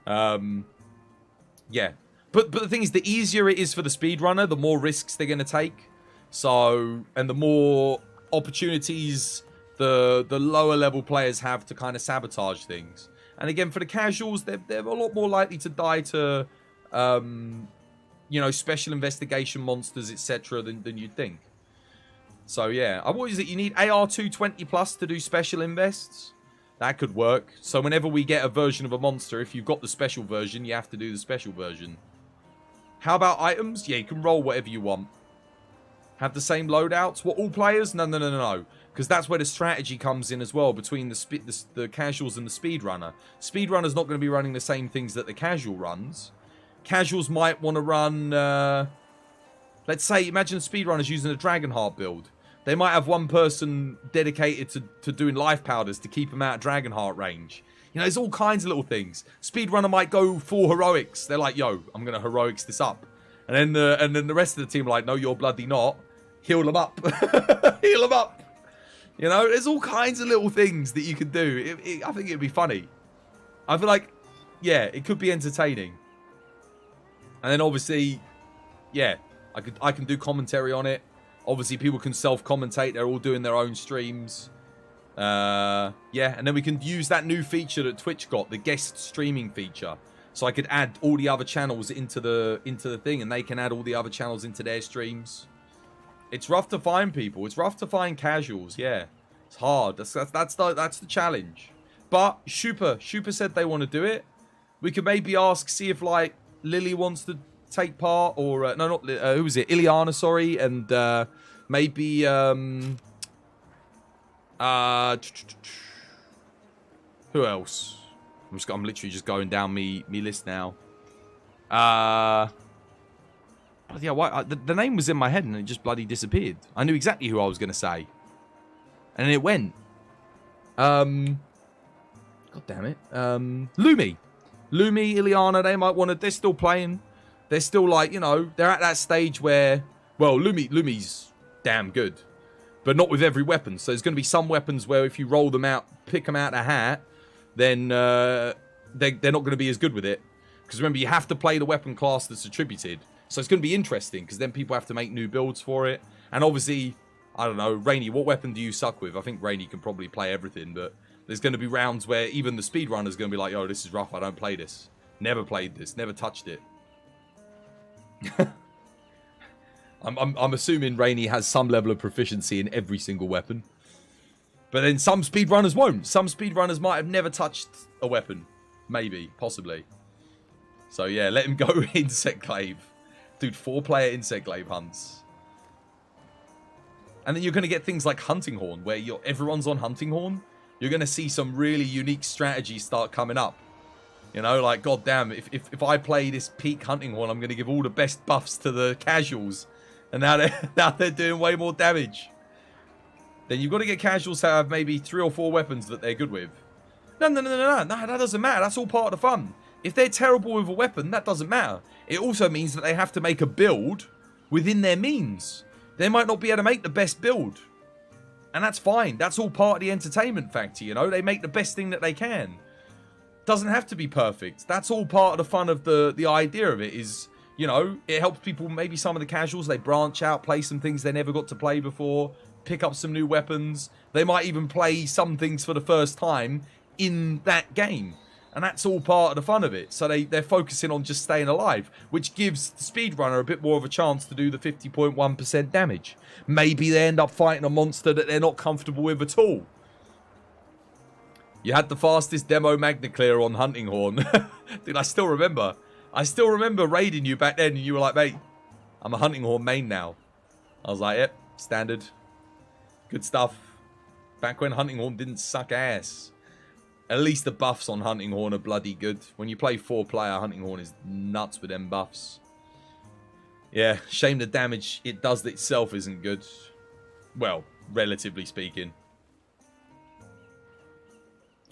Speaker 3: Yeah. But the thing is, the easier it is for the speedrunner, the more risks they're going to take. So, and the more opportunities the lower level players have to kind of sabotage things. And again, for the casuals, they're a lot more likely to die to, you know, special investigation monsters, etc. than you'd think. So, yeah. What is it? You need AR 220 plus to do special invests? That could work. So, whenever we get a version of a monster, if you've got the special version, you have to do the special version. How about items? Yeah, you can roll whatever you want. Have the same loadouts? What, all players? No. Because that's where the strategy comes in as well between the casuals and the speedrunner. Speedrunner's not going to be running the same things that the casual runs. Casuals might want to run... let's say, imagine speedrunners using a Dragonheart build. They might have one person dedicated to doing life powders to keep them out of Dragonheart range. You know, there's all kinds of little things. Speedrunner might go full heroics. They're like, yo, I'm going to heroics this up. And then the rest of the team are like, no, you're bloody not. Heal them up. Heal them up. You know, there's all kinds of little things that you can do. I think it'd be funny. I feel like, yeah, it could be entertaining. And then obviously, yeah, I can do commentary on it. Obviously, people can self-commentate. They're all doing their own streams. Yeah, and then we can use that new feature that Twitch got, the guest streaming feature. So I could add all the other channels into the thing, and they can add all the other channels into their streams. It's rough to find people. It's rough to find casuals. Yeah, it's hard. That's the challenge. But Shupa said they want to do it. We could maybe see if like Lily wants to take part, or no, not who was it? Ileana, sorry, and maybe who else? I'm literally just going down me list now. Yeah, why? The name was in my head and it just bloody disappeared. I knew exactly who I was going to say. And then it went. God damn it. Lumi, Ileana, they might want to... They're still playing. They're still like, you know, they're at that stage where... Well, Lumi's damn good. But not with every weapon. So there's going to be some weapons where if you roll them out, pick them out of a hat, then they're not going to be as good with it. Because remember, you have to play the weapon class that's attributed. So it's going to be interesting, because then people have to make new builds for it. And obviously, I don't know, Rainy, what weapon do you suck with? I think Rainy can probably play everything, but there's going to be rounds where even the speedrunner's going to be like, yo, this is rough, I don't play this. Never played this, never touched it. I'm assuming Rainy has some level of proficiency in every single weapon. But then some speedrunners won't. Some speedrunners might have never touched a weapon. Maybe, possibly. So yeah, let him go Insect Glaive. Dude, 4-player Insect Glaive hunts. And then you're going to get things like Hunting Horn, where everyone's on Hunting Horn. You're going to see some really unique strategies start coming up. You know, like, goddamn, if I play this peak hunting horn, I'm going to give all the best buffs to the casuals. And now they're doing way more damage. Then you've got to get casuals to have maybe 3 or 4 weapons that they're good with. No, that doesn't matter. That's all part of the fun. If they're terrible with a weapon, that doesn't matter. It also means that they have to make a build within their means. They might not be able to make the best build. And that's fine. That's all part of the entertainment factor, you know? They make the best thing that they can. Doesn't have to be perfect. That's all part of the fun of the idea of it is, you know, it helps people, maybe some of the casuals, they branch out, play some things they never got to play before, pick up some new weapons. They might even play some things for the first time in that game. And that's all part of the fun of it. So they're focusing on just staying alive, which gives the speedrunner a bit more of a chance to do the 50.1% damage. Maybe they end up fighting a monster that they're not comfortable with at all. You had the fastest demo Magna Clear on Hunting Horn. Dude, I still remember raiding you back then, and you were like, mate, I'm a Hunting Horn main now. I was like, yep, standard. Good stuff. Back when Hunting Horn didn't suck ass. At least the buffs on Hunting Horn are bloody good. When you play 4-player, Hunting Horn is nuts with them buffs. Yeah, shame the damage it does itself isn't good. Well, relatively speaking.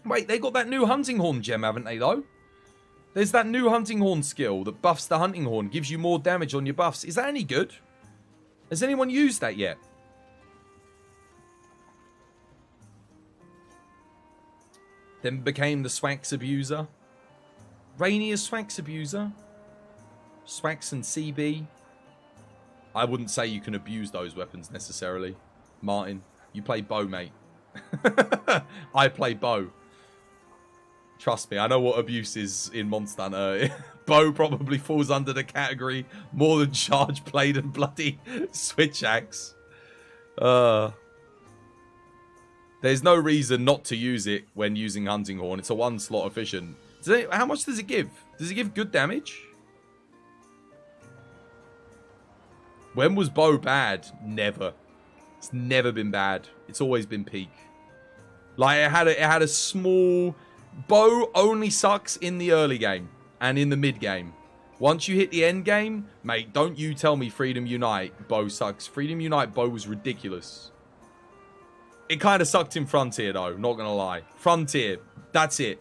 Speaker 3: Wait, they got that new Hunting Horn gem, haven't they, though? There's that new Hunting Horn skill that buffs the Hunting Horn, gives you more damage on your buffs. Is that any good? Has anyone used that yet? Then became the Swax Abuser. Rainier's Swax Abuser. Swax and CB. I wouldn't say you can abuse those weapons necessarily. Martin, you play bow, mate. I play bow. Trust me, I know what abuse is in Monster Hunter. Bow probably falls under the category more than Charge Blade and bloody Switch Axe. There's no reason not to use it when using Hunting Horn. It's a 1-slot efficient. How much does it give? Does it give good damage? When was bow bad? Never. It's never been bad. It's always been peak. Like, it had a small... Bow only sucks in the early game and in the mid game. Once you hit the end game, mate, don't you tell me Freedom Unite bow sucks. Freedom Unite bow was ridiculous. It kind of sucked in Frontier, though, not gonna lie. Frontier, that's it.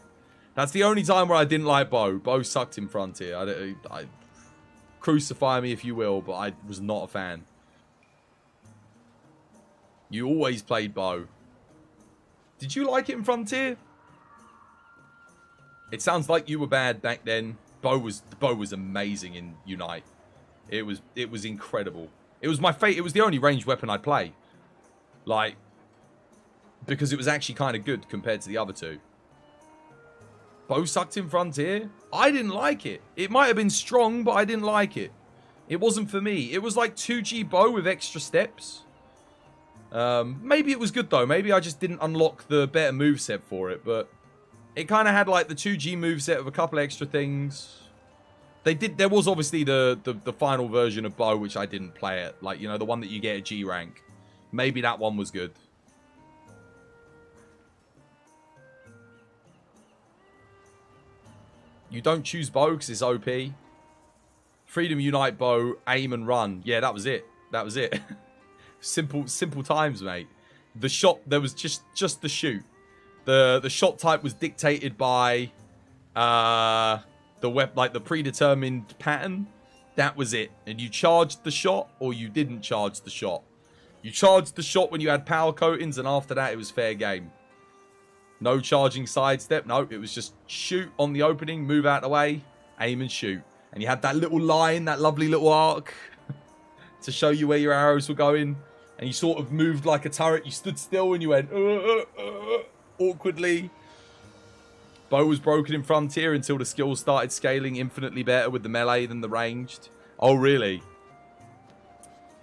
Speaker 3: That's the only time where I didn't like bow. Bow sucked in Frontier. I crucify me if you will, but I was not a fan. You always played bow. Did you like it in Frontier? It sounds like you were bad back then. Bow was amazing in Unite. It was incredible. It was my fate. It was the only ranged weapon I'd play. Like, because it was actually kind of good compared to the other two. Bow sucked in Frontier. I didn't like it. It might have been strong, but I didn't like it. It wasn't for me. It was like 2G bow with extra steps. Maybe it was good though. Maybe I just didn't unlock the better moveset for it, but it kind of had like the 2G moveset with a couple extra things. There was obviously the final version of bow, which I didn't play it. Like, you know, the one that you get at G rank. Maybe that one was good. You don't choose bow because it's OP. Freedom Unite bow, aim and run. Yeah, that was it. That was it. Simple times, mate. The shot, there was just the shoot. The shot type was dictated by the predetermined pattern. That was it. And you charged the shot or you didn't charge the shot. You charged the shot when you had power coatings, and after that it was fair game. No charging sidestep. No, it was just shoot on the opening, move out the way, aim and shoot. And you had that little line, that lovely little arc to show you where your arrows were going. And you sort of moved like a turret. You stood still and you went awkwardly. Bow was broken in Frontier until the skills started scaling infinitely better with the melee than the ranged. Oh, really?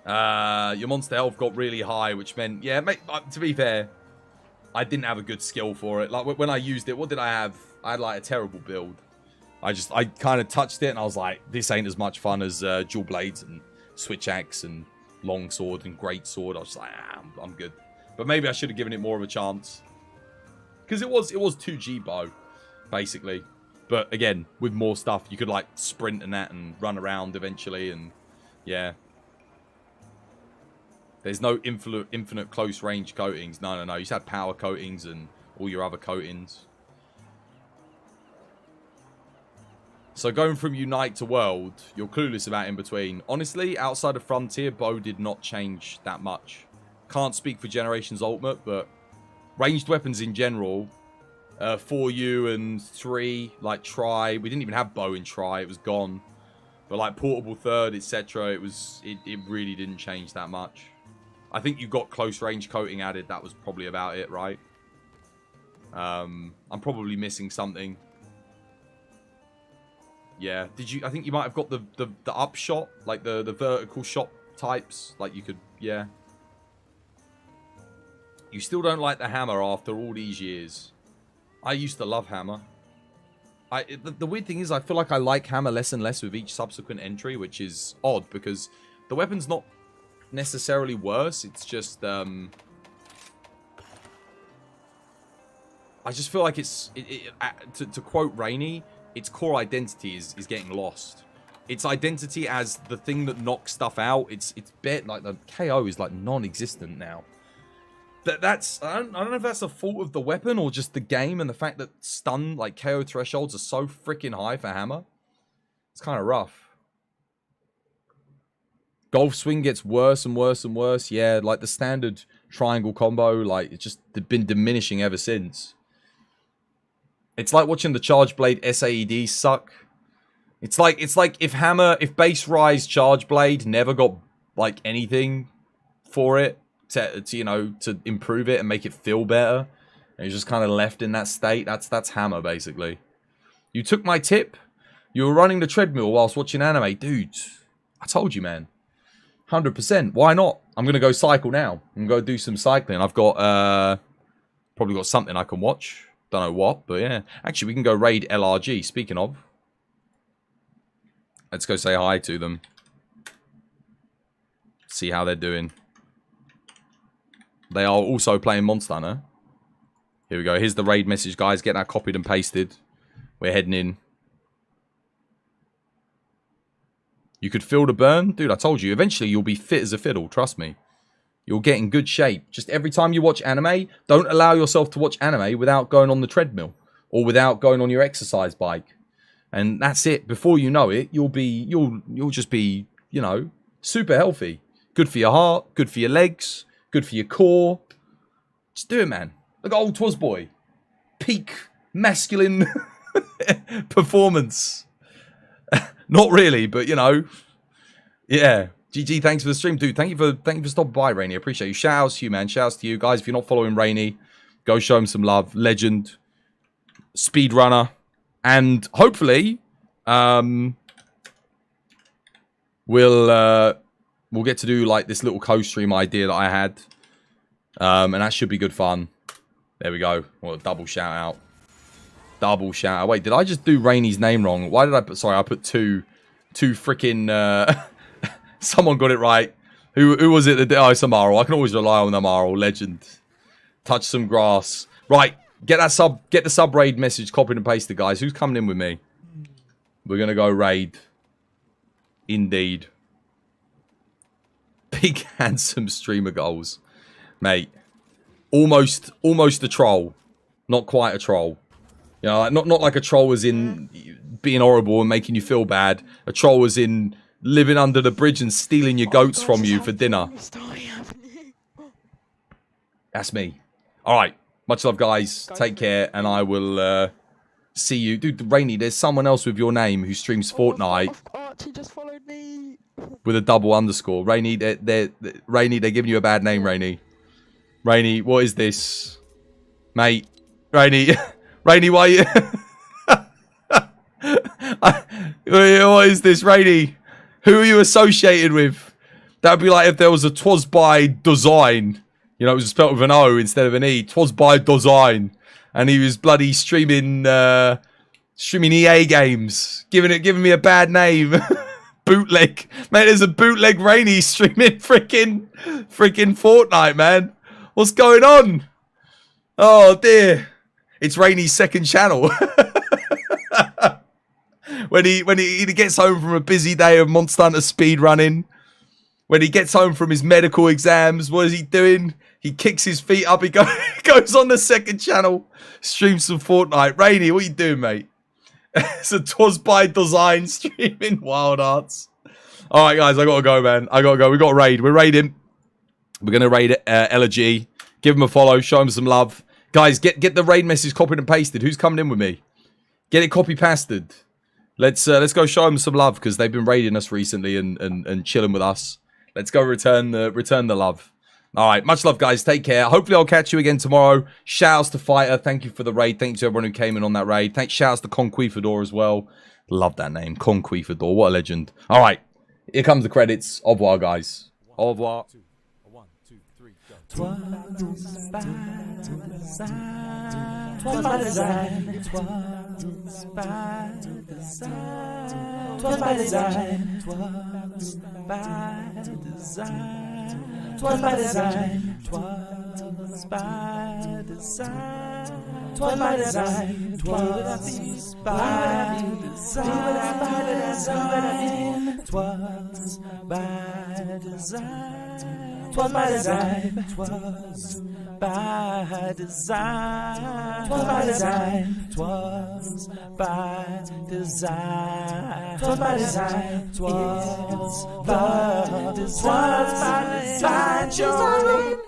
Speaker 3: Your monster health got really high, which meant, yeah, mate, to be fair, I didn't have a good skill for it. Like, when I used it, what did I have? I had, like, a terrible build. I kind of touched it, and I was like, this ain't as much fun as dual blades and switch axe and long sword and great sword. I was like, I'm good. But maybe I should have given it more of a chance. Because it was 2G bow, basically. But again, with more stuff, you could like sprint and that and run around eventually. And yeah. There's no infinite close range coatings. No. You just had power coatings and all your other coatings. So going from Unite to World, you're clueless about in between. Honestly, outside of Frontier, bow did not change that much. Can't speak for Generations Ultimate, but ranged weapons in general, 4U and 3, like Tri. We didn't even have bow in Tri, it was gone. But like portable third, etc., it really didn't change that much. I think you got close range coating added, that was probably about it, right? I'm probably missing something. Yeah, I think you might have got the upshot, like the vertical shot types, like you could, yeah. You still don't like the hammer after all these years. I used to love hammer. The weird thing is I feel like I like hammer less and less with each subsequent entry, which is odd because the weapon's not necessarily worse, it's just I just feel like to quote Rainy, its core identity is getting lost. Its identity as the thing that knocks stuff out, it's like the KO is like non-existent now. That's I don't know if that's a fault of the weapon or just the game and the fact that stun like KO thresholds are so freaking high for hammer. It's kind of rough. Golf swing gets worse and worse and worse. Yeah, like the standard triangle combo, like it's just been diminishing ever since. It's like watching the Charge Blade SAED suck. It's like if base Rise Charge Blade never got like anything for it to you know, to improve it and make it feel better, and it's just kind of left in that state. That's hammer basically. You took my tip. You were running the treadmill whilst watching anime, dude. I told you, man. 100%. Why not? I'm gonna go cycle now. I'm gonna go do some cycling. I've got probably got something I can watch. Don't know what, but yeah. Actually, we can go raid LRG. Speaking of, let's go say hi to them. See how they're doing. They are also playing Monster Hunter. Here we go. Here's the raid message, guys. Get that copied and pasted. We're heading in. You could feel the burn? Dude, I told you. Eventually, you'll be fit as a fiddle. Trust me. You'll get in good shape. Just every time you watch anime, don't allow yourself to watch anime without going on the treadmill or without going on your exercise bike. And that's it. Before you know it, you'll just be, you know, super healthy. Good for your heart, good for your legs, good for your core. Just do it, man. Look at old Twazboy. Peak masculine performance. Not really, but you know. Yeah. GG, thanks for the stream, dude. Thank you for stopping by, Rainy. I appreciate you. Shout outs to you, man. Shout outs to you. Guys, if you're not following Rainy, go show him some love. Legend. Speedrunner. And hopefully, we'll get to do like this little co-stream idea that I had. And that should be good fun. There we go. Well, double shout out. Double shout out. Wait, did I just do Rainy's name wrong? Why did I put... Sorry, I put two freaking... Someone got it right. Who was it that did... Oh, it's Amaral. I can always rely on Amaral. Legend. Touch some grass. Right. Get the sub raid message copied and pasted, guys. Who's coming in with me? We're going to go raid. Indeed. Big handsome streamer goals. Mate. Almost a troll. Not quite a troll. You know, like, not like a troll as in being horrible and making you feel bad. A troll as in living under the bridge and stealing your goats from you for dinner. That's me. Alright. Much love, guys. Take care, and I will see you. Dude, Rainy, there's someone else with your name who streams Fortnite.
Speaker 7: Archie just followed me.
Speaker 3: With a double underscore. Rainy, they're giving you a bad name, Rainy. Rainy, what is this? Mate. Rainy. Rainy, why you... What is this, Rainy? Who are you associated with? That would be like if there was a Twas by Design. You know, it was spelled with an O instead of an E. Twas by Design. And he was bloody streaming EA games. Giving me a bad name. Bootleg. Man, there's a bootleg Rainy streaming freaking Fortnite, man. What's going on? Oh, dear. It's Rainy's second channel. when he gets home from a busy day of Monster Hunter speed running. When he gets home from his medical exams, what is he doing? He kicks his feet up. He goes on the second channel, streams some Fortnite. Rainy, what are you doing, mate? So 'twas by design, streaming Wild Arts. All right, guys, I gotta go, man. I gotta go. We got to raid. We're raiding. We're gonna raid LG. Give him a follow. Show him some love, guys. Get the raid message copied and pasted. Who's coming in with me? Get it copy pasted. Let's go show them some love because they've been raiding us recently and chilling with us. Let's go return the love. All right, much love, guys. Take care. Hopefully, I'll catch you again tomorrow. Shouts to Fighter. Thank you for the raid. Thank you to everyone who came in on that raid. Shouts to Conquifador as well. Love that name, Conquifador. What a legend. All right, here comes the credits. Au revoir, guys. Au revoir.
Speaker 1: 1, 2, 3, go.
Speaker 8: Twas by design. Twas by design. Twas by design. Twas by design. Twas by design. Twas by design. Twas by design. Twas by design. Twas by design. Twas by design. Twas by design. Twas by design. Twas by design. Twas by design. Twas by design. Twas by design.